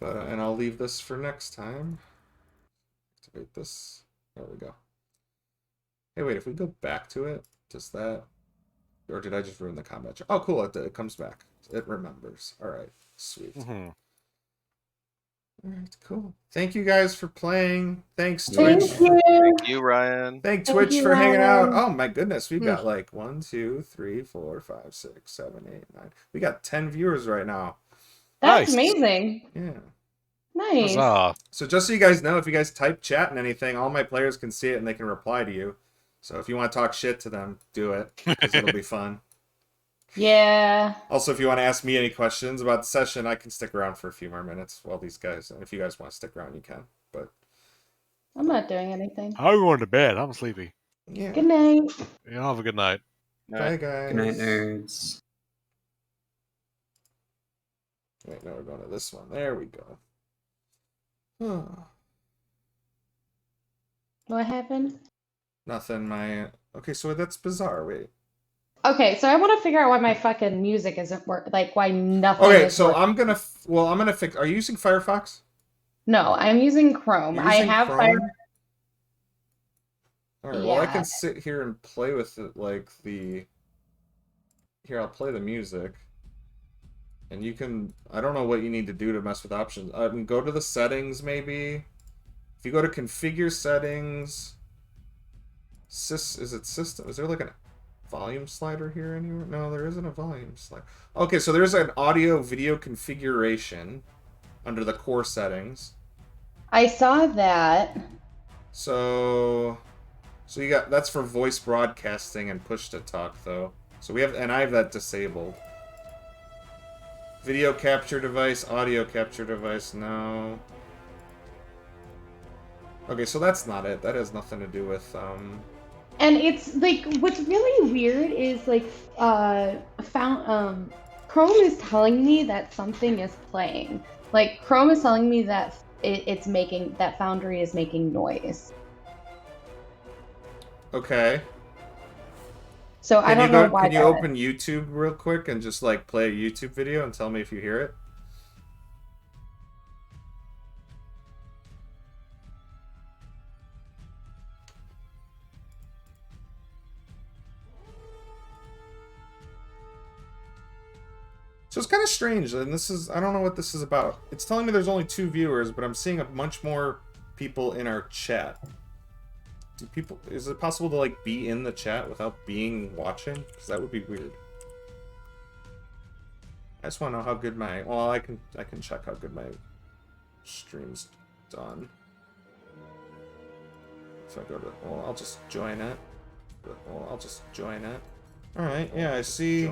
[SPEAKER 1] And I'll leave this for next time. activate this. There we go. Hey, wait, if we go back to it, does that... Or did I just ruin the combat? Oh, cool, it comes back. It remembers. Alright, sweet.
[SPEAKER 4] Mhm.
[SPEAKER 1] Alright, cool. Thank you guys for playing. Thanks,
[SPEAKER 3] Thank
[SPEAKER 1] Twitch.
[SPEAKER 3] you.
[SPEAKER 2] Thank you, Ryan.
[SPEAKER 1] Thank
[SPEAKER 3] Thank
[SPEAKER 1] Twitch
[SPEAKER 3] you,
[SPEAKER 1] for hanging out.
[SPEAKER 3] Ryan.
[SPEAKER 1] Oh my goodness, we've got like 1, 2, 3, 4, 5, 6, 7, 8, 9. We got 10 viewers right now.
[SPEAKER 3] That's
[SPEAKER 4] Nice.
[SPEAKER 3] amazing.
[SPEAKER 1] Yeah.
[SPEAKER 3] Nice.
[SPEAKER 4] Huzzah.
[SPEAKER 1] So just so you guys know, if you guys type chat and anything, all my players can see it and they can reply to you. So if you want to talk shit to them, do it, because it'll be fun.
[SPEAKER 3] Yeah.
[SPEAKER 1] Also, if you want to ask me any questions about the session, I can stick around for a few more minutes while these guys, and if you guys want to stick around, you can. But
[SPEAKER 3] I'm not doing anything.
[SPEAKER 4] I'm going to bed. I'm sleepy.
[SPEAKER 1] yeah.
[SPEAKER 3] Good night.
[SPEAKER 4] You have a good night.
[SPEAKER 1] Bye, guys.
[SPEAKER 6] Good night, nerds.
[SPEAKER 1] Wait, no, we're going to this one. There we go.
[SPEAKER 3] What happened?
[SPEAKER 1] Nothing, my... Okay, so that's bizarre. Wait.
[SPEAKER 3] Okay, so I want to figure out why my fucking music isn't working. Like, why nothing
[SPEAKER 1] Okay,
[SPEAKER 3] is
[SPEAKER 1] so
[SPEAKER 3] working.
[SPEAKER 1] I'm gonna... Well, I'm gonna fix... Are you using Firefox?
[SPEAKER 3] No, I'm using Chrome.
[SPEAKER 1] You're
[SPEAKER 3] I
[SPEAKER 1] using
[SPEAKER 3] have
[SPEAKER 1] Chrome?
[SPEAKER 3] Fire.
[SPEAKER 1] Alright, well, I
[SPEAKER 3] Yeah.
[SPEAKER 1] can sit here and play with it, like, the... Here, I'll play the music. And you can... I don't know what you need to do to mess with options. I mean, go to the settings, maybe. If you go to configure settings... Is it system? Is there, like, a volume slider here anywhere? No, there isn't a volume slider. Okay, so there's an audio-video configuration under the core settings.
[SPEAKER 3] I saw that.
[SPEAKER 1] So you got, that's for voice broadcasting and push to talk though. So we have, and I have that disabled. Video capture device, audio capture device, no. Okay, so that's not it. That has nothing to do with
[SPEAKER 3] And it's like what's really weird is like Chrome is telling me that something is playing. Like Chrome is telling me that it's making that Foundry is making noise.
[SPEAKER 1] Okay.
[SPEAKER 3] So I don't know why.
[SPEAKER 1] Can you
[SPEAKER 3] that
[SPEAKER 1] open YouTube real quick and just like play a YouTube video and tell me if you hear it? So it's kind of strange, and this is, I don't know what this is about. It's telling me there's only 2 viewers, but I'm seeing a bunch more people in our chat. Is it possible to like be in the chat without being watching? Because that would be weird. I just want to know how good my, well, I can check how good my stream's done. If I go to, well, I'll just join it. Alright, yeah, I see.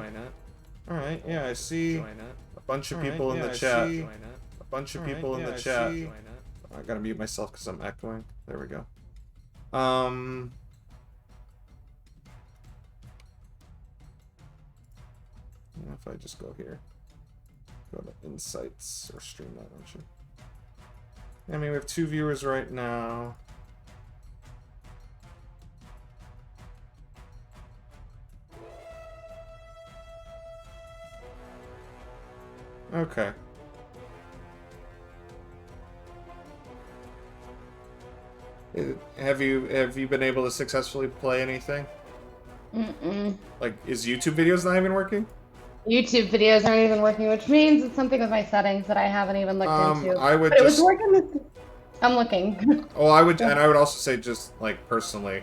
[SPEAKER 1] Alright, yeah, I see a bunch of people in the chat. A bunch of people in the chat. I gotta mute myself because I'm echoing. There we go. If I just go here, go to Insights or Stream that, don't you? I mean, we have 2 viewers right now. Okay. Have you been able to successfully play anything?
[SPEAKER 3] Mm-mm.
[SPEAKER 1] Like, is YouTube videos not even working?
[SPEAKER 3] YouTube videos aren't even working, which means it's something with my settings that I haven't even looked into.
[SPEAKER 1] I would
[SPEAKER 3] But it was
[SPEAKER 1] just...
[SPEAKER 3] working. I'm looking.
[SPEAKER 1] Oh, I would also say, just like personally,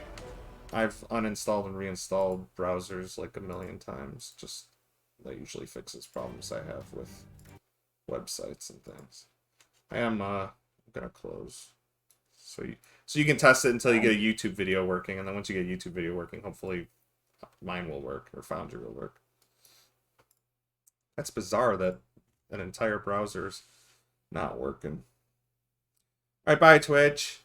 [SPEAKER 1] I've uninstalled and reinstalled browsers like a million times. Just that usually fixes problems I have with websites and things. I am gonna close, so you can test it until you get a YouTube video working, and then once you get a YouTube video working, hopefully mine will work or Foundry will work. That's bizarre that an entire browser's not working. Alright, bye Twitch.